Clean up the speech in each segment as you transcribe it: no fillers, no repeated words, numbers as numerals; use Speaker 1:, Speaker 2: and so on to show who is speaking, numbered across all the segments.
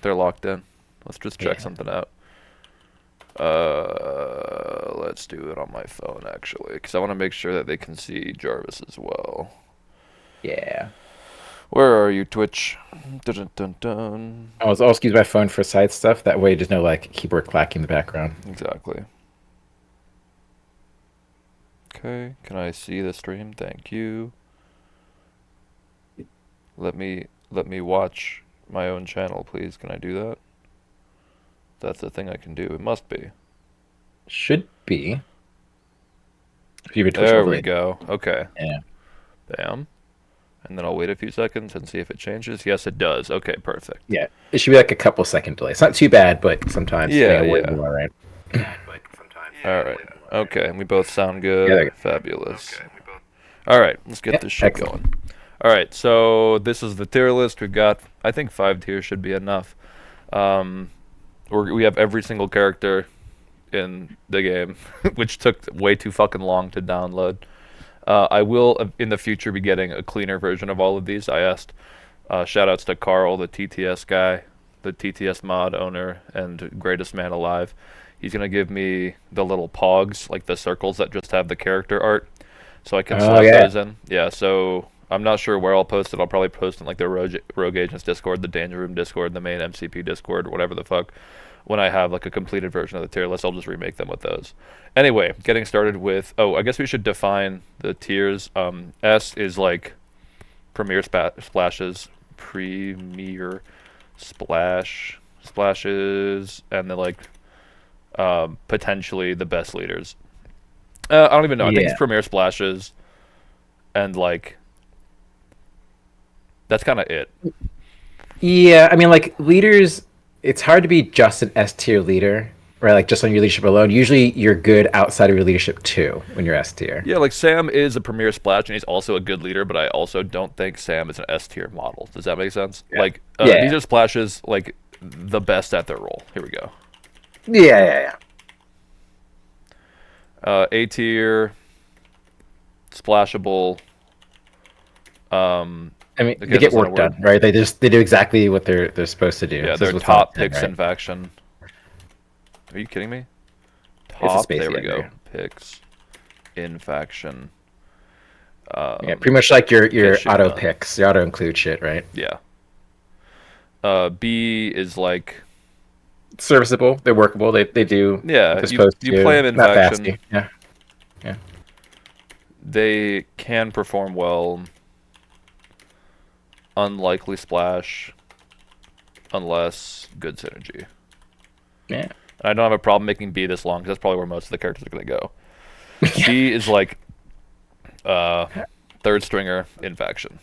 Speaker 1: They're locked in. Let's just check
Speaker 2: Yeah.
Speaker 1: something out. Let's do it on my phone actually, because I want to make sure that they can see Jarvis as well.
Speaker 2: Yeah.
Speaker 1: Where are you, Twitch? Dun, dun, dun, dun.
Speaker 2: I'll also use my phone for side stuff. That way, there's no like keyboard clacking in the background.
Speaker 1: Exactly. Okay, can I see the stream? Thank you. Let me watch my own channel, please. Can I do that? That's the thing I can do. It must be.
Speaker 2: Should be. If you have a Twitch
Speaker 1: There we
Speaker 2: overlay.
Speaker 1: go. Okay.
Speaker 2: Yeah.
Speaker 1: Bam. And then I'll wait a few seconds and see if it changes. Yes, it does. Okay, perfect.
Speaker 2: Yeah. It should be like a couple second delay. It's not too bad, but sometimes
Speaker 1: Yeah,
Speaker 2: depending on where
Speaker 1: yeah.
Speaker 2: you are, right?
Speaker 1: All right. Okay, and we both sound good.
Speaker 2: Yeah. There you
Speaker 1: Fabulous. All right, let's
Speaker 2: go.
Speaker 1: get
Speaker 2: Yeah.
Speaker 1: this shit
Speaker 2: Excellent.
Speaker 1: going. All right, so this is the tier list. We've got, I think 5 tiers should be enough. Um, we have every single character in the game, which took way too fucking long to download. I will, in the future, be getting a cleaner version of all of these. I asked, shout outs to Carl, the TTS guy, the TTS mod owner, and greatest man alive. He's going to give me the little pogs, like the circles that just have the character art, so I can
Speaker 2: Oh
Speaker 1: slap
Speaker 2: yeah.
Speaker 1: those in. Yeah, so I'm not sure where I'll post it. I'll probably post in like the Rogue Agents Discord, the Danger Room Discord, the main MCP Discord, or whatever the fuck. When I have like a completed version of the tier list, I'll just remake them with those. Anyway, getting started with. Oh, I guess we should define the tiers. S is like Premier Splashes, Premier Splashes, and then like potentially the best leaders. I don't even know. I think it's
Speaker 2: Yeah.
Speaker 1: Premier Splashes, and like that's kind of it.
Speaker 2: Yeah. I mean, like leaders, it's hard to be just an S tier leader, right? Like just on your leadership alone. Usually, you're good outside of your leadership too when you're S tier.
Speaker 1: Yeah, like Sam is a Premier Splash, and he's also a good leader, but I also don't think Sam is an S tier model. Does that make sense?
Speaker 2: Yeah.
Speaker 1: Like these
Speaker 2: Yeah.
Speaker 1: are splashes like the best at their role. Here we go.
Speaker 2: Yeah. Yeah. Yeah.
Speaker 1: A tier, splashable.
Speaker 2: I mean,
Speaker 1: Okay,
Speaker 2: they get
Speaker 1: that's not a
Speaker 2: work
Speaker 1: word.
Speaker 2: done, right? They do exactly what they're supposed to do.
Speaker 1: Yeah,
Speaker 2: This
Speaker 1: they're
Speaker 2: is what's on
Speaker 1: top
Speaker 2: the tin,
Speaker 1: picks
Speaker 2: right?
Speaker 1: in faction. Are you kidding me?
Speaker 2: It's a
Speaker 1: Top.
Speaker 2: space
Speaker 1: There we go.
Speaker 2: there.
Speaker 1: Picks in faction.
Speaker 2: Yeah, pretty much like
Speaker 1: Get
Speaker 2: your
Speaker 1: shit
Speaker 2: auto
Speaker 1: done.
Speaker 2: picks, your auto include shit, right?
Speaker 1: Yeah. B is like
Speaker 2: Serviceable. They're workable. They do what
Speaker 1: yeah.
Speaker 2: they're
Speaker 1: You
Speaker 2: supposed
Speaker 1: you
Speaker 2: to.
Speaker 1: play them in
Speaker 2: Not
Speaker 1: faction.
Speaker 2: fasty. Yeah. Yeah.
Speaker 1: They can perform well. Unlikely splash, unless good synergy.
Speaker 2: Yeah.
Speaker 1: And I don't have a problem making B this long because that's probably where most of the characters are gonna go.
Speaker 2: Yeah.
Speaker 1: C is like uh, third stringer in faction.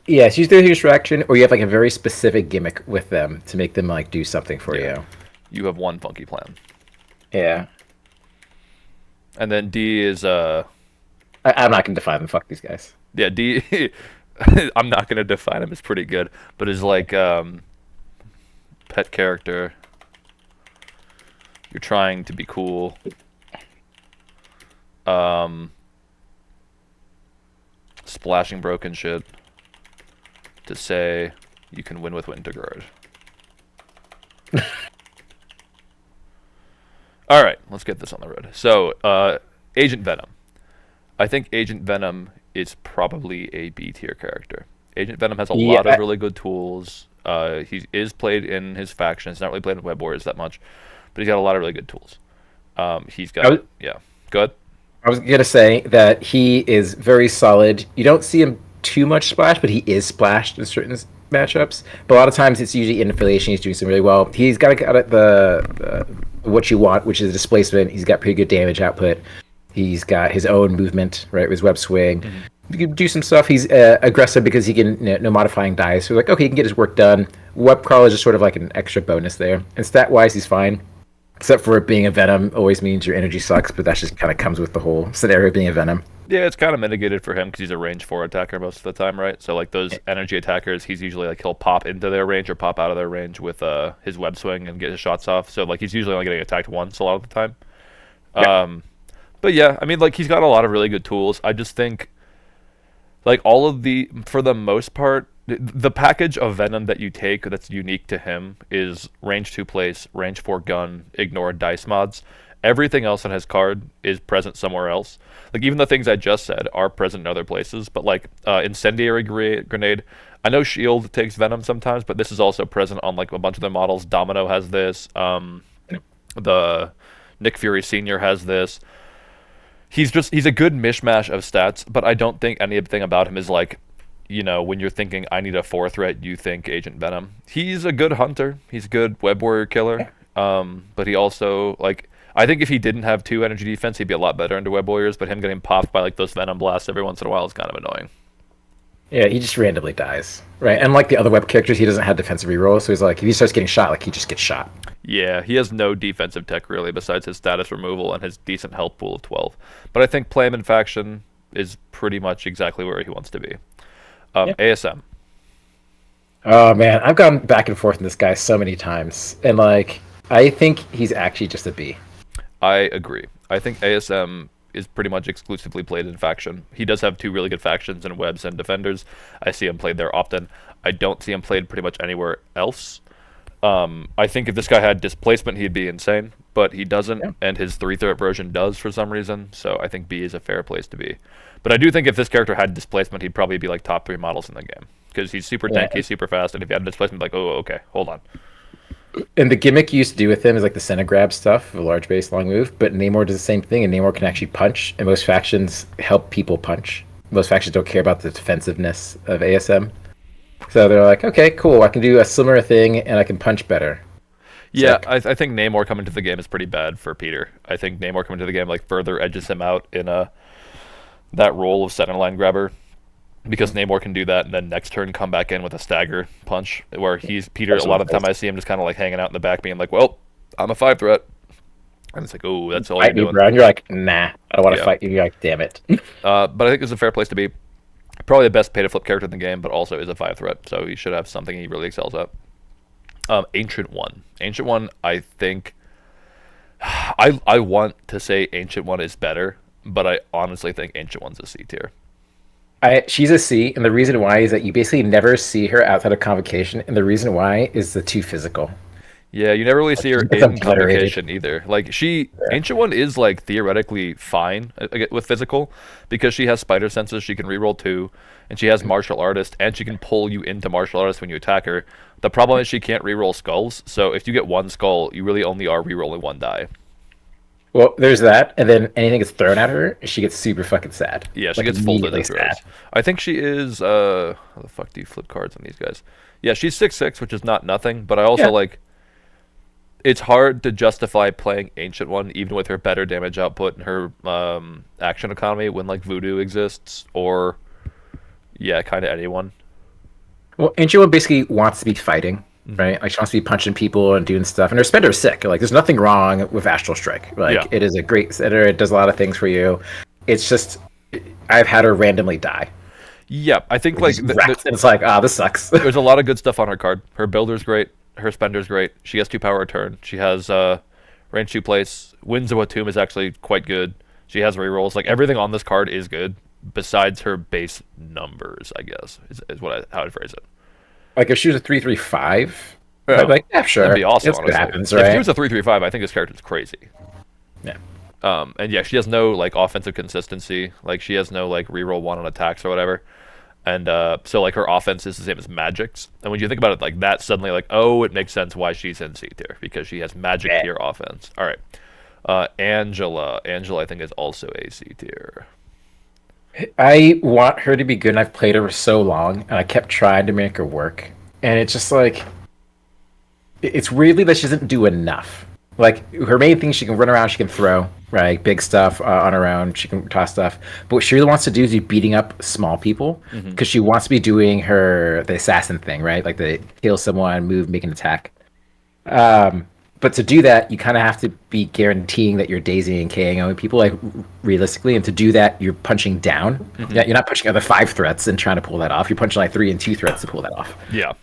Speaker 2: Yeah, it's usually a distraction, or you have like a very specific gimmick with them to make them like do something for
Speaker 1: Yeah,
Speaker 2: you.
Speaker 1: you have one funky plan.
Speaker 2: Yeah.
Speaker 1: And then D is
Speaker 2: I'm not gonna define them. Fuck these guys.
Speaker 1: yeah D. I'm not gonna define him as pretty good, but is like pet character. You're trying to be cool. Um, splashing broken shit to say you can win with Winterguard. All right, let's get this on the road. So, Agent Venom. I think Agent Venom is probably a B tier character. Agent Venom has a lot of
Speaker 2: Yeah.
Speaker 1: really good tools. He is played in his faction. He's not really played with Web Warriors that much, but he's got a lot of really good tools. He's
Speaker 2: I
Speaker 1: got
Speaker 2: was,
Speaker 1: yeah, good.
Speaker 2: I was gonna say that he is very solid. You don't see him too much splash, but he is splashed in certain matchups. But a lot of times it's usually in affiliation. He's doing some really well. He's got the what you want, which is displacement. He's got pretty good damage output. He's got his own movement, right, with his web swing.
Speaker 1: Hmm.
Speaker 2: He can do some stuff. He's aggressive because he can no modifying dice. So like, okay, he can get his work done. Web crawl is just sort of like an extra bonus there. And stat wise, he's fine. Except for it being a Venom always means your energy sucks, but that just kind of comes with the whole scenario of being a Venom.
Speaker 1: Yeah, it's kind of mitigated for him because he's a range 4 attacker most of the time, right? So like those energy attackers, he's usually like he'll pop into their range or pop out of their range with his web swing and get his shots off. So like he's usually only getting attacked once a lot of the time.
Speaker 2: Yeah.
Speaker 1: But yeah, I mean like he's got a lot of really good tools. I just think like all of the for the most part the package of Venom that you take that's unique to him is range 2 place, range 4 gun, ignore dice mods. Everything else on his card is present somewhere else. Like even the things I just said are present in other places, but like incendiary grenade. I know Shield takes Venom sometimes, but this is also present on like a bunch of their models. Domino has this. The Nick Fury Senior has this. He's a good mishmash of stats, but I don't think anything about him is like, when you're thinking I need a 4 threat, you think Agent Venom. He's a good hunter. He's a good web warrior killer. But he also like I think if he didn't have 2 energy defense, he'd be a lot better into web warriors. But him getting popped by like those Venom blasts every once in a while is kind of annoying.
Speaker 2: Yeah, he just randomly dies, right? And like the other web characters, he doesn't have defensive reroll, so he's like, if he starts getting shot, like he just gets shot.
Speaker 1: Yeah, he has no defensive tech really besides his status removal and his decent health pool of 12. But I think play him in faction is pretty much exactly where he wants to be. ASM.
Speaker 2: Oh man, I've gone back and forth in this guy so many times, and like I think he's actually just a B.
Speaker 1: I agree. I think ASM is pretty much exclusively played in faction. He does have 2 really good factions in webs and defenders. I see him played there often. I don't see him played pretty much anywhere else. I think if this guy had displacement, he'd be insane, but he doesn't, and his 3-threat version does for some reason, so I think B is a fair place to be. But I do think if this character had displacement, he'd probably be like top 3 models in the game, because he's super tanky, super fast, and if he had displacement, like, oh, okay, hold on.
Speaker 2: And the gimmick you used to do with him is like the center grab stuff, a large base, long move, but Namor does the same thing, and Namor can actually punch, and most factions help people punch. Most factions don't care about the defensiveness of ASM. So they're like, okay, cool, I can do a similar thing, and I can punch better.
Speaker 1: Yeah, I think Namor coming to the game is pretty bad for Peter. I think Namor coming to the game like further edges him out in that role of center line grabber, because Namor can do that and then next turn come back in with a stagger punch, where Peter, a lot of the time I see him just kind of like hanging out in the back being like, well, I'm a 5 threat. And it's like, oh, that's all you're doing.
Speaker 2: Bro. And you're like, nah, I don't want to fight you. You're like, damn it.
Speaker 1: But I think it's a fair place to be. Probably the best pay-to-flip character in the game, but also is a 5 threat, so he should have something he really excels at. Ancient One. Ancient One, I think... I want to say Ancient One is better, but I honestly think Ancient One's a C tier.
Speaker 2: She's a C, and the reason why is that you basically never see her outside of Convocation, and the reason why is the too physical.
Speaker 1: Yeah, you never really see her in Convocation either. Like Ancient One is like theoretically fine with physical, because she has spider senses, she can reroll 2, and she has martial artist, and she can pull you into martial artist when you attack her. The problem is she can't reroll skulls, so if you get 1 skull, you really only are rerolling 1 die.
Speaker 2: Well, there's that, and then anything gets thrown at her, she gets super fucking sad.
Speaker 1: Yeah, she gets folded and throws. I think she is, how the fuck do you flip cards on these guys? Yeah, she's 6'6", which is not nothing, but I also like... It's hard to justify playing Ancient One, even with her better damage output and her action economy, when like Voodoo exists, or kind of anyone.
Speaker 2: Well, Ancient One basically wants to be fighting, right? Like she wants to be punching people and doing stuff, and her spender is sick. Like there's nothing wrong with Astral Strike. Like it is a great setter. It does a lot of things for you. It's just I've had her randomly die.
Speaker 1: Yeah, I think like
Speaker 2: it's like this sucks.
Speaker 1: There's a lot of good stuff on her card. Her builder's great. Her spender's great. She has 2 power return. She has range 2 place. Winds of Watum is actually quite good. She has rerolls. Like everything on this card is good, besides her base numbers, I guess, is how I'd phrase it.
Speaker 2: Like if she was a 3/3/5, I'd be like, yeah, sure.
Speaker 1: That'd be awesome,
Speaker 2: honestly. What happens, right?
Speaker 1: If she was a 3/3/5, I think this character's crazy.
Speaker 2: Yeah.
Speaker 1: And yeah, she has no like offensive consistency. Like she has no like reroll 1 on attacks or whatever. And so like her offense is the same as Magic's. And when you think about it like that, suddenly like, oh, it makes sense why she's in C tier, because she has Magic tier offense. All right. Angela I think is also a C tier.
Speaker 2: I want her to be good, and I've played her for so long, and I kept trying to make her work. And it's just like, it's weirdly that she doesn't do enough. Like her main thing, she can run around, she can throw, right? Big stuff on her own, she can toss stuff. But what she really wants to do is be beating up small people, because she wants to be doing the assassin thing, right? Like the kill someone, move, make an attack. But to do that, you kind of have to be guaranteeing that you're dazing and KOing people, like realistically. And to do that, you're punching down. You're not punching other 5 threats and trying to pull that off. You're punching like 3 and 2 threats to pull that off.
Speaker 1: Yeah.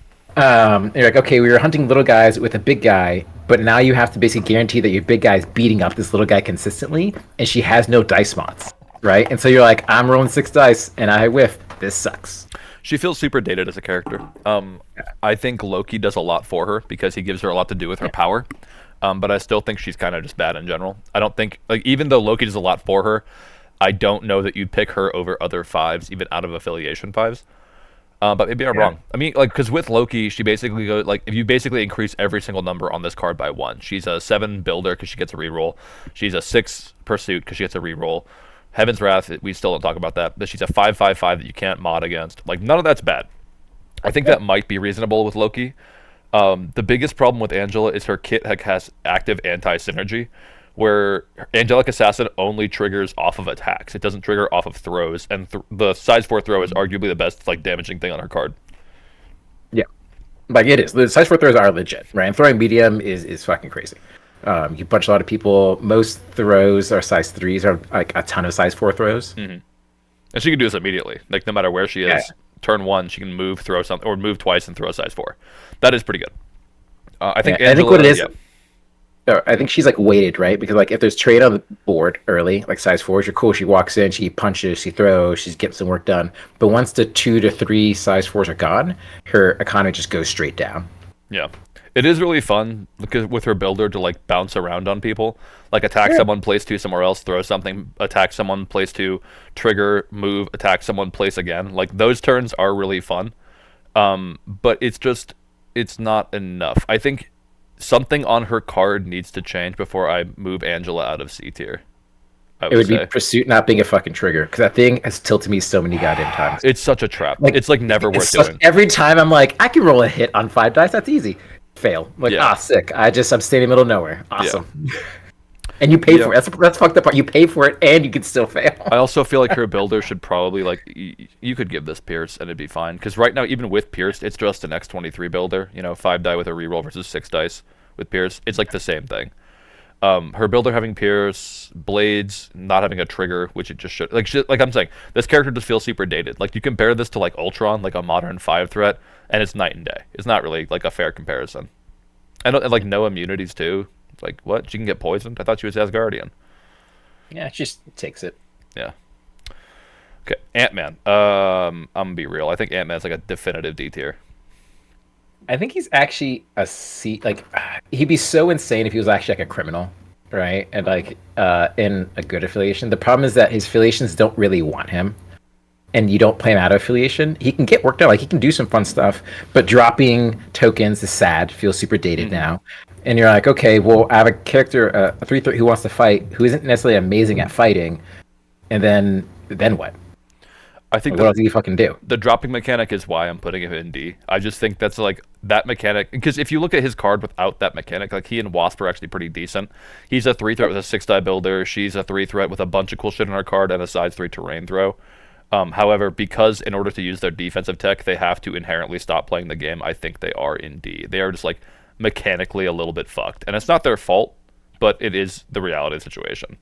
Speaker 2: You're like, okay, we were hunting little guys with a big guy, but now you have to basically guarantee that your big guy is beating up this little guy consistently, and she has no dice mods, right? And so you're like, I'm rolling 6 dice, and I whiff. This sucks.
Speaker 1: She feels super dated as a character. I think Loki does a lot for her because he gives her a lot to do with her power. But I still think she's kind of just bad in general. I don't think, like, even though Loki does a lot for her, I don't know that you'd pick her over other fives, even out of affiliation fives. But maybe I'm wrong. I mean, like, because with Loki, she basically goes, like, if you basically increase every single number on this card by one, she's a 7 builder because she gets a reroll. She's a 6 pursuit because she gets a reroll. Heaven's Wrath, we still don't talk about that, but she's a 5/5/5 that you can't mod against. Like, none of that's bad. I think that might be reasonable with Loki. The biggest problem with Angela is her kit has active anti-synergy, where Angelic Assassin only triggers off of attacks. It doesn't trigger off of throws, and the size 4 throw is arguably the best like damaging thing on her card.
Speaker 2: Yeah, like it is. The size 4 throws are legit, right? And throwing medium is fucking crazy. You punch a lot of people. Most throws are size 3s, are like a ton of size 4 throws.
Speaker 1: And she can do this immediately. Like, no matter where she is, turn 1, she can move, throw something, or move twice and throw a size 4. That is pretty good. I think Angela,
Speaker 2: I think what it is, I think she's like weighted, right? Because like if there's trade on the board early, like size 4s, you're cool. She walks in, she punches, she throws, she's getting some work done. But once the 2 to 3 size 4s are gone, her economy just goes straight down.
Speaker 1: Yeah. It is really fun because with her builder to like bounce around on people, like attack someone, place 2 somewhere else, throw something, attack someone, place 2, trigger, move, attack someone, place again. Like those turns are really fun, but it's not enough. I think something on her card needs to change before I move Angela out of C tier.
Speaker 2: It would be Pursuit not being a fucking trigger, because that thing has tilted me so many goddamn times.
Speaker 1: It's such a trap. Like, it's like never worth doing.
Speaker 2: Every time I'm like, I can roll a hit on 5 dice. That's easy. Fail. Like, sick. I'm standing in the middle of nowhere. Awesome. Yeah. And you pay for it. That's fucked up part. You pay for it and you can still fail.
Speaker 1: I also feel like her builder should probably, like, you could give this Pierce and it'd be fine. Because right now, even with Pierce, it's just an X23 builder. 5 die with a reroll versus 6 dice with Pierce. It's like the same thing. Her builder having Pierce, Blades, not having a trigger, which it just should. Like I'm saying, this character just feels super dated. Like, you compare this to, like, Ultron, like a modern 5 threat, and it's night and day. It's not really, like, a fair comparison. And like, no immunities, too. Like, what? She can get poisoned? I thought she was Asgardian.
Speaker 2: Yeah, it just takes it.
Speaker 1: Yeah. Okay, Ant-Man. I'm gonna be real. I think Ant-Man's like a definitive D tier.
Speaker 2: I think he's actually a C. Like, he'd be so insane if he was actually like a criminal, right? And like in a good affiliation. The problem is that his affiliations don't really want him, and you don't play him out of affiliation. He can get work done. Like, he can do some fun stuff, but dropping tokens is sad. Feels super dated now. And you're like, okay, well, I have a character, a 3/3 who wants to fight, who isn't necessarily amazing at fighting, and then what?
Speaker 1: I think
Speaker 2: what else do you fucking do?
Speaker 1: The dropping mechanic is why I'm putting him in D. I just think that's like that mechanic, because if you look at his card without that mechanic, like, he and Wasp are actually pretty decent. He's a 3 threat with a 6 die builder. She's a 3 threat with a bunch of cool shit on her card and a size 3 terrain throw. However, because in order to use their defensive tech, they have to inherently stop playing the game, I think they are in D. They are just like mechanically a little bit fucked, and it's not their fault, but it is the reality of the situation.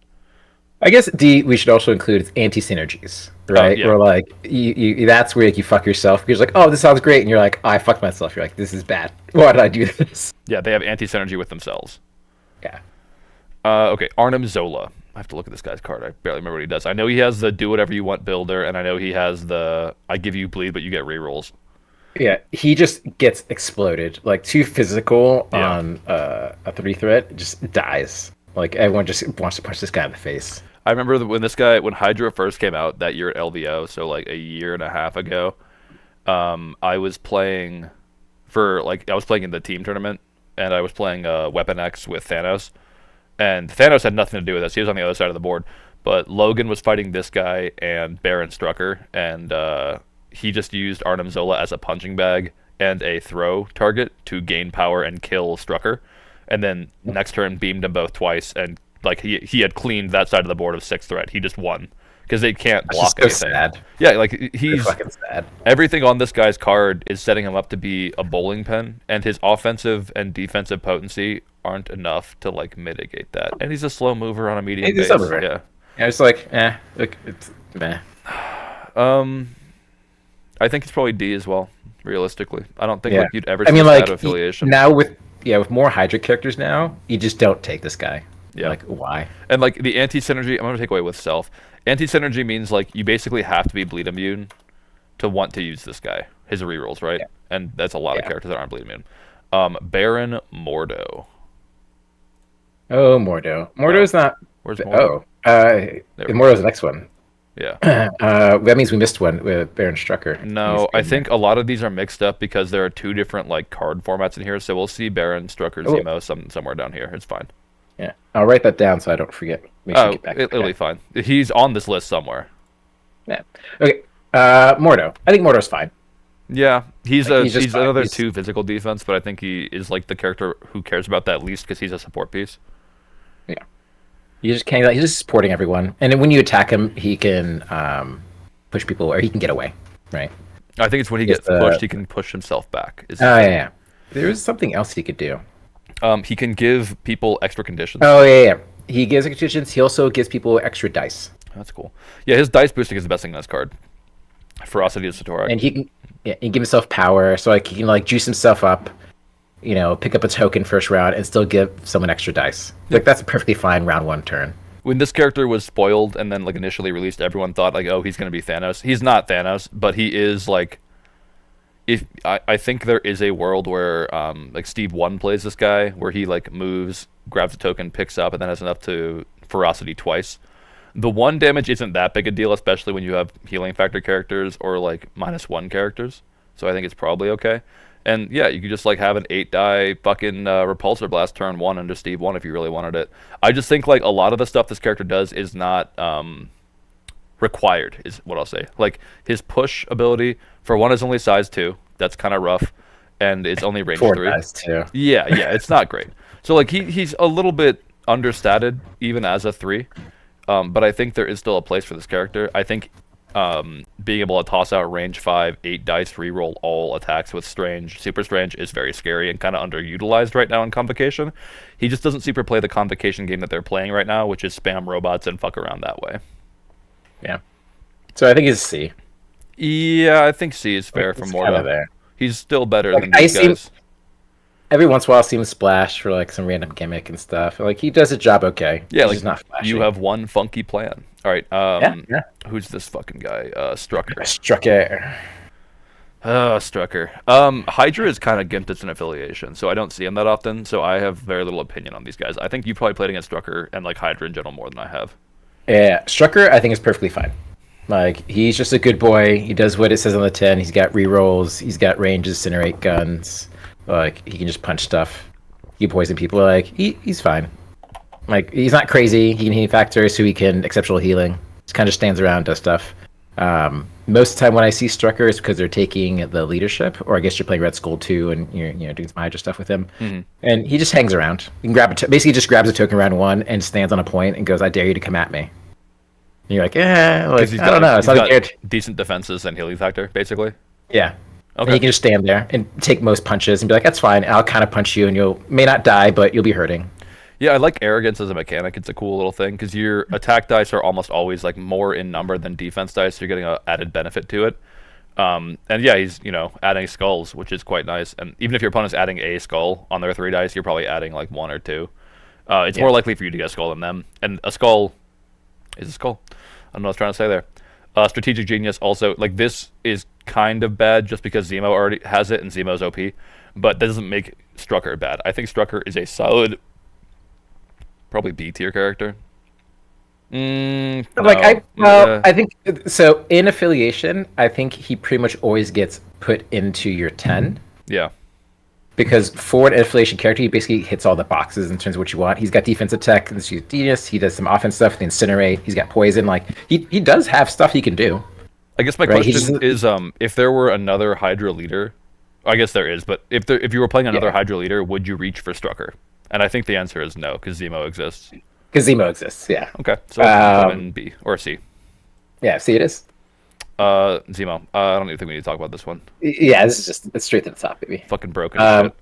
Speaker 2: I guess D, we should also include its anti-synergies, right? Where like you that's where like you fuck yourself. You're just like, oh, this sounds great, and you're like, oh, I fucked myself. You're like, this is bad. Why did I do this?
Speaker 1: Yeah, they have anti-synergy with themselves.
Speaker 2: Yeah.
Speaker 1: Okay, Arnim Zola. I have to look at this guy's card. I barely remember what he does. I know he has the do whatever you want builder, and I know he has the I give you bleed, but you get rerolls.
Speaker 2: Yeah, he just gets exploded. Like, too physical on a 3 threat, just dies. Like, everyone just wants to punch this guy in the face.
Speaker 1: I remember when Hydra first came out that year at LVO, so like a year and a half ago, I was playing in the team tournament, and I was playing Weapon X with Thanos, and Thanos had nothing to do with this. He was on the other side of the board, but Logan was fighting this guy and Baron Strucker, and he just used Arnim Zola as a punching bag and a throw target to gain power and kill Strucker, and then next turn beamed them both twice, and like he had cleaned that side of the board of 6 threat. He just won because they can't block anything.
Speaker 2: Sad.
Speaker 1: Yeah, like he's
Speaker 2: fucking sad.
Speaker 1: Everything on this guy's card is setting him up to be a bowling pin, and his offensive and defensive potency aren't enough to like mitigate that. And he's a slow mover on a medium base. Yeah,
Speaker 2: it's like look, it's meh.
Speaker 1: I think it's probably D as well. Realistically, I don't think like you'd ever.
Speaker 2: I mean, like,
Speaker 1: affiliation
Speaker 2: now with more Hydra characters now, you just don't take this guy. Yeah. Like, why?
Speaker 1: And like the anti-synergy, I'm going to take away with self. Anti-synergy means like you basically have to be bleed immune to want to use this guy. His rerolls, right?
Speaker 2: Yeah.
Speaker 1: And that's a lot of
Speaker 2: Yeah.
Speaker 1: characters that aren't bleed immune. Baron Mordo.
Speaker 2: Oh, Mordo.
Speaker 1: Oh,
Speaker 2: Mordo's not.
Speaker 1: where's Mordo?
Speaker 2: Oh,
Speaker 1: There we go.
Speaker 2: Mordo's the next one.
Speaker 1: Yeah.
Speaker 2: That means we missed one with Baron Strucker. He's
Speaker 1: No, I
Speaker 2: in there.
Speaker 1: think a lot of these are mixed up because there are two different like card formats in here. So we'll see Baron, Strucker,
Speaker 2: Oh,
Speaker 1: Zemo somewhere down here. It's fine.
Speaker 2: yeah. I'll write that down so I don't forget. Make sure to
Speaker 1: Oh,
Speaker 2: get back.
Speaker 1: it'll be fine. He's on this list somewhere.
Speaker 2: Yeah. Okay. Mordo. I think Mordo's fine.
Speaker 1: Yeah, he's
Speaker 2: Like, he's just
Speaker 1: he's
Speaker 2: fine.
Speaker 1: another
Speaker 2: He's-
Speaker 1: two physical defense, but I think he is like the character who cares about that least because he's a support piece.
Speaker 2: Yeah. You just can't. He's just supporting everyone, and then when you attack him, he can push people, or he can get away. Right.
Speaker 1: I think it's when he
Speaker 2: Yes,
Speaker 1: gets pushed, he can push himself back. Is
Speaker 2: Oh yeah. There was something else he could do.
Speaker 1: he can give people extra conditions.
Speaker 2: Oh yeah. He gives conditions. He also gives people extra dice,
Speaker 1: That's cool. Yeah, his dice boosting is the best thing on this card. Ferocity of Satorak.
Speaker 2: and he can give himself power. So like he can like juice himself up. Pick up a token first round and still give someone extra dice. Like that's a perfectly fine round one turn.
Speaker 1: When this character was spoiled and then like initially released, everyone thought like, oh, he's gonna be Thanos. He's not Thanos, but he is like. If I think there is a world where like Steve 1 plays this guy where he like moves, grabs a token, picks up, and then has enough to ferocity twice. The 1 damage isn't that big a deal, especially when you have healing factor characters or like -1 characters. So I think it's probably okay. And yeah, you could just like have an 8-die fucking repulsor blast turn 1 under Steve 1 if you really wanted it. I just think like a lot of the stuff this character does is not required, is what I'll say. Like his push ability for 1 is only size 2. That's kind of rough, and it's only range
Speaker 2: 4
Speaker 1: 3.
Speaker 2: dice too.
Speaker 1: Yeah, it's not great. So like he's a little bit understated even as a 3, but I think there is still a place for this character. I think being able to toss out range 5, 8 dice, reroll all attacks with Strange, Super Strange is very scary and kind of underutilized right now in Convocation. He just doesn't super play the Convocation game that they're playing right now, which is spam robots and fuck around that way.
Speaker 2: Yeah. So I think it's C.
Speaker 1: Yeah, I think C is fair for
Speaker 2: It's kinda
Speaker 1: Mordo.
Speaker 2: there.
Speaker 1: He's still better
Speaker 2: Like,
Speaker 1: than these
Speaker 2: I see-
Speaker 1: guys.
Speaker 2: Every once in a while, I see him splash for like some random gimmick and stuff. Like he does a job okay.
Speaker 1: Yeah,
Speaker 2: He's
Speaker 1: like
Speaker 2: just not flashy.
Speaker 1: you have one funky plan. All right,
Speaker 2: yeah.
Speaker 1: who's this fucking guy? Strucker.
Speaker 2: Strucker.
Speaker 1: Strucker. Hydra is kind of gimped as an affiliation, so I don't see him that often. So I have very little opinion on these guys. I think you probably played against Strucker and like Hydra in general more than I have.
Speaker 2: Yeah, Strucker I think is perfectly fine. Like he's just a good boy. He does what it says on the tin. He's got rerolls. He's got ranges, incinerate guns. Like he can just punch stuff. He can poison people. Like he's fine. Like he's not crazy. He can heal factors, so he can exceptional healing. Just kind of stands around, does stuff. Most of the time when I see Strucker, it's because they're taking the leadership, or I guess you're playing Red Skull 2 and you're doing some Hydra stuff with him.
Speaker 1: Mm-hmm.
Speaker 2: And he just hangs around. You can grab basically just grabs a token round 1 and stands on a point and goes, "I dare you to come at me." And you're like, like,
Speaker 1: He's
Speaker 2: I don't know. It's
Speaker 1: he's
Speaker 2: not
Speaker 1: got
Speaker 2: weird.
Speaker 1: decent defenses and healing factor, basically.
Speaker 2: Yeah.
Speaker 1: Okay.
Speaker 2: And he can just stand there and take most punches and be like, "That's fine. I'll kind of punch you, and you'll may not die, but you'll be hurting."
Speaker 1: Yeah, I like arrogance as a mechanic. It's a cool little thing because your attack dice are almost always like more in number than defense dice. So you're getting an added benefit to it. And yeah, he's adding skulls, which is quite nice. And even if your opponent's adding a skull on their 3 dice, you're probably adding like 1 or 2. It's more likely for you to get a skull than them. And a skull is a skull. I don't know what I was trying to say there. Strategic Genius also, like this is kind of bad just because Zemo already has it and Zemo's OP, but that doesn't make Strucker bad. I think Strucker is a solid, probably B tier character.
Speaker 2: Like I think so. In affiliation, I think he pretty much always gets put into your 10
Speaker 1: Yeah.
Speaker 2: because for an affiliation character, he basically hits all the boxes in terms of what you want. He's got defensive tech, and genius. He does some offense stuff, the incinerate. He's got poison. Like he does have stuff he can do.
Speaker 1: I guess my
Speaker 2: Right, he
Speaker 1: question is, if there were another Hydra leader, I guess there is, but if you were playing another
Speaker 2: Yeah.
Speaker 1: Hydra leader, would you reach for Strucker? And I think the answer is no, because Zemo exists.
Speaker 2: Because Zemo exists. Yeah.
Speaker 1: Okay, so I'm in B or C.
Speaker 2: Yeah. See, it is.
Speaker 1: Zemo. I don't even think we need to talk about this one.
Speaker 2: Yeah. This is just it's straight to the top, baby.
Speaker 1: Fucking broken as shit.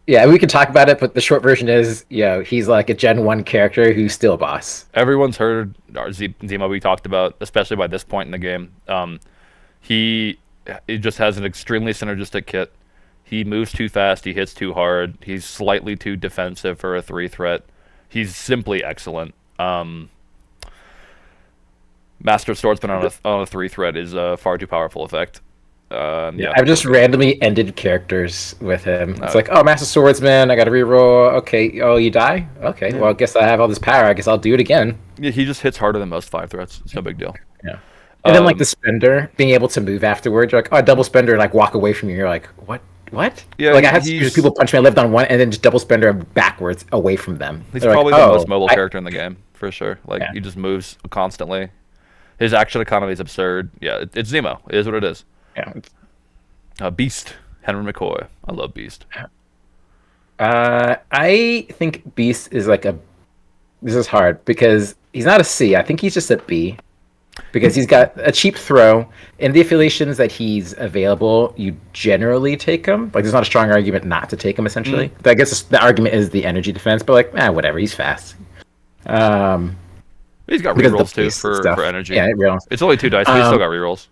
Speaker 2: Yeah, we can talk about it, but the short version is, he's like a Gen 1 character who's still a boss.
Speaker 1: Everyone's heard our Zemo we talked about, especially by this point in the game. He just has an extremely synergistic kit. He moves too fast. He hits too hard. He's slightly too defensive for a 3 threat. He's simply excellent. Master Swordsman on a 3 threat is a far too powerful effect.
Speaker 2: Yeah,
Speaker 1: Yeah.
Speaker 2: I've just randomly ended characters with him. It's
Speaker 1: Uh,
Speaker 2: like, oh, Master Swordsman, I got to reroll. Okay, oh, you die? Okay,
Speaker 1: yeah.
Speaker 2: well, I guess I have all this power. I guess I'll do it again.
Speaker 1: Yeah, he just hits harder than most 5 threats. It's no big deal.
Speaker 2: Yeah. And then like the
Speaker 1: Um,
Speaker 2: spender, being able to move afterwards, you're like, oh, double spender, and like walk away from you. You're like, what? What?
Speaker 1: yeah,
Speaker 2: Like I had
Speaker 1: he's
Speaker 2: people punch me. I lived on one, and then just double spender backwards away from them.
Speaker 1: he's
Speaker 2: They're like,
Speaker 1: probably the
Speaker 2: oh,
Speaker 1: most mobile character in the game for sure. Like
Speaker 2: yeah,
Speaker 1: he just moves constantly. His action economy is absurd. Yeah, it's Zemo. It is what it is.
Speaker 2: yeah.
Speaker 1: Beast, Henry McCoy. I love Beast.
Speaker 2: I think Beast is like a. This is hard because he's not a C. I think he's just a B because he's got a cheap throw. In the affiliations that he's available, you generally take him. Like, there's not a strong argument not to take him. Essentially, I guess the argument is the energy defense, but like, whatever. He's fast. Um,
Speaker 1: He's got
Speaker 2: because of
Speaker 1: rerolls
Speaker 2: the
Speaker 1: too
Speaker 2: beast
Speaker 1: for
Speaker 2: stuff.
Speaker 1: energy.
Speaker 2: Yeah, it real.
Speaker 1: It's only 2 dice, but he's still got rerolls.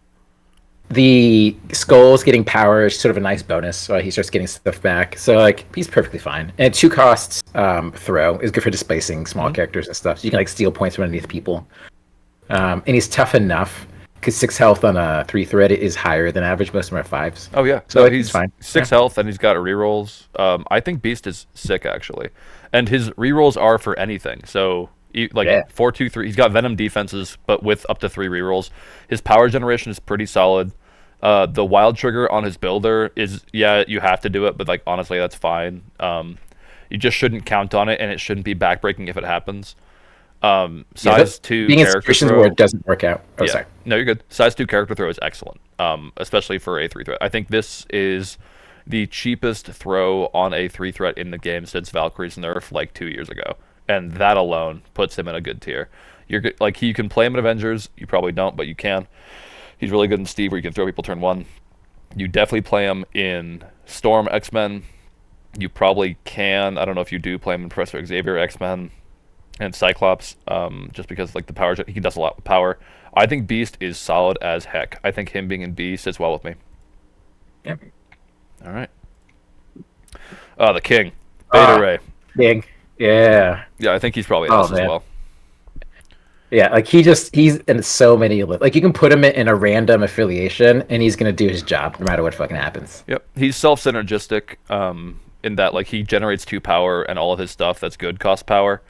Speaker 2: The skulls getting power is sort of a nice bonus. So he starts getting stuff back. So like he's perfectly fine. And 2 costs throw is good for displacing small characters and stuff. So you can like steal points from underneath people. And he's tough enough because 6 health on a 3 threat is higher than average. Most of them are 5s.
Speaker 1: Oh yeah,
Speaker 2: So
Speaker 1: no,
Speaker 2: he's fine.
Speaker 1: 6 health and he's got rerolls. I think Beast is sick actually, and his rerolls are for anything. So like
Speaker 2: Yeah.
Speaker 1: 4-2-3, he's got Venom defenses, but with up to 3 rerolls. His power generation is pretty solid. The wild trigger on his builder is you have to do it, but like honestly, that's fine. You just shouldn't count on it, and it shouldn't be backbreaking if it happens. Size 2
Speaker 2: being in
Speaker 1: character
Speaker 2: situations
Speaker 1: throw.
Speaker 2: where it doesn't work out. Oh,
Speaker 1: Yeah.
Speaker 2: sorry.
Speaker 1: No, you're good. Size 2 character throw is excellent, especially for a 3 threat. I think this is the cheapest throw on a 3 threat in the game since Valkyrie's nerf like 2 years ago, and that alone puts him in a good tier. You're good, like you can play him in Avengers. You probably don't, but you can. He's really good in Steve, where you can throw people turn 1. You definitely play him in Storm X-Men. You probably can. I don't know if you do play him in Professor Xavier X-Men and Cyclops, just because like the power, he does a lot with power. I think Beast is solid as heck. I think him being in B sits well with me.
Speaker 2: Yep.
Speaker 1: All right. The King, Beta Ray.
Speaker 2: Big. Yeah.
Speaker 1: Yeah, I think he's probably
Speaker 2: Oh,
Speaker 1: S as
Speaker 2: man.
Speaker 1: well.
Speaker 2: Yeah, like he's in so many like you can put him in a random affiliation and he's gonna do his job no matter what fucking happens.
Speaker 1: Yep, he's self-synergistic in that like he generates 2 power and all of his stuff that's good costs power.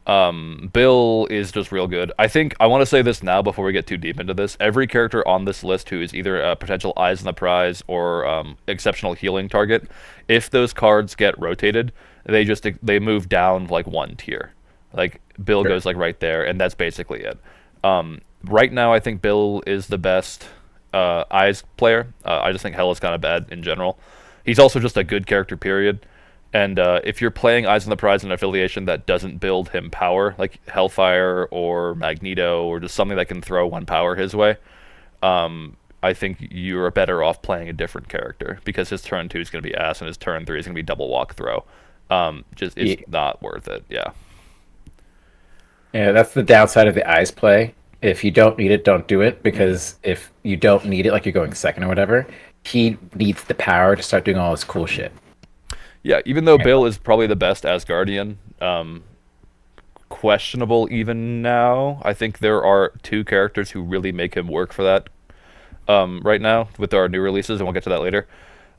Speaker 1: Bill is just real good. I think I want to say this now before we get too deep into this. Every character on this list who is either a potential eyes on the prize or exceptional healing target, if those cards get rotated, they move down like 1 tier. Like Bill goes like right there, and that's basically it. Right now, I think Bill is the best eyes player. I just think Hela's kind of bad in general. He's also just a good character, period. And if you're playing Eyes on the Prize in an affiliation that doesn't build him power, like Hellfire or Magneto, or just something that can throw 1 power his way, I think you're better off playing a different character because his turn 2 is going to be ass and his turn 3 is going to be double walk throw. It's not worth it. Yeah.
Speaker 2: Yeah, that's the downside of the eyes play. If you don't need it, don't do it because if you don't need it, like you're going second or whatever, he needs the power to start doing all this cool shit.
Speaker 1: Yeah, even though Bill is probably the best Asgardian, questionable even now. I think there are 2 characters who really make him work for that right now with our new releases, and we'll get to that later.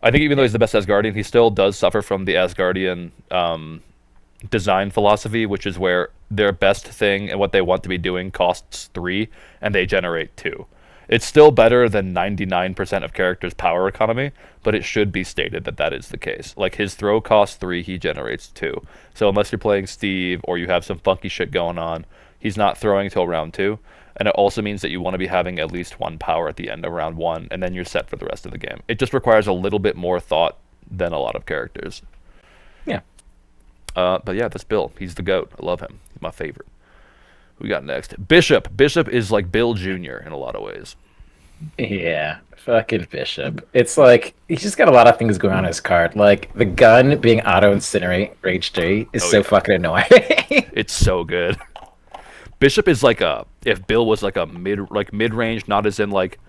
Speaker 1: I think even though he's the best Asgardian, he still does suffer from the Asgardian design philosophy, which is where their best thing and what they want to be doing costs 3, and they generate 2. It's still better than 99% of characters' power economy, but it should be stated that that is the case. Like, his throw costs 3, he generates 2. So unless you're playing Steve or you have some funky shit going on, he's not throwing until round 2. And it also means that you want to be having at least 1 power at the end of round 1, and then you're set for the rest of the game. It just requires a little bit more thought than a lot of characters.
Speaker 2: Yeah.
Speaker 1: But yeah, that's Bill. He's the GOAT. I love him. He's my favorite. Who we got next? Bishop. Bishop is like Bill Jr. in a lot of ways.
Speaker 2: Yeah, fucking Bishop. It's like he's just got a lot of things going on in his card. Like the gun being auto incinerate Rage 3 is so fucking annoying.
Speaker 1: It's so good. Bishop is like if Bill was like a mid range, not as in like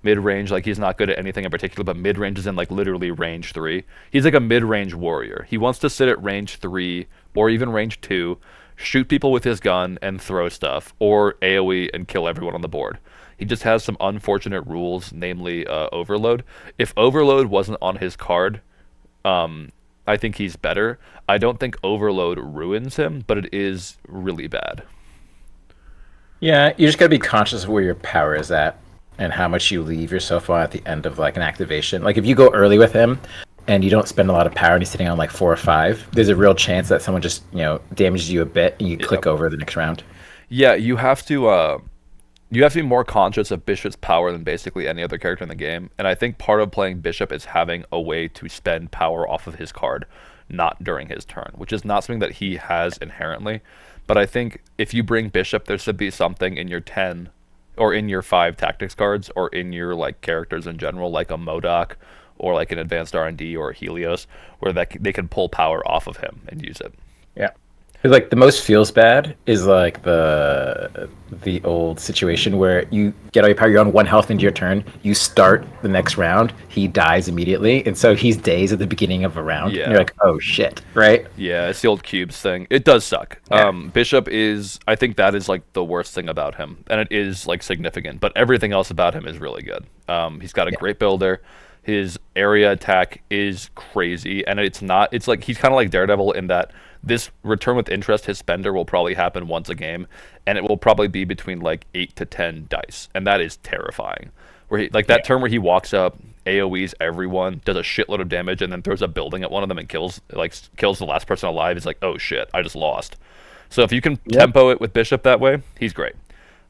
Speaker 1: mid range, like he's not good at anything in particular, but mid range is in like literally range 3. He's like a mid range warrior. He wants to sit at range 3 or even range 2, shoot people with his gun and throw stuff, or AoE and kill everyone on the board. He just has some unfortunate rules, namely Overload. If Overload wasn't on his card, I think he's better. I don't think Overload ruins him, but it is really bad.
Speaker 2: Yeah, you just gotta be conscious of where your power is at and how much you leave yourself on at the end of like an activation. Like if you go early with him and you don't spend a lot of power and he's sitting on like 4 or 5, there's a real chance that someone just, damages you a bit and you
Speaker 1: Yeah.
Speaker 2: click over the next round.
Speaker 1: Yeah, you have to be more conscious of Bishop's power than basically any other character in the game. And I think part of playing Bishop is having a way to spend power off of his card, not during his turn, which is not something that he has inherently. But I think if you bring Bishop, there should be something in your 10 or in your 5 tactics cards or in your like characters in general, like a Modoc or like an advanced R&D or a Helios, where they can pull power off of him and use it.
Speaker 2: Yeah. 'Cause, like the most feels bad is like the old situation where you get all your power, you're on 1 health into your turn, you start the next round, he dies immediately, and so he's dazed at the beginning of a round. And
Speaker 1: Yeah.
Speaker 2: you're like, oh shit, right?
Speaker 1: Yeah, it's the old cubes thing. It does suck.
Speaker 2: Yeah.
Speaker 1: Bishop is, I think that is like the worst thing about him, and it is like significant. But everything else about him is really good. He's got a
Speaker 2: Yeah.
Speaker 1: great builder. His area attack is crazy, and it's not. It's like he's kind of like Daredevil in that this return with interest, his spender will probably happen once a game, and it will probably be between like 8 to 10 dice, and that is terrifying. Where he like that
Speaker 2: Yeah.
Speaker 1: turn where he walks up, AOE's everyone, does a shitload of damage, and then throws a building at one of them and kills the last person alive. He's like, oh shit, I just lost. So if you can
Speaker 2: Yep.
Speaker 1: tempo it with Bishop that way, he's great.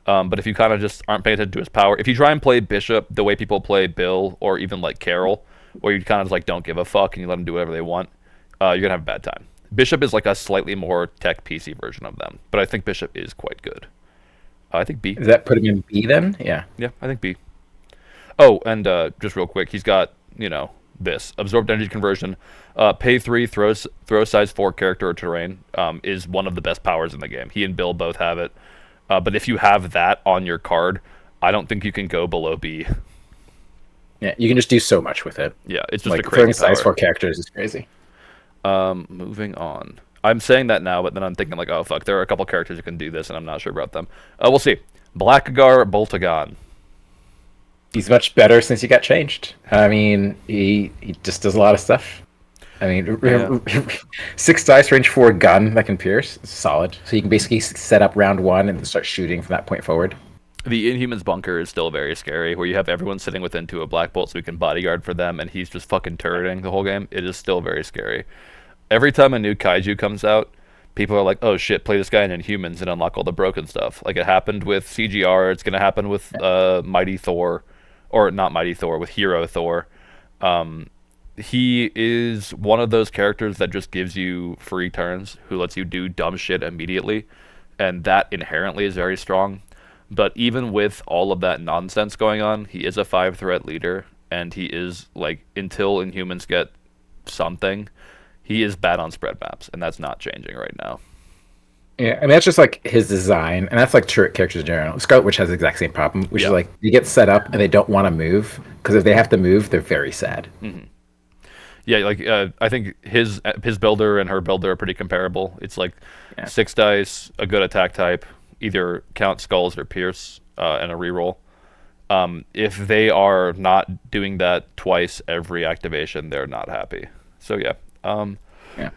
Speaker 1: But if you kind of just aren't paying attention to his power, if you try and play Bishop the way people play Bill or even like Carol, where you kind of just like don't give a fuck and you let them do whatever they want, you're gonna have a bad time. Bishop is like a slightly more tech PC version of them, but I think Bishop is quite good. I think B.
Speaker 2: Does that put him in B then? Yeah.
Speaker 1: Yeah, I think B. Oh, and just real quick, he's got this absorbed energy conversion. Pay 3 throw size 4 character or terrain is one of the best powers in the game. He and Bill both have it. But if you have that on your card, I don't think you can go below B.
Speaker 2: Yeah, you can just do so much with it.
Speaker 1: Yeah, it's just
Speaker 2: Like
Speaker 1: a
Speaker 2: throwing
Speaker 1: crazy
Speaker 2: size
Speaker 1: power.
Speaker 2: 4 characters is crazy.
Speaker 1: Moving on. I'm saying that now, but then I'm thinking like, oh fuck, there are a couple characters who can do this, and I'm not sure about them. We'll see. Blackgar Boltagon.
Speaker 2: He's much better since he got changed. I mean, he just does a lot of stuff. I mean,
Speaker 1: Yeah.
Speaker 2: 6 dice, range 4 gun that can pierce. It's solid. So you can basically set up round 1 and start shooting from that point forward.
Speaker 1: The Inhumans bunker is still very scary, where you have everyone sitting within 2 of Black Bolt, so you can bodyguard for them, and he's just fucking turreting the whole game. It is still very scary. Every time a new kaiju comes out, people are like, "Oh shit, play this guy in Inhumans and unlock all the broken stuff." Like it happened with CGR. It's gonna happen with Mighty Thor, or not Mighty Thor, with Hero Thor. He is one of those characters that just gives you free turns, who lets you do dumb shit immediately, and that inherently is very strong. But even with all of that nonsense going on, he is a 5 threat leader, and he is like until Inhumans get something, he is bad on spread maps, and that's not changing right now.
Speaker 2: Yeah, I mean that's just like his design, and that's like turret characters in general. Scarlet Witch has the exact same problem, which
Speaker 1: Yeah.
Speaker 2: is like you get set up and they don't want to move because if they have to move, they're very sad.
Speaker 1: Yeah, like I think his builder and her builder are pretty comparable. It's like
Speaker 2: Yeah.
Speaker 1: 6 dice, a good attack type, either count skulls or pierce, and a reroll. If they are not doing that twice every activation, they're not happy. So yeah,
Speaker 2: Yeah,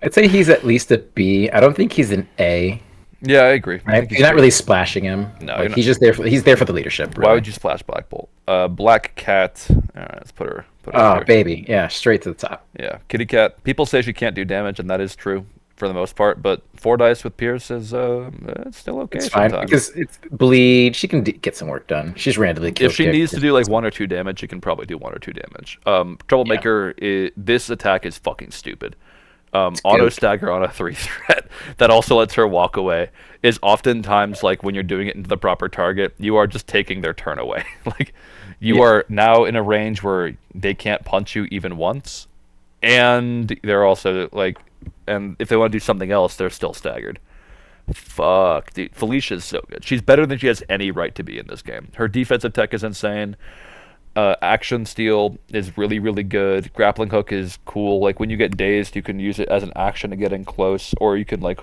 Speaker 2: I'd say he's at least a B. I don't think he's an A.
Speaker 1: yeah, I agree. I
Speaker 2: Right?
Speaker 1: think
Speaker 2: You're not
Speaker 1: great.
Speaker 2: really splashing him.
Speaker 1: No,
Speaker 2: Like
Speaker 1: you're not.
Speaker 2: he's just there for the leadership.
Speaker 1: Why
Speaker 2: Really.
Speaker 1: would you splash Black Bolt? Black Cat. All right, let's put her
Speaker 2: Oh
Speaker 1: here.
Speaker 2: baby, yeah, straight to the top.
Speaker 1: Yeah, Kitty Cat. People say she can't do damage, and that is true for the most part. But 4 dice with Pierce is it's still okay.
Speaker 2: It's fine
Speaker 1: sometimes.
Speaker 2: because it's bleed. She can get some work done. She's randomly killed.
Speaker 1: If she needs to
Speaker 2: characters.
Speaker 1: do like 1 or 2 damage, she can probably do 1 or 2 damage. Troublemaker, this attack is fucking stupid. Auto
Speaker 2: good.
Speaker 1: stagger on a 3 threat that also lets her walk away is oftentimes like when you're doing it into the proper target, you are just taking their turn away. Like you
Speaker 2: Yeah.
Speaker 1: are now in a range where they can't punch you even once, and they're also like, and if they want to do something else, they're still staggered. Fuck, dude. Felicia's so good. She's better than she has any right to be in this game. Her defensive tech is insane. Action steal is really, really good. Grappling hook is cool. Like when you get dazed, you can use it as an action to get in close, or you can like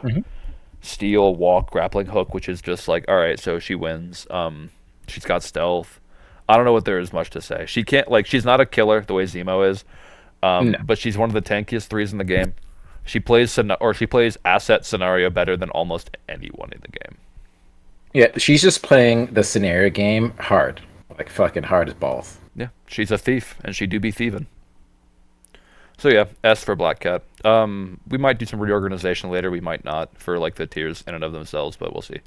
Speaker 1: steal, walk, grappling hook, which is just like, all right, so she wins. She's got stealth. I don't know what there is much to say. She can't like she's not a killer the way Zemo is,
Speaker 2: No.
Speaker 1: but she's one of the tankiest threes in the game. She plays asset scenario better than almost anyone in the game.
Speaker 2: Yeah, she's just playing the scenario game hard, like fucking hard as balls.
Speaker 1: Yeah, she's a thief, and she do be thieving. So yeah, S for Black Cat. We might do some reorganization later. We might not for like the tiers in and of themselves, but we'll see.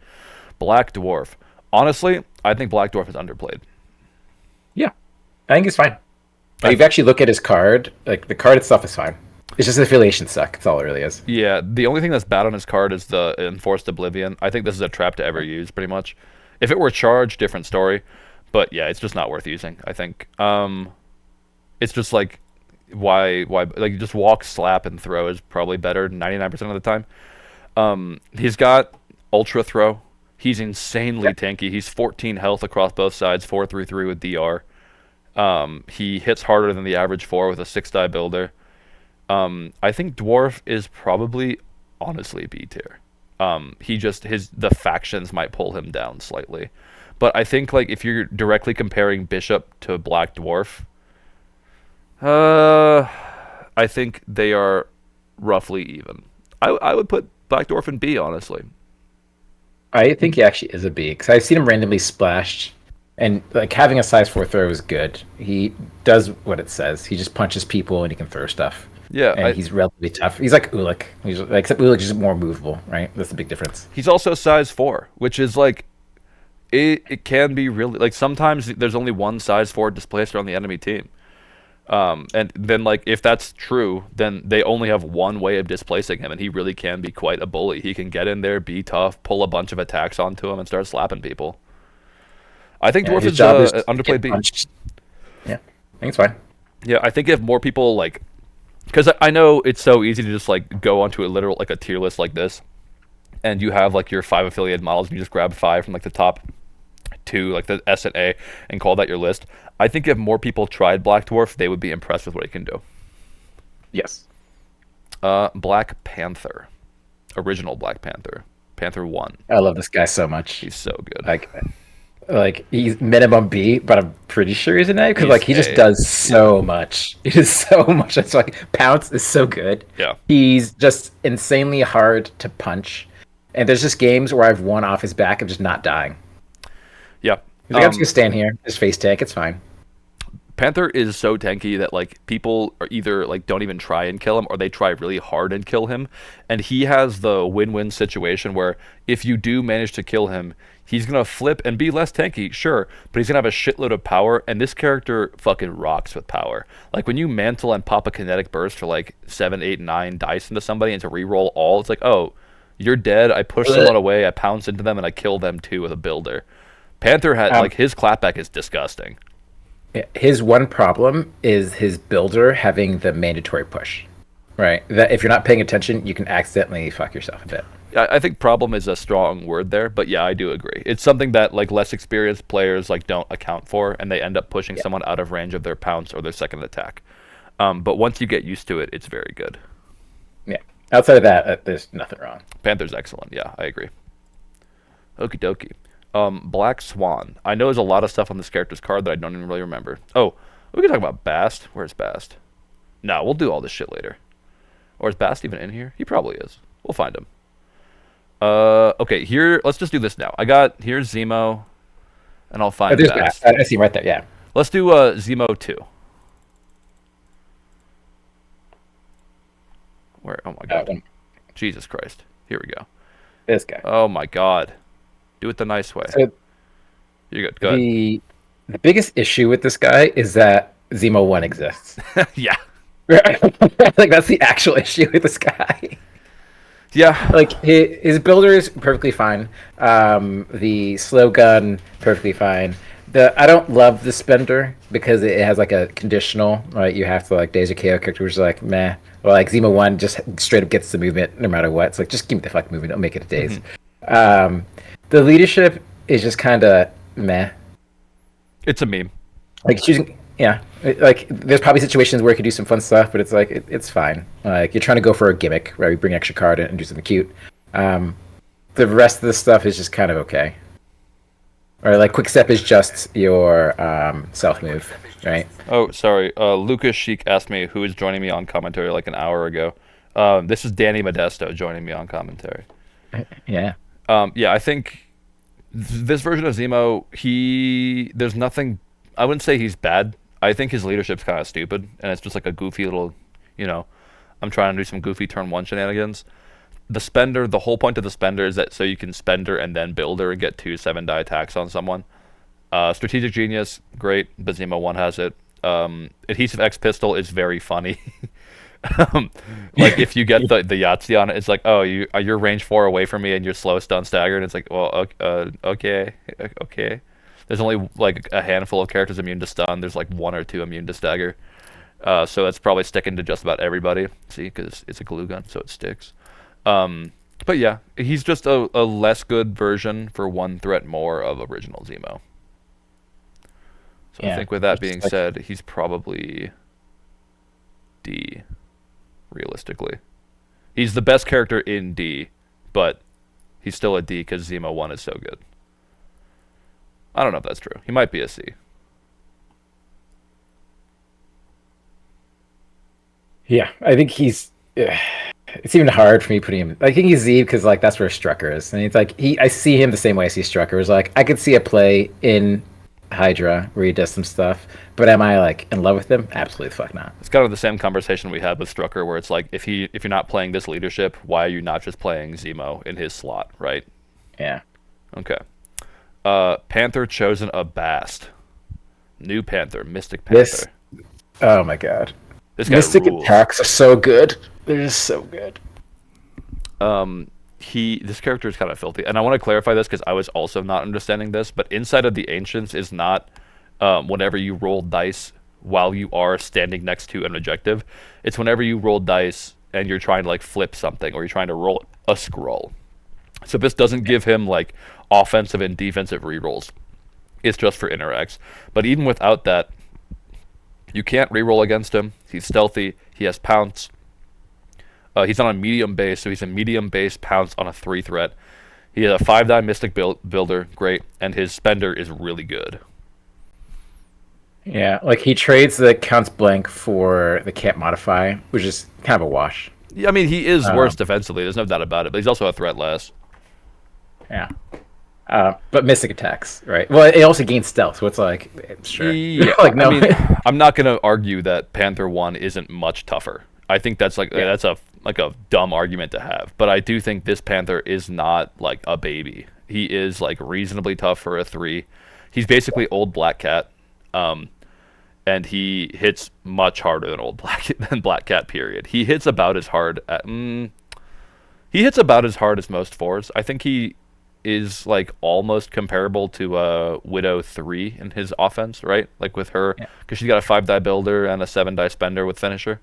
Speaker 1: Black Dwarf. Honestly, I think Black Dwarf is underplayed.
Speaker 2: Yeah, I think it's fine.
Speaker 1: I-
Speaker 2: If you actually look at his card, like the card itself is fine. It's just the affiliations suck. That's all it really is.
Speaker 1: Yeah, the only thing that's bad on his card is the Enforced Oblivion. I think this is a trap to ever use, pretty much. If it were charged, different story. But yeah, it's just not worth using, I think. It's just like, why, like, just walk, slap, and throw is probably better 99% of the time. He's got Ultra Throw. He's insanely tanky. He's 14 health across both sides, 4-3-3 with DR. He hits harder than the average 4 with a 6-die builder. I think Dwarf is probably honestly B tier. The factions might pull him down slightly, but I think like if you're directly comparing Bishop to Black Dwarf, I think they are roughly even. I would put Black Dwarf in B honestly.
Speaker 2: I think he actually is a B because I've seen him randomly splashed, and like having a size 4 throw is good. He does what it says. He just punches people and he can throw stuff.
Speaker 1: Yeah,
Speaker 2: And he's relatively tough. He's like Ulik. He's like, except Ulik is just more movable, right? That's the big difference.
Speaker 1: he's also size 4, which is like it can be really like sometimes there's only one size 4 displacer on the enemy team. And then like if that's true, then they only have one way of displacing him, and he really can be quite a bully. He can get in there, be tough, pull a bunch of attacks onto him, and start slapping people. I think
Speaker 2: Yeah,
Speaker 1: Dwarf
Speaker 2: his
Speaker 1: is
Speaker 2: job is to
Speaker 1: underplayed
Speaker 2: get
Speaker 1: B.
Speaker 2: punched. Yeah, I think it's fine.
Speaker 1: Yeah, I think if more people like, because I know it's so easy to just like go onto a literal like a tier list like this, and you have like your 5 affiliated models, and you just grab 5 from like the top 2, like the S and A, and call that your list. I think if more people tried Black Dwarf, they would be impressed with what he can do.
Speaker 2: Yes.
Speaker 1: Black Panther, original Black Panther, Panther 1.
Speaker 2: I love this guy so much.
Speaker 1: He's so good.
Speaker 2: Like he's minimum B, but I'm pretty sure he's an A because
Speaker 1: He's
Speaker 2: like he just
Speaker 1: A.
Speaker 2: does so much. He does so much. That's like Pounce is so good.
Speaker 1: Yeah.
Speaker 2: He's just insanely hard to punch, and there's just games where I've won off his back of just not dying.
Speaker 1: Yeah.
Speaker 2: He's like, I'm just gonna stand here, just face tank. It's fine.
Speaker 1: Panther is so tanky that like people are either like don't even try and kill him, or they try really hard and kill him. And he has the win-win situation where if you do manage to kill him, he's gonna flip and be less tanky, sure, but he's gonna have a shitload of power, and this character fucking rocks with power. Like when you mantle and pop a kinetic burst for like 7, 8, 9 dice into somebody and to reroll all, it's like, oh, you're dead. I push someone away, I pounce into them, and I kill them too with a builder. Panther had like his clapback is disgusting.
Speaker 2: Yeah, his one problem is his builder having the mandatory push, right? That if you're not paying attention, you can accidentally fuck yourself a bit.
Speaker 1: I think problem is a strong word there, but yeah, I do agree. It's something that like less experienced players like don't account for, and they end up pushing someone out of range of their pounce or their second attack. But once you get used to it, it's very good.
Speaker 2: Yeah. Outside of that, there's nothing wrong.
Speaker 1: Panther's excellent. Yeah, I agree. Okie dokie. Black Swan. I know there's a lot of stuff on this character's card that I don't even really remember. Oh, we can talk about Bast. Where's Bast? No, we'll do all this shit later. Or is Bast even in here? He probably is. We'll find him. Okay, here, let's just do this now. Here's Zemo, and I'll find
Speaker 2: There's
Speaker 1: Bast.
Speaker 2: I see him right there. Yeah.
Speaker 1: Let's do Zemo 2. Where? Oh my god. Jesus Christ. Here we go.
Speaker 2: This guy.
Speaker 1: Oh my god. Do it the nice way.
Speaker 2: So
Speaker 1: You're good. Go ahead.
Speaker 2: the biggest issue with this guy is that Zemo 1 exists.
Speaker 1: Yeah.
Speaker 2: Like that's the actual issue with this guy.
Speaker 1: Yeah.
Speaker 2: Like his builder is perfectly fine. The slow gun perfectly fine. I don't love the spender because it has like a conditional, right? You have to like days of KO character, which is like meh. Or like Zemo 1 just straight up gets the movement no matter what. It's like just give me the fuck movement. Don't make it a days. The leadership is just kind of meh.
Speaker 1: It's a meme.
Speaker 2: Like choosing, yeah. Like there's probably situations where you could do some fun stuff, but it's like it's fine. Like you're trying to go for a gimmick, right? You bring an extra card in and do something cute. The rest of the stuff is just kind of okay. Or like quick step is just your self move, right?
Speaker 1: Oh, sorry. Lucas Sheik asked me who is joining me on commentary like an hour ago. This is Danny Modesto joining me on commentary.
Speaker 2: Yeah.
Speaker 1: Yeah, I think this version of Zemo, there's nothing. I wouldn't say he's bad. I think his leadership's kind of stupid, and it's just like a goofy little, you know, I'm trying to do some goofy turn one shenanigans. The spender, the whole point of the spender is that so you can spender and then builder and get two 7-die attacks on someone. Strategic genius, great, but Zemo one has it. Adhesive X pistol is very funny. Like if you get the Yahtzee on it, it's like, oh, you're range 4 away from me and you're slow stun staggered. It's like, well, okay, okay. There's only like a handful of characters immune to stun. There's like one or two immune to stagger. So that's probably sticking to just about everybody. See, because it's a glue gun, so it sticks. But yeah, he's just a less good version for one threat more of original Zemo. So I
Speaker 2: Yeah.
Speaker 1: think with that
Speaker 2: It's
Speaker 1: being
Speaker 2: like-
Speaker 1: said, he's probably D, realistically. He's the best character in D, but he's still a D because Zemo 1 is so good. I don't know if that's true. He might be a C.
Speaker 2: Yeah, I think he's. It's even hard for me putting him. I think he's Z because like that's where Strucker is, and it's like I see him the same way I see Strucker. Is like I could see a play in Hydra where he does some stuff, but am I like in love with him? Absolutely, fuck not.
Speaker 1: It's kind of the same conversation we had with Strucker, where it's like if you're not playing this leadership, why are you not just playing Zemo in his slot, right?
Speaker 2: Yeah,
Speaker 1: Okay. Panther chosen a Bast. New Panther, Mystic Panther.
Speaker 2: This- oh my god,
Speaker 1: This guy
Speaker 2: Mystic
Speaker 1: rules.
Speaker 2: attacks are so good. They're just so good.
Speaker 1: This character is kind of filthy, and I want to clarify this because I was also not understanding this. But inside of the Ancients is not whenever you roll dice while you are standing next to an objective. It's whenever you roll dice and you're trying to like flip something or you're trying to roll a scroll. So this doesn't give him like offensive and defensive rerolls. It's just for interacts. But even without that, you can't reroll against him. He's stealthy. He has pounce. He's on a medium base, so he's a medium base pounce on a 3 threat. He has a 5-die Mystic Builder, great, and his spender is really good.
Speaker 2: Yeah, like he trades the counts blank for the can't modify, which is kind of a wash.
Speaker 1: Yeah, I mean, he is worse defensively. There's no doubt about it, but he's also a threat less.
Speaker 2: Yeah. But Mystic attacks, right? Well, it also gains stealth, so it's like, sure.
Speaker 1: Yeah,
Speaker 2: like, no.
Speaker 1: I mean, I'm not gonna argue that Panther 1 isn't much tougher. I think that's like that's a dumb argument to have, but I do think this Panther is not like a baby. He is like reasonably tough for a 3. He's basically old Black Cat, and he hits much harder than Black Cat. Period. He hits about as hard as most 4s. I think he is like almost comparable to Widow 3 in his offense, right? Like with her, because she's got a 5-die builder and a 7-die spender with finisher.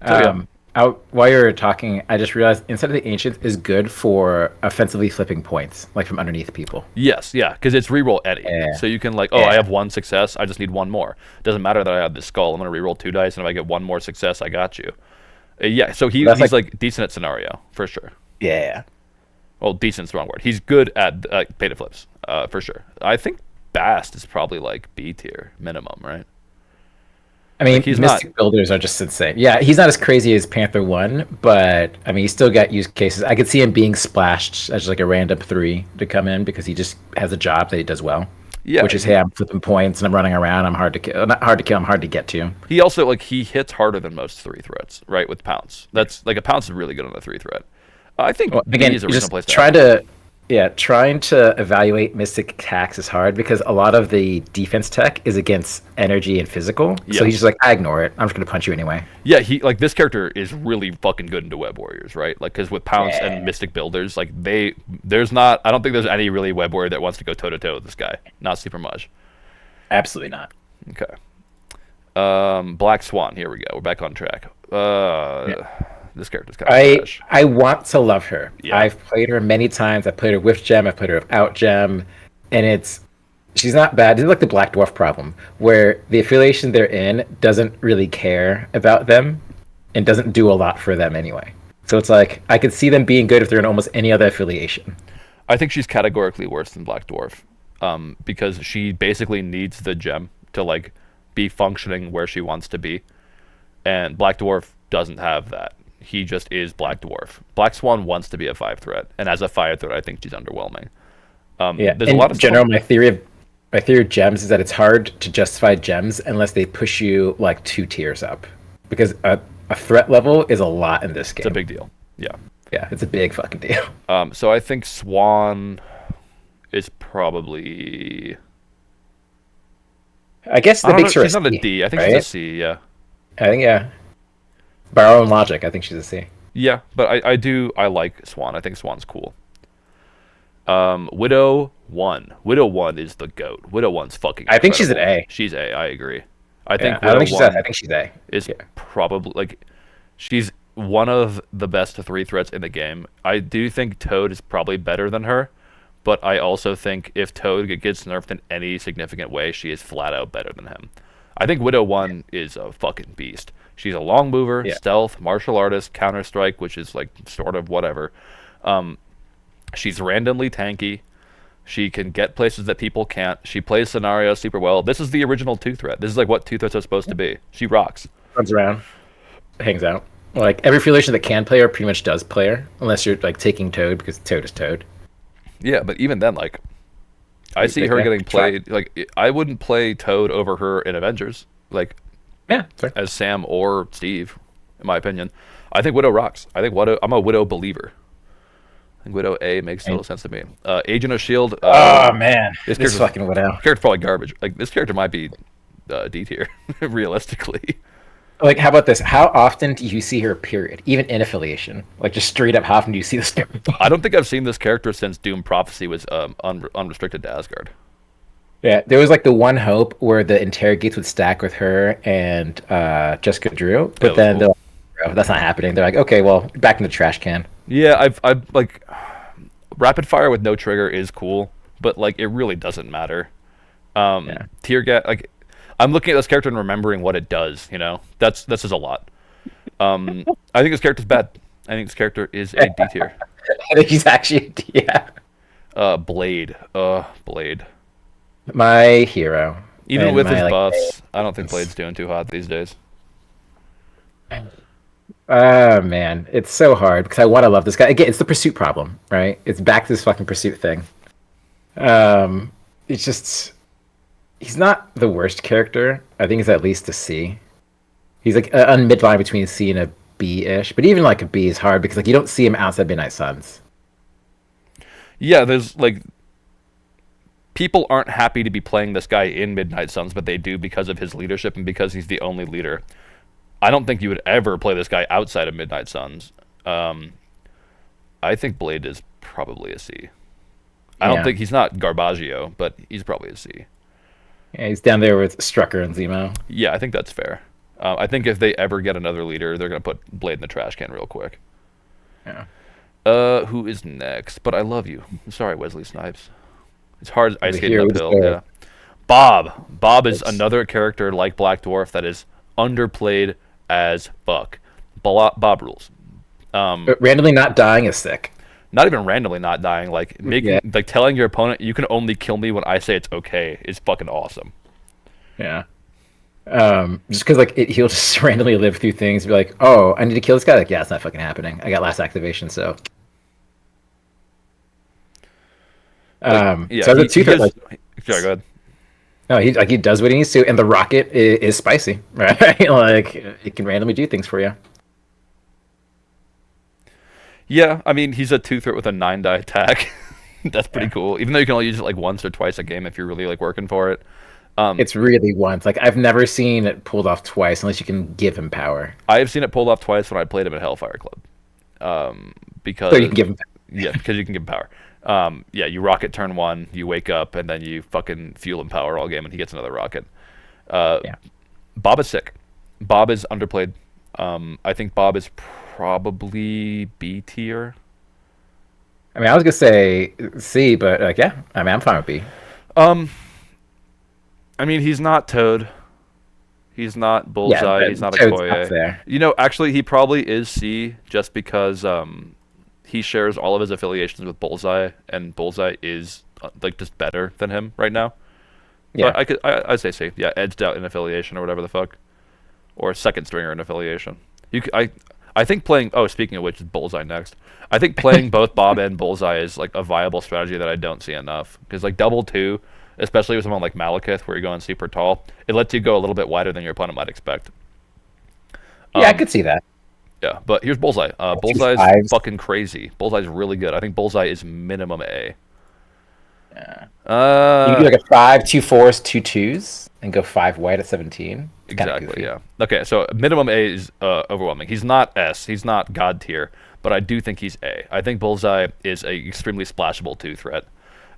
Speaker 1: So,
Speaker 2: While you were talking, I just realized Inside of the Ancients is good for offensively flipping points, like from underneath people.
Speaker 1: Yes, yeah, because it's reroll Eddie.
Speaker 2: Yeah.
Speaker 1: So you can like, I have 1 success, I just need 1 more. Doesn't matter that I have this skull. I'm gonna reroll 2 dice, and if I get 1 more success, I got you. Yeah, so he's like decent at scenario for sure.
Speaker 2: Yeah.
Speaker 1: Well, decent's the wrong word. He's good at beta flips, for sure. I think Bast is probably like B tier minimum, right?
Speaker 2: I mean,
Speaker 1: Like, he's
Speaker 2: Mystic Builders are just insane. Yeah, he's not as crazy as Panther 1, but I mean, he's still got use cases. I could see him being splashed as like a random 3 to come in because he just has a job that he does well.
Speaker 1: Yeah,
Speaker 2: Which is, hey, I'm flipping points and I'm running around. I'm hard to kill. Not hard to kill. I'm hard to get to.
Speaker 1: He also like he hits harder than most 3 threats, right? With pounce. That's like a pounce is really good on a 3 threat. I think
Speaker 2: Well,
Speaker 1: B
Speaker 2: again,
Speaker 1: is a reasonable place to
Speaker 2: trying to evaluate Mystic attacks is hard because a lot of the defense tech is against energy and physical.
Speaker 1: Yeah.
Speaker 2: So he's just like, I ignore it. I'm just gonna punch you anyway.
Speaker 1: Yeah, he like this character is really fucking good into Web Warriors, right? Like because with Pounce
Speaker 2: Yeah.
Speaker 1: and Mystic Builders, like I don't think there's any really Web Warrior that wants to go toe to toe with this guy. Not super much.
Speaker 2: Absolutely not.
Speaker 1: Okay. Black Swan. Here we go. We're back on track. This character's kind of trash.
Speaker 2: I want to love her.
Speaker 1: Yeah.
Speaker 2: I've played her many times. I've played her with gem. I've played her without gem, and she's not bad. This is like the Black Dwarf problem, where the affiliation they're in doesn't really care about them, and doesn't do a lot for them anyway. So it's like I could see them being good if they're in almost any other affiliation.
Speaker 1: I think she's categorically worse than Black Dwarf, because she basically needs the gem to like be functioning where she wants to be, and Black Dwarf doesn't have that. He just is Black Dwarf. Black Swan wants to be a 5 threat, and as a 5 threat, I think she's underwhelming.
Speaker 2: Yeah.
Speaker 1: There's a
Speaker 2: In
Speaker 1: lot of
Speaker 2: general,
Speaker 1: stuff.
Speaker 2: my theory of gems is that it's hard to justify gems unless they push you like 2 tiers up, because a threat level is a lot in this
Speaker 1: It's a
Speaker 2: game.
Speaker 1: big deal. Yeah.
Speaker 2: Yeah, it's a big fucking deal.
Speaker 1: So I think Swan is probably.
Speaker 2: I guess
Speaker 1: I
Speaker 2: that
Speaker 1: don't know.
Speaker 2: makes her a
Speaker 1: She's not a
Speaker 2: C,
Speaker 1: D. I think she's a
Speaker 2: right?
Speaker 1: C. Yeah.
Speaker 2: I think yeah. By our own logic, I think she's a C.
Speaker 1: Yeah, but I like Swan. I think Swan's cool. Widow 1. Widow 1 is the goat. Widow 1's fucking
Speaker 2: I think she's an
Speaker 1: incredible.
Speaker 2: A.
Speaker 1: She's A. I agree. I
Speaker 2: Yeah,
Speaker 1: think
Speaker 2: I don't
Speaker 1: Widow
Speaker 2: think she's A.
Speaker 1: 1
Speaker 2: I think she's A.
Speaker 1: is
Speaker 2: Yeah.
Speaker 1: probably like she's one of the best 3 threats in the game. I do think Toad is probably better than her, but I also think if Toad gets nerfed in any significant way, she is flat out better than him. I think Widow 1 is a fucking beast. She's a long mover,
Speaker 2: Yeah.
Speaker 1: stealth, martial artist, counter strike, which is like sort of whatever. She's randomly tanky. She can get places that people can't. She plays scenarios super well. This is the original 2 threat. This is like what 2 threats are supposed to be. She rocks.
Speaker 2: Runs around, hangs out. Like every affiliation that can play her pretty much does play her, unless you're like taking Toad because Toad is Toad.
Speaker 1: Yeah, but even then, like, I see her
Speaker 2: Yeah,
Speaker 1: getting
Speaker 2: try.
Speaker 1: played. Like, I wouldn't play Toad over her in Avengers, like
Speaker 2: Yeah, sorry.
Speaker 1: as Sam or Steve, in my opinion. I think Widow rocks. I think Widow. I'm a Widow believer. I think Widow A makes total sense to me. Agent of Shield.
Speaker 2: Oh man,
Speaker 1: this
Speaker 2: this
Speaker 1: character's-
Speaker 2: fucking Widow.
Speaker 1: Character's probably garbage. Like this character might be D tier, realistically.
Speaker 2: Like, how about this? How often do you see her? Period, even in affiliation. Like, just straight up, how often do you see this character?
Speaker 1: I don't think I've seen this character since Doom Prophecy was unrestricted to Asgard.
Speaker 2: Yeah, there was like the one hope where the interrogates would stack with her and Jessica Drew,
Speaker 1: that
Speaker 2: but
Speaker 1: was
Speaker 2: then
Speaker 1: cool.
Speaker 2: they're like, "Bro, that's not happening." They're like, "Okay, well, back in the trash can."
Speaker 1: Yeah, I've like rapid fire with no trigger is cool, but like it really doesn't matter.
Speaker 2: Yeah.
Speaker 1: Tear gas, like I'm looking at this character and remembering what it does. You know, that says a lot. I think this character's bad. I think this character is a D tier.
Speaker 2: I think he's actually yeah,
Speaker 1: Blade, Blade.
Speaker 2: my hero.
Speaker 1: Even
Speaker 2: And
Speaker 1: with
Speaker 2: my,
Speaker 1: his
Speaker 2: like,
Speaker 1: buffs, I don't think Blade's doing too hot these days.
Speaker 2: Oh man, it's so hard because I want to love this guy. Again, it's the pursuit problem, right? It's back to this fucking pursuit thing. It's just he's not the worst character. I think he's at least a C. He's like a midline between a C and a B-ish, but even like a B is hard because like you don't see him outside Midnight Suns.
Speaker 1: Yeah, there's like people aren't happy to be playing this guy in Midnight Suns, but they do because of his leadership and because he's the only leader. I don't think you would ever play this guy outside of Midnight Suns. I think Blade is probably a C. I don't
Speaker 2: Yeah.
Speaker 1: think he's not Garbaggio, but he's probably a C.
Speaker 2: Yeah, he's down there with Strucker and Zemo.
Speaker 1: Yeah, I think that's fair. I think if they ever get another leader, they're gonna put Blade in the trash can real quick.
Speaker 2: Yeah.
Speaker 1: Who is next? But I love you. I'm sorry, Wesley Snipes. It's hard ice
Speaker 2: The
Speaker 1: skating
Speaker 2: hero
Speaker 1: uphill.
Speaker 2: is there.
Speaker 1: Yeah. Bob. Bob is
Speaker 2: It's-
Speaker 1: another character like Black Dwarf that is underplayed as fuck. Bob rules.
Speaker 2: But randomly not dying is sick.
Speaker 1: Not even randomly not dying. Like making,
Speaker 2: Yeah.
Speaker 1: like telling your opponent you can only kill me when I say it's okay is fucking awesome.
Speaker 2: Yeah. Just because like he'll just randomly live through things, and be like, "Oh, I need to kill this guy." Like, yeah, it's not fucking happening. I got last activation, so.
Speaker 1: Yeah.
Speaker 2: So the
Speaker 1: he
Speaker 2: two threat,
Speaker 1: does-
Speaker 2: like,
Speaker 1: Sorry, go ahead.
Speaker 2: no, he does what he needs to, and the rocket is spicy, right? Like it can randomly do things for you.
Speaker 1: Yeah, I mean he's a 2 threat with a 9 die attack. That's pretty cool. Even though you can only use it like once or twice a game if you're really like working for it.
Speaker 2: It's really once. Like I've never seen it pulled off twice unless you can give him power.
Speaker 1: I have seen it pulled off twice when I played him at Hellfire Club. Because
Speaker 2: So you can give him.
Speaker 1: yeah, because you can give him power. Yeah, you rocket turn 1, you wake up, and then you fucking fuel him power all game, and he gets another rocket.
Speaker 2: Yeah.
Speaker 1: Bob is sick. Bob is underplayed. I think Bob is probably B tier.
Speaker 2: I mean, I was gonna say C, but like, yeah. I mean, I'm fine with B.
Speaker 1: I mean, he's not Toad. He's not Bullseye.
Speaker 2: but
Speaker 1: He's not
Speaker 2: Toad's
Speaker 1: Okoye.
Speaker 2: up there.
Speaker 1: You know, actually, he probably is C just because he shares all of his affiliations with Bullseye, and Bullseye is like just better than him right now.
Speaker 2: Yeah.
Speaker 1: But I'd say yeah, edged out in affiliation or whatever the fuck, or second stringer in affiliation. I think playing. Oh, speaking of which, Bullseye next. I think playing both Bob and Bullseye is like a viable strategy that I don't see enough. Because like double two, especially with someone like Malekith, where you're going super tall, it lets you go a little bit wider than your opponent might expect.
Speaker 2: Yeah, I could see that.
Speaker 1: Yeah, but here's Bullseye. Bullseye's
Speaker 2: fives.
Speaker 1: fucking crazy. Bullseye's really good. I think Bullseye is minimum A.
Speaker 2: Yeah. You can do like a 5, 2 fours, 2 twos, and go 5 white at 17. It's kinda
Speaker 1: Exactly,
Speaker 2: goofy.
Speaker 1: yeah. Okay, so minimum A is overwhelming. He's not S. He's not God tier, but I do think he's A. I think Bullseye is a extremely splashable 2 threat.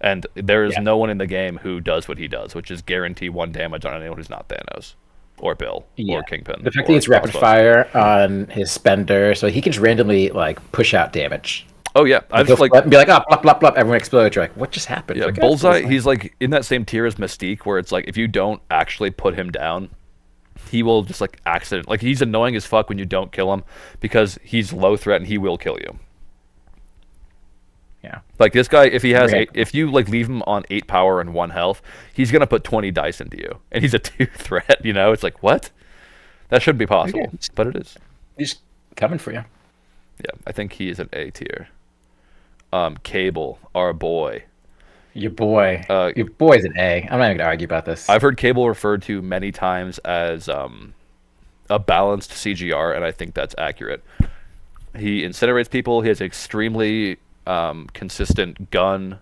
Speaker 1: And there is
Speaker 2: Yeah.
Speaker 1: no one in the game who does what he does, which is guarantee 1 damage on anyone who's not Thanos, or Bill,
Speaker 2: Yeah.
Speaker 1: or Kingpin.
Speaker 2: The fact
Speaker 1: or
Speaker 2: that it's rapid
Speaker 1: Crossbow.
Speaker 2: fire on his spender, so he can just randomly like push out damage.
Speaker 1: Oh, yeah. I
Speaker 2: He'll
Speaker 1: just like.
Speaker 2: flip and be like, oh, blop, blop, blop. Everyone explodes. You're like, what just happened?
Speaker 1: Yeah,
Speaker 2: Like, "Oh,
Speaker 1: Bullseye,
Speaker 2: Bullseye."
Speaker 1: he's like in that same tier as Mystique, where it's like if you don't actually put him down, he will just like accident. Like he's annoying as fuck when you don't kill him because he's low threat and he will kill you.
Speaker 2: Yeah.
Speaker 1: Like this guy, if he has
Speaker 2: Okay.
Speaker 1: eight, if you like leave him on 8 power and 1 health, he's gonna put 20 dice into you, and he's a 2 threat. You know, it's like what? That shouldn't be possible,
Speaker 2: Okay.
Speaker 1: but it is.
Speaker 2: He's coming for you.
Speaker 1: Yeah, I think he is an A tier. Cable, our boy.
Speaker 2: Your boy.
Speaker 1: Uh,
Speaker 2: Your boy's an A. I'm not even gonna argue about this.
Speaker 1: I've heard Cable referred to many times as a balanced CGR, and I think that's accurate. He incinerates people. He has extremely consistent gun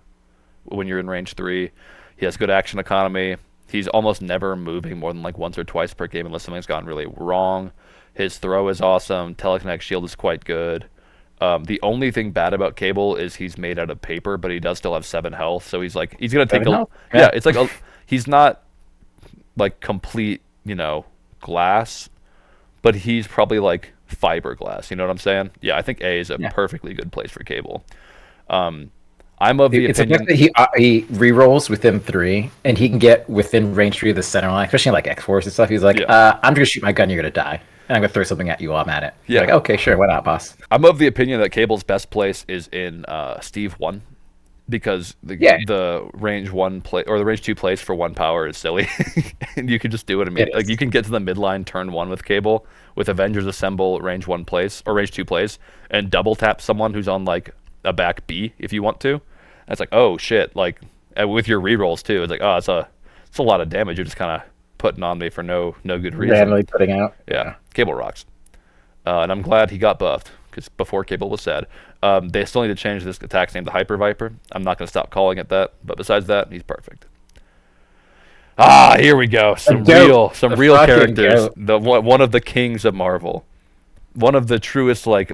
Speaker 1: when you're in range 3. He has good action economy. He's almost never moving more than like once or twice per game unless something's gone really wrong. His throw is awesome. Telekinetic shield is quite good. The only thing bad about Cable is he's made out of paper, but he does still have 7 health. So he's gonna take
Speaker 2: 7
Speaker 1: a
Speaker 2: health?
Speaker 1: yeah.
Speaker 2: Yeah.
Speaker 1: It's like he's not like complete glass, but he's probably like fiberglass. You know what I'm saying? Yeah, I think A is a
Speaker 2: Yeah.
Speaker 1: perfectly good place for Cable. I'm of the
Speaker 2: It's a
Speaker 1: opinion.
Speaker 2: fact that he re-rolls within 3, and he can get within range 3 of the center line, especially in, like X-Force and stuff. He's like,
Speaker 1: Yeah.
Speaker 2: I'm just gonna shoot my gun, you're gonna die. And I'm gonna throw something at you while I'm at it.
Speaker 1: Yeah.
Speaker 2: Like, okay, sure, why not, boss?
Speaker 1: I'm of the opinion that Cable's best place is in Steve 1 because
Speaker 2: Yeah.
Speaker 1: the range 1 play or the range 2 place for 1 power is silly, and you can just do it immediately. Like
Speaker 2: is.
Speaker 1: you can get to the midline turn 1 with Cable with Avengers Assemble range 1 place or range 2 place and double tap someone who's on like a back B if you want to. And it's like oh shit, like with your rerolls too. It's like oh it's a lot of damage you're just kind of putting on me for no good reason.
Speaker 2: Randomly putting out.
Speaker 1: Yeah, Cable rocks. And I'm glad he got buffed, because before Cable was sad. They still need to change this attack's name to Hyper Viper. I'm not going to stop calling it that, but besides that, he's perfect. Ah, here we go. Some
Speaker 2: goat.
Speaker 1: some
Speaker 2: The
Speaker 1: real
Speaker 2: fucking
Speaker 1: characters.
Speaker 2: goat.
Speaker 1: One of the kings of Marvel. One of the truest, like,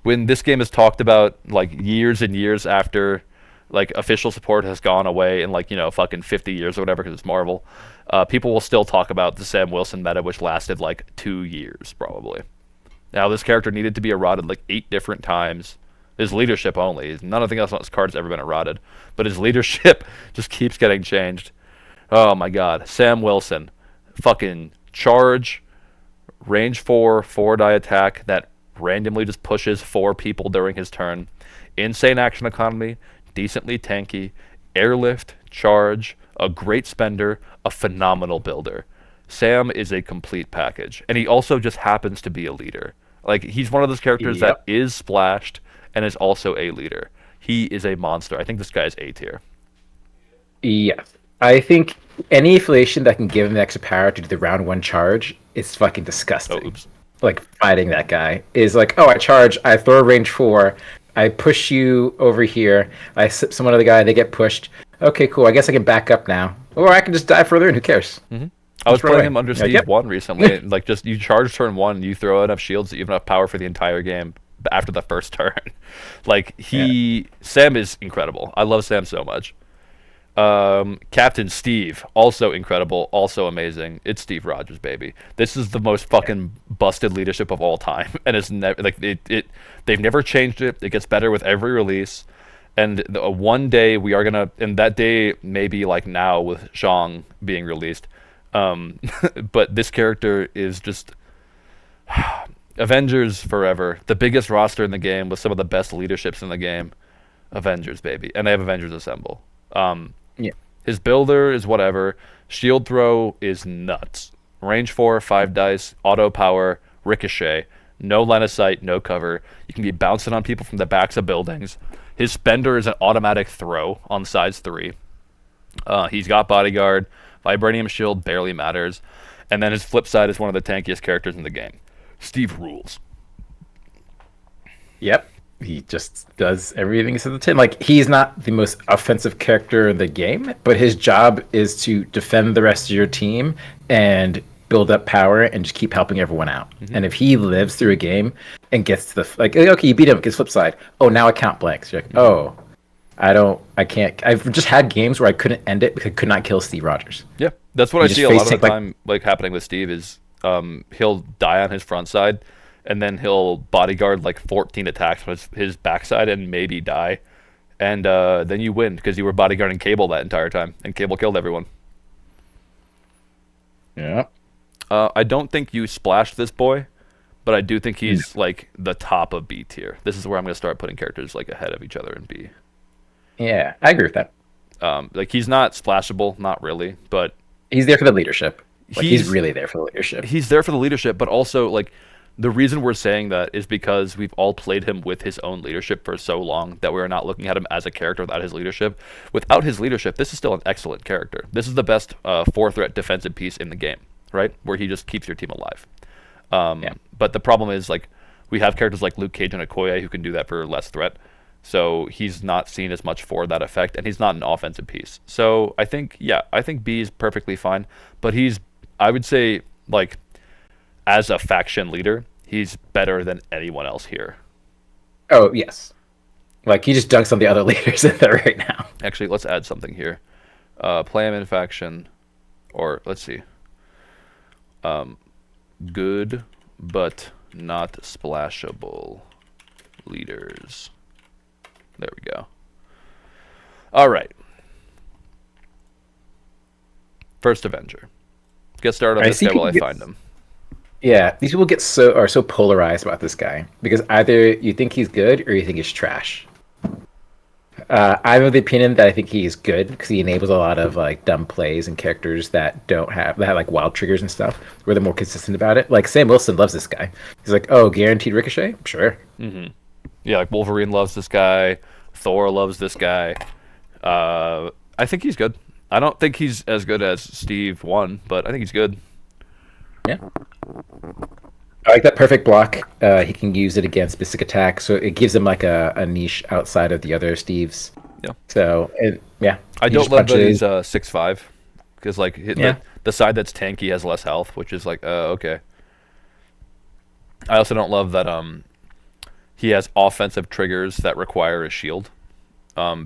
Speaker 1: when this game is talked about, like, years and years after, like, official support has gone away in, like, fucking 50 years or whatever, because it's Marvel, people will still talk about the Sam Wilson meta, which lasted, like, 2 years, probably. Now, this character needed to be eroded, like, 8 different times. His leadership only. Nothing else on his card has ever been eroded. But his leadership just keeps getting changed. Oh, my God. Sam Wilson. Fucking charge. Range 4, 4-die attack that randomly just pushes 4 people during his turn. Insane action economy. Decently tanky. Airlift. Charge. A great spender. A phenomenal builder. Sam is a complete package. And he also just happens to be a leader. Like, he's one of those characters that is splashed and is also a leader. He is a monster. I think this guy is A tier.
Speaker 2: Yes. I think any affiliation that can give him the extra power to do the round 1 charge is fucking disgusting.
Speaker 1: Oh, oops.
Speaker 2: Like, fighting that guy is like, oh, I charge, I throw range 4, I push you over here, I sip someone other guy, they get pushed. Okay, cool, I guess I can back up now. Or I can just die further and who cares?
Speaker 1: I was
Speaker 2: Just run
Speaker 1: playing
Speaker 2: away.
Speaker 1: him under
Speaker 2: Like,
Speaker 1: Steve
Speaker 2: yep.
Speaker 1: 1 recently. And, like, just you charge turn 1, you throw enough shields that you have enough power for the entire game after the first turn. Like, Sam is incredible. I love Sam so much. Captain Steve, also incredible, also amazing. It's Steve Rogers, baby. This is the most fucking busted leadership of all time, and it's never like they've never changed it. It gets better with every release, and one day we are gonna, and that day may be like now with Zhang being released. But this character is just Avengers forever. The biggest roster in the game with some of the best leaderships in the game. Avengers, baby. And they have Avengers Assemble. Um,
Speaker 2: Yeah.
Speaker 1: his builder is whatever. Shield throw is nuts. Range 4, 5 dice, auto power, ricochet. No line of sight, no cover. You can be bouncing on people from the backs of buildings. His spender is an automatic throw on size 3. He's got bodyguard. Vibranium shield barely matters. And then his flip side is one of the tankiest characters in the game. Steve rules.
Speaker 2: Yep. He just does everything he says to tin. Like, he's not the most offensive character in the game, but his job is to defend the rest of your team and build up power and just keep helping everyone out. And if he lives through a game and gets to the like, okay, you beat him, gets flip side. Oh, now I count blanks. You're like, oh, I can't. I've just had games where I couldn't end it because I could not kill Steve Rogers.
Speaker 1: Yeah, that's what
Speaker 2: You
Speaker 1: I
Speaker 2: just
Speaker 1: see a lot
Speaker 2: face
Speaker 1: of the
Speaker 2: tank, like,
Speaker 1: time, like happening with Steve is he'll die on his front side, and then he'll bodyguard like 14 attacks with his backside and maybe die, and then you win because you were bodyguarding Cable that entire time, and Cable killed everyone.
Speaker 2: yeah.
Speaker 1: I don't think you splashed this boy, but I do think he's like the top of B tier. This is where I'm gonna start putting characters like ahead of each other in B.
Speaker 2: Yeah, I agree with that.
Speaker 1: Like he's not splashable, not really, but
Speaker 2: He's there for the leadership. Like, he's
Speaker 1: he's
Speaker 2: really there for the leadership.
Speaker 1: he's there for the leadership, but also like the reason we're saying that is because we've all played him with his own leadership for so long that we're not looking at him as a character without his leadership. Without his leadership, this is still an excellent character. This is the best four threat defensive piece in the game, right? Where he just keeps your team alive.
Speaker 2: Yeah.
Speaker 1: But the problem is like we have characters like Luke Cage and Okoye who can do that for less threat. So he's not seen as much for that effect, and he's not an offensive piece. So I think, yeah, I think B is perfectly fine, but he's, I would say, like, as a faction leader, he's better than anyone else here.
Speaker 2: Oh, yes. Like, he just dunks on the other leaders in there right now.
Speaker 1: Actually, let's add something here. Play him in faction, or let's see. Good, but not splashable leaders. There we go. All right. First Avenger. Get started on
Speaker 2: I
Speaker 1: this
Speaker 2: see
Speaker 1: guy while I
Speaker 2: people
Speaker 1: find him.
Speaker 2: Yeah, these people are so polarized about this guy because either you think he's good or you think he's trash. I'm of the opinion that I think he's good because he enables a lot of like dumb plays and characters that have like wild triggers and stuff where they're more consistent about it. Like Sam Wilson loves this guy. He's like, oh, guaranteed ricochet, sure.
Speaker 1: Yeah, like Wolverine loves this guy. Thor loves this guy. I think he's good. I don't think he's as good as Steve 1, but I think he's good.
Speaker 2: Yeah. I like that perfect block. He can use it against specific attacks, so it gives him like a niche outside of the other Steves.
Speaker 1: Yeah.
Speaker 2: So yeah,
Speaker 1: I
Speaker 2: he
Speaker 1: don't
Speaker 2: just
Speaker 1: love that
Speaker 2: punches.
Speaker 1: he's 6'5", because like
Speaker 2: Yeah.
Speaker 1: the side that's tanky has less health, which is like okay. I also don't love that he has offensive triggers that require a shield.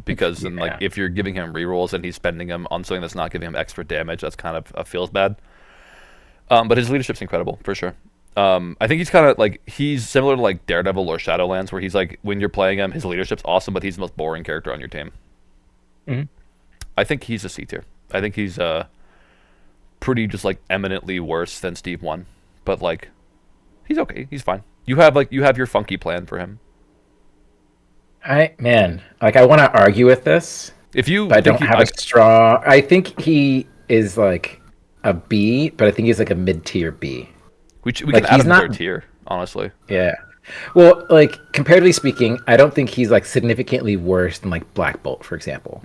Speaker 1: Because then like
Speaker 2: Yeah.
Speaker 1: if you're giving him rerolls and he's spending them on something that's not giving him extra damage, that's kind of feels bad. But his leadership's incredible for sure. I think he's kind of like he's similar to like Daredevil or Shadowlands, where he's like when you're playing him, his leadership's awesome, but he's the most boring character on your team.
Speaker 2: Mhm.
Speaker 1: I think he's a C tier. I think he's pretty just like eminently worse than Steve 1, but like he's okay. He's fine. You have your funky plan for him.
Speaker 2: I want to argue with this,
Speaker 1: If you
Speaker 2: but I
Speaker 1: think
Speaker 2: don't have a strong. I think he is like a B, but I think he's like a mid-tier B.
Speaker 1: we
Speaker 2: like,
Speaker 1: can add
Speaker 2: he's
Speaker 1: him to their
Speaker 2: not-
Speaker 1: tier, honestly.
Speaker 2: Yeah. Well, like comparatively speaking, I don't think he's like significantly worse than like Black Bolt, for example.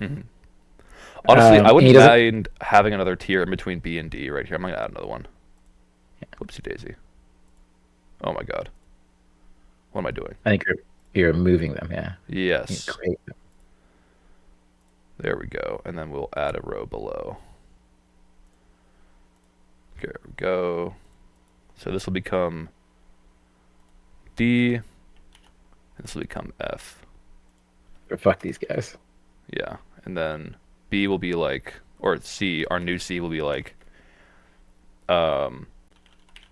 Speaker 1: Honestly, I
Speaker 2: he
Speaker 1: wouldn't
Speaker 2: doesn't-
Speaker 1: mind having another tier in between B and D right here. I'm gonna add another one. Whoopsie daisy. Oh my god. What am I doing?
Speaker 2: I think you're moving them. Yeah.
Speaker 1: Yes.
Speaker 2: Great.
Speaker 1: There we go. And then we'll add a row below. There we go. So this will become D. This will become F.
Speaker 2: Fuck these guys.
Speaker 1: Yeah. And then B will be like, or C, our new C will be like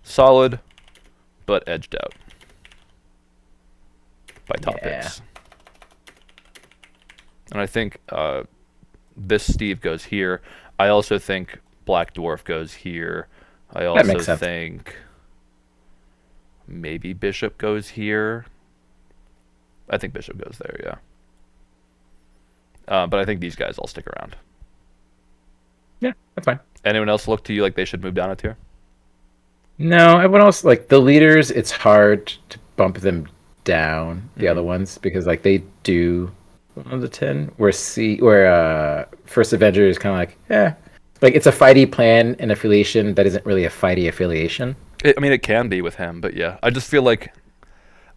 Speaker 1: solid, but edged out by top
Speaker 2: Yeah.
Speaker 1: picks. And I think this Steve goes here. I also think Black Dwarf goes here. I also
Speaker 2: makes sense.
Speaker 1: think Maybe Bishop goes here. I think Bishop goes there, yeah. But I think these guys all stick around.
Speaker 2: Yeah, that's fine.
Speaker 1: Anyone else look to you like they should move down a tier?
Speaker 2: No, everyone else like the leaders. It's hard to bump them down. The other ones because like they do 1 to 10. Where First Avenger is kind of like like it's a fighty plan and affiliation that isn't really a fighty affiliation.
Speaker 1: I mean, it can be with him, but yeah, I just feel like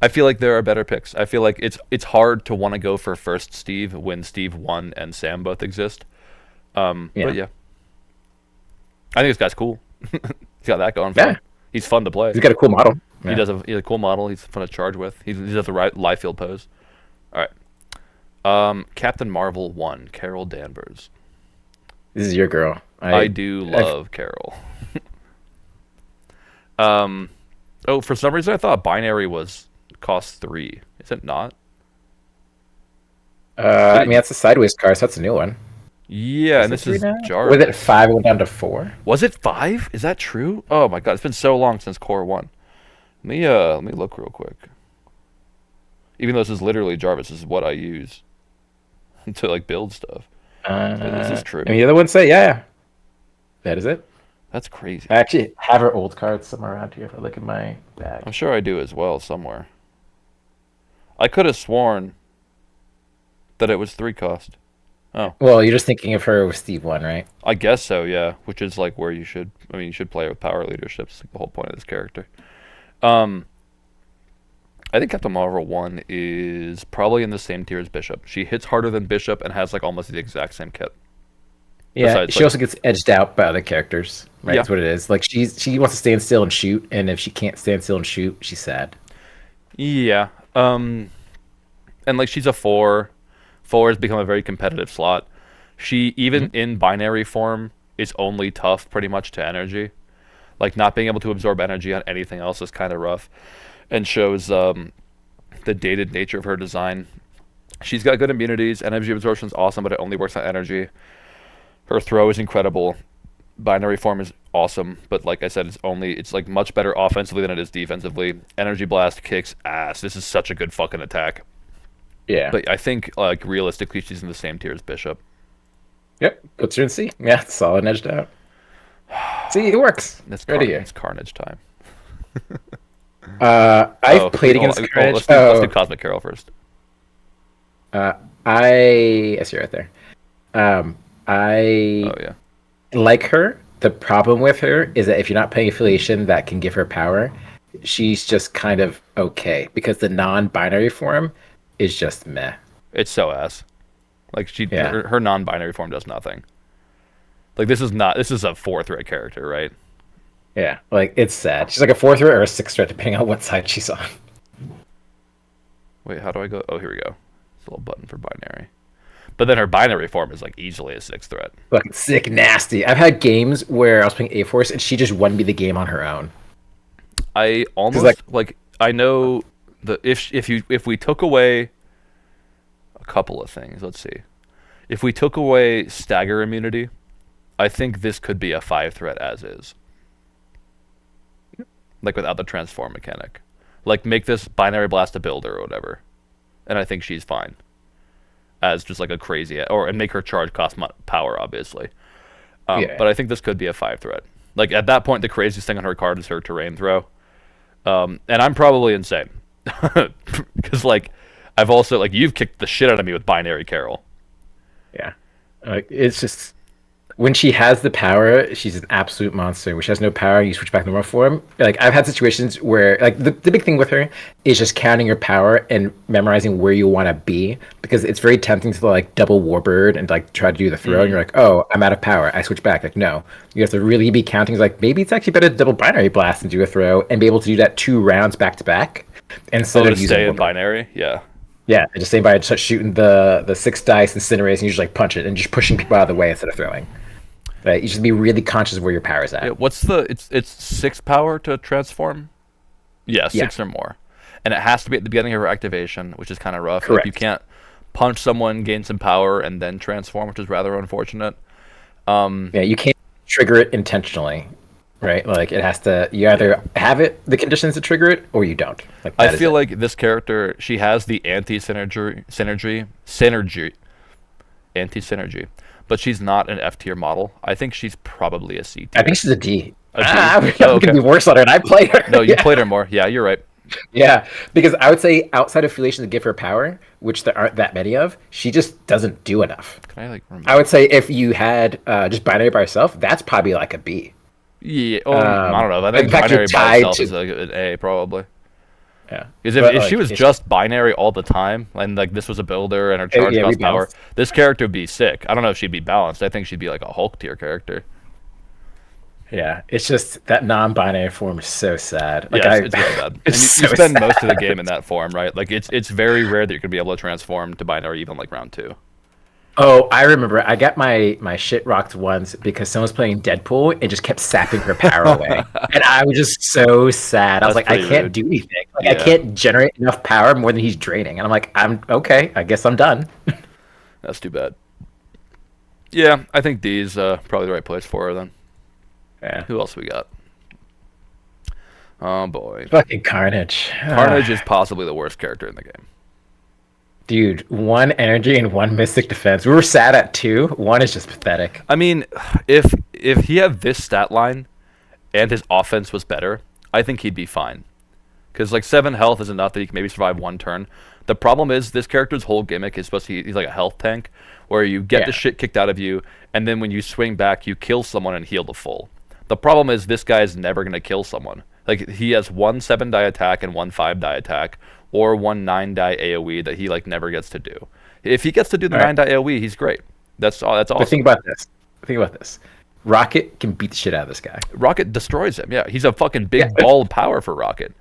Speaker 1: there are better picks. I feel like it's hard to want to go for first Steve when Steve 1 and Sam both exist. But yeah, I think this guy's cool. He's got that going for him. He's fun to play.
Speaker 2: He's got a cool model.
Speaker 1: He does he's a cool model. He's fun to charge with. He does the right live field pose. All right. Captain Marvel 1, Carol Danvers.
Speaker 2: This is your girl.
Speaker 1: I do love Carol. For some reason I thought binary was cost 3. Is it not?
Speaker 2: I mean that's a sideways card, so that's a new one.
Speaker 1: Yeah, and this is
Speaker 2: Jarvis. Was it 5 and went down to 4?
Speaker 1: Was it 5? Is that true? Oh my god, it's been so long since Core 1. Let me look real quick. Even though this is literally Jarvis, this is what I use to like build stuff. So this is true.
Speaker 2: And the other ones say, yeah. That is it.
Speaker 1: That's crazy.
Speaker 2: I actually have her old cards somewhere around here if I look in my bag.
Speaker 1: I'm sure I do as well somewhere. I could have sworn that it was 3 cost. Oh.
Speaker 2: Well, you're just thinking of her with Steve 1, right?
Speaker 1: I guess so, yeah. Which is like where you should play with power leadership. It's like the whole point of this character. I think Captain Marvel 1 is probably in the same tier as Bishop. She hits harder than Bishop and has like almost the exact same kit.
Speaker 2: Yeah, besides, she also gets edged out by other characters, right? Yeah. That's what it is. Like she wants to stand still and shoot, and if she can't stand still and shoot, she's sad.
Speaker 1: Yeah. And like she's a 4. 4 has become a very competitive slot. She even in binary form is only tough pretty much to energy. Like not being able to absorb energy on anything else is kind of rough, and shows the dated nature of her design. She's got good immunities. Energy absorption is awesome, but it only works on energy. Her throw is incredible. Binary form is awesome, but like I said, it's like much better offensively than it is defensively. Energy blast kicks ass. This is such a good fucking attack.
Speaker 2: Yeah.
Speaker 1: But I think like realistically she's in the same tier as Bishop.
Speaker 2: Yep. Puts her in C. Yeah, it's solid and edged out. See, it works.
Speaker 1: It's Carnage time.
Speaker 2: I've played against Carnage.
Speaker 1: Let's do Cosmic Carol first.
Speaker 2: I see right there. I like her. The problem with her is that if you're not playing affiliation that can give her power, she's just kind of okay because the non-binary form is just meh.
Speaker 1: It's so ass. Like her non-binary form does nothing. Like this is a 4-threat character, right?
Speaker 2: Yeah, like it's sad. She's like a 4-threat or a 6-threat depending on what side she's on.
Speaker 1: Wait, how do I go? Oh, here we go. It's a little button for binary. But then her binary form is like easily a 6-threat.
Speaker 2: Fucking sick, nasty. I've had games where I was playing A-Force and she just won me the game on her own.
Speaker 1: I almost I know the if we took away a couple of things, let's see. If we took away stagger immunity, I think this could be a 5-threat as is. Like without the transform mechanic. Like make this binary blast a builder or whatever. And I think she's fine. As just like a crazy, and make her charge cost power, obviously. But I think this could be a 5-threat. Like at that point, the craziest thing on her card is her terrain throw. And I'm probably insane. Because like, I've also, like, you've kicked the shit out of me with binary Carol.
Speaker 2: Yeah. It's just, when she has the power, she's an absolute monster. When she has no power, you switch back to normal form. Like, I've had situations where, like, the big thing with her is just counting your power and memorizing where you want to be. Because it's very tempting to, like, double Warbird and, like, try to do the throw. And you're like, oh, I'm out of power. I switch back. Like, no. You have to really be counting. It's like, maybe it's actually better to double binary blast and do a throw and be able to do that 2 rounds back to back. Instead of using
Speaker 1: stay in binary? Yeah.
Speaker 2: Yeah, just stay by, start shooting the 6 dice, incinerate, and you just, like, punch it and just pushing people out of the way instead of throwing. Right, you should be really conscious of where your power is at.
Speaker 1: Yeah, what's it's 6 power to transform? Yeah, 6 or more. And it has to be at the beginning of her activation, which is kind of rough.
Speaker 2: Correct.
Speaker 1: Like, you can't punch someone, gain some power, and then transform, which is rather unfortunate.
Speaker 2: Yeah, you can't trigger it intentionally. right? Like it has to. You either have it, the conditions to trigger it, or you don't. Like
Speaker 1: I
Speaker 2: that is
Speaker 1: feel
Speaker 2: it.
Speaker 1: like this character, she has the anti-synergy, but she's not an F tier model. I think she's probably a C
Speaker 2: I
Speaker 1: tier.
Speaker 2: think she's a D.
Speaker 1: A D?
Speaker 2: I'm
Speaker 1: Oh,
Speaker 2: gonna
Speaker 1: okay.
Speaker 2: be worse on her, and I played her.
Speaker 1: No, you
Speaker 2: Yeah.
Speaker 1: played her more. Yeah, you're right.
Speaker 2: Yeah, because I would say outside of affiliation to give her power, which there aren't that many of, she just doesn't do enough.
Speaker 1: Can I like
Speaker 2: I
Speaker 1: remove?
Speaker 2: would say if you had just binary by herself, that's probably like a B.
Speaker 1: Yeah. I don't know. I
Speaker 2: In
Speaker 1: think
Speaker 2: fact, you're
Speaker 1: binary by
Speaker 2: tied
Speaker 1: itself is
Speaker 2: to
Speaker 1: like an A probably.
Speaker 2: yeah,
Speaker 1: Because
Speaker 2: but
Speaker 1: if she
Speaker 2: like
Speaker 1: was
Speaker 2: it's
Speaker 1: just binary all the time, and like this was a builder and her charge
Speaker 2: yeah,
Speaker 1: cost power,
Speaker 2: rebalance.
Speaker 1: this character would be sick. I don't know if she'd be balanced. I think she'd be like a Hulk tier character.
Speaker 2: Yeah, it's just that non-binary form is so sad. Like
Speaker 1: Yeah,
Speaker 2: I,
Speaker 1: it's really bad. And
Speaker 2: it's
Speaker 1: you
Speaker 2: so
Speaker 1: spend
Speaker 2: sad.
Speaker 1: most of the game in that form, right? Like it's very rare that you're gonna be able to transform to binary even like round two.
Speaker 2: Oh, I remember. I got my shit rocked once because someone was playing Deadpool and just kept sapping her power away, and I was just so sad. I was
Speaker 1: That's
Speaker 2: like, I
Speaker 1: pretty
Speaker 2: can't
Speaker 1: rude.
Speaker 2: do anything. Like, I
Speaker 1: Yeah,
Speaker 2: can't generate enough power more than he's draining. And I'm like, I'm okay. I guess I'm done.
Speaker 1: that's too bad. Yeah, I think D's probably the right place for her then.
Speaker 2: Yeah,
Speaker 1: Who else we got? Oh boy,
Speaker 2: fucking Carnage.
Speaker 1: Carnage is possibly the worst character in the game.
Speaker 2: Dude, one energy and one mystic defense. We were sad at two. One is just pathetic.
Speaker 1: I mean, if he had this stat line and his offense was better, I think he'd be fine. Because like 7 health is enough that he can maybe survive one turn. The problem is this character's whole gimmick is supposed to be he's like a health tank, where you get
Speaker 2: Yeah.
Speaker 1: the shit kicked out of you, and then when you swing back, you kill someone and heal to full. The problem is this guy is never gonna kill someone. Like he has one 7 die attack and one 5 die attack, or one 9 die AOE that he like never gets to do. If he gets to do the
Speaker 2: All right.
Speaker 1: 9 die AOE, he's great. That's all. That's
Speaker 2: But think
Speaker 1: awesome.
Speaker 2: about this. Think about this. Rocket can beat the shit out of this guy.
Speaker 1: Rocket destroys him. Yeah, he's a fucking
Speaker 2: Yeah.
Speaker 1: big ball of power for Rocket.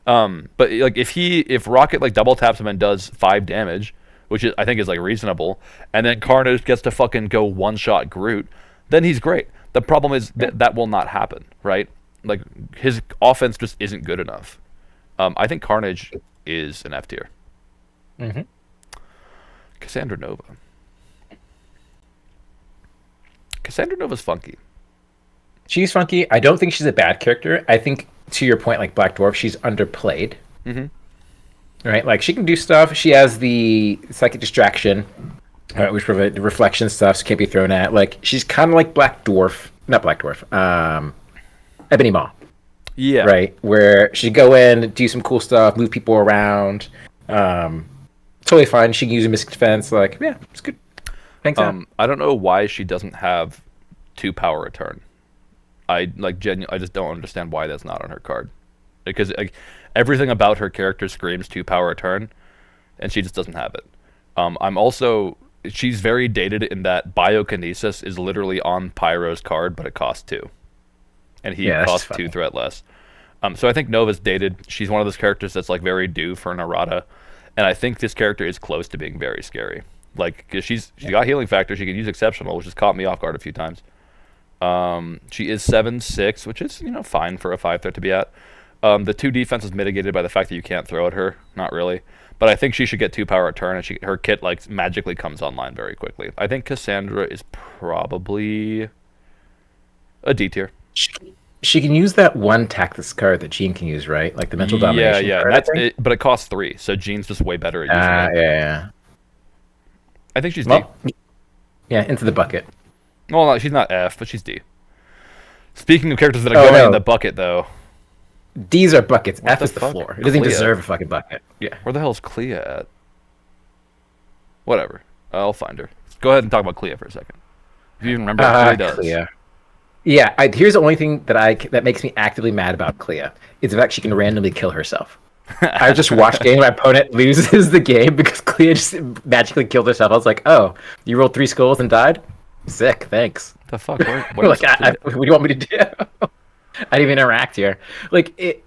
Speaker 1: But like if Rocket like double taps him and does 5 damage, which is, I think is like reasonable, and then Carnage gets to fucking go one shot Groot, then he's great. The problem is that will not happen, right? Like his offense just isn't good enough. I think Carnage is an F tier.
Speaker 2: Mm-hmm.
Speaker 1: Cassandra Nova. Cassandra Nova's funky.
Speaker 2: She's funky. I don't think she's a bad character. I think, to your point, like Black Dwarf, she's underplayed.
Speaker 1: Mhm.
Speaker 2: Right? Like, she can do stuff. She has the psychic distraction, which prevent reflection stuff, so can't be thrown at. Like, she's kind of like Black Dwarf. Not Black Dwarf. Ebony Maw.
Speaker 1: Yeah.
Speaker 2: Right? Where she go in, do some cool stuff, move people around. Totally fine. She can use a mystic defense. Like, yeah, it's good. Thanks,
Speaker 1: I don't know why she doesn't have 2 power return. I like I just don't understand why that's not on her card. Because like everything about her character screams 2 power return, and she just doesn't have it. I'm also she's very dated in that Biokinesis is literally on Pyro's card, but it costs 2, and he
Speaker 2: Yeah, that's
Speaker 1: costs
Speaker 2: just
Speaker 1: 2
Speaker 2: funny.
Speaker 1: threat less. So I think Nova's dated. She's one of those characters that's like very due for an errata, and I think this character is close to being very scary. Like, cause she's got healing factor, she can use exceptional, which has caught me off guard a few times. She is 7'6", which is fine for a 5 threat to be at. The 2 defense is mitigated by the fact that you can't throw at her, not really. But I think she should get 2 power return, and her kit like magically comes online very quickly. I think Cassandra is probably a D tier.
Speaker 2: She, she can use that one tactics card that Jean can use, right? Like the mental
Speaker 1: Yeah,
Speaker 2: domination
Speaker 1: yeah,
Speaker 2: card, I
Speaker 1: that's
Speaker 2: think?
Speaker 1: it. But it costs 3, so Jean's just way better at using
Speaker 2: Yeah,
Speaker 1: it.
Speaker 2: yeah.
Speaker 1: I think she's D.
Speaker 2: Well, yeah, into the bucket.
Speaker 1: Well, no, she's not F, but she's D. Speaking of characters that are
Speaker 2: Oh,
Speaker 1: going
Speaker 2: no.
Speaker 1: in the bucket, though,
Speaker 2: D's are buckets.
Speaker 1: What
Speaker 2: F
Speaker 1: the
Speaker 2: is the
Speaker 1: fuck?
Speaker 2: floor. It doesn't even
Speaker 1: Clea.
Speaker 2: deserve a fucking bucket. Yeah.
Speaker 1: where the hell's Clea at? Whatever. I'll find her. Go ahead and talk about Clea for a second. If you even remember what Clea does.
Speaker 2: Clea. Yeah, here's the only thing that makes me actively mad about Clea. It's the fact she can randomly kill herself. I just watched game. My opponent loses the game because Clea just magically killed herself. I was like, "Oh, you rolled 3 skulls and died? Sick, thanks."
Speaker 1: The fuck? Where
Speaker 2: Like,
Speaker 1: is Clea?
Speaker 2: what do you want me to do? I didn't even interact here. Like,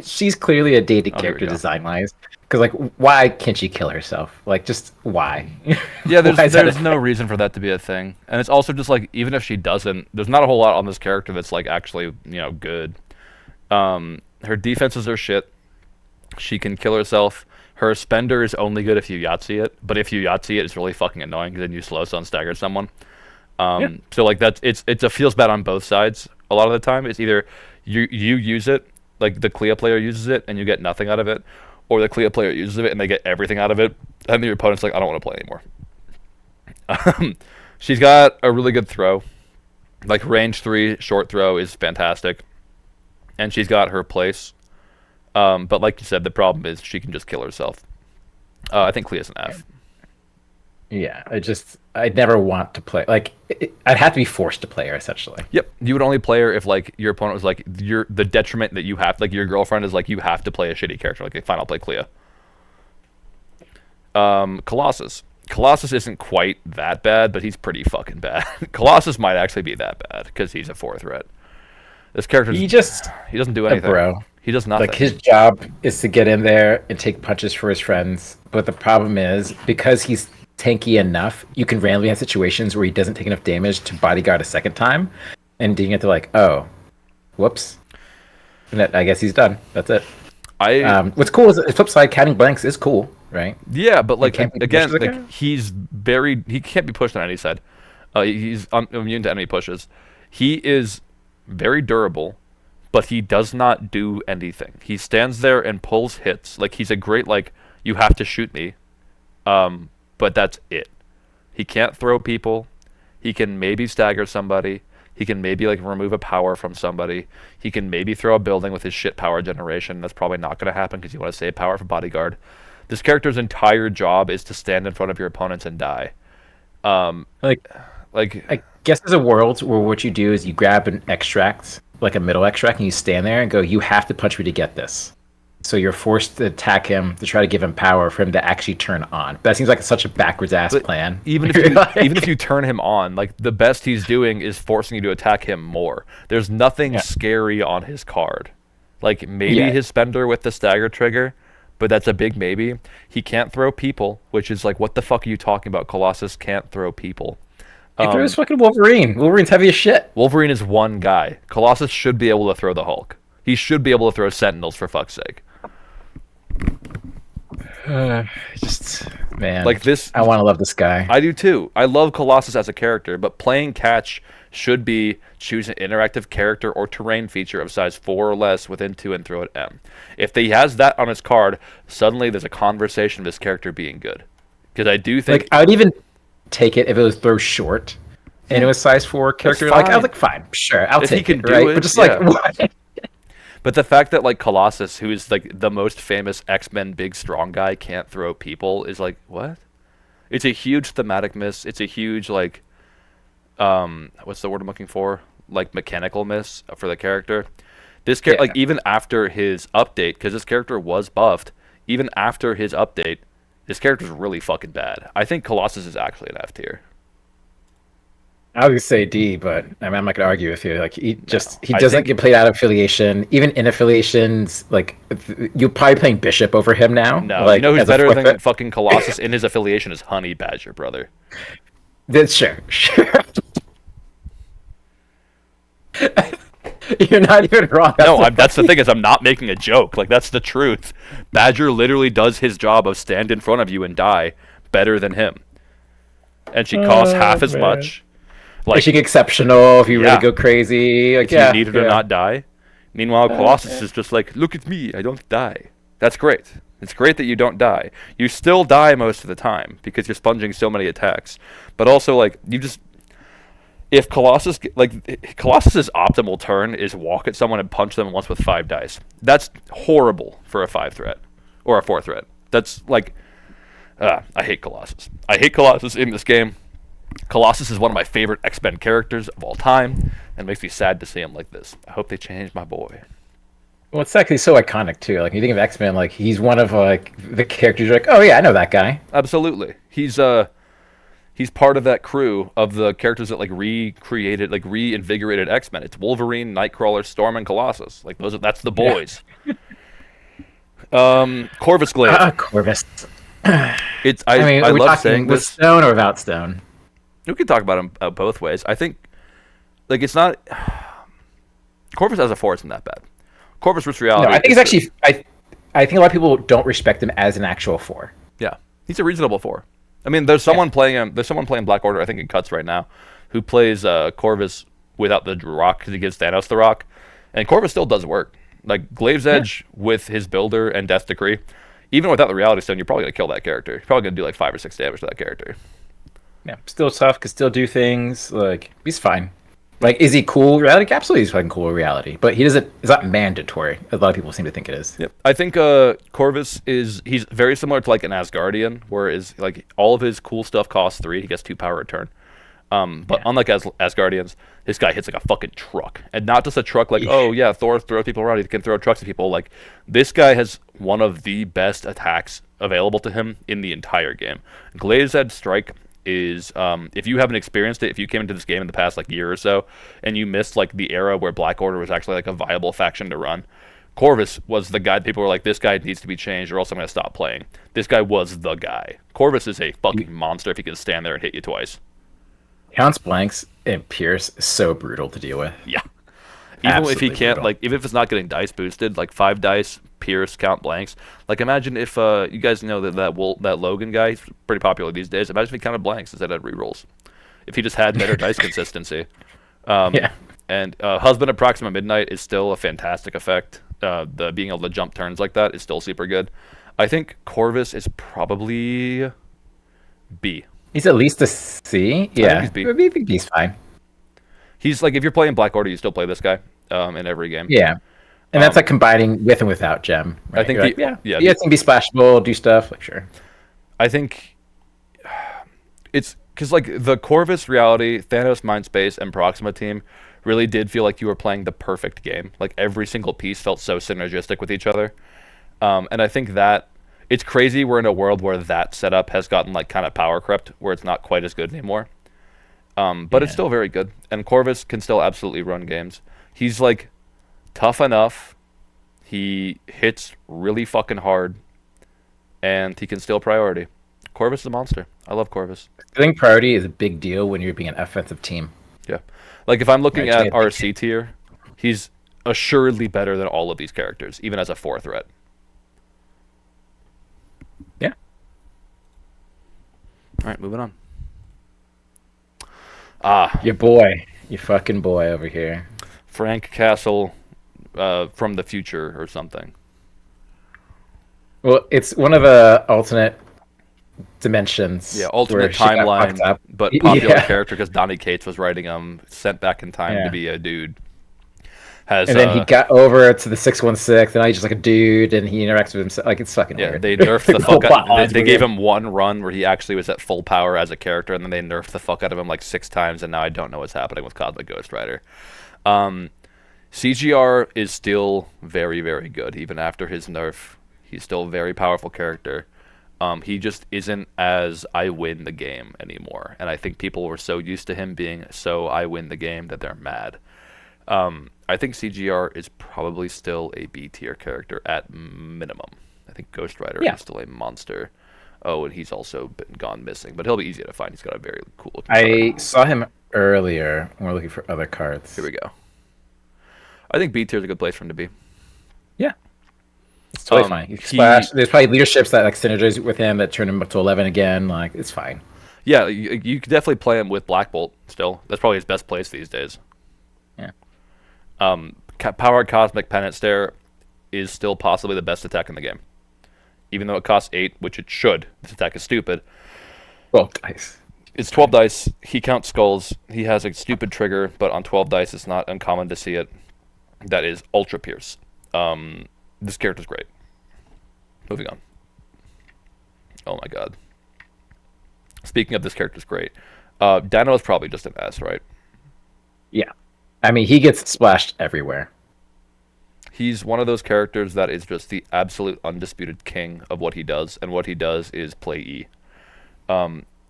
Speaker 2: she's clearly a dated
Speaker 1: Oh, here we
Speaker 2: character
Speaker 1: go.
Speaker 2: design wise. Because like, why can't she kill herself? Like, just why?
Speaker 1: Yeah,
Speaker 2: Why is that
Speaker 1: there's
Speaker 2: a
Speaker 1: no
Speaker 2: thing?
Speaker 1: reason for that to be a thing, and it's also just like even if she doesn't, there's not a whole lot on this character that's like actually good. Her defenses are shit. She can kill herself. Her spender is only good if you Yahtzee it, but if you Yahtzee it, it's really fucking annoying because then you slow stun stagger someone.
Speaker 2: Yeah.
Speaker 1: So like it's a feels bad on both sides. a lot of the time. It's either you use it, like the Clea player uses it, and you get nothing out of it, or the Clea player uses it and they get everything out of it, and your opponent's like, I don't want to play anymore. She's got a really good throw. Like range 3 short throw is fantastic, and she's got her place. But like you said, the problem is she can just kill herself. I think Clea's an F.
Speaker 2: Yeah, I'd never want to play. Like, I'd have to be forced to play her, essentially.
Speaker 1: Yep, you would only play her if like your opponent was like the detriment that you have. Like your girlfriend is like you have to play a shitty character. Like, fine, I'll play Clea. Colossus. Colossus isn't quite that bad, but he's pretty fucking bad. Colossus might actually be that bad because he's a 4 threat. This character he doesn't do anything.
Speaker 2: Bro.
Speaker 1: He does nothing.
Speaker 2: Like, his job is to get in there and take punches for his friends. But the problem is, because he's tanky enough, you can randomly have situations where he doesn't take enough damage to bodyguard a second time, and you get to like, oh, whoops. And I guess he's done. That's it. What's cool is the flip side, counting blanks is cool, right?
Speaker 1: Yeah, but like again, like he can't be pushed on any side. He's immune to enemy pushes. He is very durable, but he does not do anything. He stands there and pulls hits. Like, he's a great, like, you have to shoot me. But that's it. He can't throw people. He can maybe stagger somebody. He can maybe, like, remove a power from somebody. He can maybe throw a building with his shit power generation. That's probably not going to happen because you want to save power for bodyguard. This character's entire job is to stand in front of your opponents and die.
Speaker 2: Like, I guess there's a world where what you do is you grab an extract, like a middle extract, and you stand there and go, you have to punch me to get this. So you're forced to attack him to try to give him power for him to actually turn on. But that seems like such a backwards ass plan.
Speaker 1: Even if you turn him on, like, the best he's doing is forcing you to attack him more. There's nothing scary on his card. Like, maybe his spender with the stagger trigger, but that's a big maybe. He can't throw people, which is like, what the fuck are you talking about? Colossus can't throw people.
Speaker 2: He throws fucking Wolverine. Wolverine's heavy as shit.
Speaker 1: Wolverine is one guy. Colossus should be able to throw the Hulk. He should be able to throw Sentinels, for fuck's sake.
Speaker 2: Man,
Speaker 1: like this,
Speaker 2: I want to love this guy.
Speaker 1: I do too. I love Colossus as a character, but playing catch should be choose an interactive character or terrain feature of size 4 or less within 2 and throw it M. If he has that on his card, suddenly there's a conversation of his character being good. Because I do think,
Speaker 2: like, I would even take it if it was throw short and it was size 4 character. Like, I was like, fine, sure, I'll take it, right? But just like, what?
Speaker 1: But the fact that, like, Colossus, who is like the most famous X-Men big strong guy, can't throw people is like, what? It's a huge thematic miss. It's a huge, like, what's the word I'm looking for? Like, mechanical miss for the character. This character, like, even after his update, because this character was buffed, even after his update, this character's really fucking bad. I think Colossus is actually an F tier.
Speaker 2: I was gonna say D, but I mean, I'm not gonna argue with you. Like, he doesn't get played out of affiliation. Even in affiliations, like, you're probably playing Bishop over him now.
Speaker 1: No,
Speaker 2: like,
Speaker 1: you know who's better than fucking Colossus in his affiliation is Honey Badger, brother.
Speaker 2: That's sure. You're not even wrong.
Speaker 1: That's the thing, is I'm not making a joke. Like, that's the truth. Badger literally does his job of stand in front of you and die better than him. And she costs half as much.
Speaker 2: Like, she's exceptional if you really go crazy. Like,
Speaker 1: if you need her to not die. Meanwhile, Colossus is just like, look at me, I don't die. That's great. It's great that you don't die. You still die most of the time because you're sponging so many attacks. But also, like, you just... If Colossus... Like, Colossus's optimal turn is walk at someone and punch them once with 5 dice. That's horrible for a 5 threat. Or a 4 threat. That's, like... I hate Colossus. I hate Colossus in this game. Colossus is one of my favorite X-Men characters of all time, and it makes me sad to see him like this. I hope they change my boy.
Speaker 2: Well, it's actually so iconic too. Like, you think of X-Men, like, he's one of, like, the characters you're like, oh yeah, I know that guy.
Speaker 1: Absolutely. He's part of that crew of the characters that, like, reinvigorated X-Men. It's Wolverine, Nightcrawler, Storm, and Colossus. Like, that's the boys. Corvus Glaive.
Speaker 2: Corvus.
Speaker 1: I love saying
Speaker 2: with
Speaker 1: this.
Speaker 2: Stone or without Stone?
Speaker 1: We could talk about him both ways. I think, like, it's not... Corvus as a 4 isn't that bad. Corvus versus reality...
Speaker 2: No, I think it's actually... I think a lot of people don't respect him as an actual 4.
Speaker 1: Yeah. He's a reasonable 4. I mean, there's someone playing him... There's someone playing Black Order, I think, in cuts right now, who plays Corvus without the rock because he gives Thanos the rock, and Corvus still does work. Like Glaive's Edge with his builder and Death Decree, even without the Reality Stone, you're probably gonna kill that character. You're probably gonna do like 5 or 6 damage to that character.
Speaker 2: Yeah, still tough, can still do things. Like, he's fine. Like, is he cool reality? Absolutely, he's fucking cool reality. But he doesn't. It's not mandatory. A lot of people seem to think it is.
Speaker 1: Yep. I think Corvus he's very similar to like an Asgardian, whereas like all of his cool stuff costs 3. He gets 2 power return. But unlike Asgardians, this guy hits like a fucking truck, and not just a truck like oh yeah, Thor throws people around. He can throw trucks at people. Like this guy has one of the best attacks available to him in the entire game. Glaive's Edge Strike is if you haven't experienced it, if you came into this game in the past like year or so, and you missed like the era where Black Order was actually like a viable faction to run. Corvus was the guy. People were like, this guy needs to be changed, or else I'm going to stop playing. This guy was the guy. Corvus is a fucking monster if he can stand there and hit you twice.
Speaker 2: Counts blanks and Pierce is so brutal to deal with.
Speaker 1: Yeah. Even if he
Speaker 2: Absolutely
Speaker 1: can't,
Speaker 2: brutal.
Speaker 1: like, even if it's not getting dice boosted, like 5 dice, Pierce, count blanks. Like, imagine if, you guys know that Logan guy, he's pretty popular these days. Imagine if he counted blanks instead of rerolls. If he just had better dice consistency.
Speaker 2: Yeah.
Speaker 1: And Husband at Proxima Midnight is still a fantastic effect. The being able to jump turns like that is still super good. I think Corvus is probably B.
Speaker 2: He's at least a C. Yeah.
Speaker 1: he's B.
Speaker 2: Maybe B's fine.
Speaker 1: He's like, if you're playing Black Order, you still play this guy in every game.
Speaker 2: Yeah. And that's like combining with and without Gem. Right?
Speaker 1: I think
Speaker 2: You're like,
Speaker 1: yeah,
Speaker 2: it's gonna be splashable, do stuff. Like, sure.
Speaker 1: I think it's because like the Corvus Reality, Thanos Mindspace, and Proxima team really did feel like you were playing the perfect game. Like every single piece felt so synergistic with each other, and I think that it's crazy we're in a world where that setup has gotten like kind of power crept, where it's not quite as good anymore. But it's still very good, and Corvus can still absolutely run games. He's like tough enough. He hits really fucking hard, and he can steal priority. Corvus is a monster. I love Corvus.
Speaker 2: I think priority is a big deal when you're being an offensive team.
Speaker 1: Yeah. Like if I'm looking
Speaker 2: Right,
Speaker 1: at our C tier, he's assuredly better than all of these characters, even as a 4 threat.
Speaker 2: Yeah.
Speaker 1: All right, moving on.
Speaker 2: Your fucking boy over here.
Speaker 1: Frank Castle from the future or something.
Speaker 2: Well, it's one of the alternate dimensions.
Speaker 1: Yeah, alternate
Speaker 2: where she got
Speaker 1: timeline,
Speaker 2: fucked up.
Speaker 1: but popular
Speaker 2: Yeah.
Speaker 1: character because Donny Cates was writing him, sent back in time to be a dude. Has
Speaker 2: And then he got over to the 616, and now he's just like a dude, and he interacts with himself. Like, it's fucking
Speaker 1: yeah,
Speaker 2: weird.
Speaker 1: they nerfed the
Speaker 2: whole
Speaker 1: fuck
Speaker 2: plot
Speaker 1: out.
Speaker 2: line's
Speaker 1: They gave
Speaker 2: weird.
Speaker 1: him one run where he actually was at full power as a character, and then they nerfed the fuck out of him like 6 times, and now I don't know what's happening with Cosmic Ghost Rider. CGR is still very, very good, even after his nerf. He's still a very powerful character. He just isn't as I win the game anymore, and I think people were so used to him being so I win the game that they're mad. I think CGR is probably still a B tier character at minimum. I think Ghost Rider is still a monster. Oh, and he's also gone missing, but he'll be easy to find. He's got a very cool looking card.
Speaker 2: I saw him earlier when we're looking for other cards.
Speaker 1: Here we go. I think B tier is a good place for him to be.
Speaker 2: Yeah. It's totally fine. You splash. There's probably leaderships that like synergize with him that turn him up to 11 again. Like, it's fine.
Speaker 1: Yeah, you could definitely play him with Black Bolt still. That's probably his best place these days.
Speaker 2: Yeah.
Speaker 1: Powered Cosmic Penance Stare is still possibly the best attack in the game. Even though it costs 8, which it should. This attack is stupid.
Speaker 2: Well, nice.
Speaker 1: It's 12 dice. He counts skulls. He has a stupid trigger, but on 12 dice, it's not uncommon to see it. That is Ultra Pierce. This character's great. Moving on. Oh my god. Speaking of this character's great. Dino is probably just an S, right?
Speaker 2: Yeah. I mean, he gets splashed everywhere.
Speaker 1: He's one of those characters that is just the absolute undisputed king of what he does, and what he does is play E.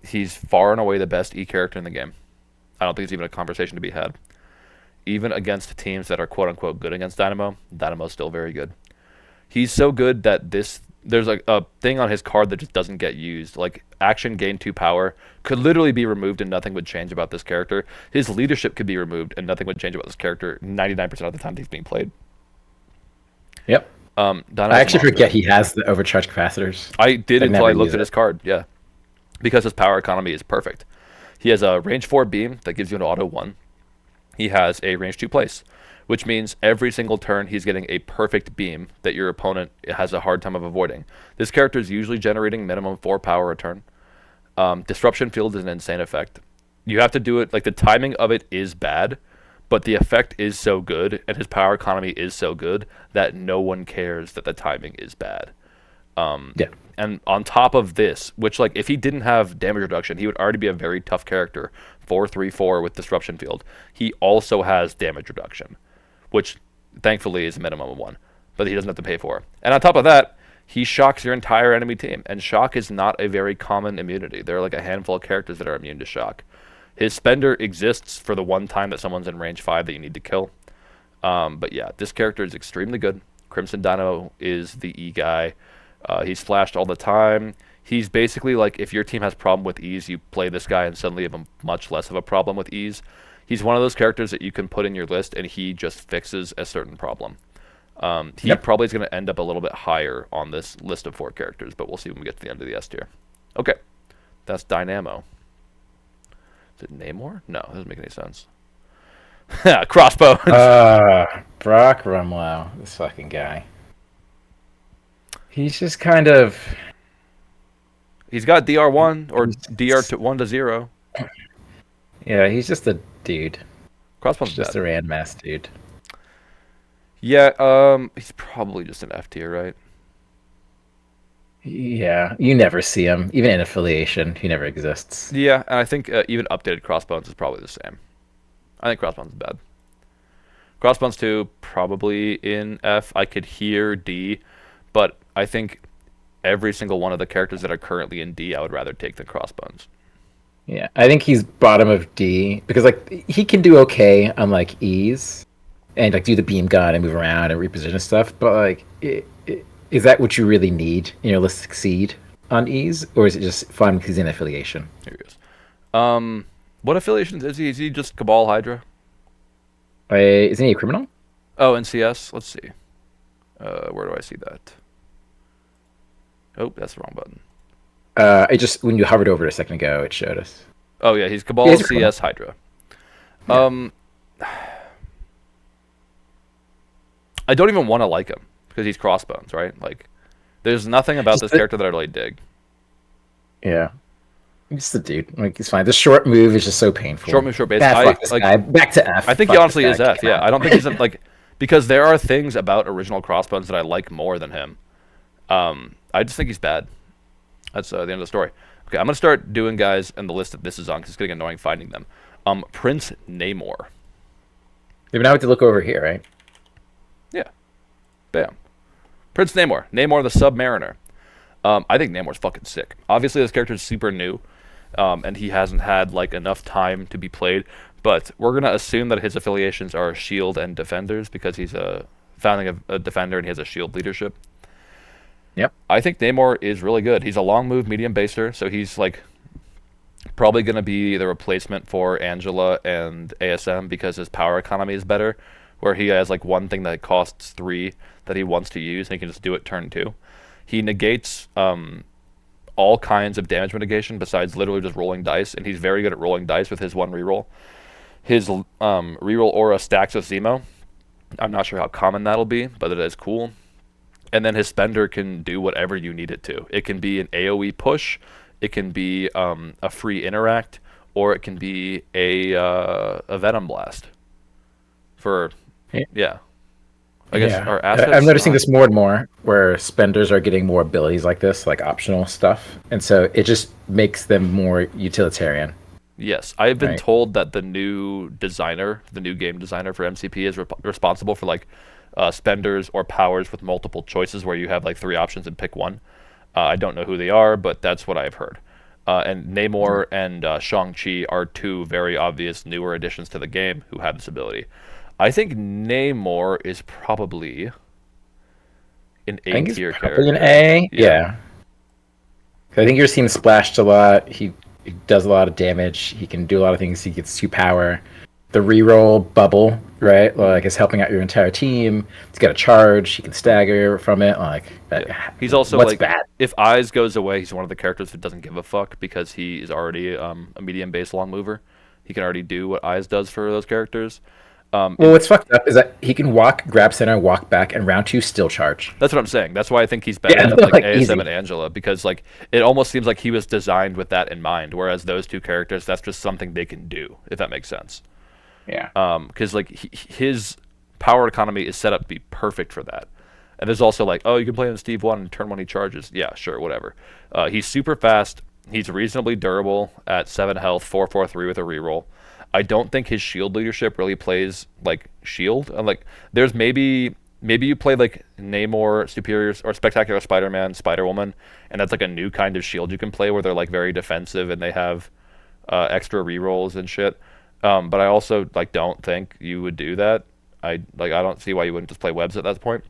Speaker 1: He's far and away the best E character in the game. I don't think it's even a conversation to be had. Even against teams that are quote-unquote good against Dynamo, Dynamo's still very good. He's so good that there's a thing on his card that just doesn't get used. Like, action gain 2 power could literally be removed and nothing would change about this character. His leadership could be removed and nothing would change about this character 99% of the time he's being played.
Speaker 2: Yep.
Speaker 1: Dynamo's
Speaker 2: I actually
Speaker 1: a monster.
Speaker 2: forget he has the overcharged capacitors.
Speaker 1: I did
Speaker 2: I
Speaker 1: until
Speaker 2: never
Speaker 1: I looked
Speaker 2: use
Speaker 1: at
Speaker 2: it.
Speaker 1: his card, yeah. Because his power economy is perfect. He has a range 4 beam that gives you an auto 1. he has a range 2 place, which means every single turn he's getting a perfect beam that your opponent has a hard time of avoiding. This character is usually generating minimum 4 power a turn. Disruption Field is an insane effect. You have to do it, like, the timing of it is bad, but the effect is so good, and his power economy is so good, that no one cares that the timing is bad.
Speaker 2: Yeah.
Speaker 1: And on top of this, which, like, if he didn't have damage reduction, he would already be a very tough character. 4/3/4 with Disruption Field. He also has damage reduction, which thankfully is a minimum of 1, but he doesn't have to pay for. And on top of that, he shocks your entire enemy team. And shock is not a very common immunity. There are like a handful of characters that are immune to shock. His spender exists for the one time that someone's in range 5 that you need to kill. But yeah, this character is extremely good. Crimson Dino is the E guy. He's flashed all the time. He's basically like, if your team has a problem with ease, you play this guy and suddenly you have a much less of a problem with ease. He's one of those characters that you can put in your list and he just fixes a certain problem. He probably is going to end up a little bit higher on this list of 4 characters, but we'll see when we get to the end of the S tier. Okay, that's Dynamo. Is it Namor? No, that doesn't make any sense. Crossbones.
Speaker 2: Brock Rumlow, this fucking guy. He's just kind of.
Speaker 1: He's got DR1 or DR1 to 0.
Speaker 2: Yeah, he's just a dude.
Speaker 1: Crossbones
Speaker 2: Just
Speaker 1: bad.
Speaker 2: a Randmass dude.
Speaker 1: Yeah, he's probably just an F tier, right?
Speaker 2: Yeah, you never see him. Even in affiliation, he never exists.
Speaker 1: Yeah, and I think even updated Crossbones is probably the same. I think Crossbones is bad. Crossbones 2, probably in F. I could hear D, but I think every single one of the characters that are currently in D, I would rather take than Crossbones.
Speaker 2: Yeah, I think he's bottom of D because like he can do okay on like E's and like do the beam gun and move around and reposition stuff, but like is that what you really need in your list to succeed on E's, or is it just fun because he's in affiliation?
Speaker 1: Here he is. What affiliations is he? Is he just Cabal Hydra?
Speaker 2: Isn't he a criminal?
Speaker 1: Oh, NCS. Let's see. Where do I see that? Oh, that's the wrong button.
Speaker 2: It just when you hovered over it a second ago, it showed us.
Speaker 1: Oh yeah, he's Cabal
Speaker 2: He's a
Speaker 1: CS Hydra.
Speaker 2: Yeah.
Speaker 1: I don't even want to like him because he's Crossbones, right? Like, there's nothing about this character that I really dig.
Speaker 2: Yeah. He's the dude. Like he's fine. The short move is just so painful.
Speaker 1: Short move, short base.
Speaker 2: Fuck this guy. Back to F.
Speaker 1: I think he honestly is F. Yeah, I don't think he's like, because there are things about original Crossbones that I like more than him. I just think he's bad. That's the end of the story. Okay, I'm gonna start doing guys in the list that this is on because it's getting annoying finding them. Prince Namor.
Speaker 2: Yeah, but now we have to look over here, right?
Speaker 1: Yeah. Bam. Prince Namor. Namor the Submariner. I think Namor's fucking sick. Obviously, this character is super new, and he hasn't had like enough time to be played. But we're gonna assume that his affiliations are Shield and Defenders because he's a founding a Defender and he has a Shield leadership.
Speaker 2: Yep.
Speaker 1: I think Namor is really good. He's a long move medium baser, so he's like probably gonna be the replacement for Angela and ASM because his power economy is better. Where he has like one thing that costs 3 that he wants to use, and he can just do it turn 2. He negates all kinds of damage mitigation besides literally just rolling dice, and he's very good at rolling dice with his 1 reroll. His reroll aura stacks with Zemo. I'm not sure how common that'll be, but it is cool. And then his spender can do whatever you need it to. It can be an AoE push, it can be a free interact, or it can be a Venom Blast. Yeah. I guess our assets.
Speaker 2: I'm noticing this more and more, where spenders are getting more abilities like this, like optional stuff, and so it just makes them more utilitarian.
Speaker 1: Yes, I've been
Speaker 2: Right.
Speaker 1: told that the new designer, the new game designer for MCP, is responsible for like spenders or powers with multiple choices, where you have like 3 options and pick one. I don't know who they are, but that's what I've heard. And Namor and Shang-Chi are 2 very obvious newer additions to the game who have this ability. I think Namor is probably an A tier character.
Speaker 2: Probably an A. Yeah. I think you're seeing splashed a lot. He does a lot of damage. He can do a lot of things. He gets 2 power. The reroll bubble, right? Like is helping out your entire team. He's got a charge. He can stagger from it. Like
Speaker 1: he's also
Speaker 2: what's
Speaker 1: like
Speaker 2: bad?
Speaker 1: If Eyes goes away, he's one of the characters who doesn't give a fuck because he is already a medium base long mover. He can already do what Eyes does for those characters.
Speaker 2: Well, what's fucked up is that he can walk, grab center, walk back, and round two still charge.
Speaker 1: That's what I'm saying. That's why I think he's better
Speaker 2: Yeah,
Speaker 1: than like
Speaker 2: like
Speaker 1: ASM
Speaker 2: easy.
Speaker 1: and Angela, because like it almost seems like he was designed with that in mind. Whereas those two characters, that's just something they can do, if that makes sense.
Speaker 2: Yeah.
Speaker 1: Because like his power economy is set up to be perfect for that. And there's also like, oh, you can play him Steve 1 and turn 1 he charges. Yeah, sure, whatever. He's super fast. He's reasonably durable at 7 health, 4/4/3 with a reroll. I don't think his shield leadership really plays like shield. Like there's maybe you play like Namor, Superior or Spectacular Spider-Man, Spider-Woman, and that's like a new kind of shield you can play where they're like very defensive and they have extra rerolls and shit. But I also like don't think you would do that. I don't see why you wouldn't just play webs at that point.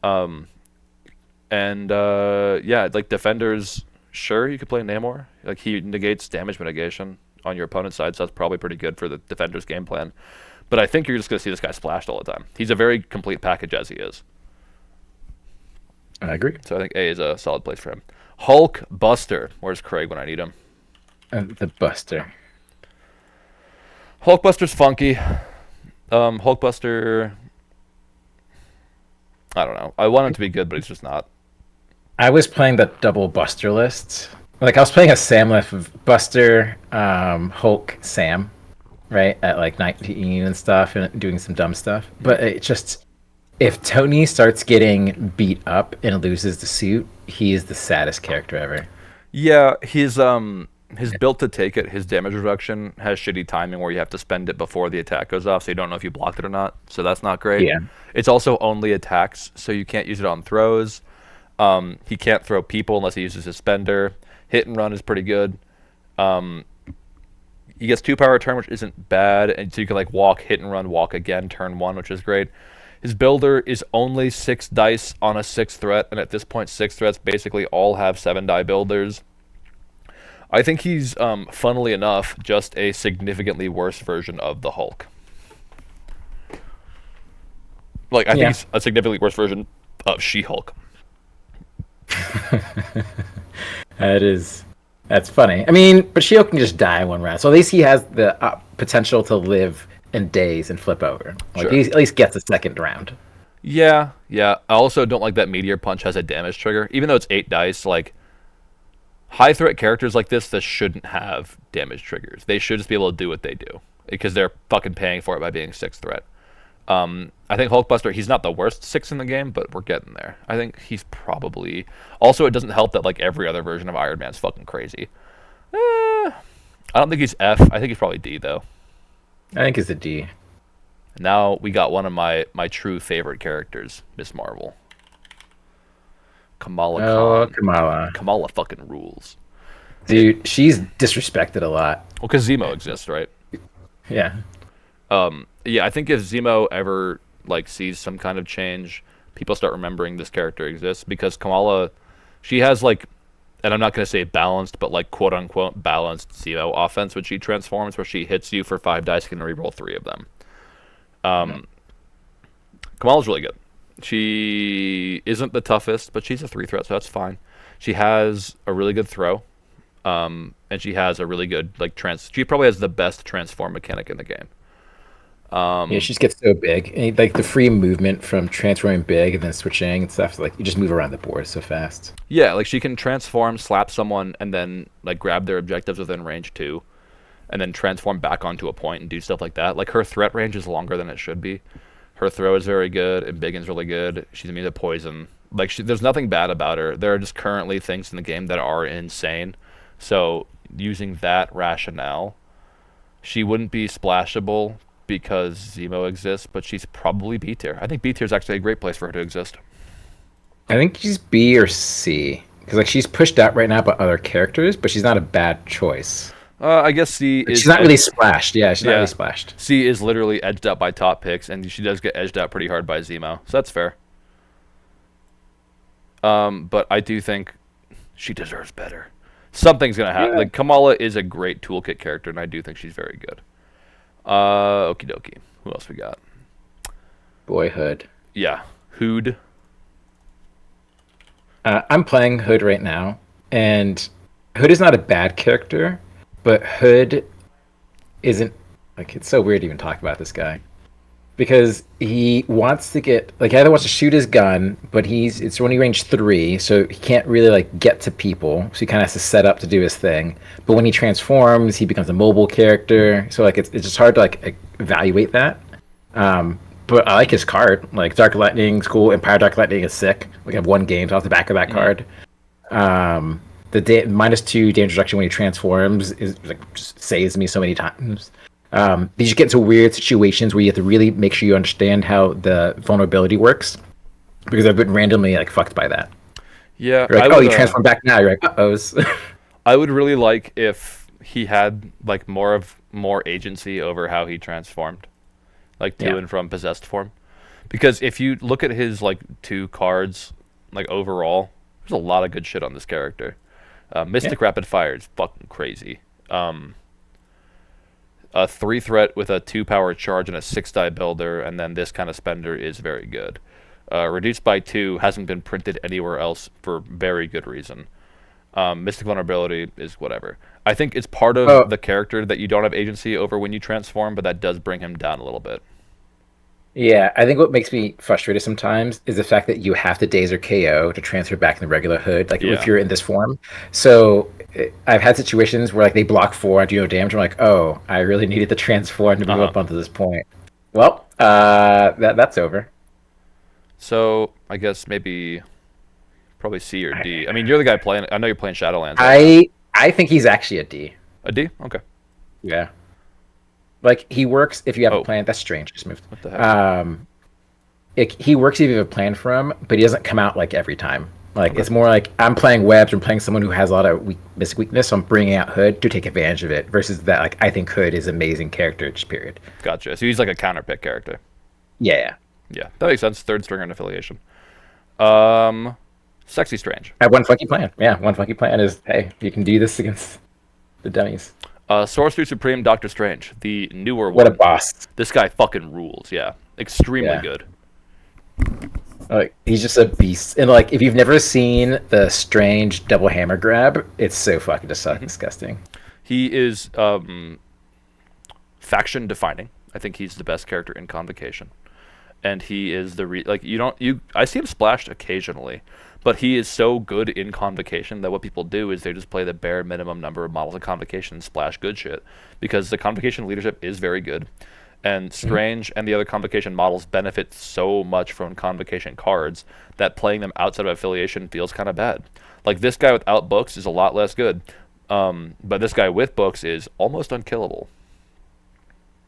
Speaker 1: And yeah, like defenders, sure you could play Namor. Like he negates damage mitigation on your opponent's side, so that's probably pretty good for the defender's game plan. But I think you're just gonna see this guy splashed all the time. He's a very complete package as he is.
Speaker 2: I agree.
Speaker 1: So I think A is a solid place for him. Hulk Buster. Where's Craig when I need him?
Speaker 2: The Buster.
Speaker 1: Hulk Buster's funky. Hulk Buster. I don't know. I want him to be good, but he's just not.
Speaker 2: I was playing the double Buster list. Like I was playing a Sam list of Buster, Hulk, Sam, right at like 19 and stuff, and doing some dumb stuff. But it just, if Tony starts getting beat up and loses the suit, he is the saddest character ever.
Speaker 1: Yeah, his built to take it, his damage reduction has shitty timing where you have to spend it before the attack goes off, so you don't know if you blocked it or not. So that's not great.
Speaker 2: Yeah.
Speaker 1: It's also only attacks, so you can't use it on throws. He can't throw people unless he uses his spender. Hit and run is pretty good. He gets 2 power return, which isn't bad, and so you can like walk, hit and run, walk again, turn 1, which is great. His builder is only 6 dice on a 6 threat, and at this point 6 threats basically all have 7 die builders. I think he's, funnily enough, just a significantly worse version of the Hulk. Like, I think he's a significantly worse version of She-Hulk.
Speaker 2: That's funny. I mean, but Shield can just die in one round, so at least he has the potential to live in days and flip over. Like
Speaker 1: Sure.
Speaker 2: he at least gets a second round.
Speaker 1: Yeah, yeah. I also don't like that Meteor Punch has a damage trigger. Even though it's 8 dice, like, high threat characters like this shouldn't have damage triggers. They should just be able to do what they do because they're fucking paying for it by being 6 threat. I think Hulkbuster, he's not the worst 6 in the game, but we're getting there. I think he's probably... Also, it doesn't help that like every other version of Iron Man's fucking crazy. I don't think he's F. I think he's probably D, though.
Speaker 2: I think it's a D.
Speaker 1: Now we got one of my true favorite characters, Miss Marvel. Kamala
Speaker 2: Oh,
Speaker 1: Khan.
Speaker 2: Kamala.
Speaker 1: Kamala fucking rules.
Speaker 2: Dude, she's disrespected a lot.
Speaker 1: Well, because Zemo exists, right?
Speaker 2: Yeah.
Speaker 1: Yeah, I think if Zemo ever like sees some kind of change, people start remembering this character exists because Kamala, she has like, and I'm not gonna say balanced, but like quote unquote balanced Zemo offense, which she transforms, where she hits you for 5 dice, can reroll 3 of them. Kamala's really good. She isn't the toughest, but she's a 3 threat, so that's fine. She has a really good throw, and she has a really good like She probably has the best transform mechanic in the game.
Speaker 2: Yeah, she just gets so big. And, like the free movement from transforming big and then switching and stuff. Like you just move around the board so fast.
Speaker 1: Yeah, like she can transform, slap someone, and then like grab their objectives within range too, and then transform back onto a point and do stuff like that. Like her threat range is longer than it should be. Her throw is very good, and Biggin's really good. She's immune to poison. Like there's nothing bad about her. There are just currently things in the game that are insane. So using that rationale, she wouldn't be splashable because Zemo exists, but she's probably B tier. I think B tier is actually a great place for her to exist.
Speaker 2: I think she's B or C because like she's pushed out right now by other characters, but she's not a bad choice.
Speaker 1: I guess C
Speaker 2: Like,
Speaker 1: is.
Speaker 2: she's not really splashed. Yeah, she's not
Speaker 1: Yeah.
Speaker 2: really splashed.
Speaker 1: C is literally edged out by top picks, and she does get edged out pretty hard by Zemo, so that's fair. But I do think she deserves better. Something's gonna happen.
Speaker 2: Yeah.
Speaker 1: Like Kamala is a great toolkit character, and I do think she's very good. Okie dokie. Who else we got?
Speaker 2: Boyhood.
Speaker 1: Yeah, Hood.
Speaker 2: I'm playing Hood right now, and Hood is not a bad character, but Hood isn't like it's so weird to even talk about this guy because he wants to get like he either wants to shoot his gun, but it's only range 3, so he can't really like get to people. So he kind of has to set up to do his thing. But when he transforms, he becomes a mobile character. So like it's just hard to like evaluate that. But I like his card. Like Dark Lightning's cool. Empire Dark Lightning is sick. Like I have one game off the back of that card. The -2 damage reduction when he transforms is like just saves me so many times. You just get into weird situations where you have to really make sure you understand how the vulnerability works, because I've been randomly like fucked by that.
Speaker 1: Yeah,
Speaker 2: You're like, oh, you transform back now. You're like, uh-ohs.
Speaker 1: I would really like if he had like more agency over how he transformed, like to and from possessed form, because if you look at his like 2 cards, like overall, there's a lot of good shit on this character. Mystic Rapid Fire is fucking crazy. A 3 threat with a 2 power charge and a 6 die builder, and then this kind of spender is very good. Reduced by 2 hasn't been printed anywhere else for very good reason. Mystic Vulnerability is whatever. I think it's part of the character that you don't have agency over when you transform, but that does bring him down a little bit.
Speaker 2: Yeah, I think what makes me frustrated sometimes is the fact that you have to daze or KO to transfer back in the regular hood, like if you're in this form. So I've had situations where like they block 4 and do no damage. I'm like, oh, I really needed to transform to move up onto this point. Well, that's over.
Speaker 1: So I guess maybe probably C or D. I mean, you're the guy playing. I know you're playing Shadowlands.
Speaker 2: I think he's actually a D.
Speaker 1: A D? Okay.
Speaker 2: Yeah. Like he works if you have a plan. That's strange. Just moved.
Speaker 1: What the heck?
Speaker 2: He works if you have a plan for him, but he doesn't come out like every time. Like it's more like I'm playing webs. I'm playing someone who has a lot of weakness. So I'm bringing out Hood to take advantage of it. Versus that, like I think Hood is an amazing character. Just period.
Speaker 1: Gotcha. So he's like a counter pick character.
Speaker 2: Yeah.
Speaker 1: Yeah, that makes sense. Third stringer and affiliation. Sexy Strange.
Speaker 2: I have one funky plan. Yeah, one funky plan is hey, you can do this against the dummies.
Speaker 1: Sorcerer Supreme Doctor Strange, the newer one.
Speaker 2: What a boss!
Speaker 1: This guy fucking rules. Yeah, extremely good.
Speaker 2: Like he's just a beast, and like if you've never seen the Strange double hammer grab, it's so fucking disgusting.
Speaker 1: He is faction defining. I think he's the best character in Convocation, and he is the I see him splashed occasionally, but he is so good in Convocation that what people do is they just play the bare minimum number of models of Convocation and splash good shit, because the Convocation leadership is very good. And Strange and the other Convocation models benefit so much from Convocation cards that playing them outside of affiliation feels kind of bad. Like this guy without books is a lot less good, but this guy with books is almost unkillable.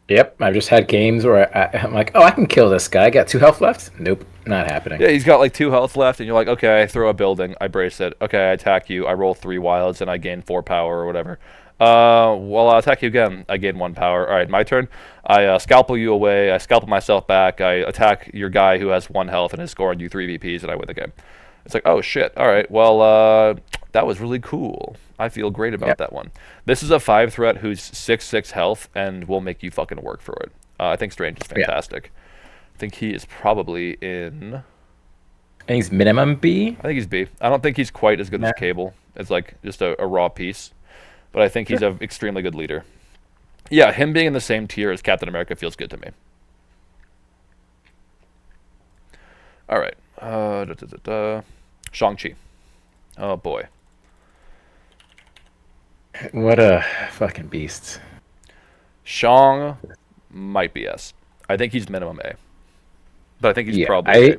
Speaker 2: Yep, I've just had games where I'm like, oh, I can kill this guy. I got 2 health left. Nope, not happening.
Speaker 1: Yeah, he's got like 2 health left, and you're like, okay, I throw a building, I brace it. Okay, I attack you, I roll 3 wilds, and I gain 4 power or whatever. Well, I'll attack you again. I gain 1 power. All right, my turn. I scalpel you away. I scalpel myself back. I attack your guy who has 1 health and is scoring you 3 VPs, and I win the game. It's like, oh shit. All right. Well, that was really cool. I feel great about that one. This is a 5 threat who's 6/6 health and will make you fucking work for it. I think Strange is fantastic. I think he is probably in.
Speaker 2: I think he's minimum B.
Speaker 1: I think he's B. I don't think he's quite as good as Cable. It's like just a raw piece. But I think he's an extremely good leader. Yeah, him being in the same tier as Captain America feels good to me. All right. Shang-Chi. Oh, boy.
Speaker 2: What a fucking beast.
Speaker 1: Shang might be S. I think he's minimum A. But I think he's probably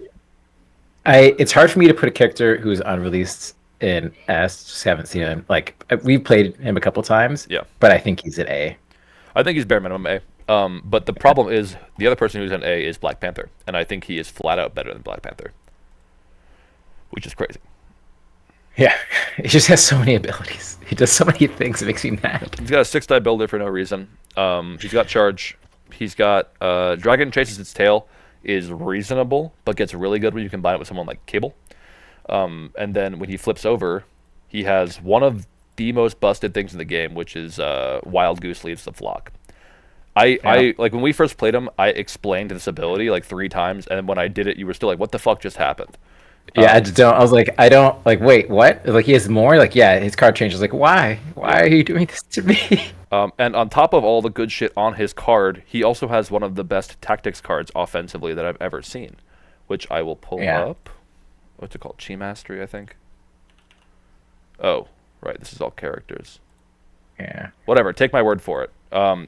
Speaker 1: A.
Speaker 2: It's hard for me to put a character who's unreleased in S. Just haven't seen him. Like we've played him a couple times.
Speaker 1: Yeah.
Speaker 2: But I think he's an A.
Speaker 1: I think he's bare minimum A. But the problem is the other person who's an A is Black Panther, and I think he is flat out better than Black Panther, which is crazy.
Speaker 2: Yeah, he just has so many abilities. He does so many things. It makes me mad.
Speaker 1: He's got a 6-die builder for no reason. He's got charge. He's got Dragon Chases Its Tail is reasonable, but gets really good when you combine it with someone like Cable. And then when he flips over, he has one of the most busted things in the game, which is Wild Goose Leaves the Flock. I like when we first played him, I explained this ability like 3 times, and when I did it, you were still like, "What the fuck just happened?"
Speaker 2: Yeah, I just don't. I was like, I don't like. Wait, what? Like he has more. Like yeah, his card changes. Like why? Why
Speaker 1: Yeah.
Speaker 2: are you doing this to me?
Speaker 1: And on top of all the good shit on his card, he also has one of the best tactics cards offensively that I've ever seen, which I will pull
Speaker 2: Yeah,
Speaker 1: up. What's it called? Chi Mastery, I think. Oh, right. This is all characters.
Speaker 2: yeah.
Speaker 1: Whatever. Take my word for it.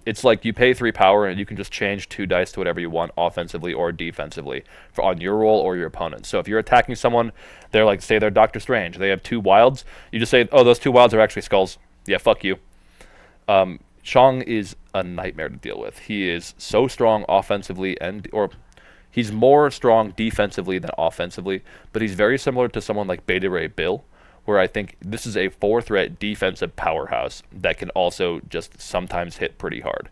Speaker 1: It's like you pay 3 power and you can just change 2 dice to whatever you want, offensively or defensively, for on your roll or your opponent. So if you're attacking someone, they're like, say they're Doctor Strange, they have 2 wilds. You just say, oh, those 2 wilds are actually skulls. Yeah, fuck you. Chong is a nightmare to deal with. He is so strong offensively or he's more strong defensively than offensively, but he's very similar to someone like Beta Ray Bill, where I think this is a 4 threat defensive powerhouse that can also just sometimes hit pretty hard.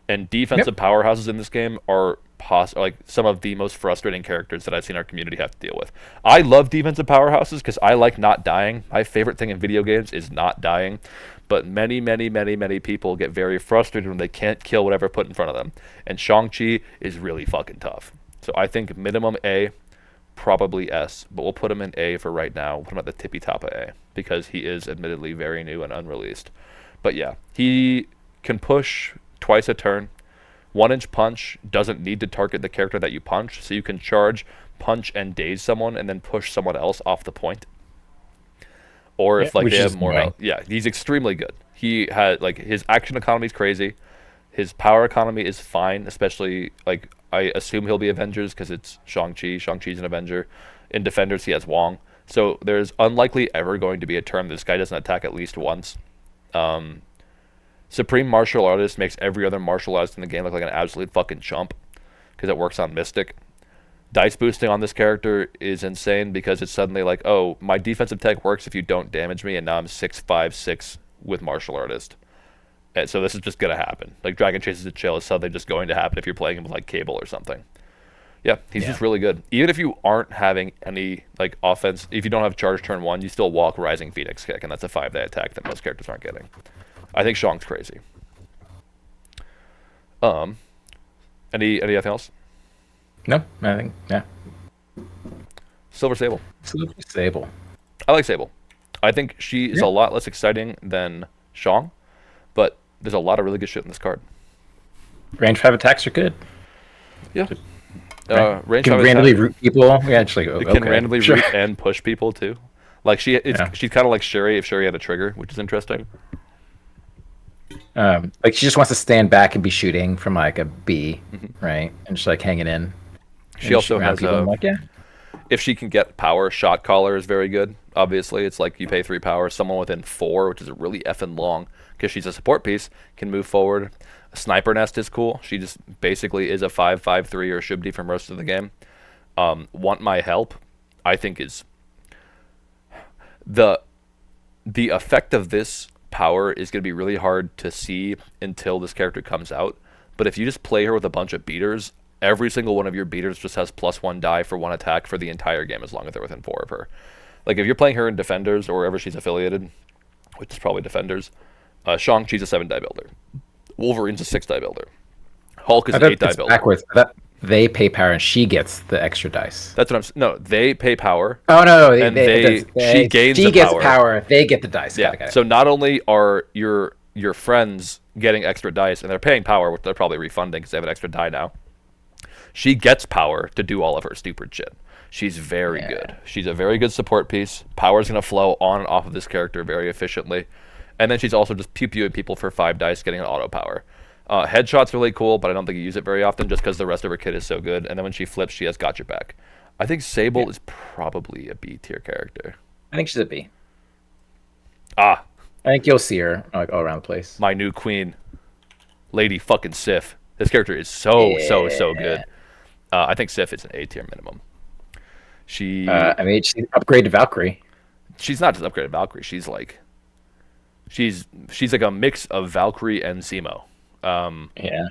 Speaker 1: And defensive
Speaker 2: Yep.
Speaker 1: powerhouses in this game are like some of the most frustrating characters that I've seen our community have to deal with. I love defensive powerhouses because I like not dying. My favorite thing in video games is not dying. But many, many, many, many people get very frustrated when they can't kill whatever put in front of them. And Shang-Chi is really fucking tough. So I think minimum A, probably S, but we'll put him in A for right now. We'll put him at the tippy top of A because he is admittedly very new and unreleased. But yeah, he can push twice a turn. 1 inch punch doesn't need to target the character that you punch, so you can charge, punch, and daze someone and then push someone else off the point. Or
Speaker 2: Yeah,
Speaker 1: if like
Speaker 2: which
Speaker 1: they
Speaker 2: is
Speaker 1: have more
Speaker 2: annoying.
Speaker 1: health. Yeah, he's extremely good. He had like his action economy is crazy. His power economy is fine, especially like I assume he'll be Avengers because it's Shang-Chi. Shang-Chi's an Avenger. In Defenders, he has Wong. So there's unlikely ever going to be a turn this guy doesn't attack at least once. Supreme Martial Artist makes every other martial artist in the game look like an absolute fucking chump because it works on Mystic. Dice boosting on this character is insane because it's suddenly like, oh, my defensive tech works if you don't damage me, and now I'm 6/5/6 with Martial Artist. And so this is just gonna happen. Like Dragon Chases to Chill is suddenly just going to happen if you're playing him with like Cable or something. Yeah, he's
Speaker 2: Yeah.
Speaker 1: just really good. Even if you aren't having any like offense, if you don't have charge turn one, you still walk Rising Phoenix Kick, and that's a 5-day attack that most characters aren't getting. I think Shang's crazy. Um, anything else?
Speaker 2: No, I think yeah.
Speaker 1: Silver Sable.
Speaker 2: Absolutely Sable.
Speaker 1: I like Sable. I think she is
Speaker 2: Yeah.
Speaker 1: a lot less exciting than Shang, but there's a lot of really good shit in this card.
Speaker 2: Range 5 attacks are good.
Speaker 1: Yeah.
Speaker 2: Right.
Speaker 1: Range
Speaker 2: Can
Speaker 1: 5
Speaker 2: randomly
Speaker 1: attack.
Speaker 2: root people. Yeah, just like oh,
Speaker 1: It can
Speaker 2: okay.
Speaker 1: randomly
Speaker 2: Sure.
Speaker 1: root and push people too. Like
Speaker 2: Yeah.
Speaker 1: she's kind of like Shuri if Shuri had a trigger, which is interesting.
Speaker 2: Like she just wants to stand back and be shooting from like a B, right? And just like hanging in
Speaker 1: She
Speaker 2: and shoot
Speaker 1: also
Speaker 2: around
Speaker 1: has
Speaker 2: people. I'm
Speaker 1: a
Speaker 2: like, yeah,
Speaker 1: if she can get power, shot caller is very good. Obviously, it's like you pay 3 power. Someone within 4, which is really effing long, because she's a support piece, can move forward. A sniper nest is cool. She just basically is a 5/5/3 or should be for most of the game. Want my help? I think is the the effect of this power is going to be really hard to see until this character comes out. But if you just play her with a bunch of beaters, every single one of your beaters just has +1 die for 1 attack for the entire game as long as they're within 4 of her. Like if you're playing her in Defenders or wherever she's affiliated, which is probably Defenders, Shang-Chi's a 7 die builder. Wolverine's a 6 die builder. Hulk is
Speaker 2: I
Speaker 1: an
Speaker 2: thought
Speaker 1: 8 die
Speaker 2: it's
Speaker 1: builder.
Speaker 2: backwards. I thought they pay power and she gets the extra dice.
Speaker 1: That's what No, they pay power.
Speaker 2: Oh no,
Speaker 1: And she gains
Speaker 2: she
Speaker 1: the
Speaker 2: gets
Speaker 1: power.
Speaker 2: power. They get the dice.
Speaker 1: Yeah.
Speaker 2: Got it.
Speaker 1: So not only are your friends getting extra dice and they're paying power, which they're probably refunding because they have an extra die now. She gets power to do all of her stupid shit. She's very
Speaker 2: Yeah.
Speaker 1: good. She's a very good support piece. Power's gonna flow on and off of this character very efficiently, and then she's also just pew pewing people for 5 dice, getting an auto power. Headshot's really cool, but I don't think you use it very often just because the rest of her kit is so good. And then when she flips, she has got your back. I think Sable is probably a B tier character.
Speaker 2: I think she's a B.
Speaker 1: Ah,
Speaker 2: I think you'll see her like all around the place.
Speaker 1: my new queen, Lady fucking Sif. This character is so good. I think Sif is an A tier minimum. She
Speaker 2: I mean, she upgraded Valkyrie.
Speaker 1: she's not just upgraded Valkyrie. She's like she's like a mix of Valkyrie and Zemo.
Speaker 2: Yeah.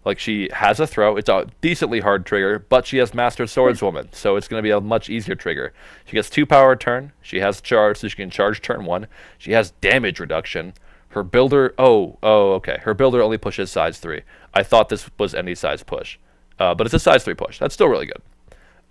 Speaker 1: Like she has a throw. It's a decently hard trigger, but she has Master Swordswoman, so it's going to be a much easier trigger. She gets 2 power a turn. She has charge, so she can charge turn 1. She has damage reduction. Her builder, okay. Her builder only pushes size 3. I thought this was any size push, but it's a size 3 push. That's still really good.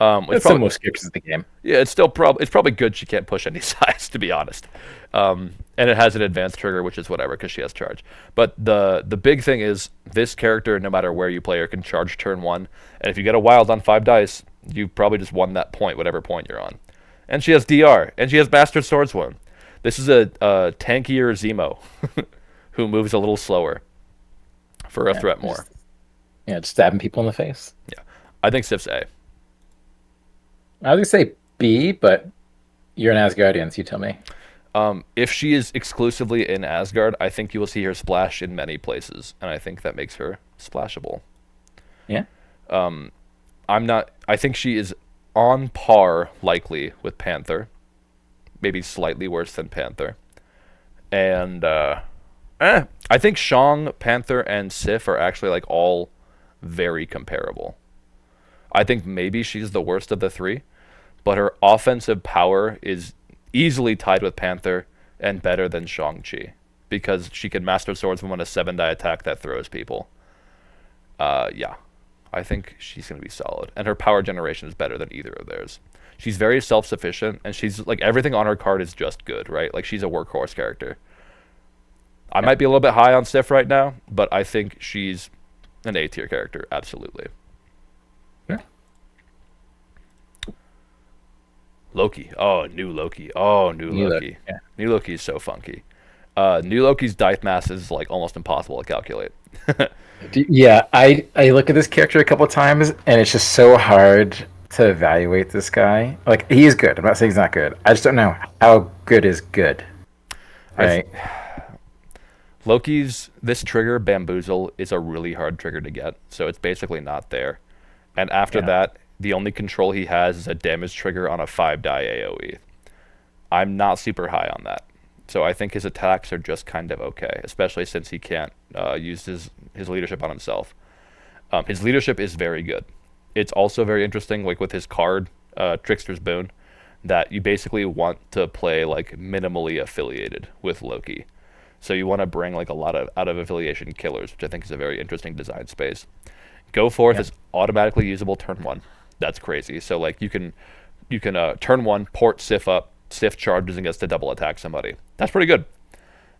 Speaker 1: It's
Speaker 2: That's the
Speaker 1: probably
Speaker 2: most characters of the game.
Speaker 1: yeah, it's probably good she can't push any size, to be honest. And it has an advanced trigger, which is whatever because she has charge. But the big thing is this character, no matter where you play her, can charge turn one, and if you get a wild on 5 dice, you probably just won that point, whatever point you're on. And she has DR, and she has Bastard Swordswound. This is a tankier Zemo who moves a little slower for a
Speaker 2: Yeah,
Speaker 1: threat more.
Speaker 2: just stabbing people in the face.
Speaker 1: Yeah, I think Sif's A.
Speaker 2: I would say B, but you're an Asgardian, so you tell me.
Speaker 1: If she is exclusively in Asgard, I think you will see her splash in many places, and I think that makes her splashable.
Speaker 2: Yeah.
Speaker 1: I'm not. I think she is on par, likely, with Panther, maybe slightly worse than Panther, and I think Shang, Panther, and Sif are actually like all very comparable. I think maybe she's the worst of the three, but her offensive power is easily tied with Panther and better than Shang-Chi because she can Master Swordsman on a 7-die attack that throws people. Yeah, I think she's going to be solid. And her power generation is better than either of theirs. She's very self-sufficient, and she's like everything on her card is just good, right? Like she's a workhorse character. I might be a little bit high on Sif right now, but I think she's an A tier character, absolutely.
Speaker 2: Yeah.
Speaker 1: Loki. Oh, new Loki. Oh, new Loki.
Speaker 2: Yeah.
Speaker 1: New Loki is so funky. New Loki's dice mass is like almost impossible to calculate.
Speaker 2: Yeah, I look at this character a couple times, and it's just so hard to evaluate this guy. Like he is good. I'm not saying he's not good. I just don't know how good is good. Right.
Speaker 1: Loki's this trigger Bamboozle is a really hard trigger to get, so it's basically not there. And after
Speaker 2: Yeah.
Speaker 1: that, the only control he has is a damage trigger on a 5-die AoE. I'm not super high on that, so I think his attacks are just kind of okay, especially since he can't use his leadership on himself. His leadership is very good. It's also very interesting, like with his card, Trickster's Boon, that you basically want to play like minimally affiliated with Loki. So you want to bring like a lot of out of affiliation killers, which I think is a very interesting design space. Go Forth
Speaker 2: Yeah.
Speaker 1: is automatically usable turn one. That's crazy. So like you can turn one port Sif up, Sif charges and gets to double attack somebody. That's pretty good.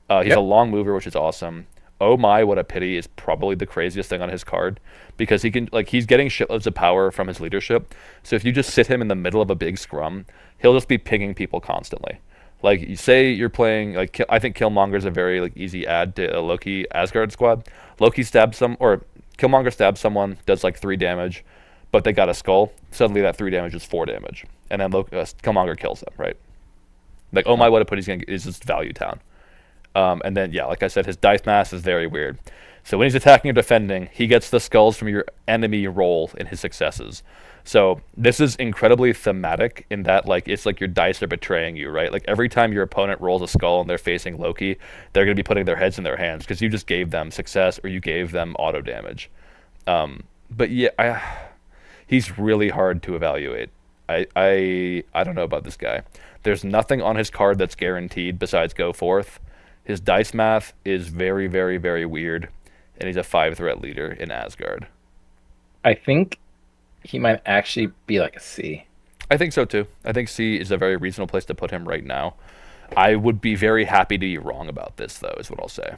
Speaker 1: He's a
Speaker 2: Yep.
Speaker 1: long mover, which is awesome. Oh my, what a pity is probably the craziest thing on his card because he can like he's getting shitloads of power from his leadership. So if you just sit him in the middle of a big scrum, he'll just be pinging people constantly. Like you say you're playing like I think Killmonger's a very like easy add to a Loki Asgard squad. Loki stabs some or Killmonger stabs someone, does like 3 damage, but they got a skull. Suddenly that 3 damage is 4 damage, and then Killmonger kills them. Right? Like oh my, what a put is just value town. And then yeah, like I said, his dice mass is very weird. So when he's attacking or defending, he gets the skulls from your enemy roll in his successes. So this is incredibly thematic in that like it's like your dice are betraying you, right? Like every time your opponent rolls a skull and they're facing Loki, they're going to be putting their heads in their hands because you just gave them success or you gave them auto damage. But yeah, he's really hard to evaluate. I don't know about this guy. There's nothing on his card that's guaranteed besides Go Forth. His dice math is very, very, very weird, and he's a 5-threat leader in Asgard.
Speaker 2: I think he might actually be like a C.
Speaker 1: I think so too. I think C is a very reasonable place to put him right now. I would be very happy to be wrong about this, though, is what I'll say.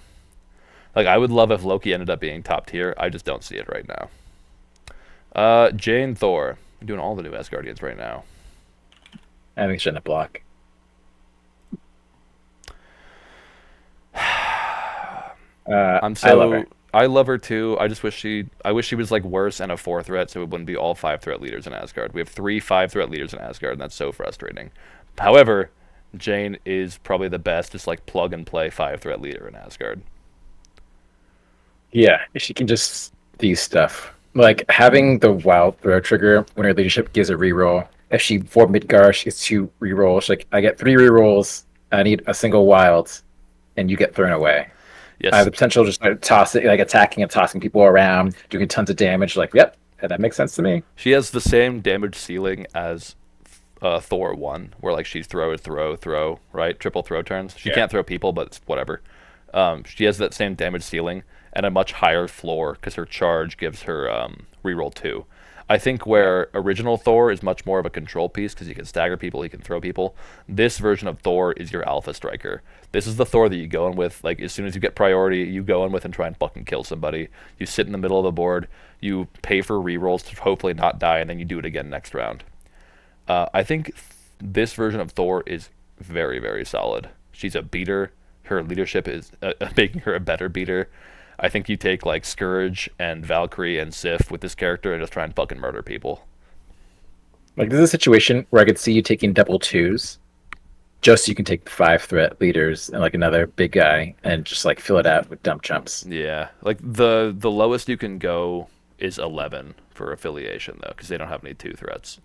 Speaker 1: Like, I would love if Loki ended up being top tier. I just don't see it right now. Jane Thor. I'm doing all the new Asgardians right now.
Speaker 2: I think shouldn't block. I love her.
Speaker 1: I love her too. I wish she was like worse and a 4-threat, so it wouldn't be all 5-threat leaders in Asgard. We have 3 5-threat leaders in Asgard, and that's so frustrating. However, Jane is probably the best, just like plug and play 5-threat leader in Asgard.
Speaker 2: Yeah, she can just do stuff. Like having the wild throw trigger when her leadership gives a reroll. If she for Midgar, she gets 2 rerolls. Like I get 3 rerolls. I need a single wild, and you get thrown away. I have
Speaker 1: Yes,
Speaker 2: the potential to just like, toss it, like attacking and tossing people around, doing tons of damage. Like, yep, that makes sense to me.
Speaker 1: she has the same damage ceiling as Thor 1, where like she's throw, right? Triple throw turns. She
Speaker 2: Yeah.
Speaker 1: can't throw people, but it's whatever. She has that same damage ceiling and a much higher floor because her charge gives her reroll 2. I think where original Thor is much more of a control piece because he can stagger people, he can throw people. This version of Thor is your alpha striker. This is the Thor that you go in with. Like as soon as you get priority, you go in with and try and fucking kill somebody. You sit in the middle of the board. You pay for rerolls to hopefully not die, and then you do it again next round. I think this version of Thor is very, very solid. She's a beater. Her leadership is making her a better beater. I think you take like Scourge and Valkyrie and Sif with this character and just try and fucking murder people.
Speaker 2: Like this is a situation where I could see you taking double twos, just so you can take the 5 threat leaders and like another big guy and just like fill it out with dump jumps.
Speaker 1: Yeah, like the lowest you can go is 11 for affiliation though, because they don't have any 2 threats.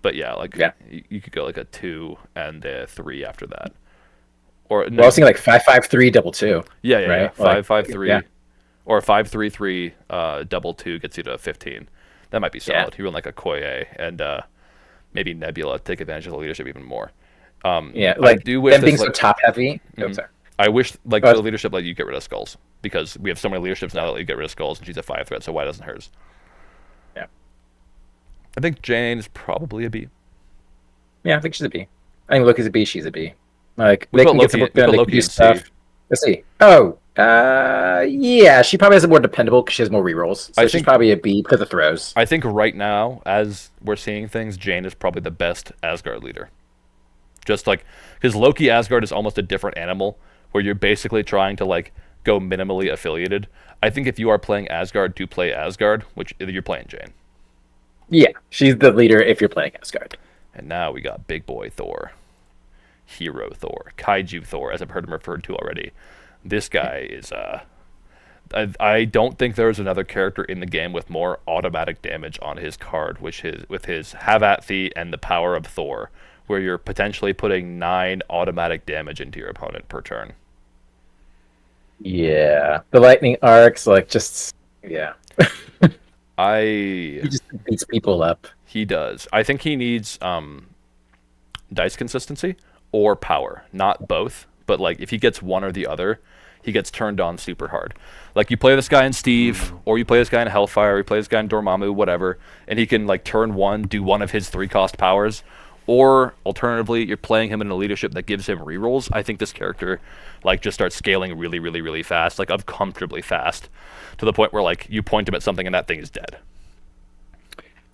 Speaker 1: But yeah, like
Speaker 2: Yeah.
Speaker 1: you could go like a 2 and a 3 after that. Or no,
Speaker 2: Well, I was thinking like 5-5-3 double two.
Speaker 1: yeah, yeah, yeah.
Speaker 2: right?
Speaker 1: 5-5-3,
Speaker 2: Yeah.
Speaker 1: or 5-3-3 double 2 gets you to 15. That might be
Speaker 2: Yeah.
Speaker 1: solid. You run like a Koye and maybe Nebula take advantage of the leadership even more.
Speaker 2: Yeah,
Speaker 1: I
Speaker 2: like
Speaker 1: do wish
Speaker 2: them
Speaker 1: this,
Speaker 2: being so
Speaker 1: like,
Speaker 2: top heavy. Oh,
Speaker 1: Mhm.
Speaker 2: sorry.
Speaker 1: I wish like
Speaker 2: Go
Speaker 1: the
Speaker 2: ahead.
Speaker 1: leadership let you get rid of Skulls because we have so many leaderships now that let you get rid of Skulls and she's a 5 threat. So why doesn't hers?
Speaker 2: Yeah.
Speaker 1: I think Jane is probably a B.
Speaker 2: Yeah, I think she's a B. I think Loki's a B. She's a B. Like
Speaker 1: We
Speaker 2: they
Speaker 1: put
Speaker 2: can get
Speaker 1: Loki-
Speaker 2: some
Speaker 1: we
Speaker 2: work done.
Speaker 1: put
Speaker 2: They can
Speaker 1: Loki
Speaker 2: do
Speaker 1: in C.
Speaker 2: stuff. Let's see. Oh, yeah. She probably has a more dependable because she has more rerolls. So
Speaker 1: I
Speaker 2: she's
Speaker 1: think-
Speaker 2: probably a B because of throws.
Speaker 1: I think right now, as we're seeing things, Jane is probably the best Asgard leader. Just like because Loki Asgard is almost a different animal, where you're basically trying to like go minimally affiliated. I think if you are playing Asgard to play Asgard, which you're playing Jane.
Speaker 2: Yeah, she's the leader if you're playing Asgard.
Speaker 1: And now we got Big Boy Thor, Hero Thor, Kaiju Thor, as I've heard him referred to already. This guy is I don't think there's another character in the game with more automatic damage on his card, with his Have at Thee and the Power of Thor, where you're potentially putting 9 automatic damage into your opponent per turn.
Speaker 2: Yeah, the lightning arcs, like just yeah, he just beats people up.
Speaker 1: He does. I think he needs dice consistency or power, not both. But like if he gets one or the other, he gets turned on super hard. Like you play this guy in Steve, or you play this guy in Hellfire, or you play this guy in Dormammu, whatever, and he can like turn 1, do one of his 3-cost powers. Or alternatively, you're playing him in a leadership that gives him rerolls. I think this character like just starts scaling really, really, really fast, like uncomfortably fast, to the point where like you point him at something and that thing is dead.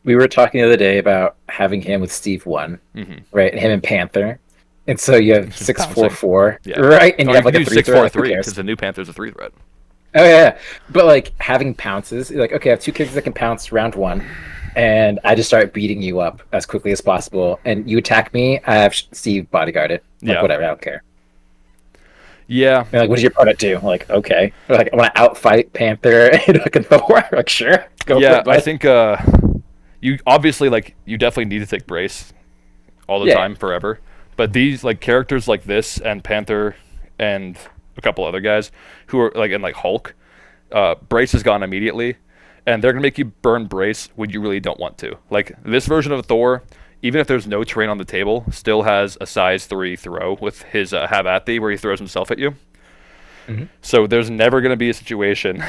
Speaker 2: We were talking the other day about having him with Steve 1, right? And him and Panther. And so you have 6-4-4,
Speaker 1: Yeah.
Speaker 2: right? And
Speaker 1: Or
Speaker 2: you have like
Speaker 1: can
Speaker 2: a
Speaker 1: do
Speaker 2: 3 threat.
Speaker 1: 6-4-3 because the new Panther's a 3 threat.
Speaker 2: Oh yeah, but like having pounces, like okay, I have 2 characters that can pounce round 1, and I just start beating you up as quickly as possible. And you attack me, I have Steve bodyguard it. Like,
Speaker 1: Yeah.
Speaker 2: whatever, I don't care.
Speaker 1: Yeah,
Speaker 2: And like, what does your opponent do? Like, okay, or, like I want to outfight Panther and fucking Thor. Like, sure, go for
Speaker 1: yeah.
Speaker 2: it, bud.
Speaker 1: I think you obviously like you definitely need to take brace all the
Speaker 2: Yeah.
Speaker 1: time forever. But these like characters like this and Panther and a couple other guys who are like and like Hulk, brace is gone immediately, and they're gonna make you burn brace when you really don't want to. Like this version of Thor, even if there's no terrain on the table, still has a size 3 throw with his Have at Thee where he throws himself at you. So there's never going to be a situation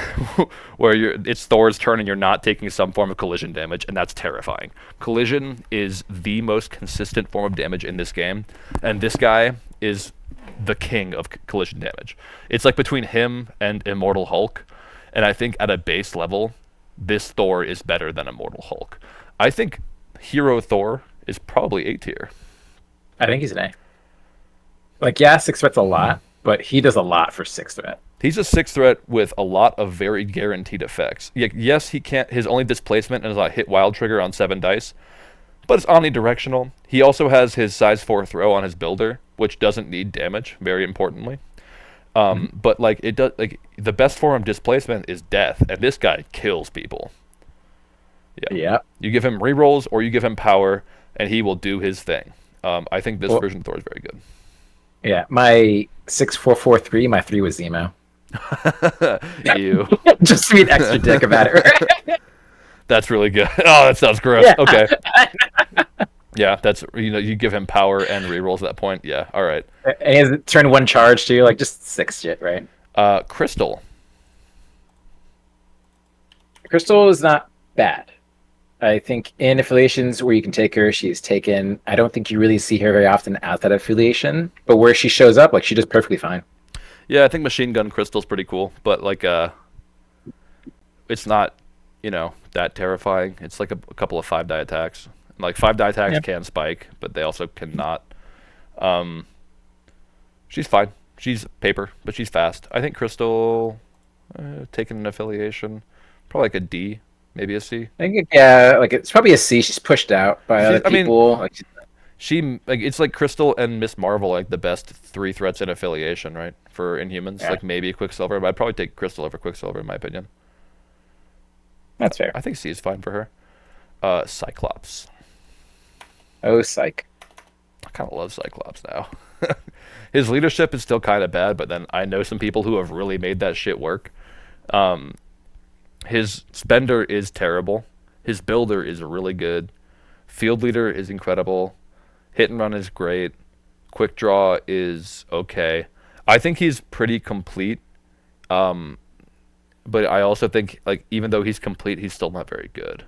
Speaker 1: where it's Thor's turn and you're not taking some form of collision damage, and that's terrifying. Collision is the most consistent form of damage in this game, and this guy is the king of collision damage. It's like between him and Immortal Hulk, and I think at a base level, this Thor is better than Immortal Hulk. I think Hero Thor is probably A tier.
Speaker 2: I think he's an A. Like, yeah, 6 threat's a lot, but he does a lot for 6 threat.
Speaker 1: He's a 6 threat with a lot of very guaranteed effects. Yes, he can't. His only displacement is a hit wild trigger on 7 dice, but it's omnidirectional. He also has his size 4 throw on his builder, which doesn't need damage. Very importantly, but like it does. Like the best form of displacement is death, and this guy kills people.
Speaker 2: Yeah.
Speaker 1: You give him rerolls or you give him power, and he will do his thing. I think this version of Thor is very good.
Speaker 2: Yeah. My 6-4-4-3, my 3 was Zemo.
Speaker 1: You.
Speaker 2: Just to be an extra dick about it, right?
Speaker 1: That's really good. Oh, that sounds gross.
Speaker 2: Yeah.
Speaker 1: Okay. Yeah, that's you give him power and rerolls at that point. Yeah, all right.
Speaker 2: And he has turn 1 charge too, like just 6 shit, right?
Speaker 1: Crystal.
Speaker 2: Crystal is not bad. I think in affiliations where you can take her, she's taken. I don't think you really see her very often outside of affiliation, but where she shows up, like she does perfectly fine.
Speaker 1: Yeah, I think Machine Gun Crystal's pretty cool, but like it's not, that terrifying. It's like a couple of 5-die attacks. Like 5-die attacks
Speaker 2: Yeah.
Speaker 1: can spike, but they also cannot. Um, she's fine. She's paper, but she's fast. I think Crystal taking an affiliation, probably like a D, maybe a C.
Speaker 2: I think yeah, like it's probably a C. She's pushed out by other
Speaker 1: I mean,
Speaker 2: people. Like
Speaker 1: she like it's like Crystal and Miss Marvel like the best 3 threats in affiliation, right? For Inhumans,
Speaker 2: yeah,
Speaker 1: like maybe Quicksilver, but I'd probably take Crystal over Quicksilver in my opinion.
Speaker 2: that's fair.
Speaker 1: I think C is fine for her. Cyclops.
Speaker 2: Oh, psych.
Speaker 1: I kind of love Cyclops now. His leadership is still kind of bad, but then I know some people who have really made that shit work. Um, his spender is terrible. His builder is really good. Field leader is incredible. Hit and run is great. Quick draw is okay. I think he's pretty complete. Um, but I also think like even though he's complete, he's still not very good.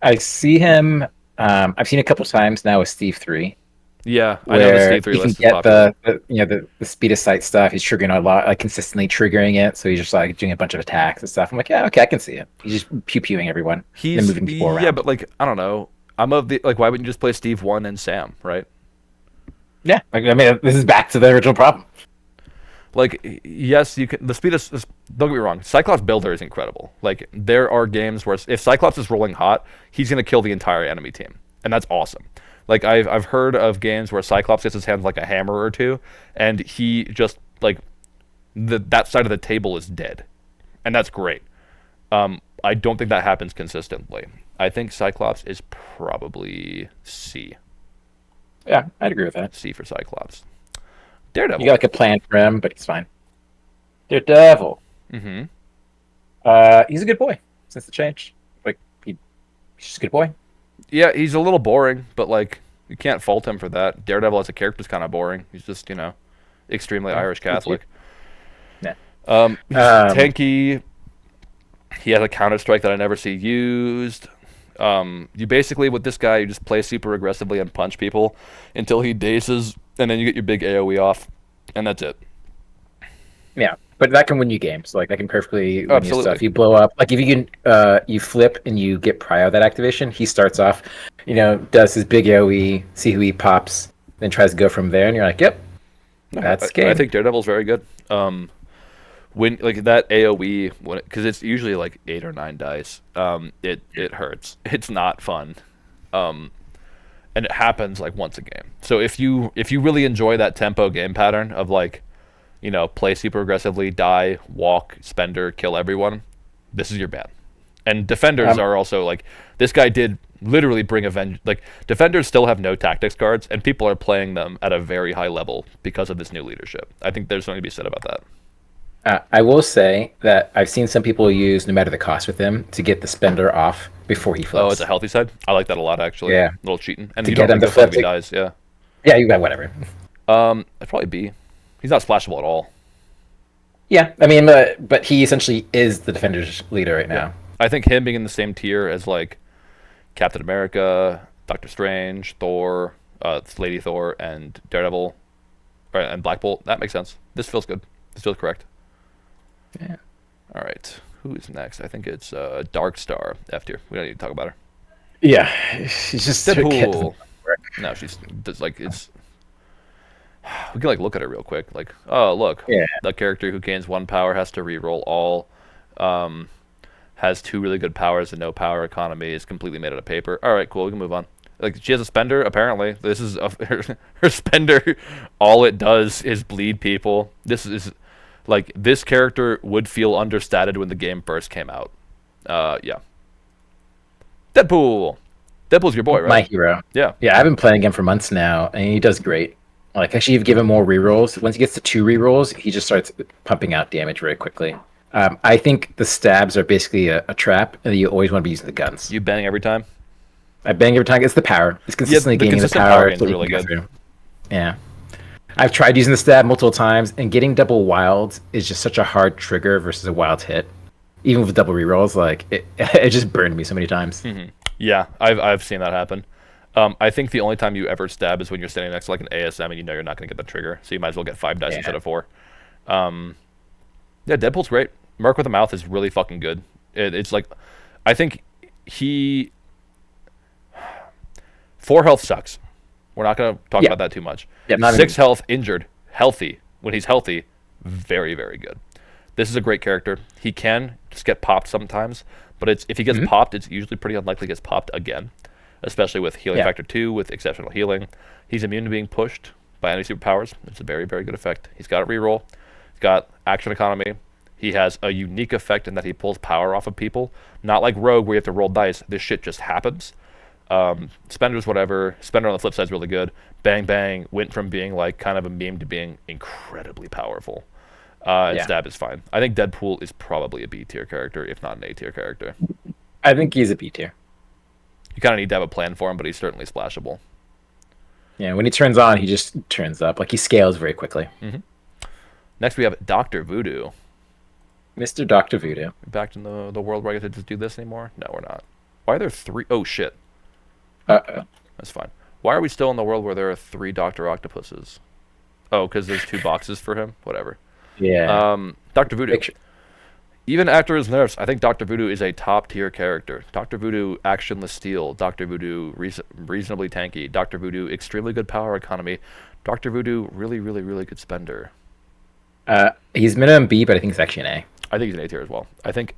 Speaker 2: I see him. I've seen a couple times now with Steve 3,
Speaker 1: Yeah, I know the
Speaker 2: where
Speaker 1: Steve 3
Speaker 2: he can
Speaker 1: list is
Speaker 2: get
Speaker 1: popular.
Speaker 2: the speed of sight stuff. He's triggering a lot, like consistently triggering it. So he's just like doing a bunch of attacks and stuff. I'm like, yeah, okay, I can see it. He's just pew pewing everyone, then moving people
Speaker 1: Yeah,
Speaker 2: around.
Speaker 1: but like I don't know. I'm of the like why wouldn't you just play Steve 1 and Sam, right?
Speaker 2: Yeah, like, I mean, this is back to the original problem.
Speaker 1: Like yes, you can the speed of don't get me wrong, Cyclops builder is incredible. Like there are games where if Cyclops is rolling hot, he's going to kill the entire enemy team. And that's awesome. Like I've heard of games where Cyclops gets his hands like a hammer or two and he just like that side of the table is dead. And that's great. I don't think that happens consistently. I think Cyclops is probably C.
Speaker 2: Yeah, I'd agree with that.
Speaker 1: C for Cyclops.
Speaker 2: You
Speaker 1: Daredevil.
Speaker 2: got like a plan for him, but he's fine. Daredevil.
Speaker 1: Mm-hmm.
Speaker 2: He's a good boy since the change. Like he's just a good boy.
Speaker 1: Yeah, he's a little boring, but like you can't fault him for that. Daredevil as a character is kind of boring. He's just extremely
Speaker 2: Yeah,
Speaker 1: Irish
Speaker 2: me too.
Speaker 1: Catholic.
Speaker 2: Yeah.
Speaker 1: He's
Speaker 2: Um,
Speaker 1: tanky. He has a counter strike that I never see used. You basically with this guy, you just play super aggressively and punch people until he dazes, and then you get your big AOE off, and that's it.
Speaker 2: yeah, but that can win you games. Like that can perfectly win you
Speaker 1: Absolutely.
Speaker 2: stuff. You blow up. Like if you can, you flip and you get prio that activation. He starts off, does his big AOE, see who he pops, then tries to go from there, and you're like, yep,
Speaker 1: No,
Speaker 2: that's
Speaker 1: I
Speaker 2: game.
Speaker 1: think Daredevil's very good. When like that AOE, because it's usually like 8 or 9 dice, it hurts. It's not fun, and it happens like once a game. So if you really enjoy that tempo game pattern of like, play super aggressively, die, walk, spender, kill everyone, this is your ban. And defenders
Speaker 2: Um,
Speaker 1: are also like this guy did literally bring avenge like defenders still have no tactics cards and people are playing them at a very high level because of this new leadership. I think there's something to be said about that.
Speaker 2: I will say that I've seen some people use no matter the cost with him to get the spender off before he
Speaker 1: Oh,
Speaker 2: flips.
Speaker 1: it's a healthy side. I like that a lot actually.
Speaker 2: Yeah.
Speaker 1: A little cheating, and
Speaker 2: To
Speaker 1: you
Speaker 2: get
Speaker 1: don't
Speaker 2: him
Speaker 1: think
Speaker 2: to
Speaker 1: that's how he
Speaker 2: flip
Speaker 1: dies. Yeah.
Speaker 2: Yeah, you got whatever.
Speaker 1: I'd probably B. He's not splashable at all.
Speaker 2: Yeah, I mean, but he essentially is the defender's leader right now.
Speaker 1: I think him being in the same tier as like Captain America, Doctor Strange, Thor, Lady Thor, and Daredevil, and Black Bolt. That makes sense. This feels good. This feels correct.
Speaker 2: Yeah.
Speaker 1: All right. Who is next? I think it's Dark Star F tier. We don't need to talk about her.
Speaker 2: Yeah, she's just
Speaker 1: Deadpool. No, she's just like it's. We can like look at her real quick. Like, oh look,
Speaker 2: Yeah.
Speaker 1: the character who gains 1 power has to re-roll all. Has 2 really good powers and no power economy. Is completely made out of paper. All right, cool. We can move on. Like she has a spender. Apparently, this is her spender. All it does is bleed people. This is like this character would feel understated when the game first came out. Yeah. Deadpool. Deadpool's your boy, right?
Speaker 2: My hero.
Speaker 1: Yeah.
Speaker 2: Yeah, I've been playing him for months now, and he does great. Like, actually, you've given more rerolls. Once he gets to 2 rerolls, he just starts pumping out damage very quickly. I think the stabs are basically a trap, and you always want to be using the guns.
Speaker 1: You bang every time.
Speaker 2: I bang every time. It's the power. It's consistently
Speaker 1: the
Speaker 2: gaining
Speaker 1: consistent
Speaker 2: the
Speaker 1: power
Speaker 2: power.
Speaker 1: gain's
Speaker 2: so you
Speaker 1: really
Speaker 2: can go
Speaker 1: good.
Speaker 2: through. Yeah. I've tried using the stab multiple times, and getting double wild is just such a hard trigger versus a wild hit. even with double rerolls, like it just burned me so many times.
Speaker 1: Yeah, I've seen that happen. I think the only time you ever stab is when you're standing next to like an ASM and you know you're not going to get the trigger, so you might as well get 5 dice instead
Speaker 2: Yeah.
Speaker 1: of 4. Yeah, Deadpool's great. Mark with a Mouth is really fucking good. It's like, I think he 4 health sucks. We're not going to talk
Speaker 2: Yeah.
Speaker 1: about that too much.
Speaker 2: Yeah, not
Speaker 1: 6 health injured, healthy. When he's healthy, very very good. This is a great character. He can just get popped sometimes, but it's if he gets popped, it's usually pretty unlikely he gets popped again, especially with healing
Speaker 2: Yeah.
Speaker 1: factor 2 with exceptional healing. He's immune to being pushed by any superpowers. It's a very very good effect. He's got a reroll. He's got action economy. He has a unique effect in that he pulls power off of people. Not like Rogue where you have to roll dice. This shit just happens. Spender's whatever. Spender on the flip side is really good. Bang Bang went from being like kind of a meme to being incredibly powerful. And
Speaker 2: Yeah.
Speaker 1: Stab is fine. I think Deadpool is probably a B tier character, if not an A tier character.
Speaker 2: I think he's a B tier.
Speaker 1: You kind of need to have a plan for him, but he's certainly splashable.
Speaker 2: Yeah, when he turns on, he just turns up. Like he scales very quickly.
Speaker 1: Next, we have Dr. Voodoo.
Speaker 2: Mr. Doctor Voodoo.
Speaker 1: We're back in the world where I get to just do this anymore? No, we're not. Why are there 3? Oh, shit.
Speaker 2: Uh-oh.
Speaker 1: That's fine. Why are we still in the world where there are 3 Dr. Octopuses? Oh, because there's 2 boxes for him? Whatever.
Speaker 2: Yeah.
Speaker 1: Dr. Voodoo.
Speaker 2: Picture.
Speaker 1: Even after his nerfs, I think Dr. Voodoo is a top tier character. Dr. Voodoo, actionless steel. Dr. Voodoo, reasonably tanky. Dr. Voodoo, extremely good power economy. Dr. Voodoo, really, really, really good spender.
Speaker 2: He's minimum B, but I think it's actually an A.
Speaker 1: I think he's an A tier as well. I think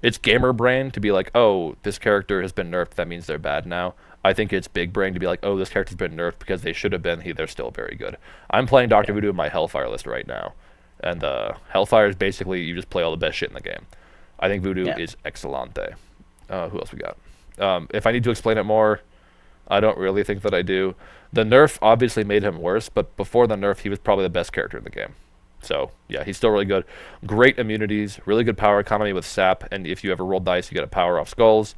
Speaker 1: it's gamer brain to be like, oh, this character has been nerfed, that means they're bad now. I think it's big brain to be like, oh, this character's been nerfed because they should have been. They're still very good. I'm playing Dr. Voodoo in my Hellfire list right now. And Hellfire is basically you just play all the best shit in the game. I think Voodoo is excelente. Who else we got? If I need to explain it more, I don't really think that I do. The nerf obviously made him worse, but before the nerf, he was probably the best character in the game. So, yeah, he's still really good. Great immunities, really good power economy with sap, and if you ever roll dice, you get a power off skulls.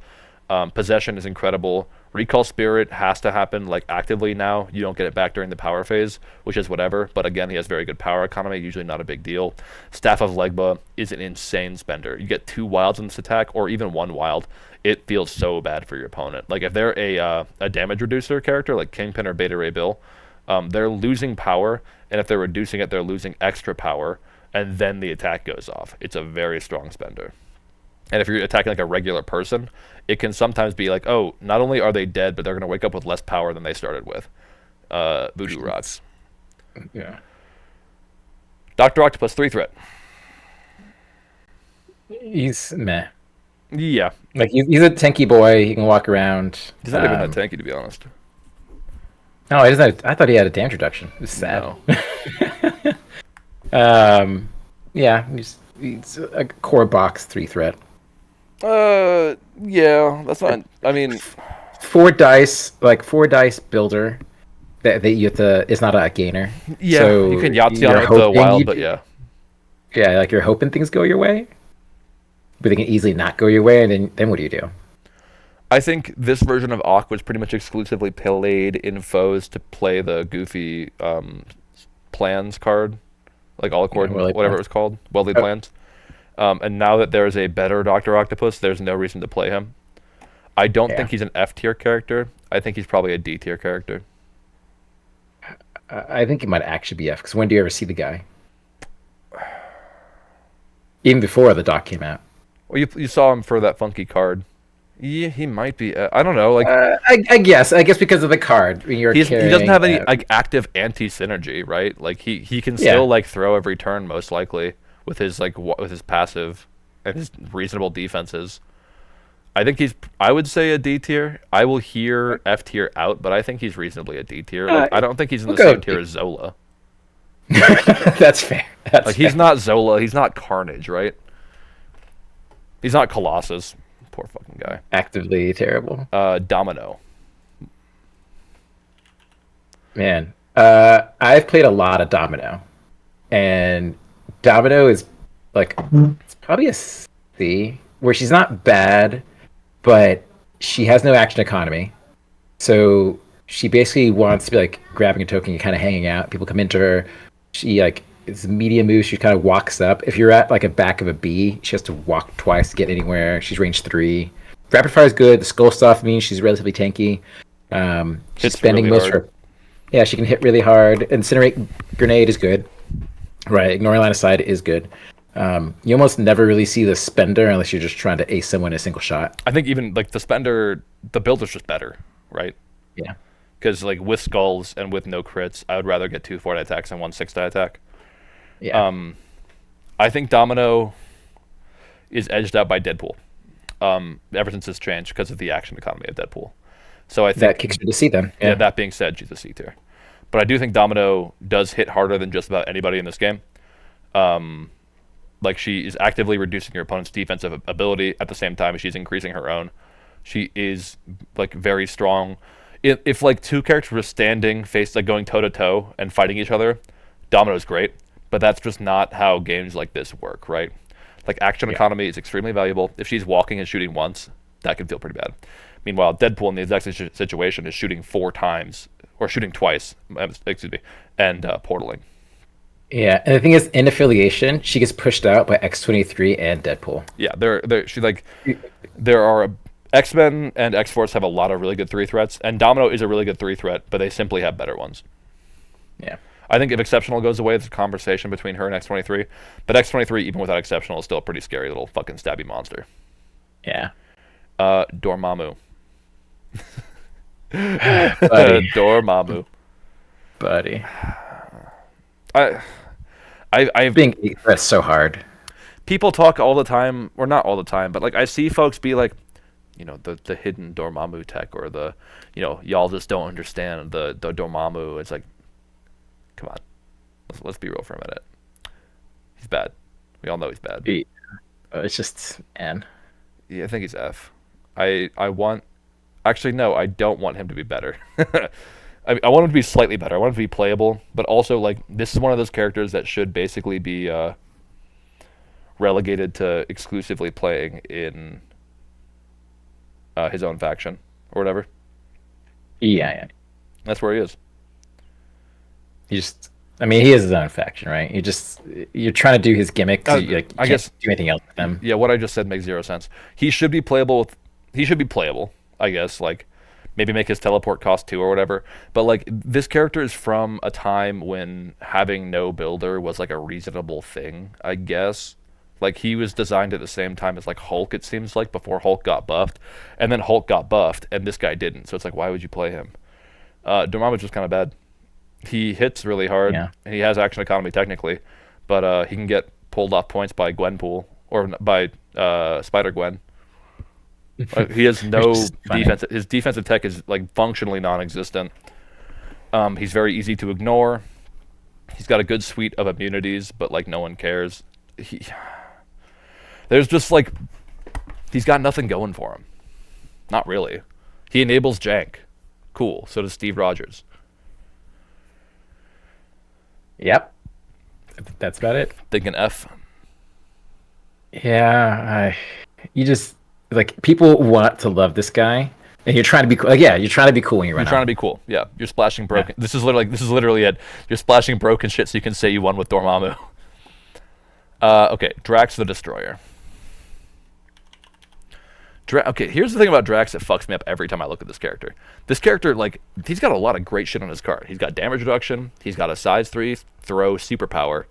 Speaker 1: Possession is incredible. Recall Spirit has to happen like actively now. You don't get it back during the power phase, which is whatever. But again, he has very good power economy, usually not a big deal. Staff of Legba is an insane spender. You get 2 wilds in this attack, or even 1 wild. It feels so bad for your opponent. Like if they're a damage reducer character like Kingpin or Beta Ray Bill, they're losing power, and if they're reducing it, they're losing extra power, and then the attack goes off. It's a very strong spender. And if you're attacking like a regular person, it can sometimes be like, oh, not only are they dead, but they're going to wake up with less power than they started with. Voodoo rocks.
Speaker 2: Yeah.
Speaker 1: Dr. Octopus 3 threat.
Speaker 2: He's meh.
Speaker 1: Yeah.
Speaker 2: Like he's a tanky boy. He can walk around.
Speaker 1: He's not even that tanky, to be honest.
Speaker 2: No, he doesn't. I thought he had a damage reduction. It's sad.
Speaker 1: No.
Speaker 2: Yeah, he's a core box 3 threat.
Speaker 1: Yeah, that's not. I mean,
Speaker 2: 4 dice builder. That you have to. It's not a gainer.
Speaker 1: yeah,
Speaker 2: So
Speaker 1: you can Yahtzee on
Speaker 2: you're
Speaker 1: it with the
Speaker 2: hoping
Speaker 1: wild,
Speaker 2: you-
Speaker 1: but yeah.
Speaker 2: Yeah, like you're hoping things go your way, but they can easily not go your way, and then what do you do?
Speaker 1: I think this version of Awk was pretty much exclusively played in foes to play the goofy plans card, like all accord,
Speaker 2: Well-Laid
Speaker 1: whatever
Speaker 2: Plans.
Speaker 1: it was called, well-laid
Speaker 2: Oh.
Speaker 1: plans. And now that there is a better Doctor Octopus, there's no reason to play him. I don't
Speaker 2: Yeah.
Speaker 1: think he's an F tier character. I think he's probably a D tier character.
Speaker 2: I think he might actually be F. Because when do you ever see the guy? Even before the doc came out.
Speaker 1: Well, you saw him for that funky card. Yeah, he might be. I don't know. Like
Speaker 2: I guess because of the card. When you're
Speaker 1: he doesn't
Speaker 2: carrying,
Speaker 1: have any like active anti synergy, right? Like he can still like throw every turn most likely with his with his passive and his reasonable defenses. I think I would say a D tier. I will hear F tier out, but I think he's reasonably a D tier. Like, I don't think he's in the
Speaker 2: we'll go
Speaker 1: same tier as Zola.
Speaker 2: That's fair. That's
Speaker 1: Like
Speaker 2: fair.
Speaker 1: he's not Zola. He's not Carnage, right? He's not Colossus. Poor fucking guy.
Speaker 2: Actively terrible.
Speaker 1: Domino.
Speaker 2: Man, I've played a lot of Domino, and Domino is like it's probably a C, where she's not bad, but she has no action economy. So she basically wants to be like grabbing a token and kind of hanging out. People come into her. She like it's a medium move. She kind of walks up. If you're at like a back of a B, she has to walk twice to get anywhere. She's range 3. Rapid fire is good. The skull stuff means she's relatively tanky. She's
Speaker 1: Hits
Speaker 2: spending
Speaker 1: really
Speaker 2: most of
Speaker 1: hard.
Speaker 2: her. Yeah, she can hit really hard. Incinerate grenade is good. Right, ignoring line of sight is good. You almost never really see the spender unless you're just trying to ace someone in a single shot.
Speaker 1: I think even like the spender, the build is just better, right?
Speaker 2: Yeah.
Speaker 1: Because like with skulls and with no crits, I would rather get 2 4 attacks than 1 6 attack.
Speaker 2: Yeah.
Speaker 1: I think Domino is edged out by Deadpool. Ever since this change because of the action economy of Deadpool. So I think
Speaker 2: That kicks her to see them.
Speaker 1: yeah.
Speaker 2: Yeah.
Speaker 1: That being said, she's a C tier, but I do think Domino does hit harder than just about anybody in this game. Like she is actively reducing her opponent's defensive ability at the same time as she's increasing her own. She is like very strong. If like two characters were standing face like going toe to toe and fighting each other, Domino's great, but that's just not how games like this work, right? Like action economy is extremely valuable. If she's walking and shooting once, that can feel pretty bad. Meanwhile, Deadpool in the exact situation is shooting 4 times or shooting twice, excuse me, and portaling.
Speaker 2: Yeah, and the thing is, in affiliation, she gets pushed out by X-23 and Deadpool.
Speaker 1: Yeah, she like there are X-Men and X-Force have a lot of really good 3 threats, and Domino is a really good 3 threat, but they simply have better ones.
Speaker 2: Yeah.
Speaker 1: I think if Exceptional goes away, there's a conversation between her and X-23, but X-23, even without Exceptional, is still a pretty scary little fucking stabby monster.
Speaker 2: Yeah.
Speaker 1: Dormammu.
Speaker 2: Buddy.
Speaker 1: Dormammu.
Speaker 2: Buddy.
Speaker 1: I've
Speaker 2: Being that's so hard.
Speaker 1: people talk all the time, or not all the time, but like I see folks be like, the hidden Dormammu tech, or the, y'all just don't understand the Dormammu. It's like, come on, let's be real for a minute. He's bad. We all know he's bad.
Speaker 2: It's just man.
Speaker 1: Yeah, I think he's F. I want, actually no, I don't want him to be better. I want him to be slightly better. I want him to be playable, but also like this is one of those characters that should basically be relegated to exclusively playing in his own faction or whatever.
Speaker 2: Yeah.
Speaker 1: That's where he is.
Speaker 2: I mean, he is his own faction, right? You're trying to do his gimmick. 'Cause you,
Speaker 1: I guess
Speaker 2: do anything else with them.
Speaker 1: Yeah, what I just said makes zero sense. He should be playable. He should be playable, I guess. Like maybe make his teleport cost 2 or whatever. But like this character is from a time when having no builder was like a reasonable thing, I guess. Like he was designed at the same time as like Hulk, it seems like, before Hulk got buffed, and then Hulk got buffed, and this guy didn't. So it's like, why would you play him? Dormammu's just kind of bad. He hits really hard,
Speaker 2: Yeah.
Speaker 1: and he has action economy technically, but he can get pulled off points by Gwenpool or by Spider Gwen. He has no
Speaker 2: Which is funny.
Speaker 1: defense. His defensive tech is like functionally non-existent. He's very easy to ignore. He's got a good suite of immunities, but like no one cares. There's just like he's got nothing going for him. Not really. He enables jank. Cool. So does Steve Rogers.
Speaker 2: Yep. That's about it.
Speaker 1: Thinking F.
Speaker 2: Yeah. You just like people want to love this guy, and you're trying to be cool. Like, yeah, you're trying to be cool when you run
Speaker 1: You're trying
Speaker 2: out.
Speaker 1: to be cool. Yeah. You're splashing broken. This is literally it. You're splashing broken shit so you can say you won with Dormammu. Okay, Drax the Destroyer. Okay, here's the thing about Drax that fucks me up every time I look at this character. This character, like, he's got a lot of great shit on his card. He's got damage reduction. He's got a size 3 throw superpower.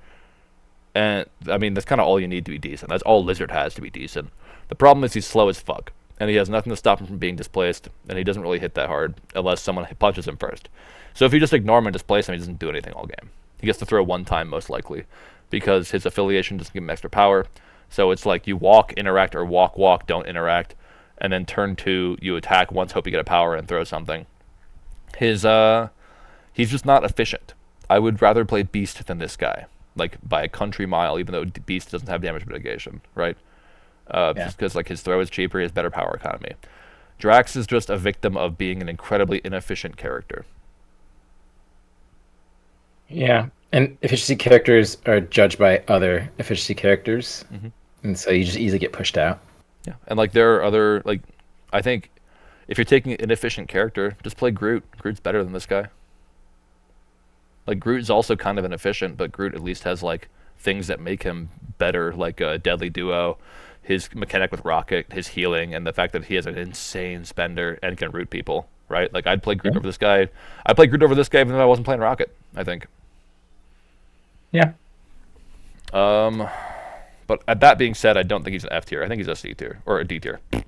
Speaker 1: And, I mean, that's kind of all you need to be decent. That's all Lizard has to be decent. The problem is he's slow as fuck. And he has nothing to stop him from being displaced. And he doesn't really hit that hard unless someone punches him first. So if you just ignore him and displace him, he doesn't do anything all game. He gets to throw 1 time, most likely. Because his affiliation doesn't give him extra power. So it's like you walk, interact, or walk, don't interact. And then turn 2, you attack once, hope you get a power, and throw something. He's just not efficient. I would rather play Beast than this guy, like by a country mile. Even though Beast doesn't have damage mitigation, right? Just because like his throw is cheaper, he has better power economy. Drax is just a victim of being an incredibly inefficient character.
Speaker 2: Yeah, and efficiency characters are judged by other efficiency characters, and so you just easily get pushed out.
Speaker 1: Yeah, and like there are other like, I think if you're taking an inefficient character, just play Groot. Groot's better than this guy. Like Groot is also kind of inefficient, but Groot at least has like things that make him better, like a deadly duo, his mechanic with Rocket, his healing, and the fact that he has an insane spender and can root people. Right? Like I'd play Groot
Speaker 2: Yeah.
Speaker 1: over this guy. I'd play Groot over this guy even though I wasn't playing Rocket. I think.
Speaker 2: Yeah.
Speaker 1: Um, but that being said, I don't think he's an F tier. I think he's a C tier or a D tier.
Speaker 2: I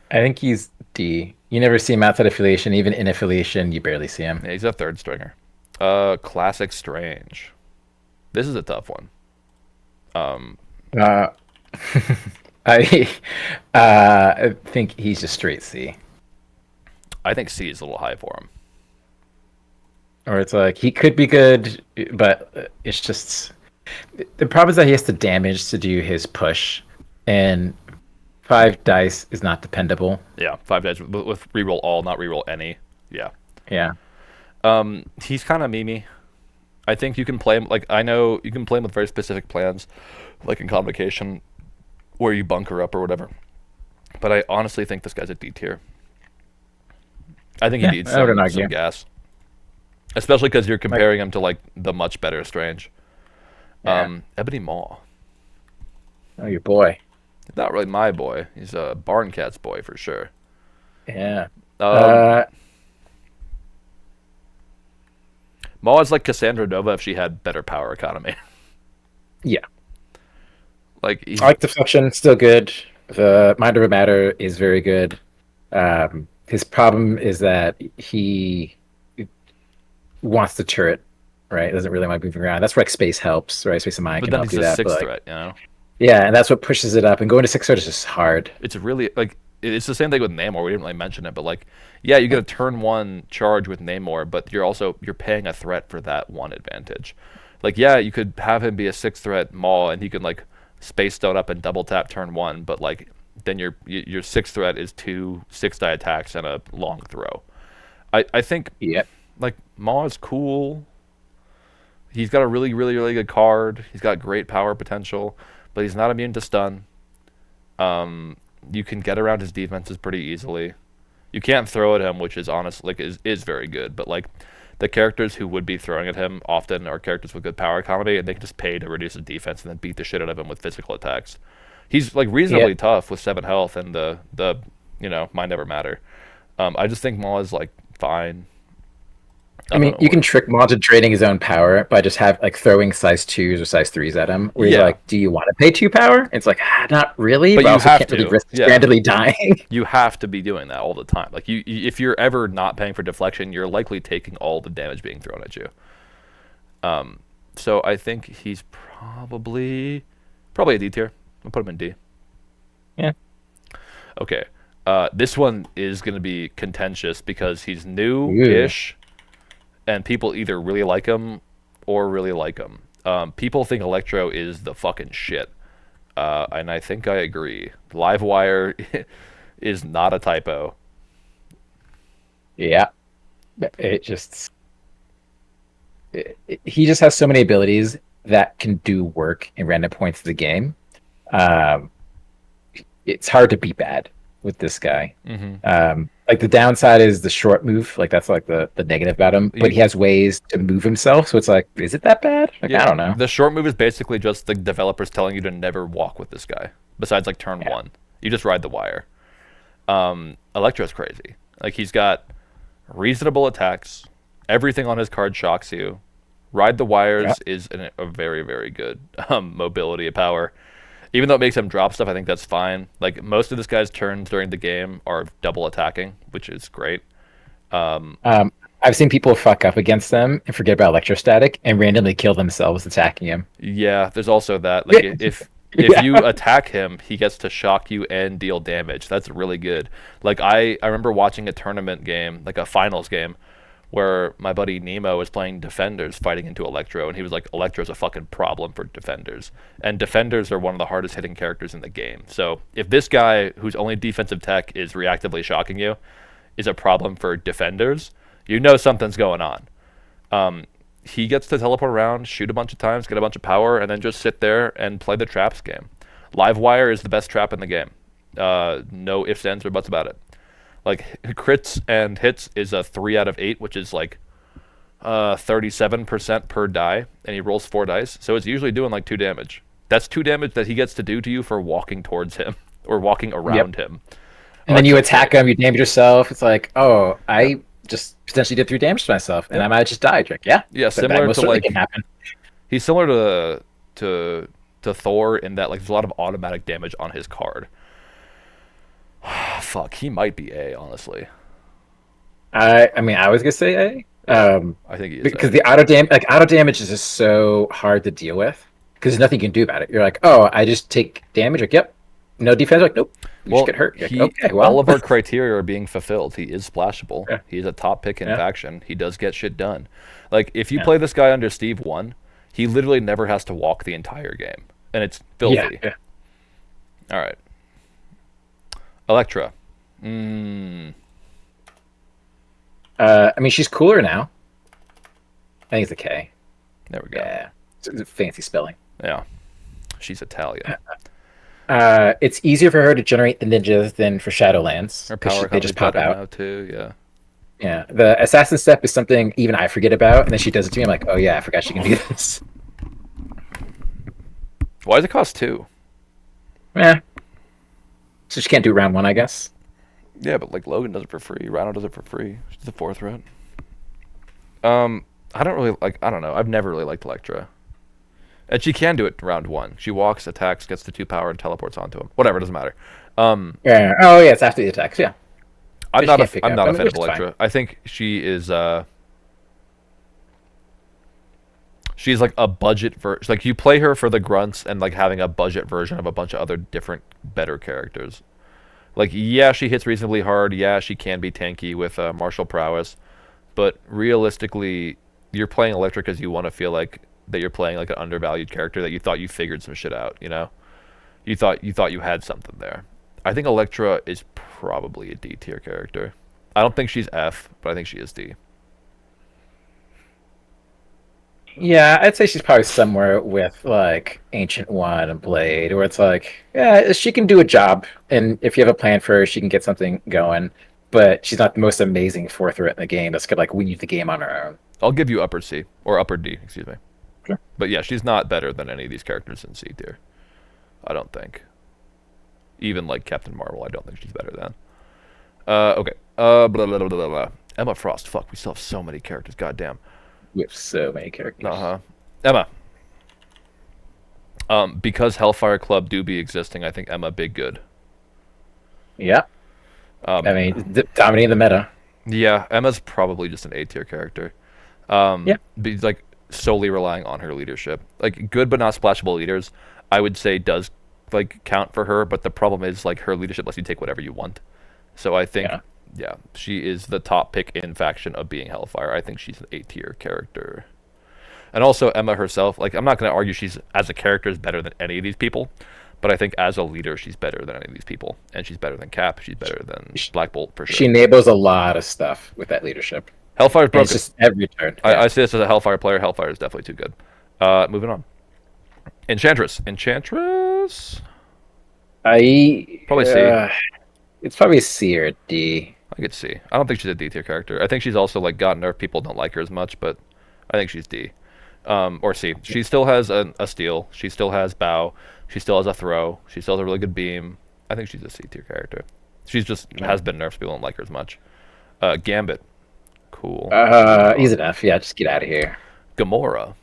Speaker 2: think he's D. You never see him outside affiliation. Even in affiliation, you barely see him.
Speaker 1: Yeah, he's a third stringer. Classic Strange. This is a tough one.
Speaker 2: Uh, I I think he's just straight C.
Speaker 1: I think C is a little high for him.
Speaker 2: Or it's like he could be good, but it's just the problem is that he has to damage to do his push, and 5 dice is not dependable.
Speaker 1: Yeah, 5 dice with reroll all, not reroll any. Yeah.
Speaker 2: Yeah.
Speaker 1: He's kind of memey. I think you can play him like I know you can play him with very specific plans, like in Convocation, where you bunker up or whatever. But I honestly think this guy's a D tier. I think he
Speaker 2: Yeah,
Speaker 1: needs
Speaker 2: I wouldn't
Speaker 1: some
Speaker 2: argue.
Speaker 1: gas, especially because you're comparing him to like the much better Strange.
Speaker 2: Yeah.
Speaker 1: Ebony Maw.
Speaker 2: Oh, your boy.
Speaker 1: Not really my boy. He's a Barn Cat's boy for sure.
Speaker 2: Yeah.
Speaker 1: Um, Maw is like Cassandra Nova if she had better power economy.
Speaker 2: Yeah.
Speaker 1: Like he's,
Speaker 2: I like Deflection, still good. The Mind Over Matter is very good. His problem is that he wants the turret, right? Doesn't really like moving around. That's where like space helps, right? Space of Mind
Speaker 1: but
Speaker 2: can
Speaker 1: then
Speaker 2: help
Speaker 1: he's
Speaker 2: do
Speaker 1: a
Speaker 2: that.
Speaker 1: sixth
Speaker 2: But, like,
Speaker 1: threat, you know.
Speaker 2: yeah, and that's what pushes it up. And going to 6 threat is just hard.
Speaker 1: It's really like it's the same thing with Namor. We didn't really mention it, but like, yeah, you get a turn one charge with Namor, but you're paying a threat for that one advantage. Like, yeah, you could have him be a sixth threat Maul, and he can like space stone up and double tap turn one, but like then your sixth threat is 2 6-die attacks and a long throw. I think
Speaker 2: Yeah.
Speaker 1: like Maul is cool. He's got a really, really, really good card. He's got great power potential, but he's not immune to stun. You can get around his defenses pretty easily. You can't throw at him, which is honest, like is very good. But like the characters who would be throwing at him often are characters with good power economy, and they can just pay to reduce his defense and then beat the shit out of him with physical attacks. He's like reasonably
Speaker 2: Yeah.
Speaker 1: tough with 7 health and the Mind Never Matter. I just think Maul is like fine.
Speaker 2: I mean,
Speaker 1: don't
Speaker 2: you
Speaker 1: know.
Speaker 2: can trick Maul to draining his own power by just throwing size 2s or size 3s at him. Where he's
Speaker 1: Yeah.
Speaker 2: like, "Do you want to pay 2 power?" It's like, not really.
Speaker 1: But
Speaker 2: But I
Speaker 1: you
Speaker 2: also
Speaker 1: have
Speaker 2: can't really
Speaker 1: to.
Speaker 2: risk
Speaker 1: Yeah.
Speaker 2: randomly dying.
Speaker 1: You have to be doing that all the time. Like if you're ever not paying for deflection, you're likely taking all the damage being thrown at you. So I think he's probably a D tier. I'll put him in D.
Speaker 2: Yeah.
Speaker 1: Okay. This one is going to be contentious because he's new-ish, and people either really like him or really like him. People think Electro is the fucking shit, and I think I agree. Livewire is not a typo.
Speaker 2: Yeah. He just has so many abilities that can do work in random points of the game. Um, it's hard to be bad with this guy. Like the downside is the short move. Like that's like the negative about him. But he has ways to move himself. So it's like, is it that bad? Like I don't know.
Speaker 1: The short move is basically just the developers telling you to never walk with this guy. Besides like turn one, you just ride the wire. Electro's crazy. Like he's got reasonable attacks. Everything on his card shocks you. Ride the wires is a very, very good mobility of power. Even though it makes him drop stuff, I think that's fine. Like most of this guy's turns during the game are double attacking, which is great.
Speaker 2: I've seen people fuck up against them and forget about electrostatic and randomly kill themselves attacking him.
Speaker 1: Yeah, there's also that. Like if you attack him, he gets to shock you and deal damage. That's really good. Like I remember watching a tournament game, like a finals game, where my buddy Nemo was playing Defenders fighting into Electro, and he was like, Electro's a fucking problem for Defenders. And Defenders are one of the hardest hitting characters in the game. So if this guy, whose only defensive tech is reactively shocking you, is a problem for Defenders, you know something's going on. He gets to teleport around, shoot a bunch of times, get a bunch of power, and then just sit there and play the traps game. Livewire is the best trap in the game. No ifs, ands, or buts about it. Like crits and hits is a 3 out of 8, which is like 37% per die, and he rolls 4 dice, so it's usually doing like 2 damage. That's 2 damage that he gets to do to you for walking towards him or walking
Speaker 2: Yep.
Speaker 1: around him.
Speaker 2: And then you
Speaker 1: Electro's
Speaker 2: attack
Speaker 1: great.
Speaker 2: him, you damage yourself. It's like, oh,
Speaker 1: Yep.
Speaker 2: I just potentially did 3 damage to myself, and I
Speaker 1: Yep.
Speaker 2: might have just died. Like, yeah,
Speaker 1: Yeah,
Speaker 2: that
Speaker 1: similar
Speaker 2: most
Speaker 1: to
Speaker 2: certainly can
Speaker 1: like
Speaker 2: happen.
Speaker 1: he's similar to to Thor in that like there's a lot of automatic damage on his card. Fuck, he might be A, honestly.
Speaker 2: I mean, I was gonna say A,
Speaker 1: Yeah, I think he is
Speaker 2: because
Speaker 1: A.
Speaker 2: the auto damage is just so hard to deal with because there's nothing you can do about it. You're like, oh, I just take damage. Like, yep, no defense. Like, nope, you just
Speaker 1: Well,
Speaker 2: get hurt. You're like,
Speaker 1: he
Speaker 2: okay,
Speaker 1: all
Speaker 2: well,
Speaker 1: of our criteria are being fulfilled. He is splashable.
Speaker 2: yeah,
Speaker 1: He's a top pick in
Speaker 2: yeah,
Speaker 1: faction. He does get shit done. Like if you
Speaker 2: yeah,
Speaker 1: play this guy under Steve 1, he literally never has to walk the entire game, and it's
Speaker 2: yeah,
Speaker 1: filthy.
Speaker 2: yeah.
Speaker 1: All right, Electra. Mm,
Speaker 2: I mean, she's cooler now. I think it's a K.
Speaker 1: there we go.
Speaker 2: Yeah, it's a fancy spelling.
Speaker 1: Yeah, she's Italian.
Speaker 2: It's easier for her to generate the ninjas than for Shadowlands
Speaker 1: Her
Speaker 2: because
Speaker 1: power
Speaker 2: they
Speaker 1: comes
Speaker 2: just pop
Speaker 1: better
Speaker 2: out.
Speaker 1: now too. Yeah.
Speaker 2: Yeah, the assassin step is something even I forget about, and then she does it to me. I'm like, oh yeah, I forgot she can do this.
Speaker 1: Why does it cost 2?
Speaker 2: Yeah, so she can't do round one, I guess.
Speaker 1: Yeah, but like Logan does it for free. Rhino does it for free. She's the 4th threat. I don't really like. I don't know. I've never really liked Electra. And she can do it round 1. She walks, attacks, gets the 2 power, and teleports onto him. Whatever, doesn't matter.
Speaker 2: Yeah. Oh yeah, it's after the attacks. Yeah,
Speaker 1: I'm
Speaker 2: which you
Speaker 1: not a
Speaker 2: can't pick
Speaker 1: I'm
Speaker 2: up.
Speaker 1: not
Speaker 2: I
Speaker 1: a
Speaker 2: mean,
Speaker 1: fan
Speaker 2: which
Speaker 1: of
Speaker 2: is fine.
Speaker 1: Electra. I think she is she's like a budget version. Like you play her for the grunts and like having a budget version of a bunch of other different better characters. Like yeah, she hits reasonably hard. Yeah, she can be tanky with martial prowess, but realistically, you're playing Electra because you want to feel like that you're playing like an undervalued character that you thought you figured some shit out. You know, you thought you had something there. I think Electra is probably a D tier character. I don't think she's F, but I think she is D.
Speaker 2: Yeah, I'd say she's probably somewhere with like Ancient One and Blade, where it's like, yeah, she can do a job, and if you have a plan for her, she can get something going. But she's not the most amazing fourth threat in the game. That's gonna like weave the game on her own.
Speaker 1: I'll give you upper C or upper D, excuse me.
Speaker 2: Sure.
Speaker 1: But yeah, she's not better than any of these characters in C tier. I don't think. Even like Captain Marvel, I don't think she's better than. Okay. Blah, blah, blah, blah, blah. Emma Frost. Fuck, we still have so many characters. Goddamn.
Speaker 2: We have so many characters.
Speaker 1: Uh huh. Emma. Because Hellfire Club do be existing, I think Emma big good.
Speaker 2: Yeah,
Speaker 1: Um,
Speaker 2: I mean, dominating the meta.
Speaker 1: yeah, Emma's probably just an A tier character.
Speaker 2: Yeah,
Speaker 1: Be like solely relying on her leadership. Like good but not splashable leaders, I would say does like count for her, but the problem is like her leadership lets you take whatever you want. So I think
Speaker 2: yeah.
Speaker 1: yeah, she is the top pick in faction of being Hellfire. I think she's an A tier character. And also Emma herself, like I'm not gonna argue she's as a character is better than any of these people, but I think as a leader she's better than any of these people. And she's better than Cap, she's better than
Speaker 2: She,
Speaker 1: Black Bolt for
Speaker 2: she
Speaker 1: sure.
Speaker 2: enables a lot of stuff with that leadership,
Speaker 1: Hellfire's
Speaker 2: and it's
Speaker 1: broken.
Speaker 2: just every turn.
Speaker 1: I
Speaker 2: Yeah,
Speaker 1: say this as a Hellfire player. Hellfire is definitely too good. Moving on. Enchantress. Enchantress?
Speaker 2: I
Speaker 1: Probably C.
Speaker 2: it's probably a C or a D.
Speaker 1: I could C. I don't think she's a D tier character. I think she's also like got nerfed. People don't like her as much, but I think she's D. Or C. She still has a steal. She still has bow. She still has a throw. She still has a really good beam. I think she's a C tier character. She's just has been nerfed. So people don't like her as much. Gambit. Cool.
Speaker 2: He's an F. Yeah, just get out of here.
Speaker 1: Gamora.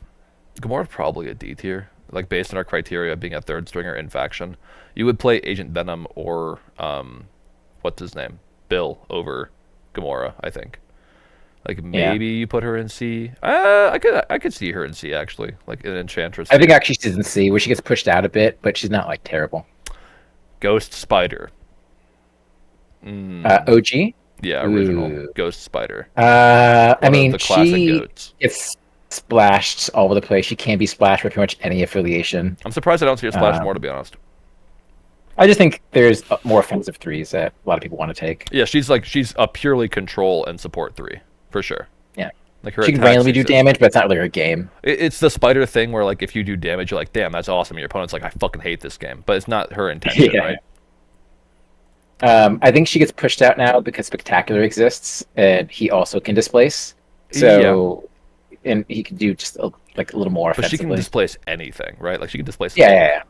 Speaker 1: Gamora's probably a D tier. Like based on our criteria of being a third stringer in faction, you would play Agent Venom or what's his name, Bill over Gamora. I think. Like
Speaker 2: Yeah,
Speaker 1: maybe you put her in C. I could see her in C actually, like an Enchantress.
Speaker 2: I think
Speaker 1: C.
Speaker 2: actually she's in C, where she gets pushed out a bit, but she's not like terrible.
Speaker 1: Ghost Spider.
Speaker 2: OG.
Speaker 1: Yeah, original
Speaker 2: Ooh.
Speaker 1: Ghost Spider.
Speaker 2: I
Speaker 1: One of
Speaker 2: mean,
Speaker 1: the classic
Speaker 2: she
Speaker 1: goats.
Speaker 2: gets splashed all over the place. She can be splashed with pretty much any affiliation.
Speaker 1: I'm surprised I don't see her splash
Speaker 2: Um,
Speaker 1: more, to be honest.
Speaker 2: I just think there's more offensive threes that a lot of people want to take.
Speaker 1: Yeah, she's a purely control and support 3 for sure.
Speaker 2: Yeah,
Speaker 1: Like her
Speaker 2: she can
Speaker 1: attacks
Speaker 2: randomly do
Speaker 1: exist.
Speaker 2: damage, but it's not really her game.
Speaker 1: It's the spider thing where like if you do damage, you're like, damn, that's awesome. And your opponent's like, I fucking hate this game, but it's not her intention,
Speaker 2: Yeah.
Speaker 1: right?
Speaker 2: I think she gets pushed out now because Spectacular exists, and he also can displace.
Speaker 1: Yeah.
Speaker 2: So and he can do just like a little more
Speaker 1: But she can
Speaker 2: offensively.
Speaker 1: displace anything, right? Like she can displace
Speaker 2: Yeah,
Speaker 1: anything.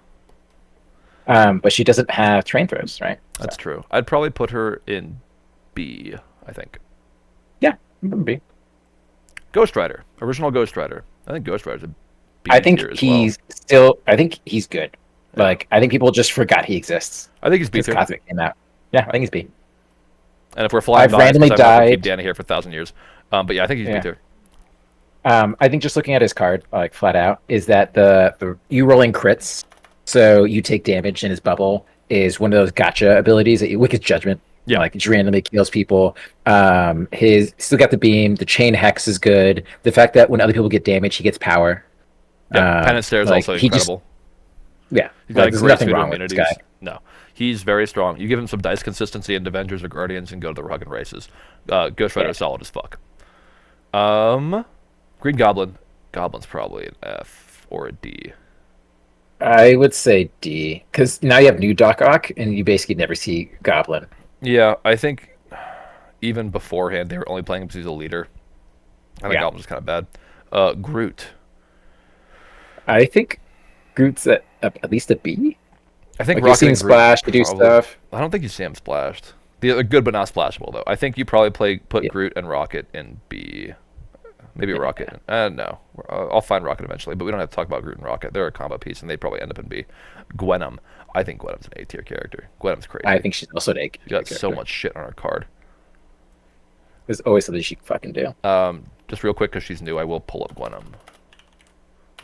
Speaker 2: yeah, but she doesn't have train throws, right? So
Speaker 1: That's true. I'd probably put her in B, I think.
Speaker 2: yeah, maybe.
Speaker 1: Ghost Rider, original Ghost Rider. I think Ghost Rider's a
Speaker 2: I
Speaker 1: B tier
Speaker 2: think
Speaker 1: as well.
Speaker 2: he's still. I think he's good.
Speaker 1: Yeah,
Speaker 2: Like I think people just forgot he exists
Speaker 1: I think he's B
Speaker 2: because
Speaker 1: tier.
Speaker 2: Cosmic came out. Yeah, I think he's B.
Speaker 1: And if we're flying
Speaker 2: I've
Speaker 1: by, it's
Speaker 2: randomly
Speaker 1: because I'm not going to keep
Speaker 2: died.
Speaker 1: Danny here for 1,000 years. But yeah, I think he's B
Speaker 2: Yeah.
Speaker 1: tier.
Speaker 2: I think just looking at his card, like flat out, is that the you rolling crits, so you take damage in his bubble is one of those gotcha abilities that you Wicked Judgment.
Speaker 1: Yeah,
Speaker 2: Like just randomly kills people. His still got the beam. The chain hex is good. The fact that when other people get damage, he gets power.
Speaker 1: yeah. Penance Stare is
Speaker 2: Like
Speaker 1: also
Speaker 2: he just
Speaker 1: incredible.
Speaker 2: yeah,
Speaker 1: He's got
Speaker 2: like
Speaker 1: a
Speaker 2: there's
Speaker 1: great
Speaker 2: nothing
Speaker 1: suite of
Speaker 2: wrong with this guy.
Speaker 1: immunities. No, he's very strong. You give him some dice consistency in Avengers or Guardians and go to the rugged races. Ghost Rider
Speaker 2: Yeah,
Speaker 1: is solid as fuck. Um, Green Goblin. Goblin's probably an F or a D.
Speaker 2: I would say D because now you have new Doc Ock and you basically never see Goblin.
Speaker 1: Yeah, I think even beforehand they were only playing him because he's a leader. I think
Speaker 2: Yeah,
Speaker 1: Goblin's kind of bad. Groot.
Speaker 2: I think Groot's at least a B.
Speaker 1: I think
Speaker 2: Like you've
Speaker 1: Rocket
Speaker 2: seen
Speaker 1: and Groot
Speaker 2: Splash to do
Speaker 1: probably.
Speaker 2: stuff.
Speaker 1: I don't think you see him splashed. They're good but not splashable though. I think you probably put
Speaker 2: Yeah,
Speaker 1: Groot and Rocket in B. Maybe
Speaker 2: yeah.
Speaker 1: Rocket. No. I'll find Rocket eventually, but we don't have to talk about Groot and Rocket. They're a combo piece, and they probably end up in B. Gwenum. I think Gwenum's an A tier character. Gwenum's
Speaker 2: I
Speaker 1: crazy.
Speaker 2: think she's also an A
Speaker 1: She's got so
Speaker 2: character.
Speaker 1: much shit on her card.
Speaker 2: There's always something she can fucking do.
Speaker 1: Just real quick, because she's new, I will pull up Gwenum.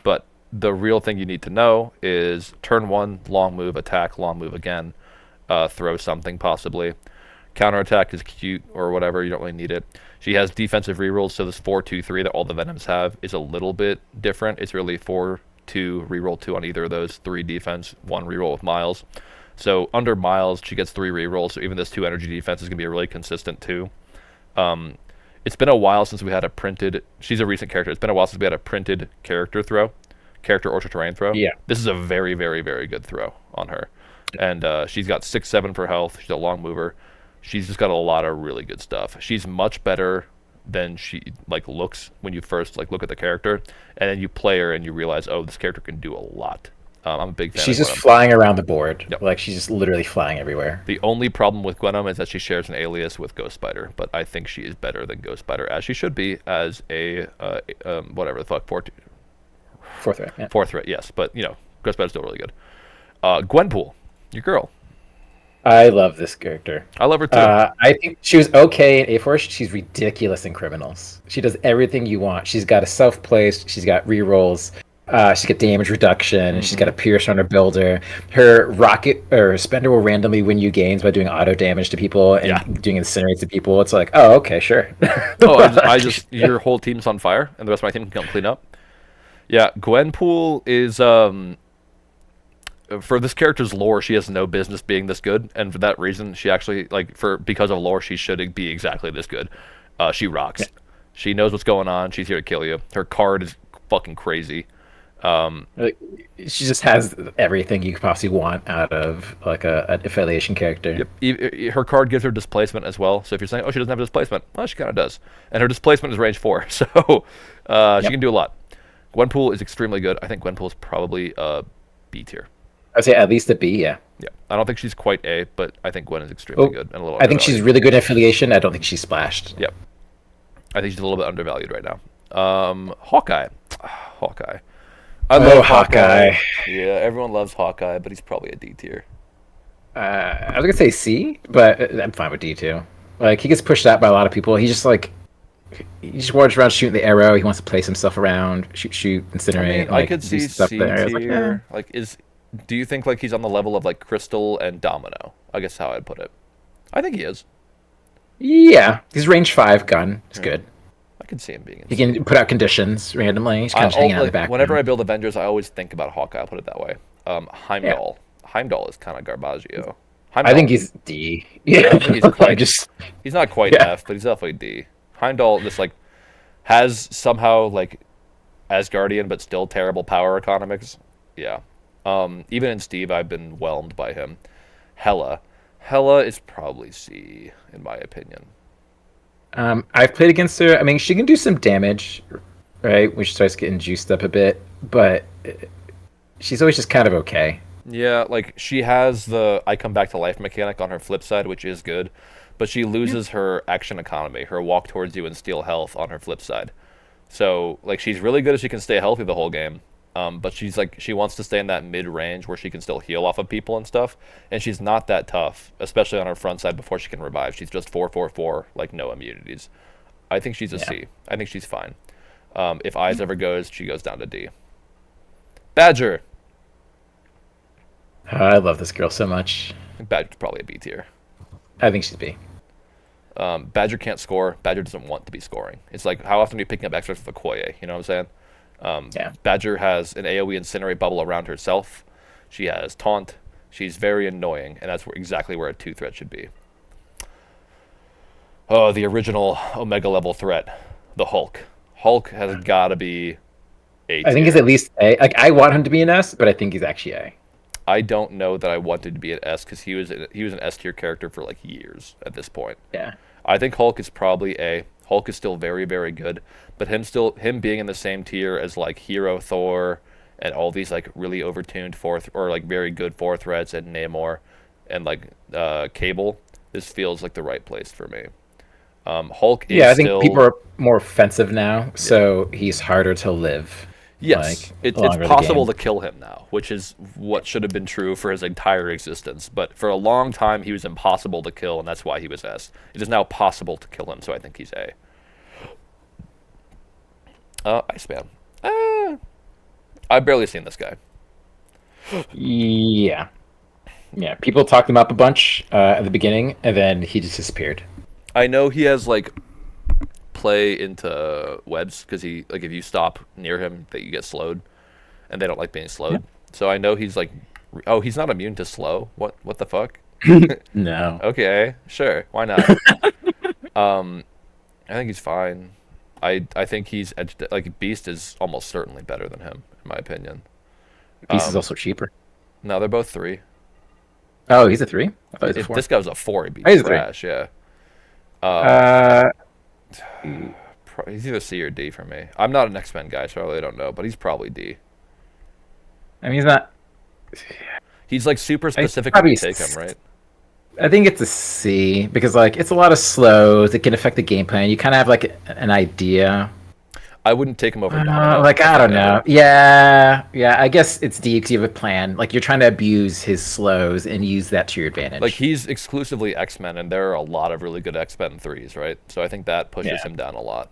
Speaker 1: But the real thing you need to know is turn one, long move, attack, long move again, throw something possibly. Counterattack is cute or whatever, you don't really need it. She has defensive rerolls, so this 4-2-3 that all the Venoms have is a little bit different. It's really 4-2, reroll 2 on either of those, 3 defense, 1 reroll with Miles. So under Miles, she gets 3 rerolls, so even this 2 energy defense is going to be a really consistent 2. It's been a while since we had a printed. She's a recent character. It's been a while since we had a printed character or terrain throw.
Speaker 2: Yeah.
Speaker 1: This is a very, very, very good throw on her, and she's got 6-7 for health. She's a long mover. She's just got a lot of really good stuff. She's much better than she looks when you first look at the character, and then you play her and you realize, oh, this character can do a lot. I'm a big fan
Speaker 2: She's
Speaker 1: of
Speaker 2: just
Speaker 1: Gwenum.
Speaker 2: flying around the board.
Speaker 1: Yep.
Speaker 2: Like she's just literally flying everywhere.
Speaker 1: The only problem with Gwenum is that she shares an alias with Ghost Spider, but I think she is better than Ghost Spider, as she should be, as a whatever the fuck
Speaker 2: Fourth round. Yeah.
Speaker 1: fourth threat. Yes, but Ghost Spider's still really good. Gwenpool, your girl.
Speaker 2: I love this character.
Speaker 1: I love her too.
Speaker 2: I think she was okay in A Force. She's ridiculous in Criminals. She does everything you want. She's got a self placed. She's got rerolls. She's got damage reduction. She's got a pierce on her builder. Her rocket or spender will randomly win you games by doing auto damage to people and
Speaker 1: Yeah.
Speaker 2: doing incinerates to people. It's like, oh, okay, sure.
Speaker 1: Oh, I just your whole team's on fire, and the rest of my team can come clean up. Yeah, Gwenpool is for this character's lore, she has no business being this good, and for that reason, she actually because of lore, she should be exactly this good. She rocks. She knows what's going on. She's here to kill you. Her card is fucking crazy.
Speaker 2: Like, she just has everything you could possibly want out of like an affiliation character.
Speaker 1: Yep. Her card gives her displacement as well. So if you're saying, oh, she doesn't have displacement, well, she kind of does. And her displacement is range 4, so she can do a lot. Gwenpool is extremely good. I think Gwenpool is probably B tier.
Speaker 2: I'd say at least a B. Yeah.
Speaker 1: Yeah, I don't think she's quite A, but I think Gwen is extremely
Speaker 2: Oh,
Speaker 1: good and a little
Speaker 2: I think she's
Speaker 1: undervalued.
Speaker 2: really good in affiliation. I don't think she's splashed.
Speaker 1: Yep, I think she's a little bit undervalued right now. Hawkeye. Hawkeye. I love
Speaker 2: Hawkeye.
Speaker 1: Yeah, everyone loves Hawkeye, but he's probably a D tier.
Speaker 2: I was gonna say C, but I'm fine with D too. Like he gets pushed out by a lot of people. He just wanders around shooting the arrow. He wants to place himself around, shoot, incinerate.
Speaker 1: I could
Speaker 2: do
Speaker 1: see
Speaker 2: stuff
Speaker 1: C
Speaker 2: there. It's like,
Speaker 1: tier. Do you think he's on the level of Crystal and Domino? I guess how I'd put it. I think he is.
Speaker 2: yeah, he's range 5 gun. It's good.
Speaker 1: I could see him being.
Speaker 2: He can put out conditions randomly. He's kind of hanging out in the back.
Speaker 1: Whenever I build Avengers, I always think about Hawkeye. I'll put it that way. Heimdall.
Speaker 2: Yeah.
Speaker 1: Heimdall is kind of Garbaggio.
Speaker 2: I think he's D. Yeah,
Speaker 1: He's quite.
Speaker 2: just
Speaker 1: He's not quite
Speaker 2: Yeah.
Speaker 1: F, but he's definitely D. Heimdall just has somehow Asgardian, but still terrible power economics. Yeah. Even in Steve, I've been whelmed by him. Hela. Hela is probably C, in my opinion.
Speaker 2: I've played against her. I mean, she can do some damage. right? When she starts getting juiced up a bit, but she's always just kind of okay.
Speaker 1: Yeah, like she has the I come back to life mechanic on her flip side, which is good, but she
Speaker 2: Yeah.
Speaker 1: loses her action economy, her walk towards you and steal health on her flip side. So like she's really good if she can stay healthy the whole game. But she's like she wants to stay in that mid range where she can still heal off of people and stuff, and she's not that tough, especially on her front side before she can revive. She's just 444, like no immunities. I think she's a
Speaker 2: Yeah.
Speaker 1: C. I think she's fine. If Eyes ever goes, she goes down to D. Badger.
Speaker 2: I love this girl so much.
Speaker 1: Badger's probably a B tier.
Speaker 2: I think she's B.
Speaker 1: Badger can't score. Badger doesn't want to be scoring. It's like how often are you picking up extras with Okoye? You know what I'm saying?
Speaker 2: Yeah.
Speaker 1: Badger has an AoE incinerate bubble around herself. She has taunt. She's very annoying, and that's exactly where a 2 threat should be. Oh, the original Omega level threat, the Hulk. Hulk has got to be A
Speaker 2: I think he's
Speaker 1: tier.
Speaker 2: at least A. Like I want him to be an S, but I think he's actually A.
Speaker 1: I don't know that I wanted to be an S because he was an S tier character for like years at this point.
Speaker 2: Yeah.
Speaker 1: I think Hulk is probably A. Hulk is still very, very good, but him being in the same tier as like Hero Thor and all these like really overtuned fourth or like very good four threats and Namor and like Cable, this feels like the right place for me. Hulk is
Speaker 2: Yeah, I think
Speaker 1: still
Speaker 2: people are more offensive now,
Speaker 1: yeah.
Speaker 2: so he's harder to live.
Speaker 1: Yes,
Speaker 2: Like
Speaker 1: it's
Speaker 2: longer the
Speaker 1: possible
Speaker 2: game.
Speaker 1: to kill him now, which is what should have been true for his entire existence. But for a long time, he was impossible to kill, and that's why he was S. It is now possible to kill him, so I think he's A. Iceman. I've barely seen this guy.
Speaker 2: Yeah. Yeah. People talked him up a bunch at the beginning, and then he just disappeared.
Speaker 1: I know he has like play into webs because he like if you stop near him, that you get slowed, and they don't like being
Speaker 2: Yeah.
Speaker 1: slowed. So I know he's like, oh, he's not immune to slow. What the fuck?
Speaker 2: No.
Speaker 1: Okay, sure, why not? I think he's fine. I think he's like Beast is almost certainly better than him in my opinion.
Speaker 2: Beast is
Speaker 1: Um,
Speaker 2: also cheaper.
Speaker 1: no, they're both 3.
Speaker 2: Oh, he's a 3? I thought he was a
Speaker 1: If
Speaker 2: 4.
Speaker 1: this guy was a 4, he'd be
Speaker 2: Oh, he's a 3.
Speaker 1: trash. Yeah. Um,
Speaker 2: Uh,
Speaker 1: he's either C or D for me. I'm not an X-Men guy, so I really don't know, but he's probably D.
Speaker 2: I mean, he's not.
Speaker 1: He's like super
Speaker 2: I
Speaker 1: specific when you
Speaker 2: probably.
Speaker 1: take him, right?
Speaker 2: I think it's a C because like it's a lot of slows. It can affect the game plan. You kind of have like an idea.
Speaker 1: I wouldn't take him over Domino.
Speaker 2: Like
Speaker 1: if
Speaker 2: I don't
Speaker 1: ever.
Speaker 2: know. Yeah, yeah. I guess it's D because you have a plan. Like you're trying to abuse his slows and use that to your
Speaker 1: Like
Speaker 2: advantage.
Speaker 1: he's exclusively X-Men, and there are a lot of really good X-Men threes, right? So I think that pushes
Speaker 2: Yeah.
Speaker 1: him down a lot.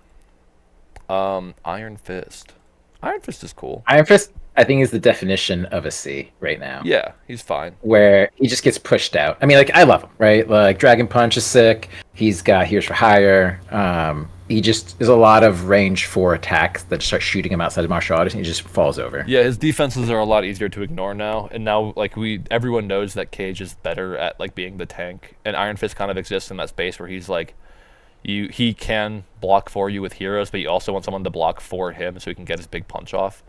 Speaker 1: Iron Fist. Iron Fist is cool.
Speaker 2: Iron Fist, I think, is the definition of a C right now,
Speaker 1: Yeah, he's fine.
Speaker 2: where he just gets pushed out. I mean, like I love him, right? Like Dragon Punch is sick. He's got Here's for Hire. He just there's a lot of range for attacks that start shooting him outside of martial arts, and he just falls over.
Speaker 1: Yeah, his defenses are a lot easier to ignore now, and now like everyone knows that Cage is better at like being the tank, and Iron Fist kind of exists in that space where he's like he can block for you with heroes, but you also want someone to block for him so he can get his big punch off.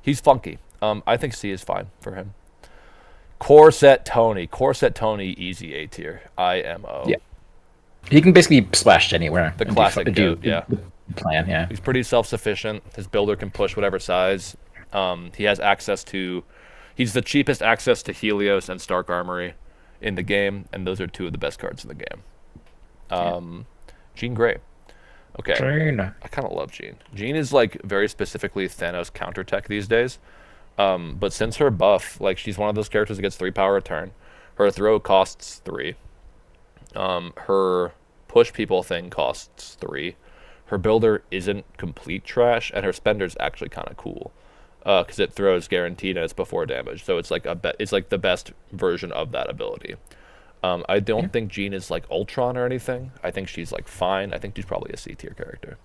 Speaker 1: He's funky. I think C is fine for him. Corset Tony. Corset Tony, easy A tier. IMO.
Speaker 2: Yeah. He can basically splash anywhere.
Speaker 1: The
Speaker 2: and
Speaker 1: classic goat, yeah.
Speaker 2: the plan, yeah.
Speaker 1: He's pretty self-sufficient. His builder can push whatever size. He has access to. He's the cheapest access to Helios and Stark Armory in the game, and those are 2 of the best cards in the game. Jean Grey. Okay,
Speaker 2: Turn.
Speaker 1: I kind of love Jean. Jean is like very specifically Thanos counter tech these days. But since her buff, like she's one of those characters that gets 3 power a turn. Her throw costs 3. Her push people thing costs 3. Her builder isn't complete trash, and her spender's actually kind of cool. Because it throws guaranteed and it's before damage, so it's like it's like the best version of that ability. I don't think Jean is like Ultron or anything. I think she's like fine. I think she's probably a C tier character.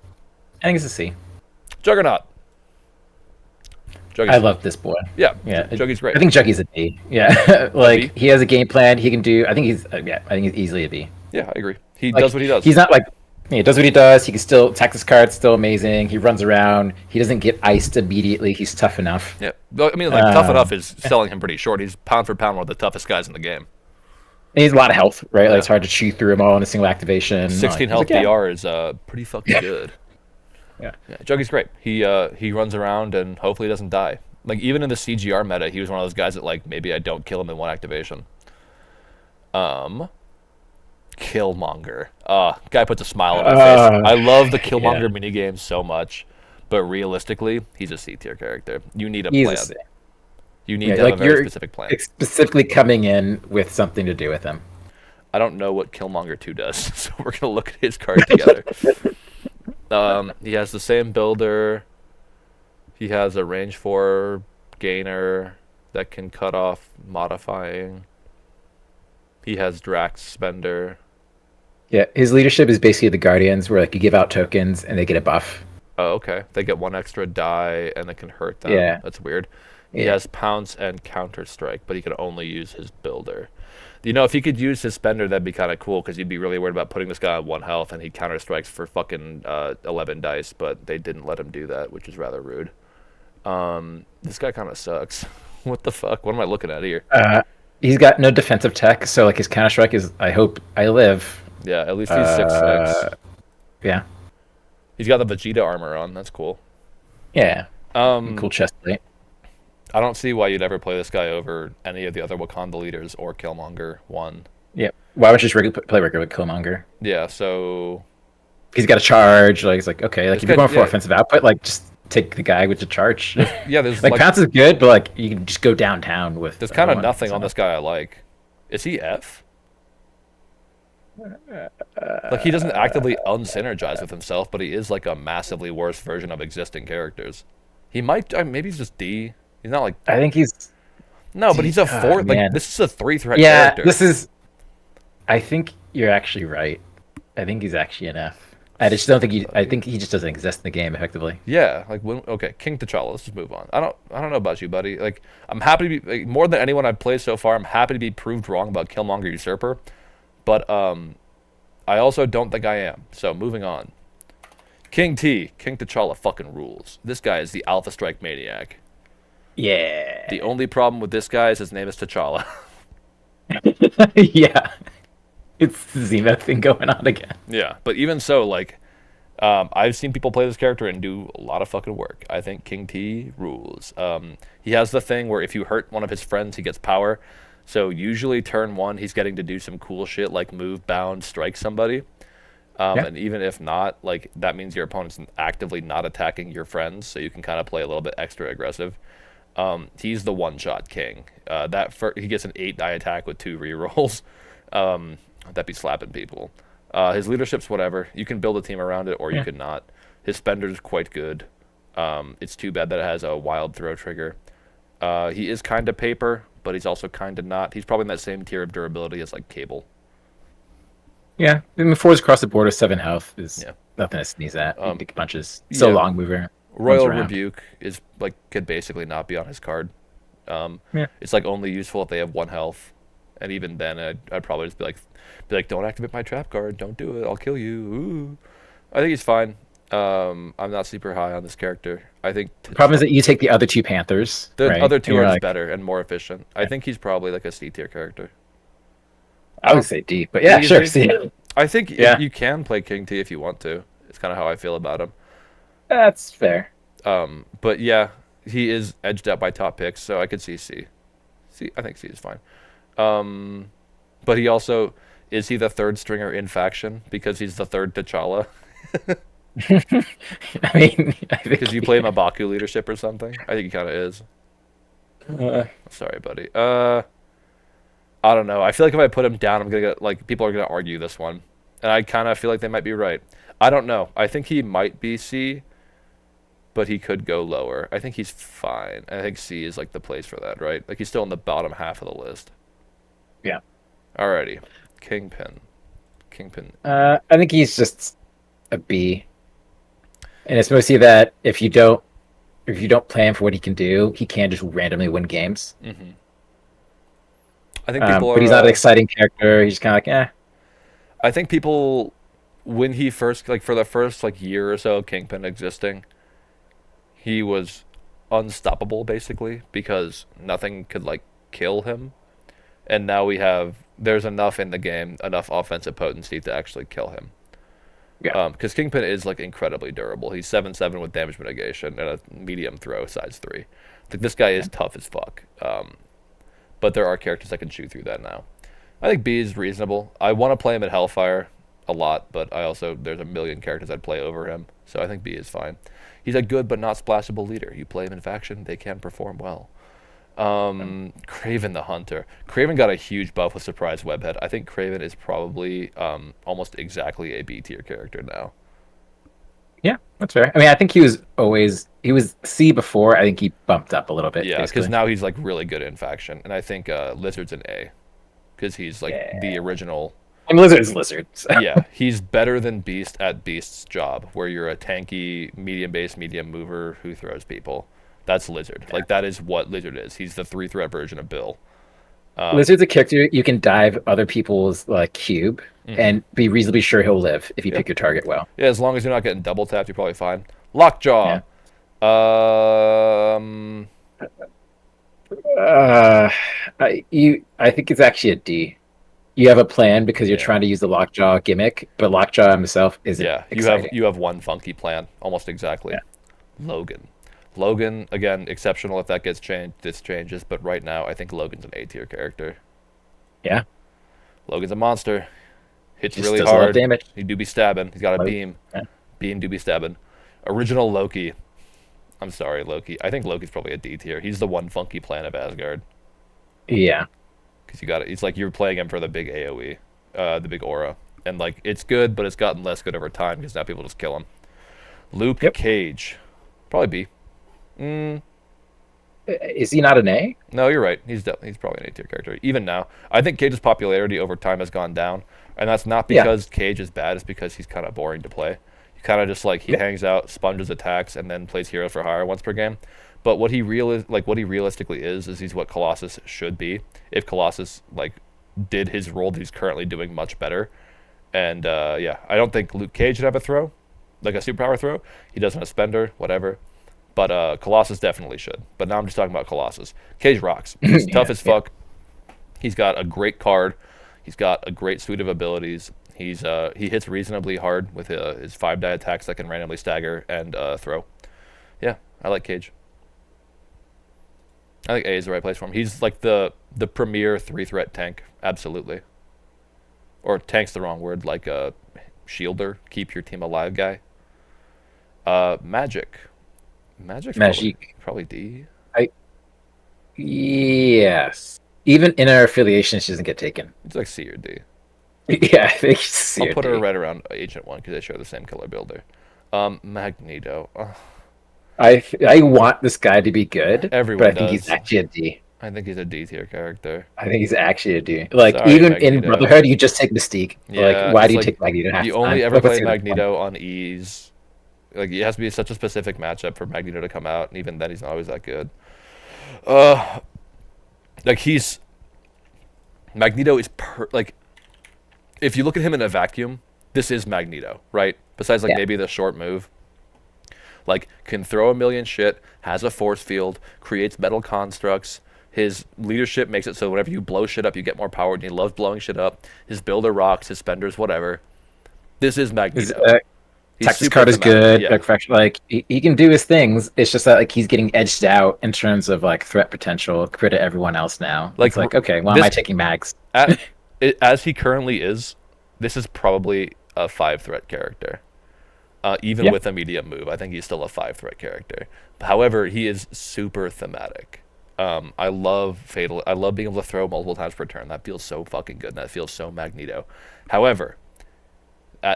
Speaker 2: I think it's a C.
Speaker 1: Juggernaut.
Speaker 2: I
Speaker 1: Juggy's
Speaker 2: love this boy.
Speaker 1: yeah,
Speaker 2: Yeah,
Speaker 1: Juggy's great.
Speaker 2: I think Juggy's a D. Yeah,
Speaker 1: B?
Speaker 2: like he has a game plan. He can do. I think he's. Yeah, I think he's easily a B.
Speaker 1: Yeah, I agree. He
Speaker 2: Like
Speaker 1: does what he does.
Speaker 2: he's not like. Yeah, he does what he does. He can still attack his cards. Still amazing. He runs around. He doesn't get iced immediately. He's tough enough.
Speaker 1: Yeah, but, I mean, like tough
Speaker 2: Um,
Speaker 1: enough is selling him pretty short. He's pound for pound one of the toughest guys in the game.
Speaker 2: And he has a lot of health, right? Like
Speaker 1: Yeah.
Speaker 2: it's hard to chew through them all in a single activation.
Speaker 1: 16
Speaker 2: Like,
Speaker 1: health
Speaker 2: he's like, yeah.
Speaker 1: PR is pretty fucking good.
Speaker 2: Yeah.
Speaker 1: Yeah, Juggy's great. He runs around and hopefully doesn't die. Like even in the CGR meta, he was one of those guys that like maybe I don't kill him in one activation. Um, Killmonger. Guy puts a smile on my face.
Speaker 2: Uh,
Speaker 1: I love the
Speaker 2: yeah.
Speaker 1: Killmonger minigame so much, but realistically, he's a C tier character. You need a
Speaker 2: He's
Speaker 1: plan. You need
Speaker 2: yeah,
Speaker 1: to have a
Speaker 2: like
Speaker 1: very
Speaker 2: you're
Speaker 1: specific plan.
Speaker 2: specifically coming in with something to do with him.
Speaker 1: I don't know what Killmonger 2 does, so we're gonna look at his card together. He has the same builder. He has a range 4 gainer that can cut off modifying. He has Drax Spender.
Speaker 2: Yeah, his leadership is basically the Guardians, where like you give out tokens and they get a buff.
Speaker 1: Oh, okay. They get one extra die and it can hurt them.
Speaker 2: Yeah,
Speaker 1: That's weird. He
Speaker 2: yeah.
Speaker 1: has Pounce and Counter Strike, but he can only use his builder. You know, if he could use his spender, that'd be kind of cool because you'd be really worried about putting this guy on 1 health and he counter strikes for fucking 11 dice, but they didn't let him do that, which is rather rude. This guy kind of sucks. What the fuck? What am I looking at here?
Speaker 2: Uh, he's got no defensive tech, so like his counter strike is "I hope I live."
Speaker 1: Yeah, at least he's 6'6".
Speaker 2: Uh, yeah,
Speaker 1: He's got the Vegeta armor on. That's cool.
Speaker 2: yeah,
Speaker 1: Um,
Speaker 2: cool chest plate.
Speaker 1: I don't see why you'd ever play this guy over any of the other Wakanda leaders or Killmonger 1.
Speaker 2: Yeah, why would you just play regular with Killmonger?
Speaker 1: Yeah, so
Speaker 2: He's got a charge. Like it's like okay, like
Speaker 1: this
Speaker 2: if you're
Speaker 1: guy,
Speaker 2: going for
Speaker 1: yeah,
Speaker 2: offensive output, like just take the guy with the charge.
Speaker 1: there's
Speaker 2: Like
Speaker 1: like
Speaker 2: Pounce is good, but like you can just go downtown with
Speaker 1: there's
Speaker 2: the
Speaker 1: kind
Speaker 2: other
Speaker 1: of
Speaker 2: one.
Speaker 1: nothing
Speaker 2: So,
Speaker 1: on this guy I like. Is he F? Like he doesn't actively unsynergize with himself, but he is like a massively worse version of existing characters. He might maybe he's just D. He's not like
Speaker 2: I think he's
Speaker 1: no, but he's a
Speaker 2: oh,
Speaker 1: four. Like
Speaker 2: man.
Speaker 1: this is a 3 threat
Speaker 2: Yeah,
Speaker 1: character.
Speaker 2: this is. I think you're actually right. I think he's actually an F. I just don't think he. I think he just doesn't exist in the game effectively.
Speaker 1: Yeah, like when okay, King T'Challa. Let's just move on. I don't know about you, buddy. Like I'm happy to be like, more than anyone I've played so far. I'm happy to be proved wrong about Killmonger Usurper, but I also don't think I am. So moving on. King T'Challa fucking rules. This guy is the Alpha Strike Maniac.
Speaker 2: Yeah.
Speaker 1: The only problem with this guy is his name is T'Challa.
Speaker 2: Yeah. It's the Zemo thing going on again.
Speaker 1: Yeah, but even so, like, I've seen people play this character and do a lot of fucking work. I think King T rules. He has the thing where if you hurt one of his friends, he gets power. So usually turn 1, he's getting to do some cool shit like move, bound, strike somebody.
Speaker 2: Yeah.
Speaker 1: And even if not, like that means your opponent's actively not attacking your friends, so you can kind of play a little bit extra aggressive. He's the one-shot king. He gets an 8 die attack with 2 rerolls. That'd be slapping people. His leadership's whatever. You can build a team around it, or you
Speaker 2: Yeah.
Speaker 1: could not. His spender's quite good. It's too bad that it has a wild throw trigger. He is kind of paper, but he's also kind of not. He's probably in that same tier of durability as like Cable.
Speaker 2: Yeah. I mean, 4s across the board with 7 health is
Speaker 1: Yeah.
Speaker 2: nothing to sneeze at.
Speaker 1: Um,
Speaker 2: Big punches. So
Speaker 1: yeah.
Speaker 2: long mover. Runs
Speaker 1: Royal
Speaker 2: around.
Speaker 1: Rebuke is like could basically not be on his card.
Speaker 2: Yeah.
Speaker 1: It's like only useful if they have 1 health, and even then, I'd probably just be like, don't activate my trap card, don't do it, I'll kill you. Ooh. I think he's fine. I'm not super high on this character. I think
Speaker 2: The problem is that you take the other 2 Panthers.
Speaker 1: the
Speaker 2: right?
Speaker 1: other
Speaker 2: And
Speaker 1: 2
Speaker 2: you're
Speaker 1: are just
Speaker 2: like,
Speaker 1: better and more efficient. I think he's probably like a C tier character.
Speaker 2: I would say D, but yeah,
Speaker 1: D,
Speaker 2: sure.
Speaker 1: D?
Speaker 2: C.
Speaker 1: I think
Speaker 2: Yeah.
Speaker 1: you can play King T if you want to. It's kind of how I feel about him.
Speaker 2: That's fair.
Speaker 1: But yeah, he is edged out by top picks, so I could see C. I think C is fine. But he also is he the third stringer in faction because he's the third T'Challa
Speaker 2: I mean, I think
Speaker 1: because you play M'Baku leadership or something. I think he kind of is.
Speaker 2: uh,
Speaker 1: Sorry, buddy. I don't know. I feel like if I put him down, I'm gonna get like people are gonna argue this one, and I kind of feel like they might be right. I don't know. I think he might be C, but he could go lower. I think he's fine. I think C is like the place for that, right? Like he's still in the bottom half of the list.
Speaker 2: yeah.
Speaker 1: Alrighty, Kingpin. Kingpin.
Speaker 2: I think he's just a B, and it's mostly that if you don't plan for what he can do, he can just randomly win games.
Speaker 1: Hmm. I think people are.
Speaker 2: But he's not an exciting character. He's kind of like, eh.
Speaker 1: I think people, when he first like for the first like year or so, of Kingpin existing, he was unstoppable basically because nothing could like kill him. And now there's enough in the game, enough offensive potency to actually kill him.
Speaker 2: Yeah.
Speaker 1: Because Kingpin is like incredibly durable. He's 7/7 with damage mitigation and a medium throw size 3. Like this guy is tough as fuck. But there are characters that can shoot through that now. I think B is reasonable. I want to play him at Hellfire a lot, but I also there's a million characters I'd play over him, so I think B is fine. He's a good but not splashable leader. You play him in faction, they can perform well. Craven the Hunter. Craven got a huge buff with Surprise Webhead. I think Craven is probably almost exactly a B tier character now.
Speaker 2: Yeah, that's fair. I mean, I think he was C before. I think he bumped up a little bit.
Speaker 1: Yeah, because
Speaker 2: Basically.
Speaker 1: now he's like really good in faction, and I think Lizard's an A, because he's like
Speaker 2: Yeah.
Speaker 1: the original.
Speaker 2: And Lizard is Lizard. So.
Speaker 1: Yeah, he's better than Beast at Beast's job, where you're a tanky, medium base, medium mover who throws people. That's Lizard. Like that is what Lizard is. He's the 3 threat version of Bill.
Speaker 2: Lizard's a character you can dive other people's like cube
Speaker 1: Hmm.
Speaker 2: and be reasonably sure he'll live if you
Speaker 1: Yeah,
Speaker 2: pick your target well.
Speaker 1: yeah. As long as you're not getting double tapped, you're probably fine. Lockjaw.
Speaker 2: Yeah.
Speaker 1: Um,
Speaker 2: Uh, I think it's actually a D. You have a plan because you're
Speaker 1: yeah,
Speaker 2: trying to use the Lockjaw gimmick, but Lockjaw himself isn't
Speaker 1: yeah.
Speaker 2: exciting.
Speaker 1: You have one funky plan, almost exactly.
Speaker 2: Yeah.
Speaker 1: Logan. Logan again, exceptional if that gets changed. This changes, but right now I think Logan's an A tier character.
Speaker 2: Yeah.
Speaker 1: Logan's a monster. Hits
Speaker 2: Just
Speaker 1: really
Speaker 2: does a lot of
Speaker 1: hard.
Speaker 2: damage.
Speaker 1: He do be stabbing. He's got a
Speaker 2: Like,
Speaker 1: beam.
Speaker 2: yeah.
Speaker 1: Beam do be stabbing. Original Loki. I'm sorry, Loki. I think Loki's probably a D tier. He's the one funky plan of Asgard.
Speaker 2: Yeah.
Speaker 1: Because you got it. It's like you're playing him for the big AoE, the big aura. And like it's good, but it's gotten less good over time because now people just kill him. Luke
Speaker 2: Yep.
Speaker 1: Cage. Probably B. Mm,
Speaker 2: Is he not an A?
Speaker 1: no, you're right. He's probably an A tier character. Even now, I think Cage's popularity over time has gone down, and that's not
Speaker 2: Yeah.
Speaker 1: because Cage is bad. It's because he's kind of boring to play. He kind of just like he
Speaker 2: Yeah.
Speaker 1: hangs out, sponges attacks, and then plays hero for hire once per game. But what he realistically is he's what Colossus should be. If Colossus like did his role that he's currently doing much better, and yeah, I don't think Luke Cage should have a throw, like a superpower throw. He doesn't have a spender, whatever. But Colossus definitely should. But now I'm just talking about Colossus. Cage rocks. He's tough as
Speaker 2: Yeah.
Speaker 1: fuck. He's got a great card. He's got a great suite of abilities. He hits reasonably hard with his 5-die attacks that can randomly stagger and throw. Yeah, I like Cage. I think A is the right place for him. He's like the premier 3 threat tank. Absolutely. Or tank's the wrong word. Like a shielder, keep your team alive guy. Magic. Magic's
Speaker 2: Magic.
Speaker 1: probably D.
Speaker 2: I Yes. Even in our affiliation, she doesn't get taken.
Speaker 1: It's like C or D.
Speaker 2: Yeah, I think it's
Speaker 1: I'll put her
Speaker 2: COD.
Speaker 1: right around Agent 1 because they share the same color builder. Magneto.
Speaker 2: I want this guy to be good,
Speaker 1: Everyone
Speaker 2: but I think he's
Speaker 1: does.
Speaker 2: actually a D.
Speaker 1: I think he's a D tier character.
Speaker 2: I think he's actually a D. Like
Speaker 1: Sorry,
Speaker 2: even in
Speaker 1: Magneto.
Speaker 2: Brotherhood, you just take Mystique.
Speaker 1: Yeah,
Speaker 2: Like why
Speaker 1: it's
Speaker 2: do you
Speaker 1: like
Speaker 2: take Magneto half
Speaker 1: you
Speaker 2: the
Speaker 1: only
Speaker 2: time?
Speaker 1: ever
Speaker 2: Like, what's
Speaker 1: play
Speaker 2: the other point?
Speaker 1: Magneto on E's. Like it has to be such a specific matchup for Magneto to come out, and even then he's not always that good. Uh, like he's Magneto is like if you look at him in a vacuum, this is Magneto, right? Besides like
Speaker 2: Yeah.
Speaker 1: maybe the short move. Like can throw a million shit, has a force field, creates metal constructs. His leadership makes it so whenever you blow shit up, you get more power, and he loves blowing shit up. His builder rocks, his spenders, whatever. This is
Speaker 2: His
Speaker 1: Magneto. He's
Speaker 2: Texas
Speaker 1: super
Speaker 2: card is
Speaker 1: thematic.
Speaker 2: good.
Speaker 1: Yeah,
Speaker 2: Like he can do his things. It's just that like he's getting edged out in terms of like threat potential compared to everyone else now.
Speaker 1: Like,
Speaker 2: It's like okay, why am
Speaker 1: this-
Speaker 2: I taking mags?
Speaker 1: as he currently is, this is probably a 5 threat character. Even
Speaker 2: Yeah.
Speaker 1: with a medium move, I think he's still a 5 threat character. However, he is super thematic. I love Fatal. I love being able to throw multiple times per turn. That feels so fucking good. And that feels so Magneto. However,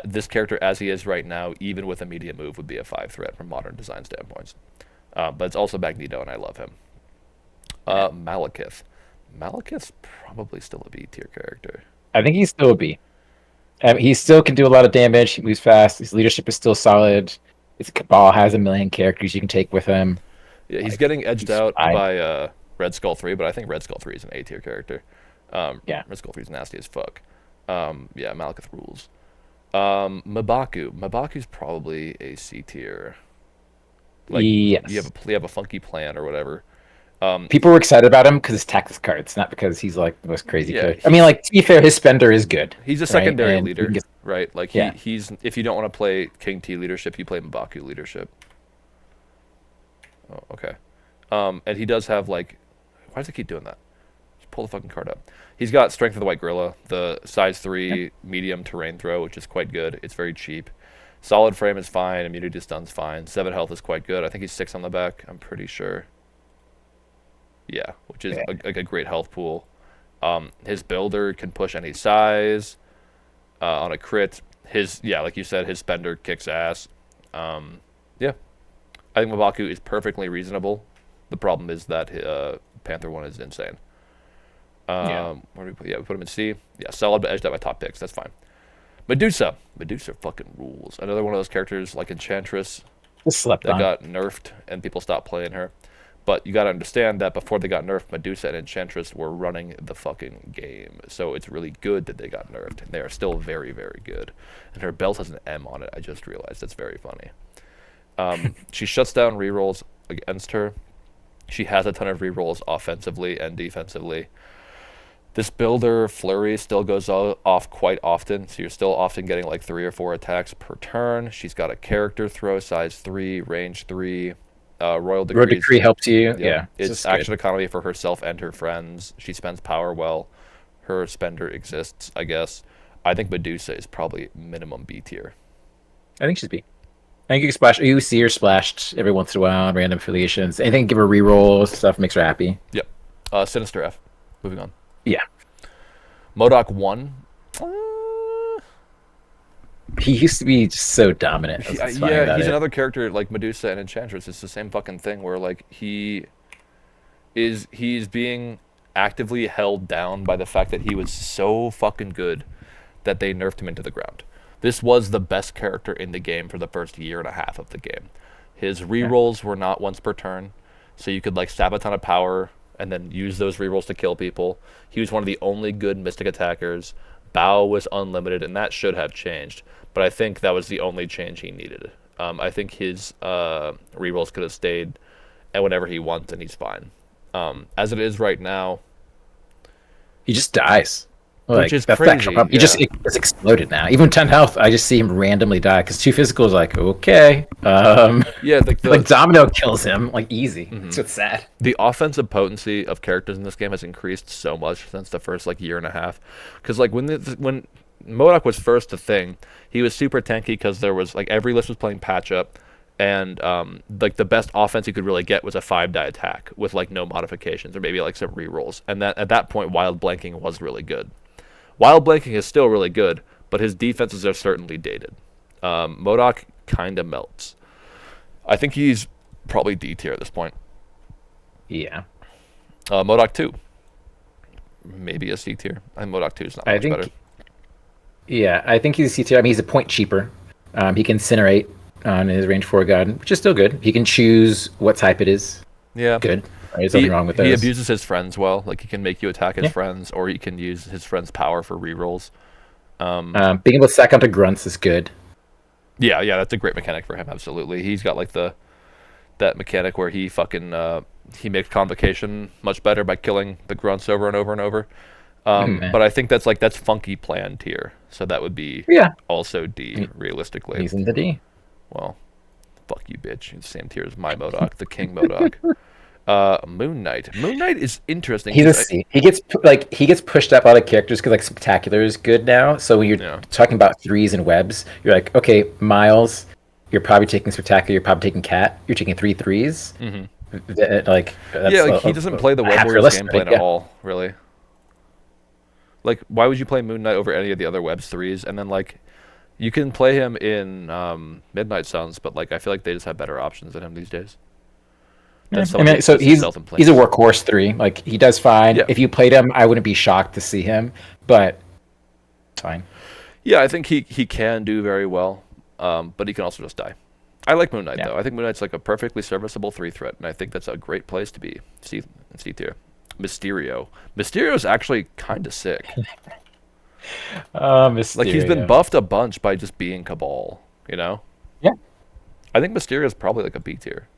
Speaker 1: this character as he is right now, even with a medium move, would be a 5 threat from modern design standpoints. But it's also Magneto, and I love him. Malekith. Malekith's probably still a B tier character.
Speaker 2: I think he's still a B. He still can do a lot of damage. He moves fast. His leadership is still solid. His cabal has a million characters you can take with him.
Speaker 1: Yeah, he's
Speaker 2: Like,
Speaker 1: getting edged
Speaker 2: he's
Speaker 1: out
Speaker 2: fine.
Speaker 1: by Red Skull 3, but I think Red Skull 3 is an A tier character.
Speaker 2: Yeah.
Speaker 1: Red Skull 3 is nasty as fuck. Yeah, Malekith rules. Mabaku. Mabaku's probably a C tier. Like
Speaker 2: Yes.
Speaker 1: you have a funky plan or whatever.
Speaker 2: People were excited about him because his tactics cards, not because he's like the most crazy
Speaker 1: Yeah,
Speaker 2: player. I mean, like to be fair, his spender is good.
Speaker 1: He's a
Speaker 2: right?
Speaker 1: secondary
Speaker 2: And
Speaker 1: leader.
Speaker 2: he can get-
Speaker 1: right? Like
Speaker 2: Yeah.
Speaker 1: he's if you don't want to play King T leadership, you play M'Baku leadership. Oh, okay. And he does have like, why does it keep doing that? Just pull the fucking card up. He's got Strength of the White Gorilla, the size 3 medium terrain throw, which is quite good. It's very cheap. Solid frame is fine. Immunity to stun's fine. 7 health is quite good. I think he's 6 on the back. I'm pretty sure. Yeah, which is
Speaker 2: Yeah.
Speaker 1: a great health pool. His builder can push any size on a crit. Yeah, like you said, his spender kicks ass. Yeah, I think M'Baku is perfectly reasonable. The problem is that Panther one is insane.
Speaker 2: Yeah.
Speaker 1: Where do we put? Yeah, we put him in C. Yeah, solid, but edged out by top picks. That's fine. Medusa. Medusa fucking rules. Another one of those characters like Enchantress
Speaker 2: Just slept
Speaker 1: that
Speaker 2: on.
Speaker 1: got nerfed and people stopped playing her. But you gotta understand that before they got nerfed, Medusa and Enchantress were running the fucking game. So it's really good that they got nerfed. And they are still very, very good. And her belt has an M on it. I just realized. That's very funny. She shuts down rerolls against her. She has a ton of rerolls offensively and defensively. This builder flurry still goes off quite often, so you're still often getting like 3 or 4 attacks per turn. She's got a character throw, size 3, range 3, royal
Speaker 2: Road
Speaker 1: decrees.
Speaker 2: Decree helps you.
Speaker 1: Yep.
Speaker 2: Yeah.
Speaker 1: It's
Speaker 2: just
Speaker 1: action economy for herself and her friends. She spends power well. Her spender exists, I guess. I think Medusa is probably minimum B tier.
Speaker 2: I think she's B. I think you can splash. You see her splashed every once in a while on random affiliations. Anything give her reroll stuff makes her happy.
Speaker 1: Yep. Sinister F. Moving on.
Speaker 2: Yeah.
Speaker 1: MODOK 1.
Speaker 2: He used to be just so dominant. That's what's funny
Speaker 1: Yeah,
Speaker 2: about
Speaker 1: he's
Speaker 2: it.
Speaker 1: another character like Medusa and Enchantress. It's the same fucking thing where like he's being actively held down by the fact that he was so fucking good that they nerfed him into the ground. This was the best character in the game for the first year and a half of the game. His rerolls were not once per turn, so you could like stab a ton of power and then use those rerolls to kill people. He was one of the only good mystic attackers. Bow was unlimited, and that should have changed. But I think that was the only change he needed. I think his rerolls could have stayed at whenever he wants, and he's fine. As it is right now,
Speaker 2: He just dies. Like,
Speaker 1: is
Speaker 2: that's
Speaker 1: crazy,
Speaker 2: That he just
Speaker 1: yeah.
Speaker 2: it just exploded now. Even 10 health, I just see him randomly die because 2 physical is like, okay.
Speaker 1: yeah, like
Speaker 2: Like Domino kills him, like easy. So it's sad.
Speaker 1: the offensive potency of characters in this game has increased so much since the first like year and a half. Because like when MODOK was first a thing, he was super tanky because there was like every list was playing patch up, and like the best offense you could really get was a 5-die attack with like no modifications or maybe like some rerolls. And that at that point, wild blanking was really good. Wild blanking is still really good, but his defenses are certainly dated. MODOK kind of melts. I think he's probably D tier at this point.
Speaker 2: Yeah.
Speaker 1: MODOK 2. Maybe a C tier. I think MODOK 2 is not
Speaker 2: I
Speaker 1: much
Speaker 2: think
Speaker 1: better.
Speaker 2: Yeah, I think he's a C tier. I mean, he's a point cheaper. He can incinerate on his range 4 gun, which is still good. He can choose what type it is.
Speaker 1: Yeah.
Speaker 2: Good. There's nothing wrong with
Speaker 1: He
Speaker 2: those.
Speaker 1: abuses his friends well. Like, he can make you attack his
Speaker 2: Yeah.
Speaker 1: friends, or he can use his friend's power for rerolls.
Speaker 2: Being able to stack onto grunts is good.
Speaker 1: Yeah, that's a great mechanic for him, absolutely. He's got, like, that mechanic where he fucking... he makes Convocation much better by killing the grunts over and over and over.
Speaker 2: Man.
Speaker 1: But I think that's funky plan tier. So that would be
Speaker 2: Yeah.
Speaker 1: also D, realistically.
Speaker 2: He's in the D.
Speaker 1: Well, fuck you, bitch. It's the same tier as my MODOK, the King MODOK. Moon Knight. Moon Knight is interesting.
Speaker 2: He's a
Speaker 1: 'cause
Speaker 2: C. He gets pushed up out of characters because like Spectacular is good now. So when you're
Speaker 1: Yeah.
Speaker 2: talking about threes and webs, you're like, okay, Miles, you're probably taking Spectacular, you're probably taking Cat, you're taking 3 threes. Like that's
Speaker 1: yeah, like he doesn't play the Web
Speaker 2: half
Speaker 1: Warriors
Speaker 2: realistic,
Speaker 1: gameplay
Speaker 2: yeah.
Speaker 1: at all, really. Like, why would you play Moon Knight over any of the other Webs 3s? And then, like, you can play him in Midnight Suns, but, like, I feel like they just have better options than him these days.
Speaker 2: Yeah,
Speaker 1: That's
Speaker 2: I mean, so he's a workhorse 3. Like he does fine.
Speaker 1: Yeah.
Speaker 2: If you played him, I wouldn't be shocked to see him, but it's fine.
Speaker 1: Yeah, I think he can do very well, but he can also just die. I like Moon Knight,
Speaker 2: Yeah.
Speaker 1: though. I think Moon Knight's like a perfectly serviceable 3-threat, and I think that's a great place to be. C tier. Mysterio. Mysterio's actually kind of sick. Like, he's been buffed a bunch by just being Cabal, you know?
Speaker 2: Yeah.
Speaker 1: I think Mysterio's probably like a B tier.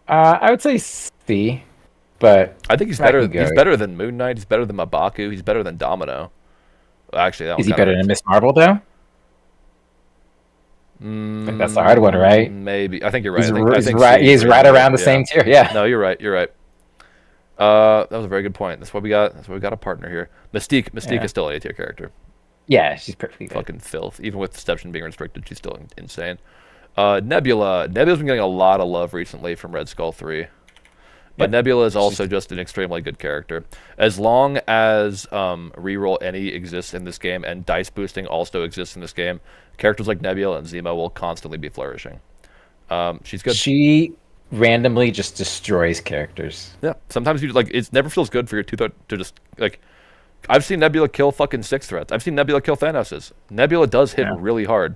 Speaker 2: I would say C, but
Speaker 1: I think he's
Speaker 2: I
Speaker 1: better.
Speaker 2: can go.
Speaker 1: He's better than Moon Knight. He's better than M'Baku. He's better than Domino. Actually, that
Speaker 2: Is
Speaker 1: one's
Speaker 2: he
Speaker 1: kind
Speaker 2: better
Speaker 1: of
Speaker 2: than Miss Marvel though? Like that's the hard one, right?
Speaker 1: maybe. I think you're right.
Speaker 2: He's
Speaker 1: I
Speaker 2: he's
Speaker 1: think
Speaker 2: right.
Speaker 1: seeing
Speaker 2: He's
Speaker 1: Green
Speaker 2: right
Speaker 1: Widow.
Speaker 2: around the
Speaker 1: Yeah.
Speaker 2: same tier. Yeah.
Speaker 1: No, you're right. You're right. That was a very good point. That's why we got. That's why we got a partner here. Mystique
Speaker 2: Yeah.
Speaker 1: is still an A tier character.
Speaker 2: Yeah, she's perfectly good.
Speaker 1: Fucking filth. Even with Deception being restricted, she's still insane. Nebula. Nebula's been getting a lot of love recently from Red Skull 3. But
Speaker 2: Yep.
Speaker 1: Nebula is
Speaker 2: She's-
Speaker 1: also just an extremely good character. As long as reroll any exists in this game and dice boosting also exists in this game, characters like Nebula and Zemo will constantly be flourishing. She's good.
Speaker 2: She randomly just destroys characters.
Speaker 1: Yeah. Sometimes you like it never feels good for your to just like I've seen Nebula kill fucking six threats. I've seen Nebula kill Thanos's. Nebula does hit
Speaker 2: Yeah.
Speaker 1: really hard.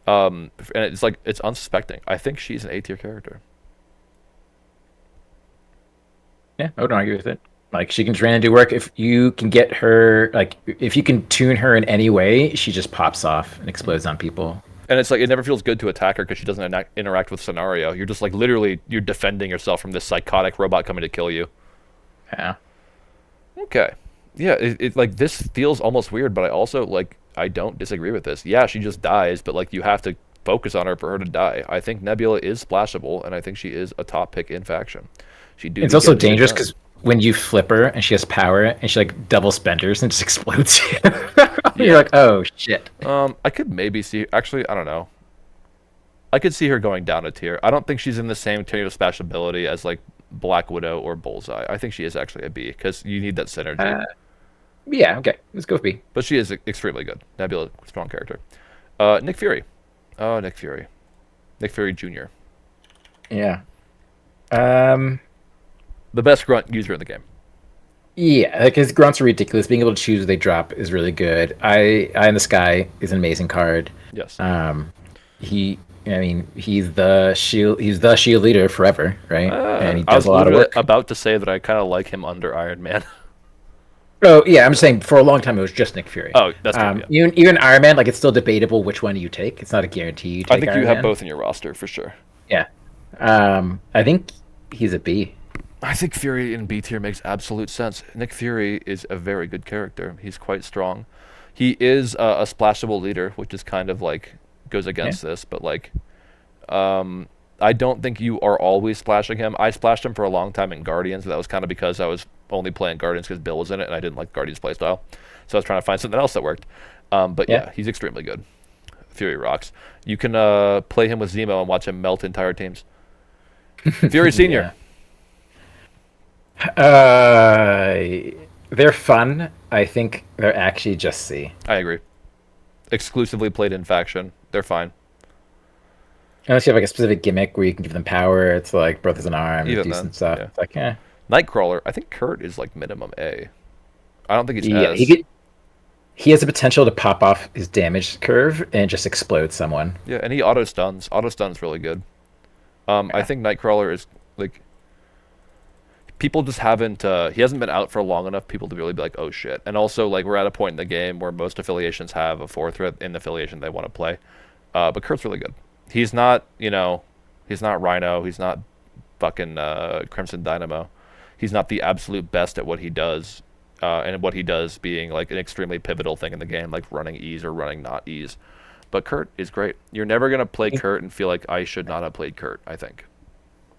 Speaker 1: And it's like it's unsuspecting. I think she's an A tier character.
Speaker 2: Yeah, I wouldn't argue with it. Like she can train and do work. If you can get her, like if you can tune her in any way, she just pops off and explodes on people.
Speaker 1: And it's like it never feels good to attack her because she doesn't interact with scenario. You're just like literally you're defending yourself from this psychotic robot coming to kill you.
Speaker 2: Yeah.
Speaker 1: Okay. Yeah, it like this feels almost weird, but I also like I don't disagree with this. Yeah, she just dies, but like you have to focus on her for her to die. I think Nebula is splashable, and I think she is a top pick in faction. She do.
Speaker 2: It's
Speaker 1: be
Speaker 2: also
Speaker 1: getting shit
Speaker 2: dangerous
Speaker 1: done.
Speaker 2: because when you flip her and she has power and she like double spenders and just explodes you. You're like, oh shit.
Speaker 1: I could maybe see. Actually, I don't know. I could see her going down a tier. I don't think she's in the same tier of splashability as like Black Widow or Bullseye. I think she is actually a B because you need that synergy.
Speaker 2: Yeah, okay. Let's go with B.
Speaker 1: But she is extremely good. Nebula, strong character. Nick Fury. Oh, Nick Fury. Nick Fury Jr.
Speaker 2: Yeah.
Speaker 1: The best grunt user in the game.
Speaker 2: Yeah, like his grunts are ridiculous. Being able to choose what they drop is really good. Eye in the Sky is an amazing card.
Speaker 1: Yes.
Speaker 2: He's the shield. He's the shield leader forever, right? And he
Speaker 1: I was
Speaker 2: does a lot of
Speaker 1: literally
Speaker 2: work.
Speaker 1: about to say that I kind of like him under Iron Man.
Speaker 2: Oh yeah, I'm just saying. For a long time, it was just Nick Fury.
Speaker 1: Oh, that's good. Yeah.
Speaker 2: Even Iron Man, like it's still debatable which one you take. It's not a guarantee. You take
Speaker 1: I think
Speaker 2: Iron
Speaker 1: you have
Speaker 2: Man.
Speaker 1: both in your roster for sure.
Speaker 2: Yeah. I think he's a B.
Speaker 1: I think Fury in B tier makes absolute sense. Nick Fury is a very good character. He's quite strong. He is a splashable leader, which is kind of like goes against this, but like, I don't think you are always splashing him. I splashed him for a long time in Guardians, but that was kind of because I was only playing Guardians because Bill was in it, and I didn't like Guardians playstyle, so I was trying to find something else that worked. But yeah, he's extremely good. Fury rocks. You can play him with Zemo and watch him melt entire teams. Fury Senior.
Speaker 2: They're fun. I think they're actually just C.
Speaker 1: I agree. Exclusively played in faction. They're fine.
Speaker 2: Unless you have like a specific gimmick where you can give them power, it's like brothers in arms,
Speaker 1: Even
Speaker 2: do
Speaker 1: then,
Speaker 2: some stuff.
Speaker 1: yeah.
Speaker 2: It's like, eh.
Speaker 1: Nightcrawler. I think Kurt is like minimum A. I don't think he's
Speaker 2: Yeah,
Speaker 1: S.
Speaker 2: he has the potential to pop off his damage curve and just explode someone.
Speaker 1: Yeah, and he auto stuns. Auto stuns really good. I think Nightcrawler is like people just haven't. He hasn't been out for long enough. People to really be like, oh shit. And also like we're at a point in the game where most affiliations have a 4-threat in the affiliation they want to play. But Kurt's really good. He's not, he's not Rhino. He's not fucking Crimson Dynamo. He's not the absolute best at what he does. And what he does being like an extremely pivotal thing in the game, like running E's or running not E's. But Kurt is great. You're never going to play Kurt and feel like I should not have played Kurt, I think.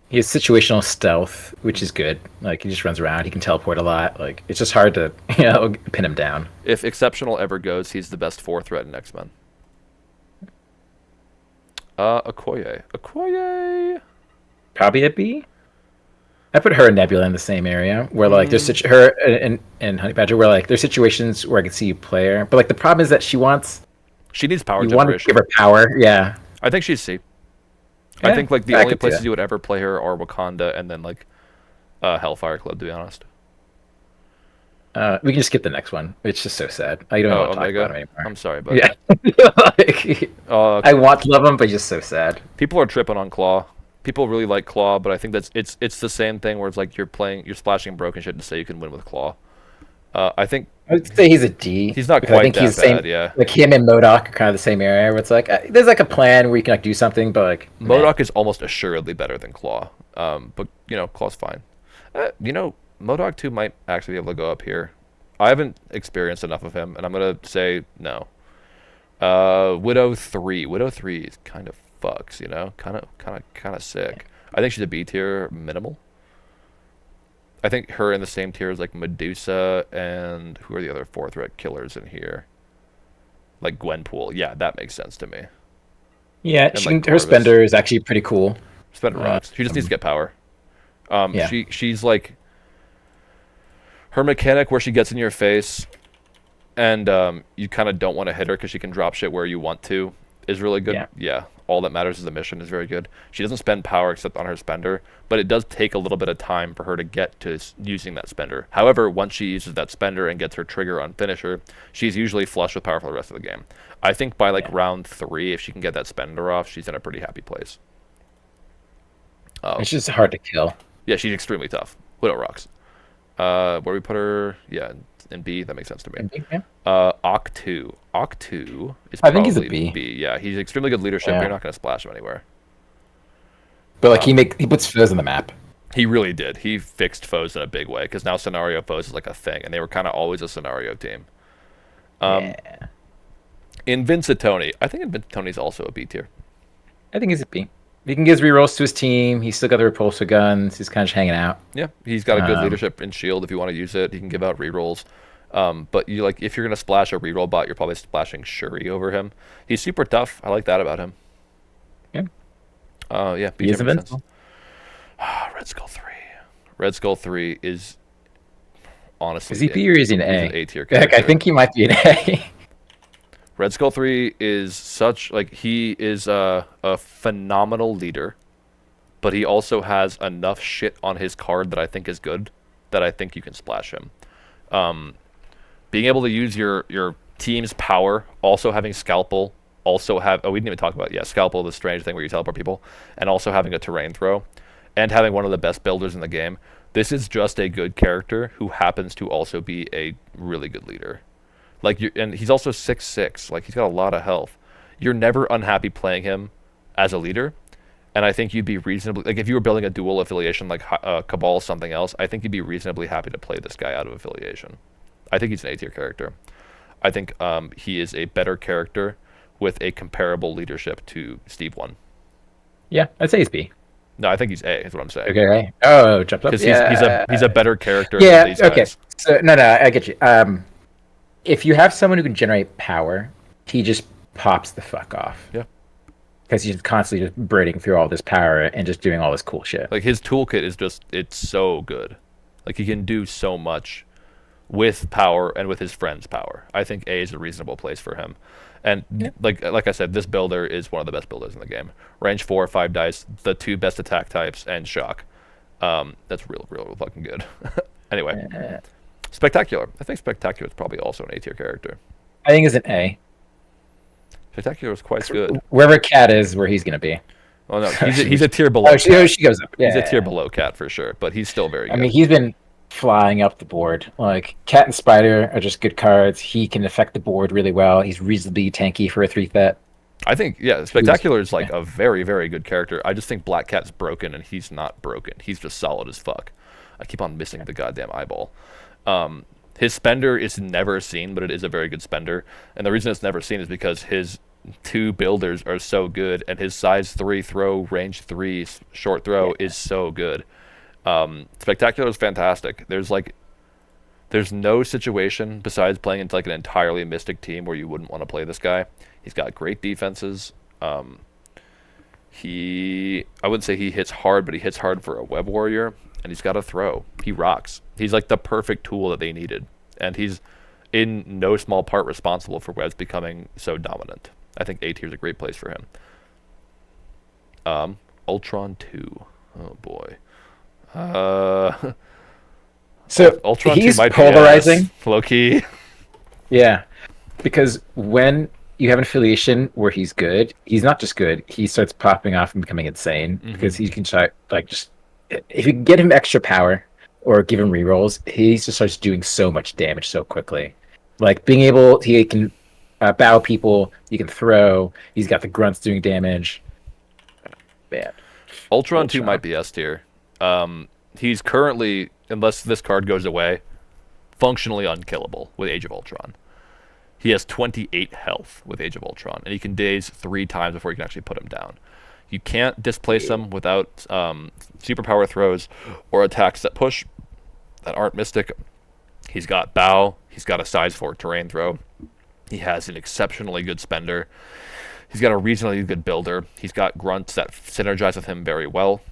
Speaker 2: He has situational stealth, which is good. Like he just runs around. He can teleport a lot. Like it's just hard to pin him down.
Speaker 1: If Exceptional ever goes, he's the best 4-threat in X-Men. Okoye. Okoye.
Speaker 2: Probably a B. I put her and Nebula in the same area where like there's her and Honey Badger where like there's situations where I could see you play her, but like the problem is that she
Speaker 1: needs power
Speaker 2: you want to
Speaker 1: generation.
Speaker 2: give her power. Yeah.
Speaker 1: I think she's C.
Speaker 2: Yeah,
Speaker 1: I think like the
Speaker 2: I
Speaker 1: only
Speaker 2: could see
Speaker 1: places
Speaker 2: that.
Speaker 1: you would ever play her are Wakanda and then like Hellfire Club, to be honest.
Speaker 2: We can just skip the next one. It's just so sad. I don't want to talk
Speaker 1: Omega.
Speaker 2: about him anymore.
Speaker 1: I'm sorry, but
Speaker 2: Yeah. Like,
Speaker 1: uh,
Speaker 2: I want to love him, but just so sad.
Speaker 1: people are tripping on Claw. People really like Claw, but I think that's it's the same thing where it's like you're splashing broken shit to say you can win with Claw. I think
Speaker 2: I would say he's a D.
Speaker 1: he's not
Speaker 2: because
Speaker 1: quite that
Speaker 2: the same,
Speaker 1: bad, yeah.
Speaker 2: Like him and MODOK are kind of the same area where it's like there's like a plan where you can like do something, but like
Speaker 1: MODOK is almost assuredly better than Claw. But Claw's fine. MODOK 2 might actually be able to go up here. I haven't experienced enough of him, and I'm gonna say no. Widow 3. Widow 3 is kind of fucks, you know? Kind of sick. I think she's a B tier minimal. I think her in the same tier as like Medusa and who are the other 4th killers in here? Like Gwenpool. Yeah, that makes sense to me.
Speaker 2: Yeah,
Speaker 1: And like
Speaker 2: her
Speaker 1: Corvus.
Speaker 2: spender is actually pretty cool.
Speaker 1: Spender rocks. She just needs to get power.
Speaker 2: Yeah.
Speaker 1: She's like her mechanic where she gets in your face and you kind of don't want to hit her because she can drop shit where you want to is really good.
Speaker 2: Yeah.
Speaker 1: Yeah, all that matters is the mission is very good. She doesn't spend power except on her spender, but it does take a little bit of time for her to get to using that spender. However, once she uses that spender and gets her trigger on finisher, she's usually flush with power for the rest of the game. I think by like round 3, if she can get that spender off, she's in a pretty happy place.
Speaker 2: It's just hard to kill.
Speaker 1: Yeah, she's extremely tough. Widow rocks. Where we put her? Yeah, in B. That makes sense to me.
Speaker 2: Yeah.
Speaker 1: Oct2. Oct2 is
Speaker 2: I think he's a
Speaker 1: probably
Speaker 2: B.
Speaker 1: Yeah, he's extremely good leadership.
Speaker 2: Yeah.
Speaker 1: But you're not going to splash him anywhere.
Speaker 2: But like he puts foes on the map.
Speaker 1: He really did. He fixed foes in a big way because now scenario foes is like a thing, and they were kind of always a scenario team.
Speaker 2: Yeah.
Speaker 1: Invincitoni. I think Invincitoni's also a B tier.
Speaker 2: I think he's a B. He can give rerolls to his team. He's still got the repulsor guns. He's kind of just hanging out.
Speaker 1: Yeah, he's got a good leadership in shield if you want to use it. He can give out rerolls. But you like if you're gonna splash a reroll bot, you're probably splashing Shuri over him. He's super tough. I like that about him.
Speaker 2: Yeah.
Speaker 1: Yeah.
Speaker 2: He is
Speaker 1: BJ makes
Speaker 2: invincible.
Speaker 1: sense. Red Skull 3. Red Skull 3 is honestly
Speaker 2: Is he B or is he an
Speaker 1: he's
Speaker 2: A?
Speaker 1: an A tier
Speaker 2: Heck,
Speaker 1: character.
Speaker 2: I think he might be an A.
Speaker 1: Red Skull 3 is such like he is a phenomenal leader, but he also has enough shit on his card that I think is good that I think you can splash him. Being able to use your team's power, also having Scalpel, also have we didn't even talk about Scalpel, the strange thing where you teleport people, and also having a terrain throw, and having one of the best builders in the game. This is just a good character who happens to also be a really good leader. Like and he's also 6'6". Like he's got a lot of health. You're never unhappy playing him as a leader, and I think you'd be reasonably like if you were building a dual affiliation like Cabal something else. I think you'd be reasonably happy to play this guy out of affiliation. I think he's an A tier character. I think he is a better character with a comparable leadership to Steve 1.
Speaker 2: Yeah, I'd say he's B.
Speaker 1: No, I think he's A. Is what I'm saying.
Speaker 2: Okay. Oh, jumped up.
Speaker 1: Because
Speaker 2: Yeah.
Speaker 1: he's a better character
Speaker 2: Yeah.
Speaker 1: than these
Speaker 2: Okay.
Speaker 1: guys.
Speaker 2: So no, I get you. If you have someone who can generate power, he just pops the fuck off.
Speaker 1: Yeah.
Speaker 2: Because he's constantly just braiding through all this power and just doing all this cool shit.
Speaker 1: Like his toolkit is it's so good. Like he can do so much with power and with his friends' power. I think A is a reasonable place for him. And like I said, this builder is one of the best builders in the game. Range 4, 5 dice, the 2 best attack types, and shock. That's real fucking good. Anyway, Spectacular. I think Spectacular is probably also an A tier character.
Speaker 2: I think it's an A.
Speaker 1: Spectacular is quite good.
Speaker 2: Wherever Cat is, where he's gonna be.
Speaker 1: Oh no, he's a tier below.
Speaker 2: Oh, she goes up. Yeah,
Speaker 1: He's a tier below Cat for sure, but he's still very good.
Speaker 2: I mean, he's been flying up the board. Like Cat and Spider are just good cards. He can affect the board really well. He's reasonably tanky for a 3-threat.
Speaker 1: I think Spectacular is like a very very good character. I just think Black Cat's broken and he's not broken. He's just solid as fuck. I keep on missing the goddamn eyeball. His spender is never seen, but it is a very good spender. And the reason it's never seen is because his 2 builders are so good, and his size 3 throw, range 3 short throw is so good. Spectacular is fantastic. There's no situation besides playing into like an entirely Mystic team where you wouldn't want to play this guy. He's got great defenses. I wouldn't say he hits hard, but he hits hard for a web warrior, and he's got a throw. He rocks. He's like the perfect tool that they needed, and he's in no small part responsible for webs becoming so dominant. I think A tier is a great place for him. Ultron 2. Oh boy.
Speaker 2: So
Speaker 1: Ultron
Speaker 2: he's
Speaker 1: 2 might
Speaker 2: polarizing.
Speaker 1: be low key.
Speaker 2: Yeah, because when you have an affiliation where he's good, he's not just good. He starts popping off and becoming insane because he can try like just if you get him extra power or give him rerolls, he just starts doing so much damage so quickly. Like being able, he can bow people. He can throw. He's got the grunts doing damage. Man,
Speaker 1: Ultron 2 might be S tier. He's currently, unless this card goes away, functionally unkillable with Age of Ultron. He has 28 health with Age of Ultron, and he can daze 3 times before you can actually put him down. You can't displace him without superpower throws or attacks that push that aren't Mystic. He's got Bow. He's got a size 4 terrain throw. He has an exceptionally good spender. He's got a reasonably good builder. He's got grunts that synergize with him very well.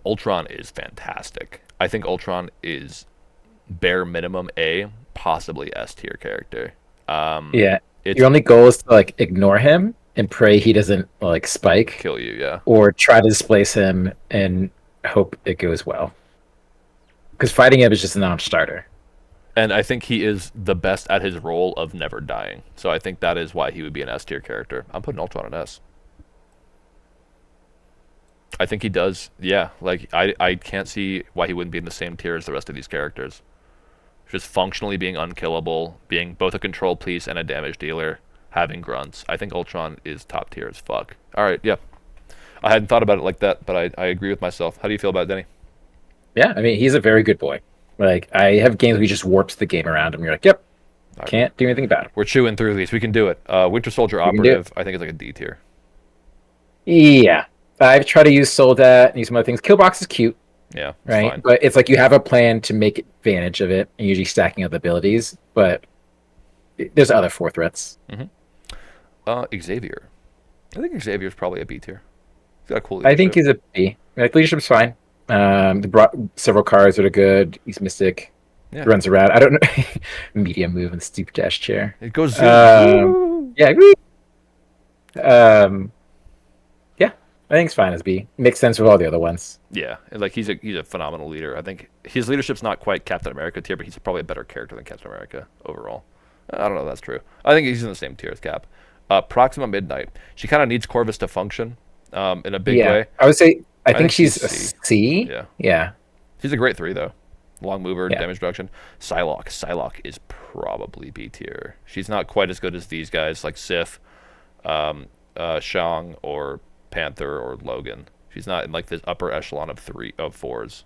Speaker 1: Ultron is fantastic. I think Ultron is bare minimum A, possibly S tier character.
Speaker 2: Yeah.
Speaker 1: It's
Speaker 2: Your only goal is to like ignore him and pray he doesn't like spike,
Speaker 1: kill you, yeah.
Speaker 2: or try to displace him and hope it goes well. Because fighting him is just a non-starter.
Speaker 1: And I think he is the best at his role of never dying. So I think that is why he would be an S tier character. I'm putting Ultron in S. I think he does, yeah. Like, I can't see why he wouldn't be in the same tier as the rest of these characters. Just functionally being unkillable, being both a control piece and a damage dealer, having grunts. I think Ultron is top tier as fuck. Alright, yeah. I hadn't thought about it like that, but I agree with myself. How do you feel about it, Denny?
Speaker 2: Yeah, I mean, he's a very good boy. Like, I have games where he just warps the game around him. You're like, yep, can't do anything about it.
Speaker 1: We're chewing through these. We can do it. Winter Soldier Operative, I think it's like a D tier.
Speaker 2: Yeah. I've tried to use Soldat and use some other things. Killbox is cute,
Speaker 1: Yeah, it's
Speaker 2: right?
Speaker 1: fine.
Speaker 2: But it's like you have a plan to make advantage of it, and usually stacking up abilities. But there's other 4 threats.
Speaker 1: Xavier. I think Xavier's probably a B tier. He's got a cool
Speaker 2: I think
Speaker 1: leadership.
Speaker 2: he's a B. Like, leadership's fine. They brought several cards that are good. He's Mystic.
Speaker 1: Yeah.
Speaker 2: Runs around. I don't know. Medium move and stupid dash chair.
Speaker 1: It goes
Speaker 2: Yeah. Yeah. I think it's fine as B. Makes sense with all the other ones.
Speaker 1: Yeah, like he's a phenomenal leader. I think his leadership's not quite Captain America tier, but he's probably a better character than Captain America overall. I don't know if that's true. I think he's in the same tier as Cap. Proxima Midnight. She kind of needs Corvus to function in a big way.
Speaker 2: I would say I
Speaker 1: think
Speaker 2: think she's a
Speaker 1: she's
Speaker 2: C.
Speaker 1: Yeah.
Speaker 2: Yeah.
Speaker 1: She's a great 3 though. Long mover,
Speaker 2: Yeah.
Speaker 1: damage reduction. Psylocke. Psylocke is probably B tier. She's not quite as good as these guys like Sif, Shang, or Panther or Logan. She's not in like this upper echelon of 4s.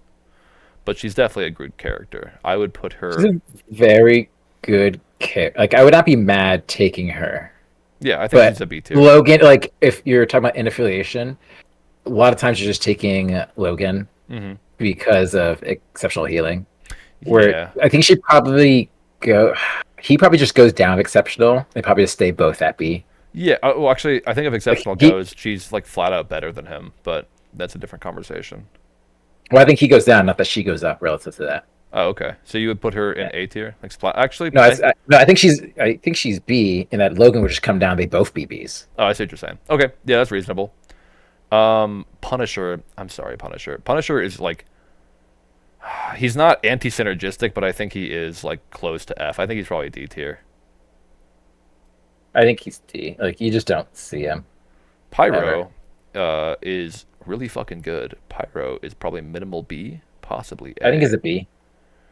Speaker 1: But she's definitely a good character. I would put her.
Speaker 2: She's a very good character. Like, I would not be mad taking her.
Speaker 1: Yeah, I think
Speaker 2: But
Speaker 1: she's a B tier.
Speaker 2: Logan, like, if you're talking about inaffiliation, a lot of times you're just taking Logan
Speaker 1: Mm-hmm.
Speaker 2: because of exceptional healing. Where
Speaker 1: Yeah.
Speaker 2: I think he probably just goes down exceptional. They probably just stay both at B.
Speaker 1: Yeah, well, actually, I think if Exceptional
Speaker 2: he-
Speaker 1: goes, she's like flat out better than him, but that's a different conversation.
Speaker 2: Well, I think he goes down, not that she goes up relative to that.
Speaker 1: Oh, okay. So you would put her in A tier? Like, actually,
Speaker 2: No, I think she's B, and that Logan would just come down. They both be Bs.
Speaker 1: oh, I see what you're saying. Okay, yeah, that's reasonable. Punisher. I'm sorry, Punisher. Punisher is like, he's not anti-synergistic, but I think he is like close to F. I think he's probably D tier.
Speaker 2: I think he's D. Like, you just don't see him.
Speaker 1: Pyro is really fucking good. Pyro is probably minimal B, possibly A.
Speaker 2: I think it's a B.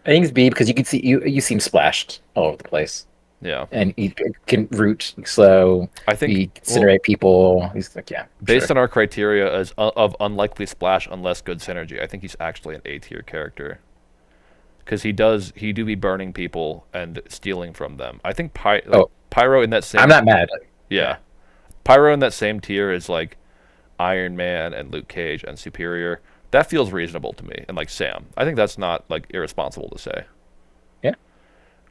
Speaker 2: I think it's B because you can see you see him splashed all over the place,
Speaker 1: Yeah,
Speaker 2: and he can root slow.
Speaker 1: I think
Speaker 2: He incinerate people. He's like, yeah.
Speaker 1: based on our criteria as of unlikely splash unless good synergy, I think he's actually an A tier character. Because he do be burning people and stealing from them. I think Pyro in that same.
Speaker 2: I'm not mad.
Speaker 1: Yeah, Pyro in that same tier is like Iron Man and Luke Cage and Superior. That feels reasonable to me. And like Sam, I think that's not like irresponsible to say.
Speaker 2: Yeah.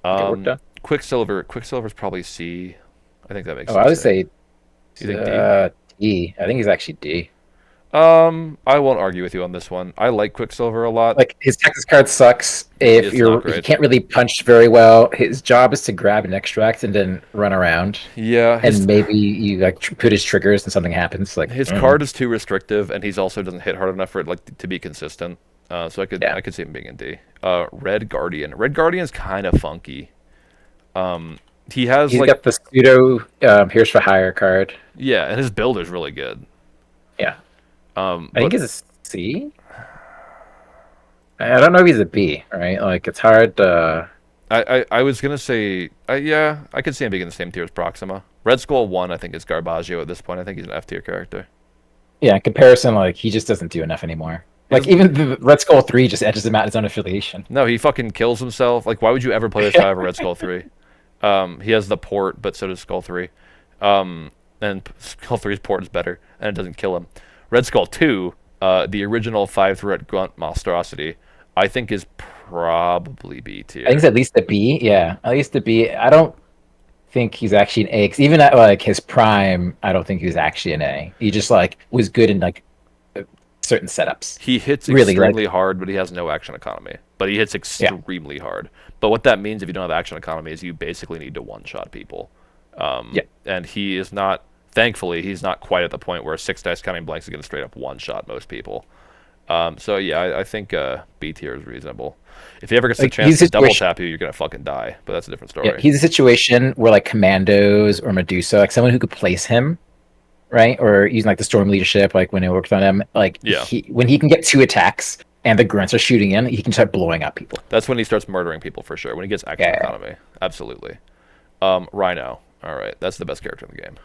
Speaker 2: Get work done.
Speaker 1: Quicksilver's probably C. I think that makes
Speaker 2: Oh,
Speaker 1: sense.
Speaker 2: I would say
Speaker 1: You think
Speaker 2: D. I think he's actually D.
Speaker 1: I won't argue with you on this one. I like Quicksilver a lot.
Speaker 2: Like, his Texas card sucks if
Speaker 1: It's
Speaker 2: he
Speaker 1: not great.
Speaker 2: can't really punch very well. His job is to grab and extract and then run around.
Speaker 1: Yeah,
Speaker 2: And maybe you like put his triggers and something happens. Like,
Speaker 1: his card is too restrictive, and he's also doesn't hit hard enough for it like to be consistent. So I could see him being in D. Red Guardian. Red Guardian's kind of funky. He has
Speaker 2: He's
Speaker 1: like
Speaker 2: got the pseudo Here's for Hire card.
Speaker 1: yeah, and his build is really good.
Speaker 2: Yeah. I
Speaker 1: But
Speaker 2: think it's a C. I don't know if he's a B, right? Like, it's hard.
Speaker 1: I was gonna say yeah, I could see him being in the same tier as Proxima. Red Skull 1, I think, is Garbaggio at this point. I think he's an F tier character.
Speaker 2: Yeah, in comparison, like, he just doesn't do enough anymore. Like even the Red Skull 3 just edges him out his own affiliation.
Speaker 1: No, he fucking kills himself. Like, why would you ever play this guy over Red Skull 3? He has the port, but so does Skull 3. And Skull 3's port is better, and it doesn't kill him. Red Skull 2, the original 5-threat grunt monstrosity, I think is probably B tier.
Speaker 2: I think it's at least a B. Yeah, at least a B. I don't think he's actually an A. 'Cause even at like his prime, I don't think he was actually an A. He just like was good in like certain setups.
Speaker 1: He hits
Speaker 2: Really,
Speaker 1: extremely hard, but he has no action economy. But he hits extremely hard. But what that means if you don't have action economy is you basically need to one-shot people.
Speaker 2: Yeah.
Speaker 1: And he is not, thankfully, he's not quite at the point where 6 dice counting blanks is going to straight up one-shot most people. So yeah, I think B tier is reasonable. If he ever gets the
Speaker 2: Like,
Speaker 1: chance
Speaker 2: he's
Speaker 1: to double
Speaker 2: situation-
Speaker 1: tap you, you're going to fucking die. But that's a different story.
Speaker 2: Yeah, he's a situation where like Commandos or Medusa, like someone who could place him, right? Or using like the Storm leadership, like when it worked on him, like
Speaker 1: Yeah.
Speaker 2: when he can get 2 attacks and the grunts are shooting in, he can start blowing up people.
Speaker 1: That's when he starts murdering people for sure. When he gets action
Speaker 2: Yeah.
Speaker 1: economy. Absolutely. Rhino. All right. That's the best character in the game.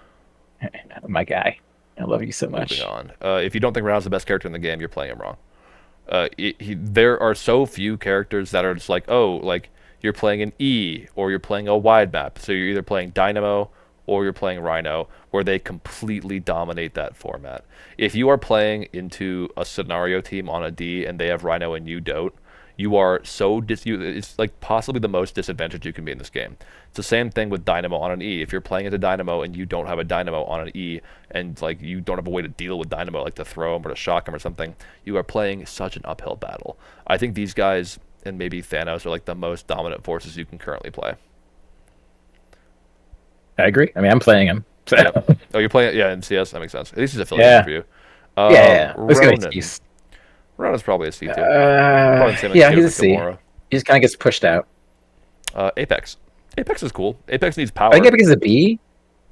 Speaker 2: My guy, I love you so much.
Speaker 1: Moving on. If you don't think Rhino's the best character in the game, you're playing him wrong. There are so few characters that are just like, oh, like you're playing an E or you're playing a wide map. So you're either playing Dynamo or you're playing Rhino, where they completely dominate that format. If you are playing into a scenario team on a D and they have Rhino and you don't, you are so it's like possibly the most disadvantaged you can be in this game. It's the same thing with Dynamo on an E. If you're playing into Dynamo and you don't have a Dynamo on an E, and like you don't have a way to deal with Dynamo, like to throw him or to shock him or something, you are playing such an uphill battle. I think these guys and maybe Thanos are like the most dominant forces you can currently play.
Speaker 2: I agree. I mean, I'm playing him. So.
Speaker 1: Yep. Oh, you're playing, yeah, in CS. That makes sense. At least he's affiliated
Speaker 2: Yeah.
Speaker 1: for you.
Speaker 2: Yeah, let's go
Speaker 1: Ronan.
Speaker 2: East.
Speaker 1: Ronan's probably a C tier. Probably the same
Speaker 2: Yeah,
Speaker 1: tier
Speaker 2: he's a
Speaker 1: as
Speaker 2: C.
Speaker 1: Gamora.
Speaker 2: He just kind of gets pushed out.
Speaker 1: Apex. Apex is cool. Apex needs
Speaker 2: I
Speaker 1: power.
Speaker 2: think Epic is a B.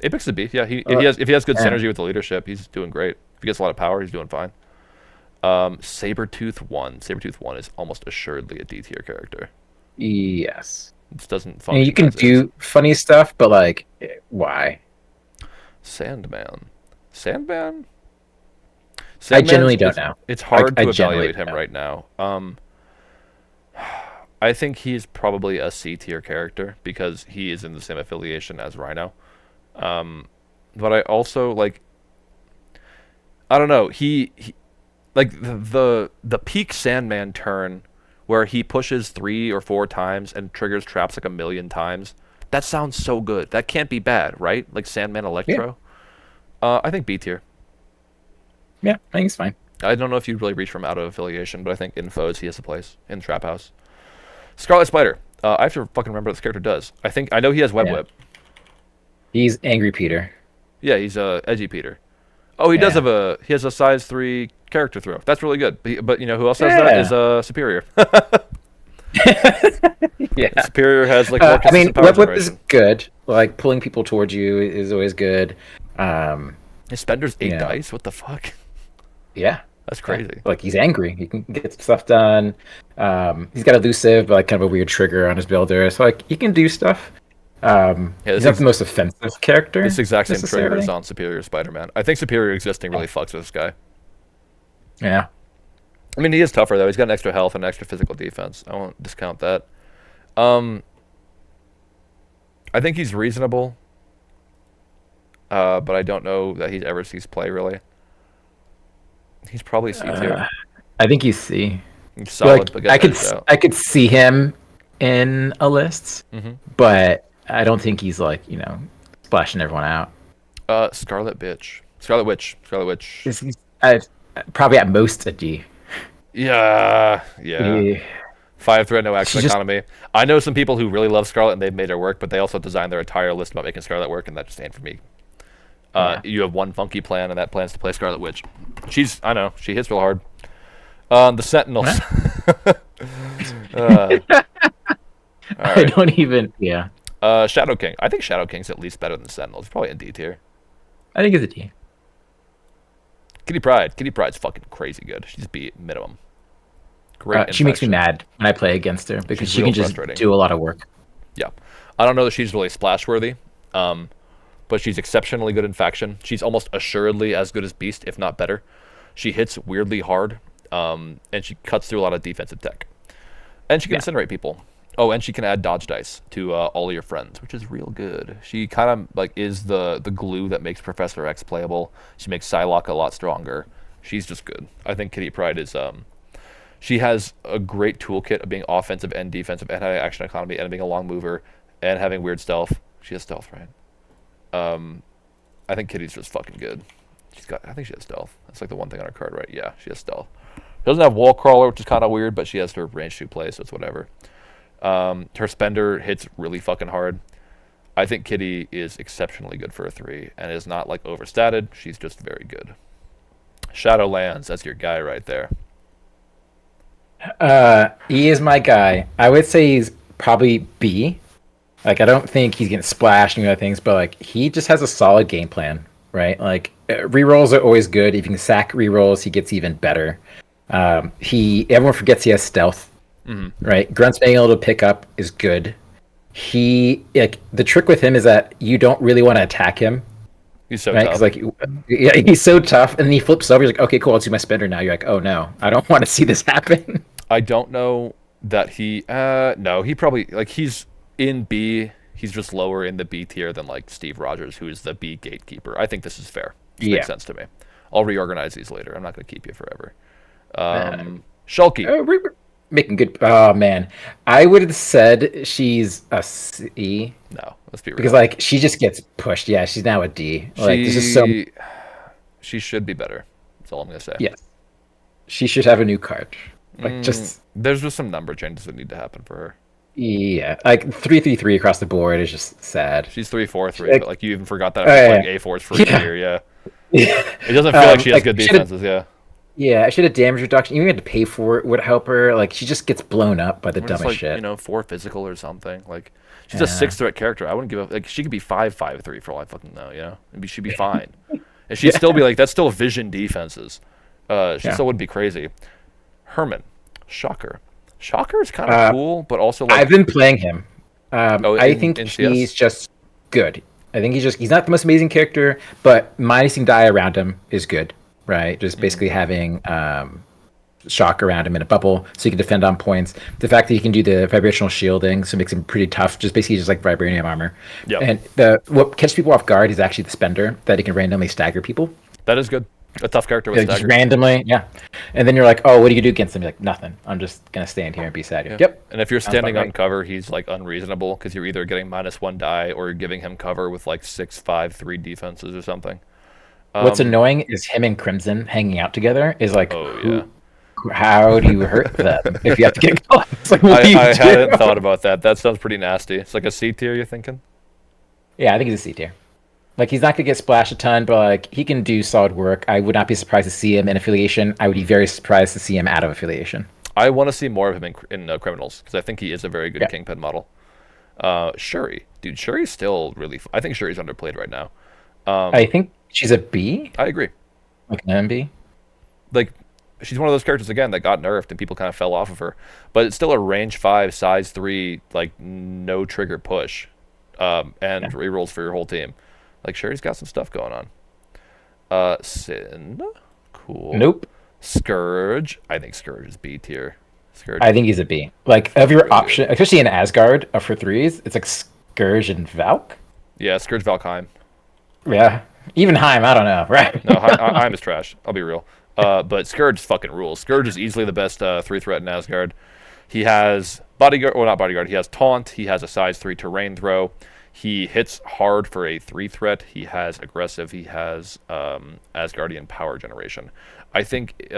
Speaker 1: Apex is a B. Yeah, if he has good
Speaker 2: yeah.
Speaker 1: synergy with the leadership, he's doing great. If he gets a lot of power, he's doing fine. Sabretooth 1. Sabretooth 1 is almost assuredly a D tier character.
Speaker 2: Yes.
Speaker 1: It doesn't
Speaker 2: I
Speaker 1: function.
Speaker 2: mean, you can
Speaker 1: as is.
Speaker 2: do funny stuff, but like, why?
Speaker 1: Sandman. Sandman?
Speaker 2: I genuinely don't
Speaker 1: it's,
Speaker 2: know.
Speaker 1: It's hard
Speaker 2: I
Speaker 1: to
Speaker 2: genuinely
Speaker 1: evaluate him
Speaker 2: don't.
Speaker 1: right now. I think he's probably a C tier character because he is in the same affiliation as Rhino. But I also like. I don't know. He like the peak Sandman turn where he pushes 3 or 4 times and triggers traps like 1,000,000 times. That sounds so good. That can't be bad, right? Like Sandman Electro. I think B tier.
Speaker 2: Yeah, I think it's fine.
Speaker 1: I don't know if you'd really reach from out of affiliation, but I think in foes he has a place in Trap House. Scarlet Spider. I have to fucking remember what this character does. I know he has Web
Speaker 2: Yeah.
Speaker 1: Whip.
Speaker 2: He's Angry Peter.
Speaker 1: Yeah, he's Edgy Peter. Oh, he does
Speaker 2: Yeah.
Speaker 1: have he has a size 3 character throw. That's really good. But you know who else has that is Superior.
Speaker 2: Yeah.
Speaker 1: Superior has like more
Speaker 2: I mean,
Speaker 1: consistent power
Speaker 2: Web Whip is
Speaker 1: generation.
Speaker 2: good. Like pulling people towards you is always good.
Speaker 1: His Spender's 8
Speaker 2: yeah.
Speaker 1: dice. What the fuck?
Speaker 2: Yeah.
Speaker 1: That's crazy.
Speaker 2: Like he's angry. He can get stuff done. He's got elusive, but like kind of a weird trigger on his builder. So like he can do stuff. He's not the most offensive character.
Speaker 1: This exact same trigger
Speaker 2: necessarily.
Speaker 1: is on Superior Spider-Man. I think Superior existing really fucks with this guy.
Speaker 2: Yeah.
Speaker 1: I mean, he is tougher though. He's got an extra health and an extra physical defense. I won't discount that. I think he's reasonable, but I don't know that he ever sees play really. He's probably C tier.
Speaker 2: I think you see.
Speaker 1: He's solid, but
Speaker 2: Like,
Speaker 1: gets edged out.
Speaker 2: I could see him in a list,
Speaker 1: Mhm.
Speaker 2: but I don't think he's like splashing everyone out.
Speaker 1: Scarlet Bitch, Scarlet Witch, Scarlet Witch.
Speaker 2: He's probably at most a D.
Speaker 1: Yeah. 5-threat, no action
Speaker 2: She's just-
Speaker 1: economy. I know some people who really love Scarlet and they've made her work, but they also designed their entire list about making Scarlet work, and that just ain't for me. You have one funky plan, and that plan's to play Scarlet Witch. I know, she hits real hard. The Sentinels.
Speaker 2: I don't even. Yeah,
Speaker 1: Shadow King. I think Shadow King's at least better than Sentinels. Probably in D tier.
Speaker 2: I think it's a D.
Speaker 1: Kitty Pryde. Kitty Pryde's fucking crazy good. She's B minimum. Great.
Speaker 2: She makes me
Speaker 1: infection.
Speaker 2: mad when I play against her because
Speaker 1: She's
Speaker 2: she
Speaker 1: real
Speaker 2: can just
Speaker 1: frustrating.
Speaker 2: do a lot of work.
Speaker 1: Yeah. I don't know that she's really splash worthy, but she's exceptionally good in faction. She's almost assuredly as good as Beast, if not better. She hits weirdly hard. And she cuts through a lot of defensive tech. And she can incinerate people. Oh, and she can add dodge dice to all of your friends, which is real good. She kind of like is the glue that makes Professor X playable. She makes Psylocke a lot stronger. She's just good. I think Kitty Pryde is she has a great toolkit of being offensive and defensive and having action economy and being a long mover and having weird stealth. She has stealth, right? I think Kitty's just fucking good. I think she has stealth. That's like the one thing on her card, right? Yeah, she has stealth. She doesn't have wall crawler, which is kind of weird, but she has her range 2 play, so it's whatever. Her spender hits really fucking hard. I think Kitty is exceptionally good for a 3 and is not like overstated. She's just very good. Shadowlands, that's your guy right there.
Speaker 2: He is my guy. I would say he's probably B. Like, I don't think he's getting splashed and other things, but like he just has a solid game plan, right? Like rerolls are always good. If you can sack rerolls, he gets even better. Everyone forgets he has stealth, right? Grunt's being able to pick up is good. The trick with him is that you don't really want to attack him.
Speaker 1: He's so
Speaker 2: right?
Speaker 1: tough.
Speaker 2: Because he's so tough, and then he flips over. He's like, okay, cool, I'll do my spender now. You're like, oh no, I don't want to see this happen.
Speaker 1: I don't know that he. No, he probably he's in B. He's just lower in the B tier than like Steve Rogers, who is the B gatekeeper. I think this is fair. This makes sense to me. I'll reorganize these later. I'm not going to keep you forever. Shulky.
Speaker 2: We're making good. Oh man, I would have said she's a C.
Speaker 1: No, let's be real.
Speaker 2: Because like she just gets pushed. Yeah, she's now a D. Like this is so.
Speaker 1: She should be better. That's all I'm gonna say.
Speaker 2: Yes, she should have a new card. Like
Speaker 1: there's just some number changes that need to happen for her.
Speaker 2: Yeah, like 3-3-3 across the board is just sad.
Speaker 1: She's 3-4-3, but like you even forgot that after playing A4s for a year. Yeah. It doesn't feel like she has good defenses. Yeah.
Speaker 2: Yeah, I should have damage reduction. Even had to pay for it would help her. Like she just gets blown up by the dumbest shit.
Speaker 1: 4 physical or something. Like she's a 6-threat character. I wouldn't give up. Like she could be 5-5-3 for all I fucking know. You know, maybe she'd be fine, and she'd still be like that's still vision defenses. She still would be crazy. Herman, Shocker. Shocker is kind of cool, but also like
Speaker 2: I've been playing him. I think he's just good. I think he's not the most amazing character, but minusing die around him is good, right? Just basically having shock around him in a bubble so he can defend on points. The fact that he can do the vibrational shielding, so it makes him pretty tough, just like vibranium armor.
Speaker 1: Yep.
Speaker 2: And what catches people off guard is actually the spender, that he can randomly stagger people.
Speaker 1: That is good. A tough character with stagger.
Speaker 2: Just randomly, yeah. And then you're like, oh, what do you do against him? You're like, nothing. I'm just going to stand here and be sad.
Speaker 1: Yeah.
Speaker 2: Yep.
Speaker 1: And if you're standing on cover, he's like unreasonable because you're either getting -1 die or you're giving him cover with like 6-5-3 defenses or something.
Speaker 2: What's annoying is him and Crimson hanging out together is like,
Speaker 1: yeah.
Speaker 2: How do you hurt them if you have to get caught? It's like,
Speaker 1: I hadn't thought about that. That sounds pretty nasty. It's like a C tier, you're thinking?
Speaker 2: Yeah, I think he's a C tier. Like, he's not going to get splashed a ton, but, like, he can do solid work. I would not be surprised to see him in Affiliation. I would be very surprised to see him out of Affiliation.
Speaker 1: I want to see more of him in Criminals, because I think he is a very good Kingpin model. Shuri. Dude, Shuri's still really... I think Shuri's underplayed right now.
Speaker 2: I think she's a B.
Speaker 1: I agree.
Speaker 2: Like an MB?
Speaker 1: Like, she's one of those characters, again, that got nerfed and people kind of fell off of her. But it's still a range 5, size 3, like, no trigger push. And rerolls for your whole team. Like, Shuri's got some stuff going on. Sin. Cool.
Speaker 2: Nope.
Speaker 1: Scourge. I think Scourge is B tier. Scourge.
Speaker 2: I think he's a B. Like, of your option, especially in Asgard for 3s, it's like Scourge and Valk.
Speaker 1: Yeah, Scourge, Valkheim.
Speaker 2: Yeah. Even Heim, I don't know, right?
Speaker 1: No, Heim is trash. I'll be real. But Scourge fucking rules. Scourge is easily the best 3-threat in Asgard. He has bodyguard, well, not bodyguard. He has taunt. He has a size 3 terrain throw. He hits hard for a 3-threat. He has aggressive. He has Asgardian power generation. I think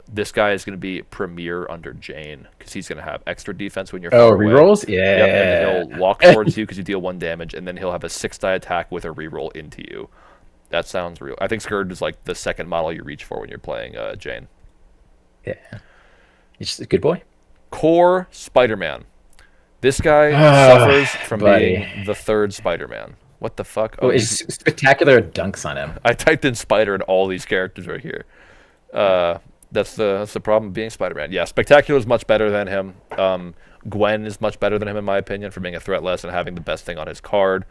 Speaker 1: this guy is going to be premier under Jane because he's going to have extra defense when you're far away.
Speaker 2: Rerolls? Yeah.
Speaker 1: Yep, and then he'll walk towards you because you deal 1 damage, and then he'll have a 6-die attack with a reroll into you. That sounds real. I think Scourge is like the second model you reach for when you're playing Jane.
Speaker 2: Yeah. He's just a good boy.
Speaker 1: Core Spider-Man. This guy suffers from being the 3rd Spider-Man. What the fuck?
Speaker 2: Oh, it's spectacular dunks on him.
Speaker 1: I typed in Spider and all these characters right here. That's the problem of being Spider-Man. Yeah, Spectacular is much better than him. Gwen is much better than him, in my opinion, for being a threat less and having the best thing on his card.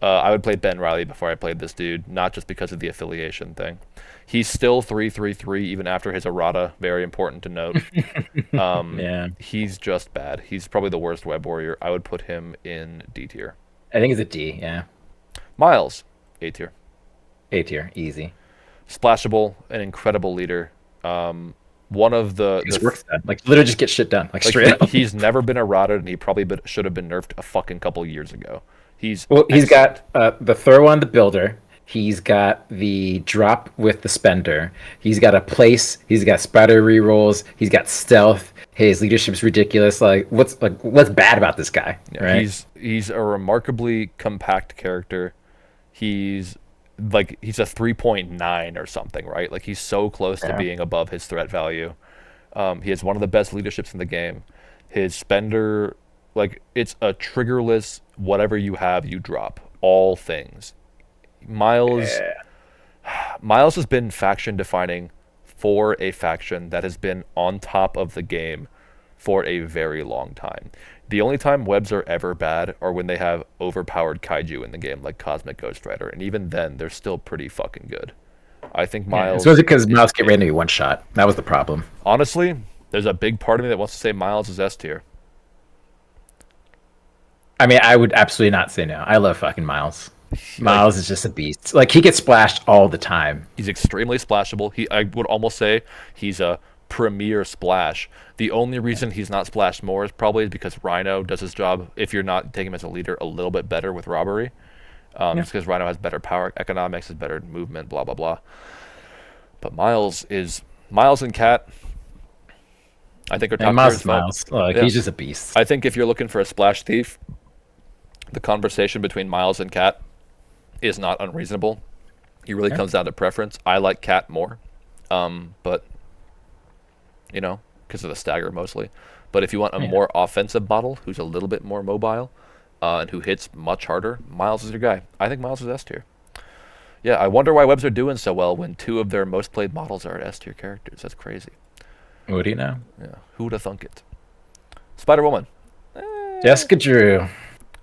Speaker 1: I would play Ben Riley before I played this dude, not just because of the affiliation thing. He's still 3-3-3 even after his errata. Very important to note.
Speaker 2: Yeah,
Speaker 1: He's just bad. He's probably the worst web warrior. I would put him in D tier.
Speaker 2: I think it's a D. Yeah,
Speaker 1: Miles, A tier.
Speaker 2: A tier, easy.
Speaker 1: Splashable, an incredible leader. One of
Speaker 2: His work's done. Like literally, just get shit done. Like straight up.
Speaker 1: he's never been errated, and he probably should have been nerfed a fucking couple years ago.
Speaker 2: Well, he's got the throw on the builder. He's got the drop with the spender. He's got a place. He's got spider rerolls. He's got stealth. His leadership's ridiculous. What's bad about this guy?
Speaker 1: Yeah,
Speaker 2: Right?
Speaker 1: he's a remarkably compact character. He's he's a 3.9 or something, right? Like he's so close to
Speaker 2: Yeah.
Speaker 1: being above his threat value. He has one of the best leaderships in the game. His spender, like it's a triggerless. Whatever you have, you drop all things. Miles
Speaker 2: Yeah.
Speaker 1: Miles has been faction defining for a faction that has been on top of the game for a very long time. The only time webs are ever bad are when they have overpowered kaiju in the game, like Cosmic Ghost Rider, and even then, they're still pretty fucking good. I think
Speaker 2: Yeah.
Speaker 1: Miles.
Speaker 2: So it's because Miles get randomly one shot. That was the problem.
Speaker 1: Honestly, there's a big part of me that wants to say Miles is S tier.
Speaker 2: I mean, I would absolutely not say no. I love fucking Miles. Miles is just a beast. Like he gets splashed all the time.
Speaker 1: He's extremely splashable. I would almost say he's a premier splash. The only reason he's not splashed more is probably because Rhino does his job, if you're not taking him as a leader, a little bit better with robbery.
Speaker 2: Yeah.
Speaker 1: Just because Rhino has better power economics, has better movement, blah blah blah. But Miles and Cat. I think are top
Speaker 2: And
Speaker 1: tier
Speaker 2: Miles
Speaker 1: as
Speaker 2: is
Speaker 1: well.
Speaker 2: Miles. Like
Speaker 1: Yeah.
Speaker 2: he's just a beast.
Speaker 1: I think if you're looking for a splash thief, the conversation between Miles and Cat is not unreasonable. It really
Speaker 2: Yeah.
Speaker 1: comes down to preference. I like Cat more, but because of the stagger mostly. But if you want a
Speaker 2: Yeah.
Speaker 1: more offensive model who's a little bit more mobile and who hits much harder, Miles is your guy. I think Miles is S tier. Yeah, I wonder why webs are doing so well when two of their most played models are S tier characters. That's crazy.
Speaker 2: What do you know?
Speaker 1: Yeah, who would have thunk it? Spider Woman.
Speaker 2: Jessica Drew.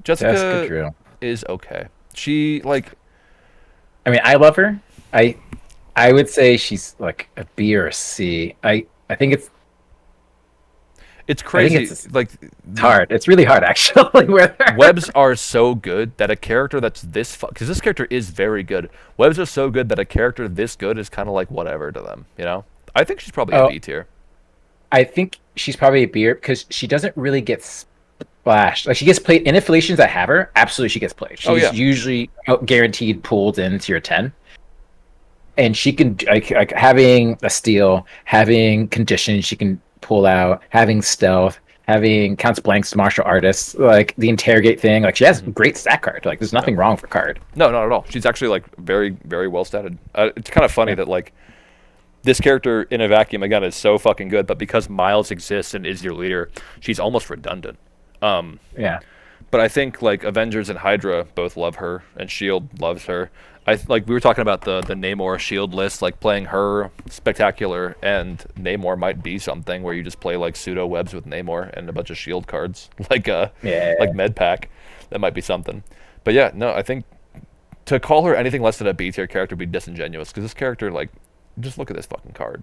Speaker 1: Jessica
Speaker 2: Jessica Drew.
Speaker 1: is okay. She
Speaker 2: I mean, I love her. I would say she's like a B or a C. I think it's
Speaker 1: it's crazy.
Speaker 2: it's-
Speaker 1: Like
Speaker 2: hard. It's really hard actually. Where
Speaker 1: webs are so good that a character that's this because this character is very good. Webs are so good that a character this good is kind of like whatever to them. I think she's probably a
Speaker 2: Oh.
Speaker 1: B tier.
Speaker 2: I think she's probably a B because she doesn't really get splashed. Like she gets played in affiliations that have her. Absolutely, she gets played. She's
Speaker 1: Oh, yeah.
Speaker 2: usually guaranteed pulled into your 10. And she can like having a steal, having condition, she can pull out, having stealth, having counts blanks martial artists, like the interrogate thing. Like she has great stat card. Like there's nothing wrong for card.
Speaker 1: No, not at all. She's actually like very, very well statted. It's kind of funny that like this character in a vacuum again is so fucking good, but because Miles exists and is your leader, she's almost redundant.
Speaker 2: Yeah.
Speaker 1: But I think like Avengers and Hydra both love her, and Shield loves her. Like we were talking about the Namor Shield list, like playing her spectacular, and Namor might be something where you just play like pseudo webs with Namor and a bunch of Shield cards, like
Speaker 2: Yeah.
Speaker 1: like Med Pack. That might be something. But yeah, no, I think to call her anything less than a B tier character would be disingenuous because this character, like, just look at this fucking card,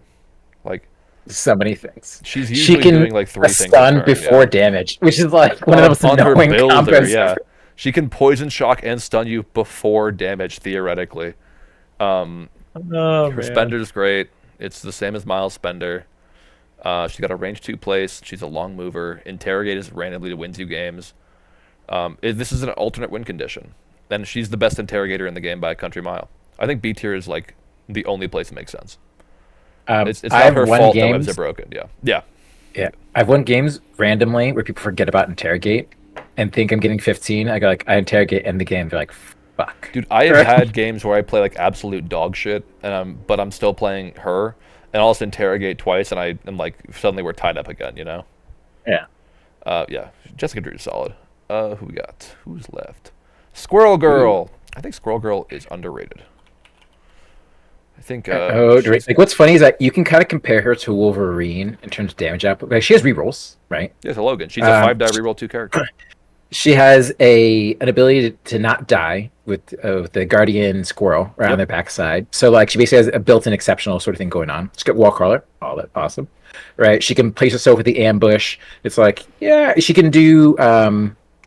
Speaker 1: like.
Speaker 2: So many things.
Speaker 1: She's
Speaker 2: She
Speaker 1: usually
Speaker 2: can
Speaker 1: doing like three things. a
Speaker 2: stun
Speaker 1: turn,
Speaker 2: before
Speaker 1: yeah.
Speaker 2: damage, which is like one of the most
Speaker 1: on her
Speaker 2: annoying
Speaker 1: builder,
Speaker 2: combos.
Speaker 1: yeah.
Speaker 2: ever.
Speaker 1: She can poison shock and stun you before damage, theoretically.
Speaker 2: Oh,
Speaker 1: Her spender's great. It's the same as Miles' spender. She's got a range 2 place. She's a long mover. Interrogate is randomly wins you games. This is an alternate win condition. And she's the best interrogator in the game by a country mile. I think B tier is like the only place it makes sense. It's not
Speaker 2: I've
Speaker 1: her
Speaker 2: won
Speaker 1: fault that webs
Speaker 2: games.
Speaker 1: are broken. Yeah. Yeah.
Speaker 2: Yeah, I've won games randomly where people forget about interrogate and think I'm getting 15. I go like I interrogate end the game. They're like, fuck.
Speaker 1: Dude, I have had games where I play like absolute dog shit, but I'm still playing her, and I'll just interrogate twice, and I am like suddenly we're tied up again,
Speaker 2: Yeah.
Speaker 1: Yeah. Jessica Drew's solid. Who we got? Who's left? Squirrel Girl. I think Squirrel Girl is underrated. I think. She's-
Speaker 2: Like what's funny is that you can kind of compare her to Wolverine in terms of damage output. Like she has rerolls, right?
Speaker 1: Yeah, to Logan. She's a 5-die reroll 2 character.
Speaker 2: She has an ability to not die with the guardian squirrel right on
Speaker 1: Yep.
Speaker 2: their backside. So like she basically has a built-in exceptional sort of thing going on. She's got wall crawler, all that awesome, right? She can place herself with the ambush. It's like yeah, she can do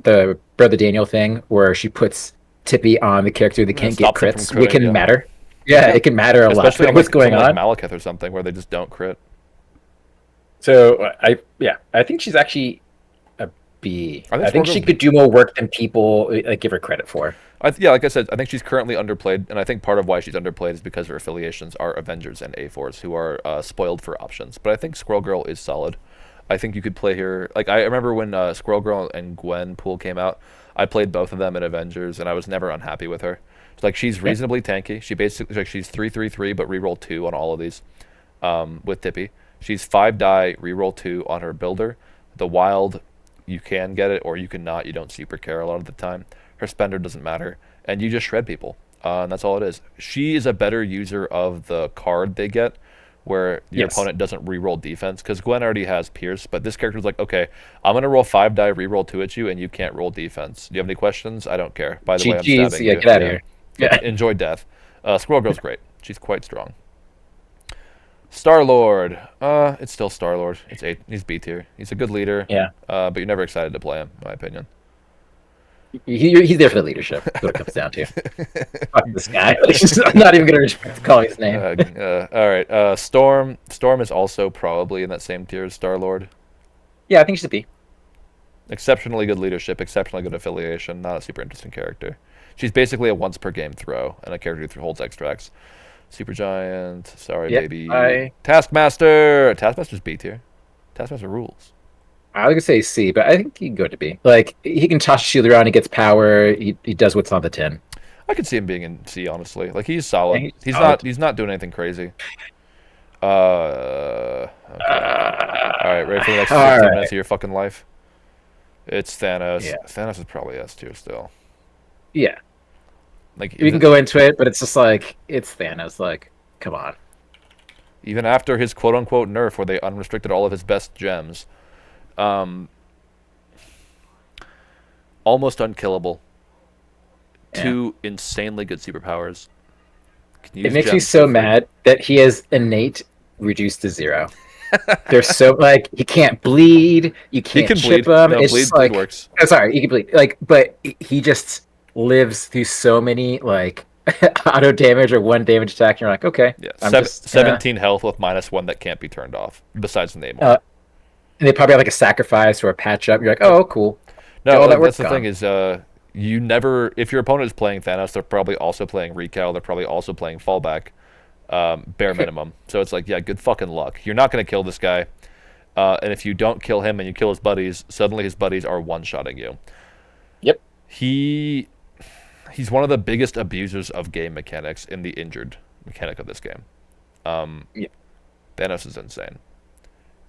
Speaker 2: the brother Daniel thing where she puts Tippy on the character that
Speaker 1: Yeah,
Speaker 2: can't get
Speaker 1: stops them from
Speaker 2: crits. It
Speaker 1: critting.
Speaker 2: can
Speaker 1: Yeah.
Speaker 2: matter. Yeah,
Speaker 1: Yeah.
Speaker 2: it can matter a lot.
Speaker 1: Especially on
Speaker 2: What's
Speaker 1: like
Speaker 2: going
Speaker 1: something like
Speaker 2: on?
Speaker 1: Malekith or something where they just don't crit.
Speaker 2: So I think she's actually a B.
Speaker 1: I think
Speaker 2: I think she
Speaker 1: Squirrel's
Speaker 2: could do more work than people like give her credit for.
Speaker 1: yeah, like I said, I think she's currently underplayed, and I think part of why she's underplayed is because her affiliations are Avengers and A4s, who are spoiled for options. But I think Squirrel Girl is solid. I think you could play her. Like I remember when Squirrel Girl and Gwenpool came out, I played both of them in Avengers, and I was never unhappy with her. It's like she's
Speaker 2: Yeah.
Speaker 1: reasonably tanky. She basically like she's 3/3/3, but reroll 2 on all of these. With Tippy, she's 5 die, reroll 2 on her builder. The wild, you can get it or you can not. You don't super care a lot of the time. Her spender doesn't matter, and you just shred people, and that's all it is. She is a better user of the card they get, where your
Speaker 2: Yes.
Speaker 1: opponent doesn't reroll defense, because Gwen already has Pierce, but this character's like, okay, I'm gonna roll 5 die, reroll 2 at you, and you can't roll defense. Do you have any questions? I don't care. By the way, I'm
Speaker 2: GG's.
Speaker 1: stabbing
Speaker 2: Yeah,
Speaker 1: you.
Speaker 2: get out of here. Yeah.
Speaker 1: Enjoy death. Squirrel Girl's great. She's quite strong. Star Lord. It's still Star Lord. It's A. He's B tier. He's a good leader.
Speaker 2: Yeah.
Speaker 1: But you're never excited to play him, in my opinion.
Speaker 2: He's there for the leadership. That's what it comes down to. Fuck this guy. I'm not even going to call his name.
Speaker 1: All right. Storm. Storm is also probably in that same tier as Star Lord.
Speaker 2: Yeah, I think she's a B.
Speaker 1: Exceptionally good leadership, exceptionally good affiliation. Not a super interesting character. She's basically a once per game throw and a character who holds extracts. Super Giant. Sorry,
Speaker 2: Yeah,
Speaker 1: baby. Taskmaster. Taskmaster's B tier. Taskmaster rules.
Speaker 2: I was gonna say C, but I think he can go to B. Like he can toss shield around, he gets power, he does what's on the tin.
Speaker 1: I could see him being in C, honestly. Like he's solid.
Speaker 2: Yeah, he's
Speaker 1: he's
Speaker 2: solid.
Speaker 1: not. He's not doing anything crazy. Okay. All right, ready for the next 15
Speaker 2: all right.
Speaker 1: minutes of your fucking life? It's Thanos.
Speaker 2: Yeah.
Speaker 1: Thanos is probably S tier still.
Speaker 2: Yeah,
Speaker 1: Like
Speaker 2: we can go into it, but it's just like it's Thanos. Like, come on.
Speaker 1: even after his quote unquote nerf, where they unrestricted all of his best gems, um, almost unkillable.
Speaker 2: Yeah.
Speaker 1: 2 insanely good superpowers. Can
Speaker 2: It
Speaker 1: use
Speaker 2: makes me
Speaker 1: gems
Speaker 2: so
Speaker 1: for free.
Speaker 2: mad that he has innate reduced to 0. They're so like he can't bleed, you
Speaker 1: He
Speaker 2: can't
Speaker 1: can
Speaker 2: chip
Speaker 1: bleed.
Speaker 2: him.
Speaker 1: No,
Speaker 2: It's
Speaker 1: bleed,
Speaker 2: just
Speaker 1: bleed
Speaker 2: like
Speaker 1: works.
Speaker 2: oh, sorry, he can bleed. Like, but he just lives through so many like auto damage or one damage attack. And you're like, okay,
Speaker 1: Yeah,
Speaker 2: I'm just gonna-
Speaker 1: 17 health with -1 that can't be turned off. Besides the name.
Speaker 2: And they probably have like a sacrifice or a patch up. You're like, oh, cool.
Speaker 1: No,
Speaker 2: all that
Speaker 1: that's
Speaker 2: work's
Speaker 1: the
Speaker 2: gone.
Speaker 1: thing is, you never. If your opponent is playing Thanos, they're probably also playing Recal. They're probably also playing Fallback, bare minimum. So it's like, yeah, good fucking luck. You're not gonna kill this guy, and if you don't kill him and you kill his buddies, suddenly his buddies are one-shotting you.
Speaker 2: Yep.
Speaker 1: He's one of the biggest abusers of game mechanics in the injured mechanic of this game.
Speaker 2: Yeah.
Speaker 1: Thanos is insane.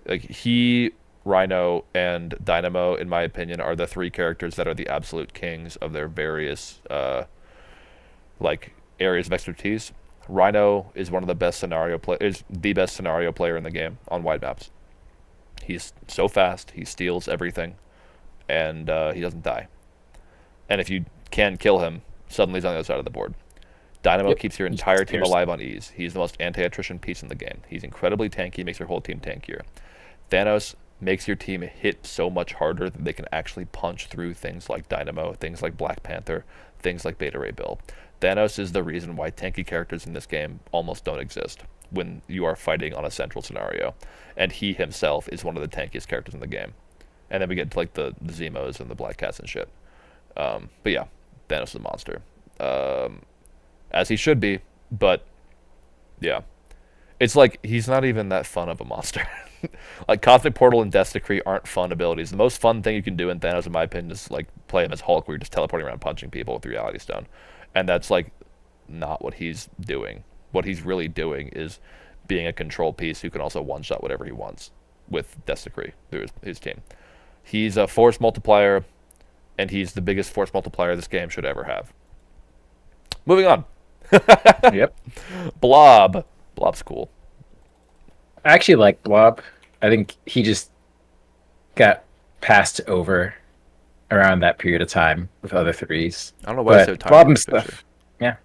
Speaker 1: Like he, Rhino, and Dynamo, in my opinion, are the 3 characters that are the absolute kings of their various like areas of expertise. Rhino is one of the best is the best scenario player in the game on wide maps. He's so fast, he steals everything, and he doesn't die. And if you can kill him, suddenly he's on the other side of the board. Dynamo
Speaker 2: Yep.
Speaker 1: keeps your
Speaker 2: He
Speaker 1: entire team
Speaker 2: disappears.
Speaker 1: alive on ease. He's the most anti-attrition piece in the game. He's incredibly tanky, makes your whole team tankier. Thanos makes your team hit so much harder that they can actually punch through things like Dynamo, things like Black Panther, things like Beta Ray Bill. Thanos is the reason why tanky characters in this game almost don't exist when you are fighting on a central scenario. And he himself is one of the tankiest characters in the game. And then we get to like the Zemos and the Black Cats and shit. But yeah, Thanos is a monster. As he should be, but yeah. It's like he's not even that fun of a monster. Like Cosmic Portal and Death Decree aren't fun abilities. The most fun thing you can do in Thanos, in my opinion, is like play him as Hulk, where you're just teleporting around punching people with Reality Stone, and that's like not what he's doing. What he's really doing is being a control piece who can also one-shot whatever he wants with Death Decree through his team. He's a force multiplier, and he's the biggest force multiplier this game should ever have. Moving on.
Speaker 2: Yep.
Speaker 1: Blob. Blob's cool.
Speaker 2: I actually like Blob. I think he just got passed over around that period of time with other threes.
Speaker 1: I don't know why he's so
Speaker 2: But
Speaker 1: tiny in
Speaker 2: Blob
Speaker 1: this picture.
Speaker 2: stuff, yeah,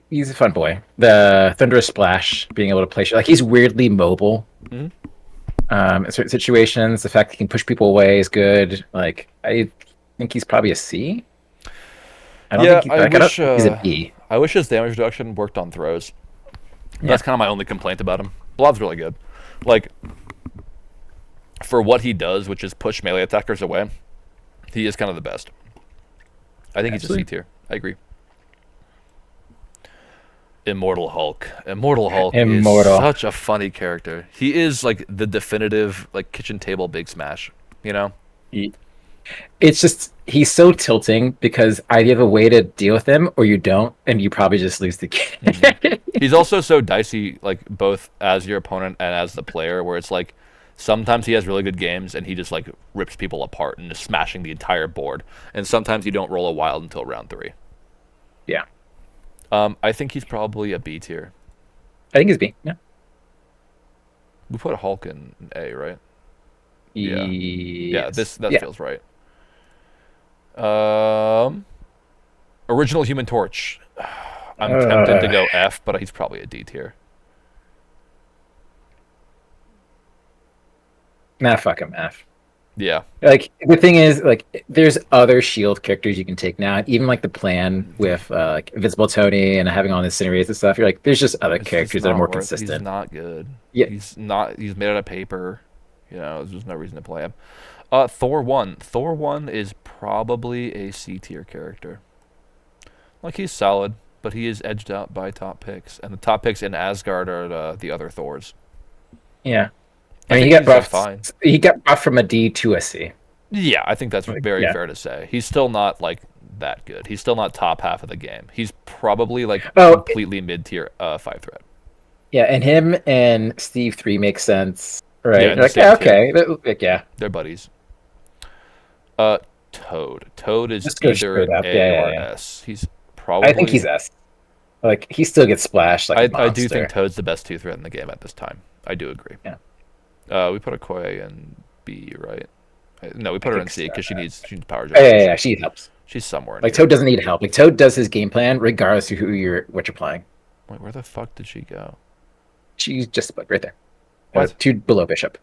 Speaker 2: he's a fun boy. The Thunderous Splash, being able to play like he's weirdly mobile.
Speaker 1: Mhm.
Speaker 2: In certain situations, the fact that he can push people away is good. Like I think he's probably a C. I don't
Speaker 1: Yeah,
Speaker 2: think I don't think he's a B.
Speaker 1: I wish his damage reduction worked on throws.
Speaker 2: Yeah,
Speaker 1: That's kind of my only complaint about him. Blob's really good. Like, for what he does, which is push melee attackers away, he is kind of the best. I think he's a C
Speaker 2: absolutely.
Speaker 1: tier. I agree. Immortal Hulk. Immortal Hulk is
Speaker 2: Immortal.
Speaker 1: such a funny character. He is like the definitive like kitchen table big smash. You know,
Speaker 2: He- It's just he's so tilting because either you have a way to deal with him or you don't, and you probably just lose the game.
Speaker 1: he's also so dicey, like both as your opponent and as the player, where it's like sometimes he has really good games and he just like rips people apart and is smashing the entire board, and sometimes you don't roll a wild until round 3.
Speaker 2: Yeah,
Speaker 1: I think he's probably a B tier.
Speaker 2: I think it's B. Yeah.
Speaker 1: We put Hulk in A, right? Yeah. Yeah,
Speaker 2: Yes.
Speaker 1: this that
Speaker 2: Yeah.
Speaker 1: feels right. Um, Original Human Torch. I'm tempted to
Speaker 2: Uh,
Speaker 1: go F, but he's probably a D tier.
Speaker 2: nah, fuck him. F.
Speaker 1: Yeah.
Speaker 2: Like the thing is, like, there's other Shield characters you can take now. Even like the plan with like Invisible Tony and having all the incinerators and stuff. You're like, there's just other
Speaker 1: It's just
Speaker 2: characters that are
Speaker 1: not
Speaker 2: more
Speaker 1: worth. He's
Speaker 2: consistent.
Speaker 1: not good.
Speaker 2: Yeah.
Speaker 1: He's not. He's made out of paper. You know, there's just no reason to play him. Thor 1. Thor 1 is probably a C tier character. Like he's solid, but he is edged out by top picks, and the top picks in Asgard are the other Thors.
Speaker 2: Yeah.
Speaker 1: I
Speaker 2: I mean, he
Speaker 1: think
Speaker 2: got
Speaker 1: he's fine.
Speaker 2: buffed. He got buffed from a D to a C.
Speaker 1: Yeah, I think that's
Speaker 2: Like,
Speaker 1: very
Speaker 2: yeah.
Speaker 1: fair to say. He's still not like that good. He's still not top half of the game. He's probably like
Speaker 2: Oh,
Speaker 1: completely mid tier 5 threat.
Speaker 2: yeah, and him and Steve 3 makes sense, right?
Speaker 1: Yeah,
Speaker 2: You're
Speaker 1: in the
Speaker 2: like,
Speaker 1: same
Speaker 2: yeah,
Speaker 1: tier.
Speaker 2: okay, like, yeah,
Speaker 1: They're buddies. Uh, Toad. Toad is
Speaker 2: just go
Speaker 1: either
Speaker 2: straight up.
Speaker 1: A
Speaker 2: Yeah,
Speaker 1: or
Speaker 2: yeah, yeah.
Speaker 1: S. He's
Speaker 2: I think he's
Speaker 1: probably.
Speaker 2: S. Like, he still gets splashed like a
Speaker 1: I do think
Speaker 2: monster.
Speaker 1: Toad's the best 2 threat in the game at this time. I do agree.
Speaker 2: Yeah,
Speaker 1: We put Okoye in B, right? No, we
Speaker 2: I
Speaker 1: put her in
Speaker 2: think
Speaker 1: C
Speaker 2: so.
Speaker 1: because she needs power
Speaker 2: Yeah, yeah,
Speaker 1: generation.
Speaker 2: yeah, she helps.
Speaker 1: She's somewhere in
Speaker 2: Like,
Speaker 1: here.
Speaker 2: Toad doesn't need help. Like, Toad does his game plan regardless of what you're playing.
Speaker 1: Wait, where the fuck did she go?
Speaker 2: She's just like right there,
Speaker 1: What?
Speaker 2: two below Bishop.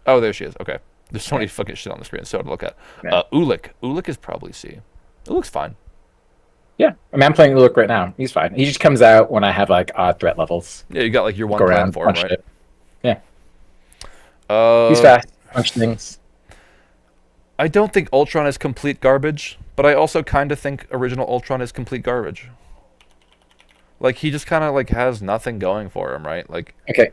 Speaker 1: Oh, there she is. Okay. There's so
Speaker 2: Yeah,
Speaker 1: many fucking shit on the screen. So to look at.
Speaker 2: yeah.
Speaker 1: Ulik. Ulik is probably C. It looks fine.
Speaker 2: Yeah. I mean, I'm playing Luke right now. He's fine. He just comes out when I have like odd threat levels.
Speaker 1: Yeah, you got like your one
Speaker 2: Go around,
Speaker 1: platform,
Speaker 2: punch
Speaker 1: right?
Speaker 2: it. Yeah, he's
Speaker 1: Uh,
Speaker 2: fast. Punch things.
Speaker 1: I don't think Ultron is complete garbage, but I also kind of think original Ultron is complete garbage. Like he just kind of like has nothing going for him, right? Like
Speaker 2: Okay,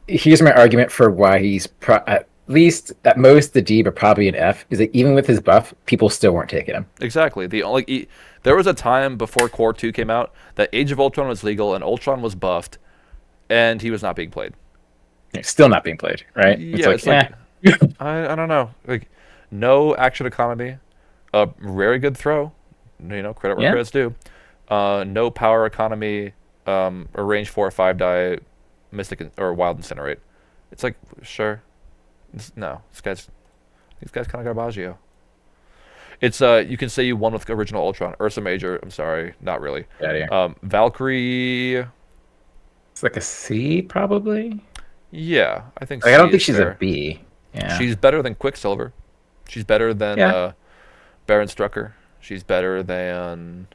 Speaker 2: here's my argument for why he's at least at most the D, but probably an F. Is that even with his buff, people still weren't taking him.
Speaker 1: exactly. There was a time before Core 2 came out that Age of Ultron was legal and Ultron was buffed, and he was not being played.
Speaker 2: It's still not being played, right?
Speaker 1: Yeah, it's like I don't know. Like no action economy, a very good throw, you know, credit where
Speaker 2: yeah.
Speaker 1: credit's due. No power economy, a range 4 or 5 die, or wild incinerate. It's like sure, no, these guys kind of garbaggio. It's you can say you won with original Ultron. Ursa Major, I'm sorry, not really.
Speaker 2: Get out of here.
Speaker 1: Valkyrie,
Speaker 2: It's like a C, probably.
Speaker 1: yeah, I think
Speaker 2: Like, I
Speaker 1: C
Speaker 2: don't think
Speaker 1: is
Speaker 2: she's
Speaker 1: fair.
Speaker 2: a B. Yeah.
Speaker 1: She's better than Quicksilver. She's better than
Speaker 2: Yeah.
Speaker 1: Baron Strucker. She's better than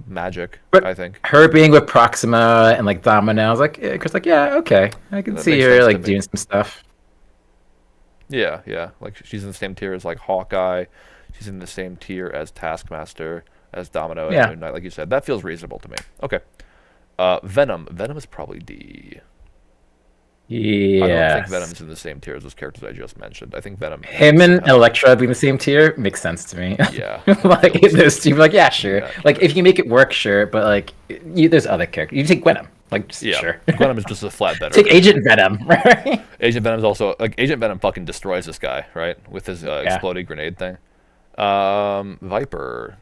Speaker 1: Magic,
Speaker 2: But
Speaker 1: I think.
Speaker 2: her being with Proxima and like Domino, I was like, Chris, like, yeah, okay, I can
Speaker 1: That
Speaker 2: see
Speaker 1: makes
Speaker 2: her
Speaker 1: sense to
Speaker 2: like
Speaker 1: me.
Speaker 2: doing some stuff.
Speaker 1: Yeah, yeah. Like she's in the same tier as like Hawkeye. She's in the same tier as Taskmaster, as Domino, and
Speaker 2: Yeah.
Speaker 1: Moon Knight, like you said. That feels reasonable to me. Okay. Venom. Venom is probably D. I don't think
Speaker 2: Yeah.
Speaker 1: Venom's in the same tier as those characters I just mentioned. I think Venom.
Speaker 2: Him
Speaker 1: needs
Speaker 2: and
Speaker 1: some help.
Speaker 2: Elektra being the same tier makes sense to me.
Speaker 1: Yeah.
Speaker 2: Like
Speaker 1: Feels-
Speaker 2: those two, like, yeah, sure.
Speaker 1: Yeah,
Speaker 2: Like
Speaker 1: sure.
Speaker 2: if you make it work, sure. But like, there's other characters. You take Venom, like, just,
Speaker 1: Yeah.
Speaker 2: sure.
Speaker 1: Venom is just a flat better.
Speaker 2: Take Agent Venom, right?
Speaker 1: Agent Venom's also like Agent Venom fucking destroys this guy, right? With his exploding grenade thing. Viper.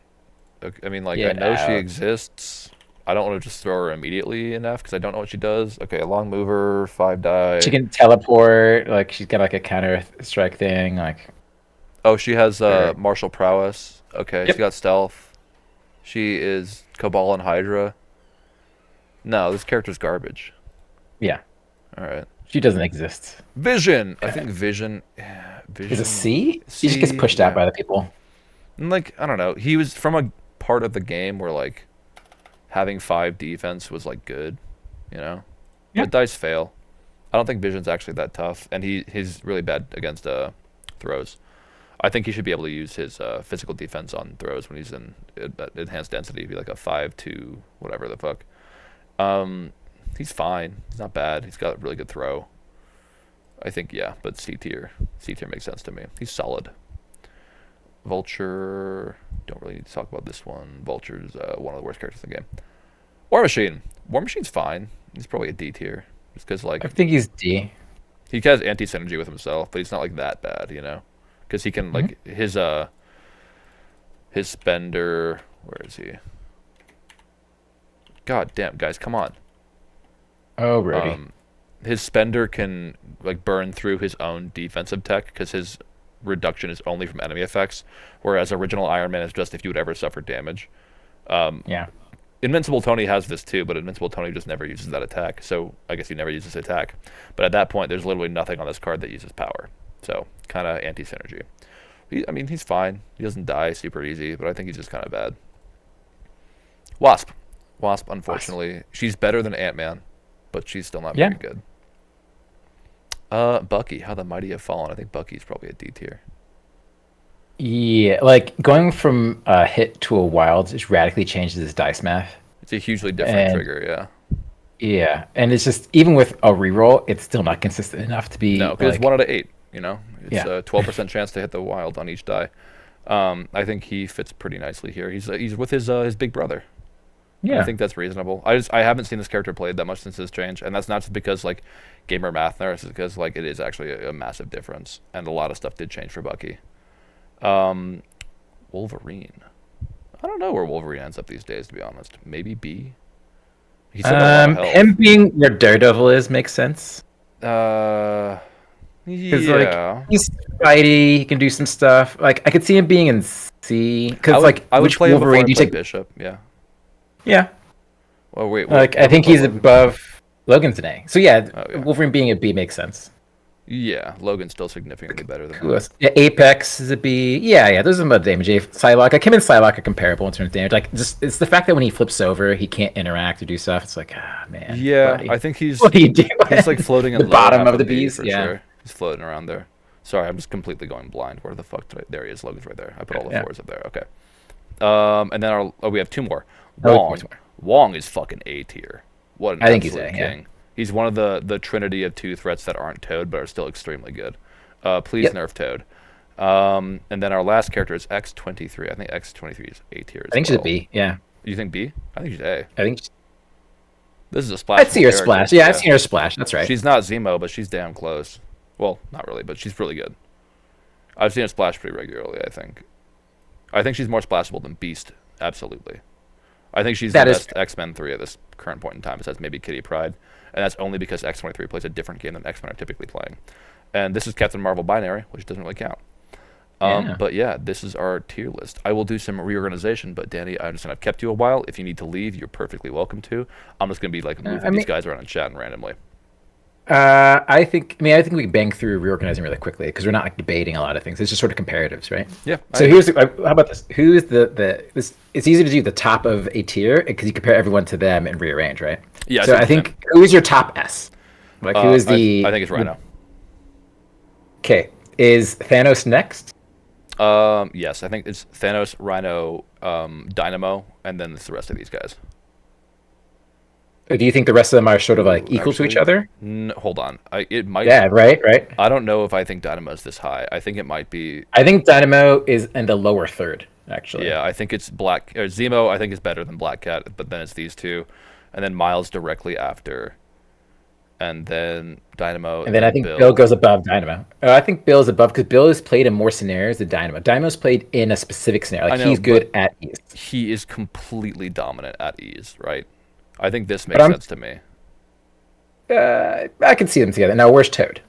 Speaker 1: I mean, like I know she
Speaker 2: Yeah.
Speaker 1: exists. I don't want to just throw her immediately in F because I don't know what she does. Okay, a long mover, 5 die.
Speaker 2: She can teleport. Like she's got like a counter strike thing. Like
Speaker 1: Oh, she has
Speaker 2: Or-
Speaker 1: martial prowess. Okay, she
Speaker 2: Yep.
Speaker 1: got stealth. She is Cabal and Hydra. No, this character's garbage.
Speaker 2: Yeah,
Speaker 1: All right.
Speaker 2: she doesn't exist.
Speaker 1: Vision. I
Speaker 2: Okay.
Speaker 1: think Vision.
Speaker 2: Is it
Speaker 1: Vision.
Speaker 2: C? He just gets
Speaker 1: C.
Speaker 2: pushed out
Speaker 1: Yeah.
Speaker 2: by the people.
Speaker 1: And like I don't know. He was from a part of the game where like having 5 defense was like good, you know.
Speaker 2: Yeah.
Speaker 1: But dice fail. I don't think Vision's actually that tough, and he's really bad against throws. I think he should be able to use his physical defense on throws when he's in enhanced density, be like a 5-2, whatever the fuck. He's fine. He's not bad. He's got a really good throw. I think yeah, but C tier. C tier makes sense to me. He's solid. Vulture. Don't really need to talk about this one. Vulture's one of the worst characters in the game. War Machine. War Machine's fine. He's probably a D tier, just because
Speaker 2: I
Speaker 1: like
Speaker 2: think he's D.
Speaker 1: he has anti synergy with himself, but he's not like that bad, you know. Because he can like his spender. Where is he? God damn, guys, come on.
Speaker 2: Oh, Brody.
Speaker 1: His spender can like burn through his own defensive tech because his reduction is only from enemy effects, whereas original Iron Man is just if you would ever suffer damage.
Speaker 2: Yeah.
Speaker 1: Invincible Tony has this too, but Invincible Tony just never uses that attack, so I guess he never uses attack. But at that point, there's literally nothing on this card that uses power, so kind of anti-synergy. I mean, he's fine. He doesn't die super easy, but I think he's just kind of bad. Wasp. Wasp, unfortunately. She's better than Ant-Man, but she's still not
Speaker 2: Yeah.
Speaker 1: very good. Bucky. How the Mighty Have Fallen. I think Bucky's probably a D tier.
Speaker 2: Yeah, like going from a hit to a wild just radically changes his dice math.
Speaker 1: It's a hugely different
Speaker 2: And
Speaker 1: trigger, yeah.
Speaker 2: yeah, and it's just even with a reroll, it's still not consistent enough to be
Speaker 1: No, because
Speaker 2: like,
Speaker 1: it's 1 out of 8, you know? It's
Speaker 2: Yeah.
Speaker 1: a 12% chance to hit the wild on each die. I think he fits pretty nicely here. He's with his big brother.
Speaker 2: yeah.
Speaker 1: I think that's reasonable. I haven't seen this character played that much since this change, and that's not just because like gamer math there, it's because like it is actually a massive difference, and a lot of stuff did change for Bucky. Wolverine. I don't know where Wolverine ends up these days, to be honest. Maybe B. He's still got a lot of health.
Speaker 2: Him being where Daredevil is makes sense.
Speaker 1: Uh,
Speaker 2: Because
Speaker 1: yeah.
Speaker 2: like he's fighty, he can do some stuff. Like I could see him being in C. Because like
Speaker 1: I would
Speaker 2: which
Speaker 1: play him before I
Speaker 2: Wolverine do you
Speaker 1: played
Speaker 2: take?
Speaker 1: Bishop. Yeah.
Speaker 2: Yeah,
Speaker 1: Oh wait.
Speaker 2: like I
Speaker 1: what
Speaker 2: think
Speaker 1: about
Speaker 2: he's
Speaker 1: Logan?
Speaker 2: above Logan today. So yeah,
Speaker 1: Oh, yeah.
Speaker 2: Wolverine being a B makes sense.
Speaker 1: Yeah, Logan's still significantly better than
Speaker 2: Who
Speaker 1: him.
Speaker 2: else? Yeah, Apex is a B. Yeah, those are about damage. Psylocke, like him and Psylocke are comparable in terms of damage. Like just it's the fact that when he flips over, he can't interact or do stuff. It's like man.
Speaker 1: Yeah,
Speaker 2: buddy.
Speaker 1: I think he's
Speaker 2: What are you doing?
Speaker 1: he's like floating in
Speaker 2: the
Speaker 1: lower
Speaker 2: bottom
Speaker 1: half
Speaker 2: of the
Speaker 1: B
Speaker 2: Bs.
Speaker 1: for
Speaker 2: Yeah.
Speaker 1: sure. He's floating around there. Sorry, I'm just completely going blind. Where the fuck did I? There he is. Logan's right there. I put all the
Speaker 2: Yeah.
Speaker 1: fours up there. Okay. And then we have 2 more.
Speaker 2: Oh,
Speaker 1: Wong.
Speaker 2: 2 more.
Speaker 1: Wong is fucking A tier. What an
Speaker 2: I think he's
Speaker 1: absolute
Speaker 2: A, yeah.
Speaker 1: king. He's one of the trinity of 2 threats that aren't Toad but are still extremely good. Please
Speaker 2: Yep.
Speaker 1: nerf Toad. And then our last character is X-23. I think X-23 is A tier as
Speaker 2: I think
Speaker 1: well.
Speaker 2: she's a B. Yeah,
Speaker 1: You think B? I think she's A.
Speaker 2: I think
Speaker 1: This is a splash.
Speaker 2: I'd see her splash. Yeah, I've seen her splash. That's right.
Speaker 1: She's not Zemo, but she's damn close. Well, not really, but she's really good. I've seen her splash pretty regularly, I think. I think she's more splashable than Beast, absolutely. I think she's
Speaker 2: That
Speaker 1: the
Speaker 2: is
Speaker 1: best X-Men 3 at this current point in time, besides maybe Kitty Pryde. And that's only because X-23 plays a different game than X-Men are typically playing. And this is Captain Marvel Binary, which doesn't really count.
Speaker 2: Yeah.
Speaker 1: But yeah, this is our tier list. I will do some reorganization, but Danny, I understand I've kept you a while. If you need to leave, you're perfectly welcome to. I'm just going to be like moving these guys around and chatting randomly.
Speaker 2: I think we can bang through reorganizing really quickly because we're not like debating a lot of things. It's just sort of comparatives, right?
Speaker 1: Yeah.
Speaker 2: So how about this? Who is this? It's easy to do the top of a tier because you compare everyone to them and rearrange, right?
Speaker 1: Yeah, I see
Speaker 2: So
Speaker 1: what
Speaker 2: I
Speaker 1: you're
Speaker 2: think who is your top S? Like who is the?
Speaker 1: I think it's Rhino.
Speaker 2: Okay, is Thanos next?
Speaker 1: Yes, I think it's Thanos, Rhino, Dynamo, and then it's the rest of these guys.
Speaker 2: Or do you think the rest of them are sort of like equal to each
Speaker 1: Actually,
Speaker 2: other?
Speaker 1: Hold on. It might.
Speaker 2: Yeah, right.
Speaker 1: I don't know if I think Dynamo's this high. I think it might be.
Speaker 2: I think Dynamo is in the lower third, actually.
Speaker 1: Yeah, I think it's Zemo. I think is better than Black Cat, but then it's these two, and then Miles directly after, and then Dynamo.
Speaker 2: And then I think Bill goes above Dynamo. I think Bill is above because Bill has played in more scenarios than Dynamo. Dynamo's played in a specific scenario. Like
Speaker 1: I know,
Speaker 2: he's good at ease.
Speaker 1: He is completely dominant at ease, right? I think this makes sense to me.
Speaker 2: I can see them together. Now, where's Toad?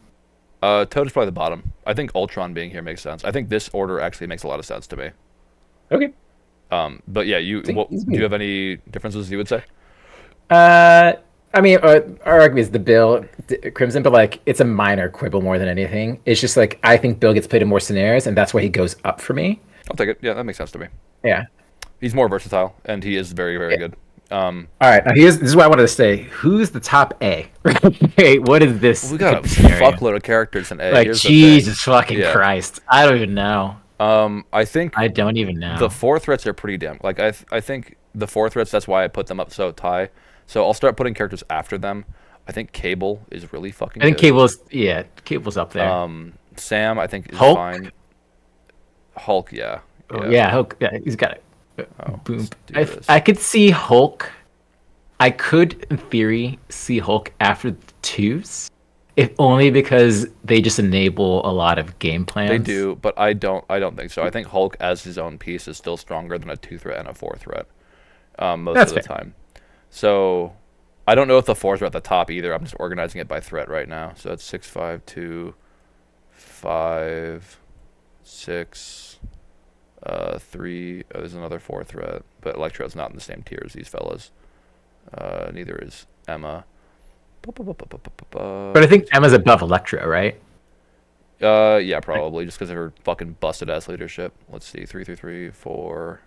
Speaker 1: Toad is probably the bottom. I think Ultron being here makes sense. I think this order actually makes a lot of sense to me.
Speaker 2: Okay.
Speaker 1: But yeah, you
Speaker 2: See,
Speaker 1: what
Speaker 2: he's
Speaker 1: do you
Speaker 2: good.
Speaker 1: have any differences you would say?
Speaker 2: Uh, I mean, our argument is the Bill Crimson, but like it's a minor quibble more than anything. It's just like I think Bill gets played in more scenarios, and that's why he goes up for me.
Speaker 1: I'll take it. Yeah, that makes sense to me.
Speaker 2: Yeah.
Speaker 1: He's more versatile, and he is very, very
Speaker 2: Yeah.
Speaker 1: good. Um,
Speaker 2: All right. Now this is what I wanted to say. Who's the top A? Hey, what is this
Speaker 1: we got a
Speaker 2: scenario?
Speaker 1: fuckload of characters in A.
Speaker 2: Like
Speaker 1: Here's the thing.
Speaker 2: Jesus fucking
Speaker 1: Yeah.
Speaker 2: Christ! I don't even know.
Speaker 1: I think
Speaker 2: I don't even
Speaker 1: the
Speaker 2: know.
Speaker 1: four threats are pretty damn. Like I think the four threats. That's why I put them up so high. So I'll start putting characters after them. I think Cable is really fucking
Speaker 2: I think
Speaker 1: good.
Speaker 2: Cable's up there.
Speaker 1: Sam, I think is
Speaker 2: Hulk.
Speaker 1: fine. Hulk, yeah,
Speaker 2: Oh
Speaker 1: yeah.
Speaker 2: yeah, Hulk. Yeah, he's got it.
Speaker 1: Oh,
Speaker 2: Boom.
Speaker 1: let's do
Speaker 2: I
Speaker 1: this.
Speaker 2: could see Hulk. I could, in theory, see Hulk after the twos, if only because they just enable a lot of game
Speaker 1: They
Speaker 2: plans.
Speaker 1: do, but I don't think so. I think Hulk as his own piece is still stronger than a two threat and a four threat, most
Speaker 2: That's
Speaker 1: of the
Speaker 2: fair.
Speaker 1: time. So I don't know if the fours are at the top either. I'm just organizing it by threat right now. So it's 6, 5, 2, 5, 6, 3. Oh, there's another four threat, but Electro's not in the same tier as these fellas. Neither is Emma.
Speaker 2: But I think Emma's above Electro, right?
Speaker 1: Yeah, probably just because of her fucking busted ass leadership. Let's see, 3, 3, 3, 4.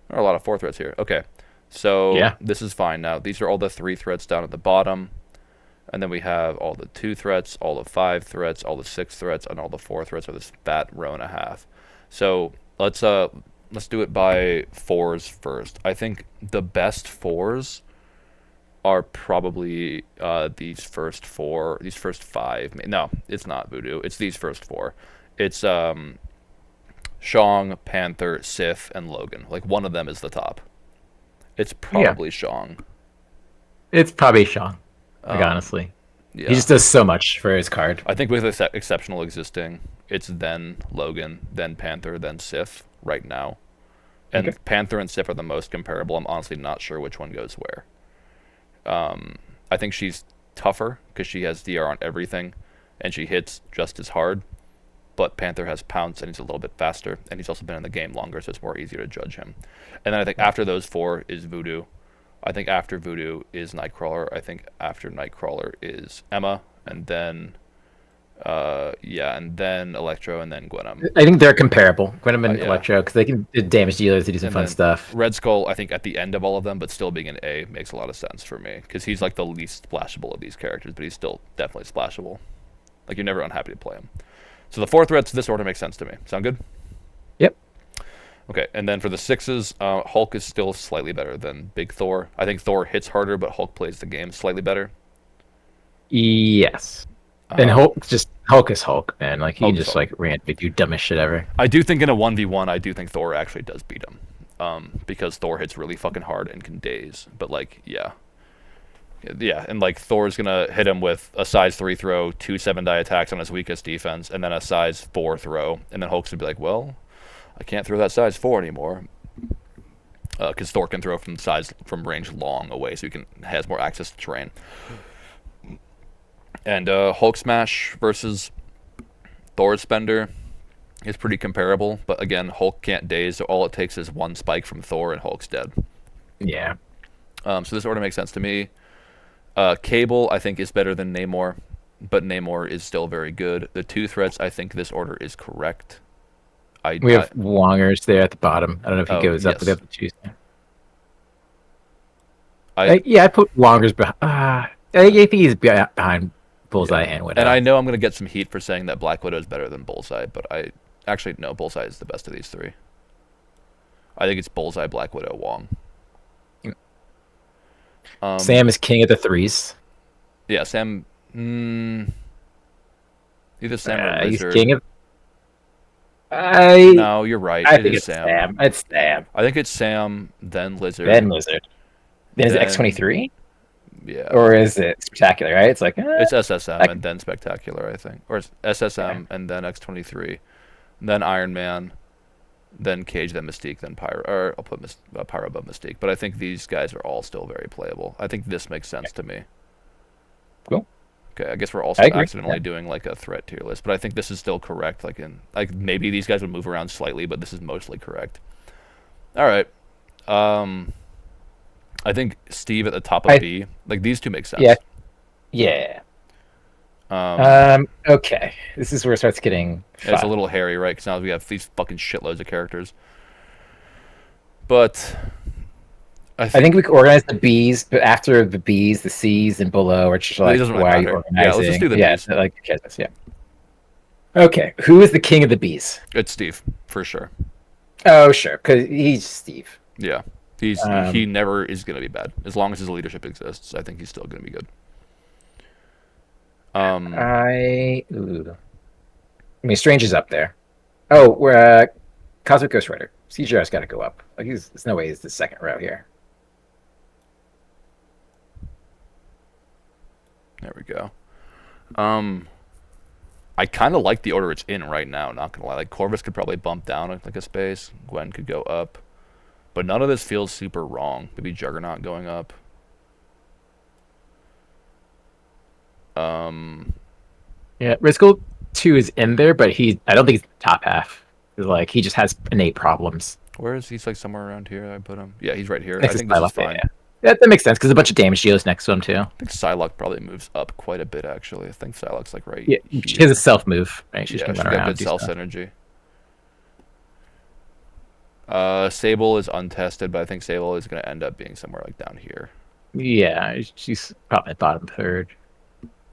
Speaker 1: There are a lot of four threats here. Okay, so
Speaker 2: Yeah.
Speaker 1: this is fine now. These are all the three threats down at the bottom, and then we have all the two threats, all the five threats, all the six threats, and all the four threats are this fat row and a half. So let's do it by fours first. I think the best fours are probably these first four, these first five. No, it's not Voodoo. It's these first four. It's Shang, Panther, Sith, and Logan. Like one of them is the top. It's
Speaker 2: Yeah.
Speaker 1: probably Shang.
Speaker 2: It's probably Sean. Like
Speaker 1: Um,
Speaker 2: honestly, he
Speaker 1: yeah,
Speaker 2: just does so much for his card.
Speaker 1: I think with exceptional existing, it's then Logan, then Panther, then Sith right now.
Speaker 2: Okay.
Speaker 1: And Panther and Sith are the most comparable. I'm honestly not sure which one goes where. I think she's tougher because she has DR on everything, and she hits just as hard. But Panther has pounce and he's a little bit faster, and he's also been in the game longer, so it's more easier to judge him. And then I think after those four is Voodoo. I think after Voodoo is Nightcrawler. I think after Nightcrawler is Emma, and then yeah, and then Electro, and then Gwenom.
Speaker 2: I think they're comparable, Gwenum and
Speaker 1: Yeah,
Speaker 2: Electro, because they can damage dealers to do some
Speaker 1: and
Speaker 2: fun
Speaker 1: then
Speaker 2: stuff.
Speaker 1: Red Skull. I think at the end of all of them, but still being an A makes a lot of sense for me because he's like the least splashable of these characters, but he's still definitely splashable. Like you're never unhappy to play him. So the four threats, this order makes sense to me. Sound good?
Speaker 2: Yep.
Speaker 1: Okay, and then for the sixes, Hulk is still slightly better than Big Thor. I think Thor hits harder, but Hulk plays the game slightly better.
Speaker 2: Yes. And
Speaker 1: Um,
Speaker 2: Hulk is Hulk, man. Like he
Speaker 1: Hulk
Speaker 2: can
Speaker 1: is
Speaker 2: just
Speaker 1: Hulk.
Speaker 2: like randomly do dumbest shit ever.
Speaker 1: I do think in a 1v1, I do think Thor actually does beat him. Because Thor hits really fucking hard and can daze. But like, yeah. Yeah, and like Thor's gonna hit him with a size 3 throw, 2 7-die attacks on his weakest defense, and then a size 4 throw. And then Hulk's gonna be like, well, I can't throw that size 4 anymore. Because Thor can throw from range long away, so he has more access to terrain. And Hulk Smash versus Thor Spender is pretty comparable, but again, Hulk can't daze, so all it takes is one spike from Thor, and Hulk's dead.
Speaker 2: Yeah.
Speaker 1: So this order makes sense to me. Cable, I think, is better than Namor, but Namor is still very good. The two threats, I think this order is correct.
Speaker 2: We have Wongers there at the bottom. I don't know if he
Speaker 1: Oh,
Speaker 2: goes up with the
Speaker 1: yes.
Speaker 2: other two.
Speaker 1: I
Speaker 2: Yeah, I put Wongers behind. I think he's behind Bullseye and Widow.
Speaker 1: and I know I'm gonna get some heat for saying that Black Widow is better than Bullseye, but I actually no, Bullseye is the best of these three. I think it's Bullseye, Black Widow, Wong.
Speaker 2: Sam is king of the threes.
Speaker 1: Yeah, Sam. Either Sam or
Speaker 2: He's
Speaker 1: Lizard.
Speaker 2: king of. I
Speaker 1: No, you're right.
Speaker 2: I
Speaker 1: It
Speaker 2: think
Speaker 1: is
Speaker 2: it's
Speaker 1: Sam.
Speaker 2: Sam. It's Sam.
Speaker 1: I think it's Sam, then Lizard.
Speaker 2: Then Lizard. Then is it
Speaker 1: then-
Speaker 2: X-23?
Speaker 1: Yeah.
Speaker 2: Or is it Spectacular, right? It's like,
Speaker 1: It's SSM
Speaker 2: I-
Speaker 1: and then Spectacular, I think. Or it's SSM and then X-23. Then Iron Man. Then Cage, then Mystique, then Pyro. Or I'll put Pyro above Mystique. But I think these guys are all still very playable. I think this makes sense to me.
Speaker 2: Cool.
Speaker 1: Okay, I guess we're
Speaker 2: I
Speaker 1: also
Speaker 2: agree.
Speaker 1: accidentally doing like a threat tier list, but I think this is still correct. Like maybe these guys would move around slightly, but this is mostly correct. All right. Um, I think Steve at the top of
Speaker 2: I
Speaker 1: B. Like these two make
Speaker 2: yeah
Speaker 1: sense.
Speaker 2: yeah.
Speaker 1: Um,
Speaker 2: Okay. This is where it starts getting
Speaker 1: it's a
Speaker 2: fun.
Speaker 1: little hairy, right? Because now we have these fucking shitloads of characters. But I
Speaker 2: I think we
Speaker 1: think
Speaker 2: could organize the B's, but after the B's, the C's, and below are just
Speaker 1: it
Speaker 2: like,
Speaker 1: doesn't really
Speaker 2: why are you
Speaker 1: matter. Yeah, let's just do
Speaker 2: organizing?
Speaker 1: the
Speaker 2: Yeah,
Speaker 1: B's.
Speaker 2: like okay, yeah. Okay, who is the king of the B's?
Speaker 1: It's Steve for sure.
Speaker 2: Oh, sure, because he's Steve.
Speaker 1: Yeah, he
Speaker 2: Um,
Speaker 1: never is gonna be bad as long as his leadership exists. I think he's still gonna be good. Um,
Speaker 2: ooh. I mean, Strange is up there. Oh, we're Cosmic Ghost Rider. CGR's got to go up. Like, there's no way he's the second row here.
Speaker 1: there we go. Um, I kind of like the order it's in right now. Not gonna lie, like Corvus could probably bump down like a space. Gwen could go up, but none of this feels super wrong. Maybe Juggernaut going up. Um,
Speaker 2: Yeah, Rizkel 2 is in there, but I don't think he's the top half. 'Cause, like, he just has innate problems.
Speaker 1: where is he's like somewhere around here? I put him. Yeah, he's right here. I
Speaker 2: Next to
Speaker 1: think this is
Speaker 2: Psylocke, yeah,
Speaker 1: fine.
Speaker 2: yeah. That makes sense because there's a bunch of damage dealers next to him, too.
Speaker 1: I think Psylocke probably moves up quite a bit actually. I think Psylocke's like right
Speaker 2: Yeah, she has a
Speaker 1: here.
Speaker 2: self move, right? She's
Speaker 1: Yeah,
Speaker 2: gonna
Speaker 1: she's
Speaker 2: run
Speaker 1: got
Speaker 2: around
Speaker 1: good
Speaker 2: and do
Speaker 1: self
Speaker 2: stuff.
Speaker 1: synergy. Sable is untested, but I think Sable is going to end up being somewhere like down here.
Speaker 2: Yeah, she's probably bottom third.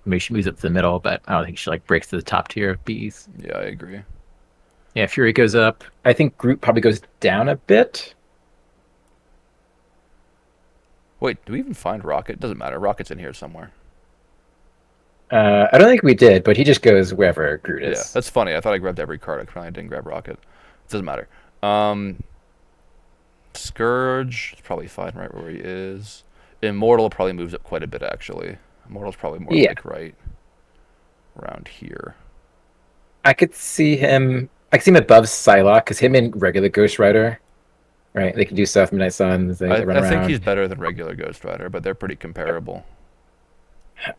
Speaker 2: Maybe she moves up to the middle, but I don't think she like breaks to the top tier of Bs.
Speaker 1: Yeah, I agree.
Speaker 2: Yeah, Fury goes up. I think Groot probably goes down a bit.
Speaker 1: Wait, do we even find Rocket? Doesn't matter. Rocket's in here somewhere.
Speaker 2: I don't think we did, but he just goes wherever Groot
Speaker 1: Yeah,
Speaker 2: is.
Speaker 1: that's funny. I thought I grabbed every card. I probably didn't grab Rocket. It doesn't matter. Um, Scourge is probably fine right where he is. Immortal probably moves up quite a bit actually. Immortal's probably more
Speaker 2: Yeah,
Speaker 1: like right around here.
Speaker 2: I could see him above Psylocke because him and regular Ghost Rider, right? They can do stuff. Midnight Suns. They run
Speaker 1: I think
Speaker 2: around.
Speaker 1: he's better than regular Ghost Rider, but they're pretty comparable.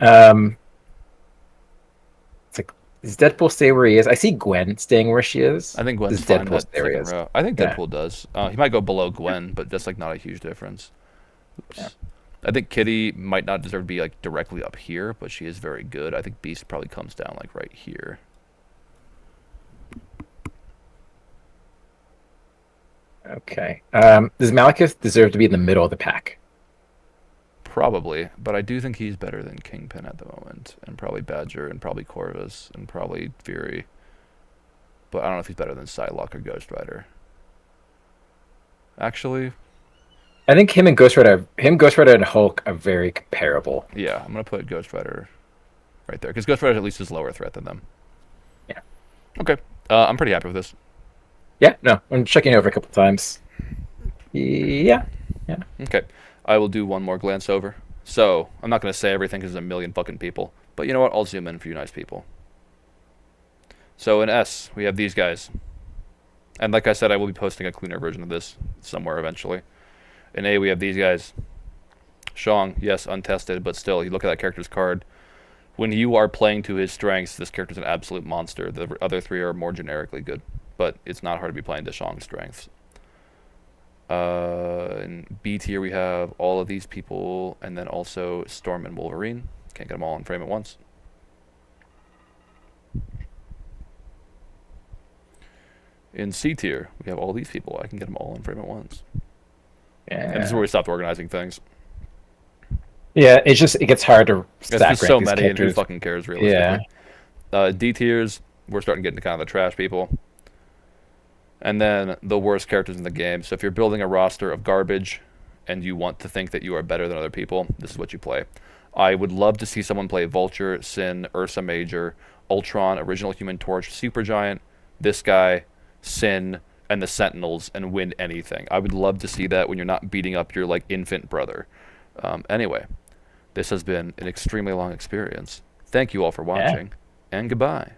Speaker 2: Um, it's like does Deadpool stay where he is? I see Gwen staying where she is.
Speaker 1: I think Gwen's
Speaker 2: Does
Speaker 1: fine in
Speaker 2: Deadpool
Speaker 1: that
Speaker 2: stay where he
Speaker 1: second
Speaker 2: is?
Speaker 1: row. I think
Speaker 2: Yeah,
Speaker 1: Deadpool does. He might go below Gwen, but that's like not a huge difference.
Speaker 2: yeah.
Speaker 1: Oops. I think Kitty might not deserve to be like directly up here, but she is very good. I think Beast probably comes down like right here.
Speaker 2: Okay. Does Malekith deserve to be in the middle of the pack?
Speaker 1: Probably, but I do think he's better than Kingpin at the moment, and probably Badger, and probably Corvus, and probably Fury. But I don't know if he's better than Psylocke or Ghost Rider. Actually,
Speaker 2: I think Ghost Rider, and Hulk are very comparable.
Speaker 1: yeah, I'm gonna put Ghost Rider right there because Ghost Rider at least is lower threat than them.
Speaker 2: Yeah.
Speaker 1: Okay, I'm pretty happy with this.
Speaker 2: Yeah. No, I'm checking over a couple times. Yeah. Yeah.
Speaker 1: Okay, I will do one more glance over. So I'm not gonna say everything because there's a million fucking people, but you know what? I'll zoom in for you nice people. So in S, we have these guys. And like I said, I will be posting a cleaner version of this somewhere eventually. In A, we have these guys. Shang, yes, untested, but still, you look at that character's card. When you are playing to his strengths, this character's an absolute monster. The other three are more generically good, but it's not hard to be playing to Shang's strengths. In B tier, we have all of these people, and then also Storm and Wolverine. Can't get them all in frame at once. In C tier, we have all these people. I can get them all in frame at once. And this is where
Speaker 2: Yeah.
Speaker 1: we stopped organizing things.
Speaker 2: Yeah. It gets hard to
Speaker 1: It's
Speaker 2: stack
Speaker 1: just
Speaker 2: rank
Speaker 1: so
Speaker 2: these
Speaker 1: many, and who
Speaker 2: characters.
Speaker 1: fucking cares
Speaker 2: Yeah.
Speaker 1: realistically? D tiers, we're starting to get into kind of the trash people. And then the worst characters in the game. So if you're building a roster of garbage and you want to think that you are better than other people, this is what you play. I would love to see someone play Vulture, Sin, Ursa Major, Ultron, Original Human Torch, Supergiant, this guy, Sin, and the Sentinels and win anything. I would love to see that when you're not beating up your like infant brother. Anyway, this has been an extremely long experience. Thank you all for
Speaker 2: Yeah.
Speaker 1: watching, and goodbye.